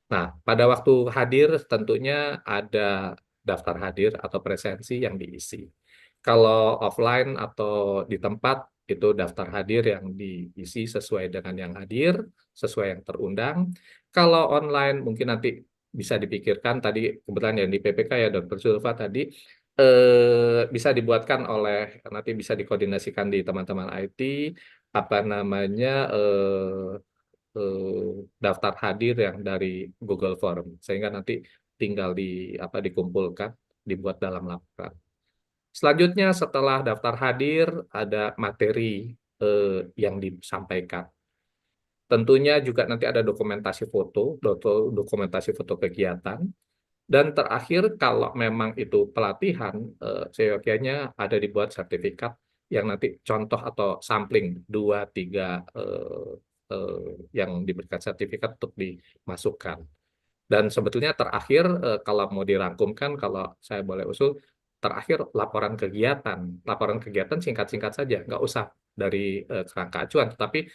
Nah, pada waktu hadir tentunya ada daftar hadir atau presensi yang diisi. Kalau offline atau di tempat itu daftar hadir yang diisi sesuai dengan yang hadir, sesuai yang terundang. Kalau online mungkin nanti bisa dipikirkan tadi kebetulan yang di PPK ya Dr. Zulfa tadi bisa dibuatkan oleh nanti bisa dikoordinasikan di teman-teman IT apa namanya daftar hadir yang dari Google Form sehingga nanti tinggal dikumpulkan dibuat dalam laporan. Selanjutnya setelah daftar hadir ada materi yang disampaikan. Tentunya juga nanti ada dokumentasi foto kegiatan. Dan terakhir kalau memang itu pelatihan, seyogyanya ada dibuat sertifikat yang nanti contoh atau sampling 2-3 yang diberikan sertifikat untuk dimasukkan. Dan sebetulnya terakhir kalau mau dirangkumkan, kalau saya boleh usul, terakhir laporan kegiatan. Laporan kegiatan singkat-singkat saja, nggak usah dari kerangka acuan, tetapi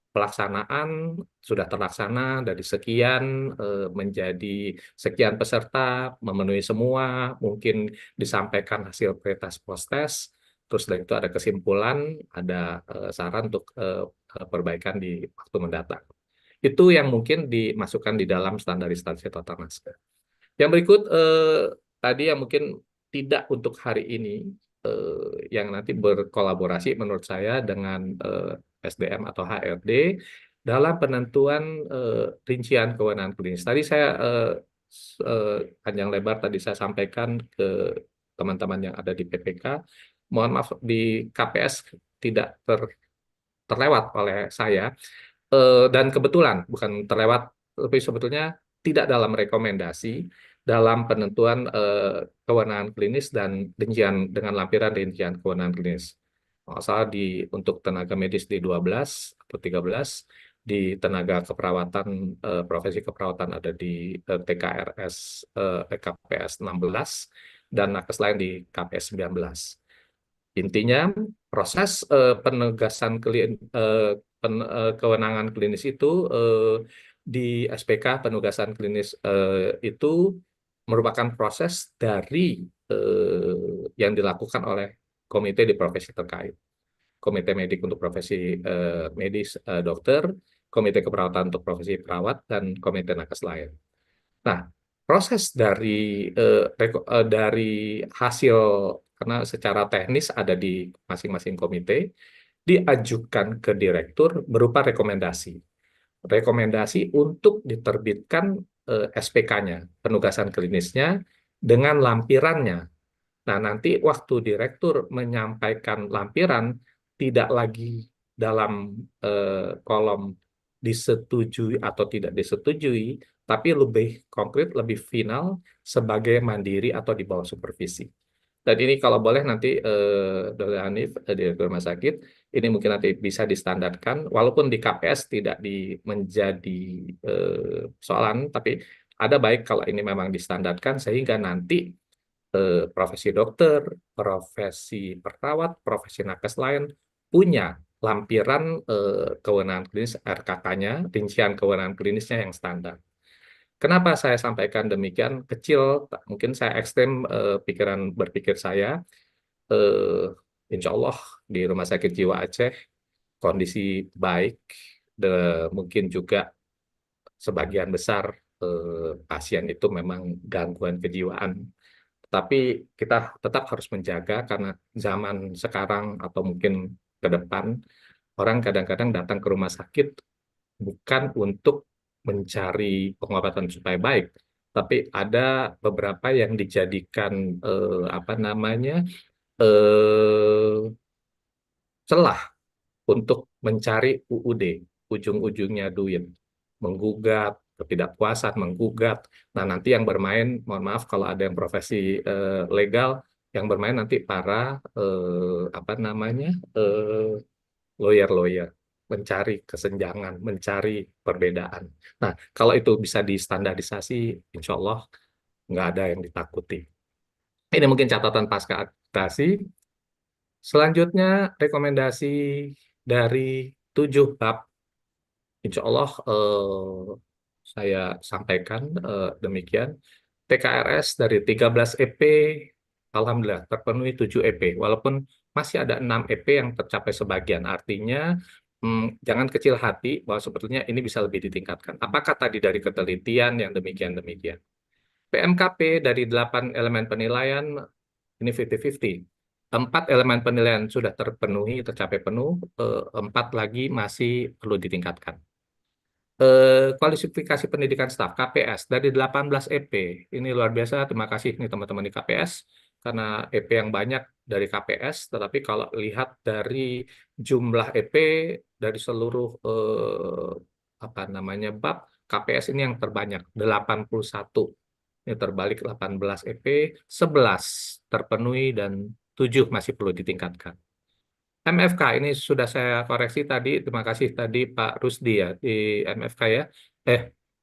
pelaksanaan sudah terlaksana dari sekian menjadi sekian peserta, memenuhi semua, mungkin disampaikan hasil pre-test post-test, terus dari itu ada kesimpulan, ada saran untuk perbaikan di waktu mendatang. Itu yang mungkin dimasukkan di dalam standarisasi tata naskah. Yang berikut tadi yang mungkin tidak untuk hari ini, yang nanti berkolaborasi menurut saya dengan SDM atau HRD dalam penentuan rincian kewenangan klinis. Tadi saya panjang lebar tadi saya sampaikan ke teman-teman yang ada di PPK. Mohon maaf di KPS tidak terlewat oleh saya. Dan kebetulan bukan terlewat, tapi sebetulnya tidak dalam rekomendasi dalam penentuan kewenangan klinis dan rincian dengan lampiran rincian kewenangan klinis. Masalah untuk tenaga medis di 12 atau 13, di tenaga keperawatan, profesi keperawatan ada di TKRS, KPS 16, dan nakes lain di KPS 19. Intinya proses penegasan kewenangan klinis itu di SPK penugasan klinis itu merupakan proses dari yang dilakukan oleh komite di profesi terkait. Komite medik untuk profesi medis dokter, komite keperawatan untuk profesi perawat, dan komite nakes lain. Nah, proses dari hasil karena secara teknis ada di masing-masing komite diajukan ke direktur berupa rekomendasi. Rekomendasi untuk diterbitkan SPK-nya, penugasan klinisnya dengan lampirannya. Nah, nanti waktu direktur menyampaikan lampiran tidak lagi dalam kolom disetujui atau tidak disetujui, tapi lebih konkret, lebih final sebagai mandiri atau di bawah supervisi. Dan ini kalau boleh nanti Dr. Hanif, Direktur Rumah Sakit, ini mungkin nanti bisa distandarkan, walaupun di KPS tidak menjadi persoalan, tapi ada baik kalau ini memang distandarkan sehingga nanti profesi dokter, profesi perawat, profesi nakes lain punya lampiran kewenangan klinis RKK-nya, rincian kewenangan klinisnya yang standar. Kenapa saya sampaikan demikian kecil? Mungkin saya ekstrem berpikir saya. Insya Allah di Rumah Sakit Jiwa Aceh kondisi baik, mungkin juga sebagian besar pasien itu memang gangguan kejiwaan. Tapi kita tetap harus menjaga karena zaman sekarang atau mungkin ke depan orang kadang-kadang datang ke rumah sakit bukan untuk mencari pengobatan supaya baik, tapi ada beberapa yang dijadikan celah untuk mencari UUD, ujung-ujungnya duit, menggugat, ketidakpuasan, menggugat. Nah, nanti yang bermain, mohon maaf kalau ada yang profesi legal, yang bermain nanti para lawyer-lawyer, mencari kesenjangan, mencari perbedaan. Nah, kalau itu bisa distandarisasi, insya Allah nggak ada yang ditakuti. Ini mungkin catatan pasca akreditasi. Selanjutnya rekomendasi dari 7 bab, insya Allah saya sampaikan demikian. TKRS dari 13 EP, alhamdulillah terpenuhi 7 EP, walaupun masih ada 6 EP yang tercapai sebagian. Artinya jangan kecil hati bahwa sebetulnya ini bisa lebih ditingkatkan. Apakah tadi dari ketelitian yang demikian-demikian? PMKP dari 8 elemen penilaian ini 50-50. 4 elemen penilaian sudah terpenuhi, tercapai penuh, 4 lagi masih perlu ditingkatkan. Kualifikasi pendidikan staf KPS dari 18 EP, ini luar biasa, terima kasih nih teman-teman di KPS, karena EP yang banyak dari KPS, tetapi kalau lihat dari jumlah EP dari seluruh bab, KPS ini yang terbanyak, 81. Ini terbalik 18 EP, 11 terpenuhi dan 7 masih perlu ditingkatkan. MFK ini sudah saya koreksi tadi, terima kasih tadi Pak Rusdi ya di MFK ya.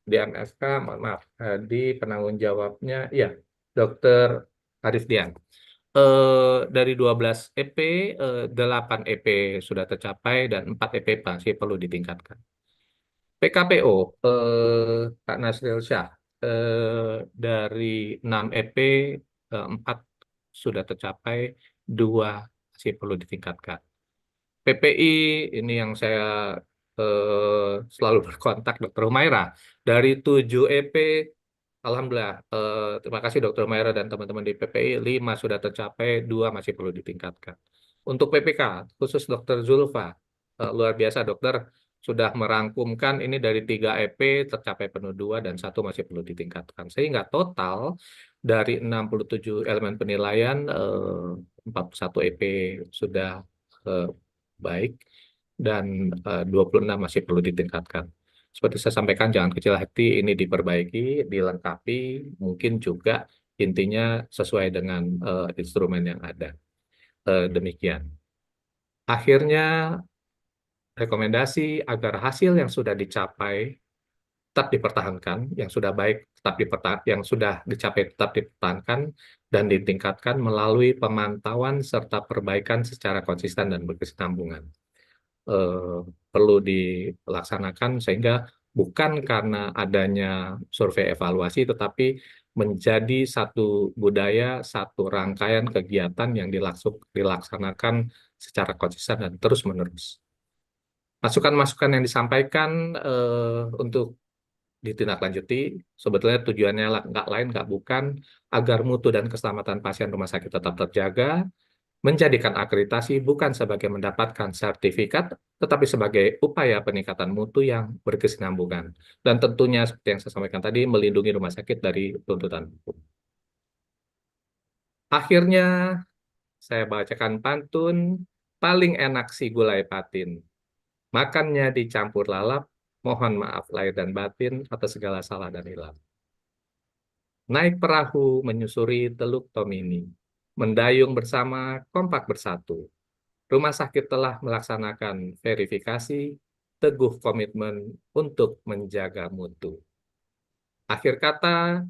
Di MFK, mohon maaf, di penanggung jawabnya ya Dr. Arif Dian. Dari 12 EP, 8 EP sudah tercapai dan 4 EP masih perlu ditingkatkan. PKPO, Pak Nasril Syah, dari 6 EP, 4 sudah tercapai, 2 masih perlu ditingkatkan. PPI ini yang saya selalu berkontak Dr. Humaira. Dari 7 EP, alhamdulillah, terima kasih Dr. Humaira dan teman-teman di PPI, 5 sudah tercapai, 2 masih perlu ditingkatkan. Untuk PPK, khusus Dr. Zulfa, luar biasa dokter, sudah merangkumkan ini dari 3 EP tercapai penuh 2 dan 1 masih perlu ditingkatkan. Sehingga total dari 67 elemen penilaian, 41 EP sudah baik dan 26 masih perlu ditingkatkan. Seperti saya sampaikan, jangan kecil hati, ini diperbaiki, dilengkapi, mungkin juga intinya sesuai dengan instrumen yang ada. Demikian. Akhirnya, rekomendasi agar hasil yang sudah dicapai tetap dipertahankan, yang sudah baik yang sudah dicapai tetap dipertahankan dan ditingkatkan melalui pemantauan serta perbaikan secara konsisten dan berkesinambungan. Perlu dilaksanakan sehingga bukan karena adanya survei evaluasi, tetapi menjadi satu budaya, satu rangkaian kegiatan yang dilaksanakan secara konsisten dan terus-menerus. Masukan-masukan yang disampaikan untuk ditindaklanjuti, sebetulnya tujuannya nggak lain, nggak bukan, agar mutu dan keselamatan pasien rumah sakit tetap terjaga, menjadikan akreditasi bukan sebagai mendapatkan sertifikat, tetapi sebagai upaya peningkatan mutu yang berkesinambungan. Dan tentunya seperti yang saya sampaikan tadi, melindungi rumah sakit dari tuntutan hukum. Akhirnya, saya bacakan pantun, paling enak si gulai patin. Makannya dicampur lalap, mohon maaf lahir dan batin atas segala salah dan hilaf. Naik perahu menyusuri Teluk Tomini. Mendayung bersama, kompak bersatu. Rumah sakit telah melaksanakan verifikasi, teguh komitmen untuk menjaga mutu. Akhir kata,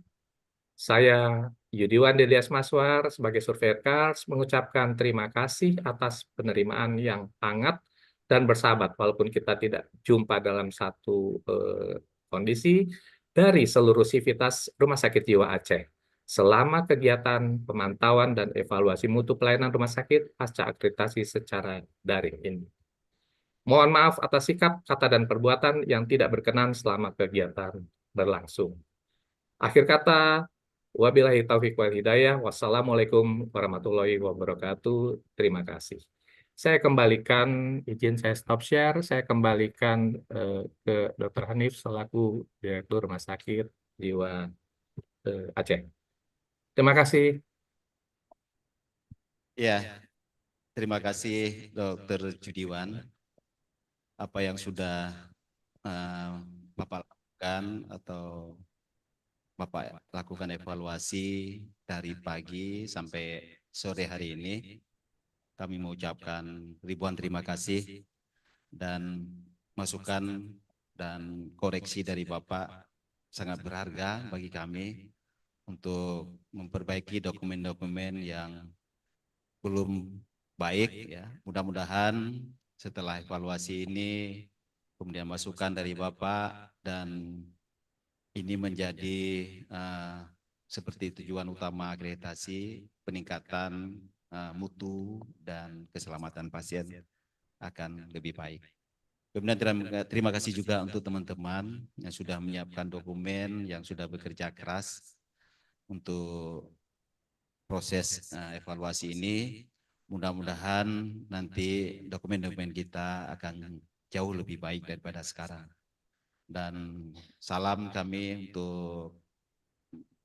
saya Yudiwan Delias Maswar sebagai Surveyor Kars mengucapkan terima kasih atas penerimaan yang hangat dan bersahabat walaupun kita tidak jumpa dalam satu kondisi dari seluruh sivitas Rumah Sakit Jiwa Aceh. Selama kegiatan pemantauan dan evaluasi mutu pelayanan rumah sakit pasca akreditasi secara daring ini. Mohon maaf atas sikap, kata, dan perbuatan yang tidak berkenan selama kegiatan berlangsung. Akhir kata, wabillahi taufiq wal hidayah, wassalamualaikum warahmatullahi wabarakatuh. Terima kasih. Saya kembalikan, izin saya stop share, saya kembalikan ke Dr. Hanif selaku Direktur Rumah Sakit Jiwa Aceh. Terima kasih. Ya, terima kasih Dr. Judiwan. Apa yang sudah Bapak lakukan atau Bapak lakukan evaluasi dari pagi sampai sore hari ini, kami mengucapkan ribuan terima kasih dan masukan dan koreksi dari Bapak sangat berharga bagi kami untuk memperbaiki dokumen-dokumen yang belum baik ya. Mudah-mudahan setelah evaluasi ini kemudian masukan dari Bapak dan ini menjadi seperti tujuan utama akreditasi, peningkatan mutu dan keselamatan pasien akan lebih baik. Kemudian terima kasih juga untuk teman-teman yang sudah menyiapkan dokumen, yang sudah bekerja keras untuk proses evaluasi ini. Mudah-mudahan nanti dokumen-dokumen kita akan jauh lebih baik daripada sekarang. Dan salam kami untuk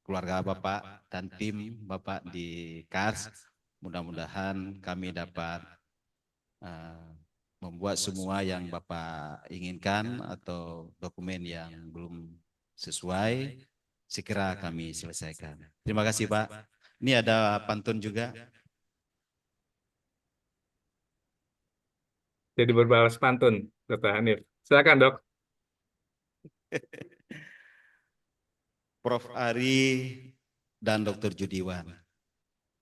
keluarga Bapak dan tim Bapak di KARS. Mudah-mudahan kami dapat membuat semua yang Bapak inginkan atau dokumen yang belum sesuai, segera kami selesaikan. Terima kasih Pak. Ini ada pantun juga. Jadi berbalas pantun, Dr. Hanif. Silakan Dok. Prof. Ari dan Dr. Judiwan,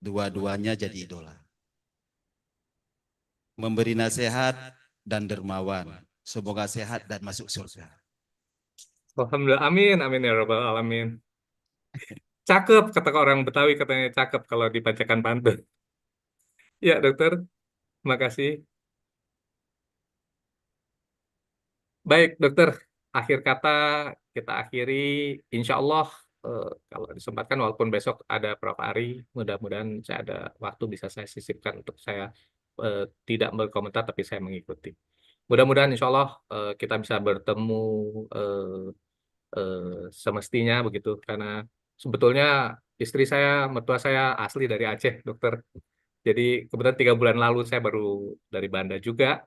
dua-duanya jadi idola. Memberi nasihat dan dermawan. Semoga sehat dan masuk surga. Alhamdulillah, amin, amin ya rabbal alamin. Cakep, kata orang Betawi katanya cakep kalau dibacakan pantun. Ya dokter, terima kasih. Baik dokter, akhir kata kita akhiri. Insya Allah kalau disempatkan walaupun besok ada Prof. Ari, mudah-mudahan saya ada waktu bisa saya sisipkan untuk saya tidak berkomentar tapi saya mengikuti. Mudah-mudahan insya Allah kita bisa bertemu semestinya begitu, karena sebetulnya istri saya, mertua saya asli dari Aceh, dokter. Jadi kebetulan 3 bulan lalu saya baru dari Banda juga,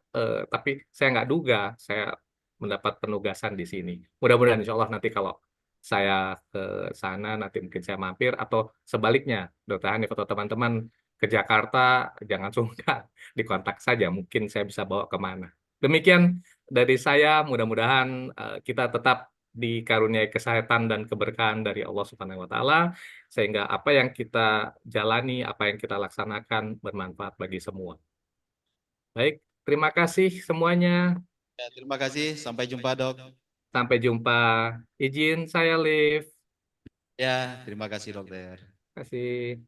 tapi saya nggak duga saya mendapat penugasan di sini. Mudah-mudahan insya Allah nanti kalau saya ke sana nanti mungkin saya mampir, atau sebaliknya Dokter Hanif atau teman-teman ke Jakarta jangan sungkan dikontak saja, mungkin saya bisa bawa kemana. Demikian dari saya, mudah-mudahan kita tetap dikaruniai kesehatan dan keberkahan dari Allah Subhanahu wa Ta'ala, sehingga apa yang kita jalani, apa yang kita laksanakan bermanfaat bagi semua. Baik, terima kasih semuanya. Ya, terima kasih, sampai jumpa Dok. Sampai jumpa. Izin saya live. Ya, terima kasih dokter. Terima kasih.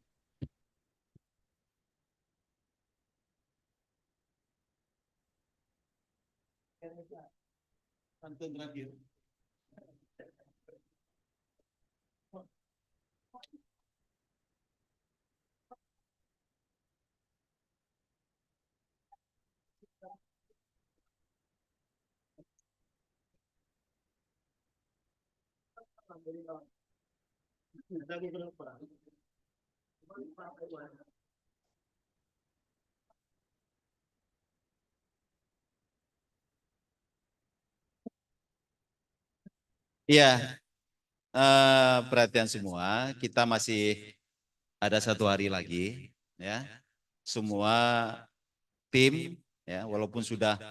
Pantun terakhir. Iya, perhatian semua, kita masih ada 1 hari lagi, ya. Semua tim, ya, walaupun sudah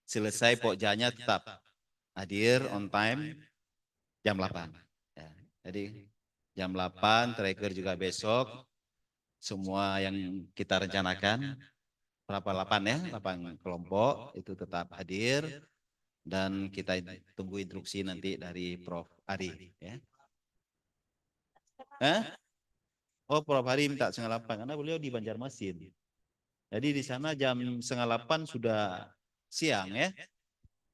selesai pokjanya tetap hadir on time jam 8. Ya, jadi jam 8, tracker juga besok. Semua yang kita rencanakan, berapa 8 ya, 8 kelompok itu tetap hadir. Dan kita tunggu instruksi nanti dari Prof. Ari. Ya. Oh, Prof. Ari minta 7:30 karena beliau di Banjarmasin. Jadi di sana jam 7:30 sudah siang ya.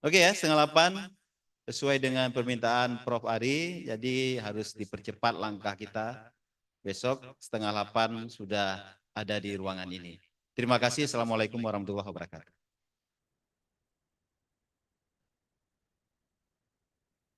Oke ya, 7:30 sesuai dengan permintaan Prof. Ari. Jadi harus dipercepat langkah kita. Besok 7:30 sudah ada di ruangan ini. Terima kasih. Assalamualaikum warahmatullahi wabarakatuh.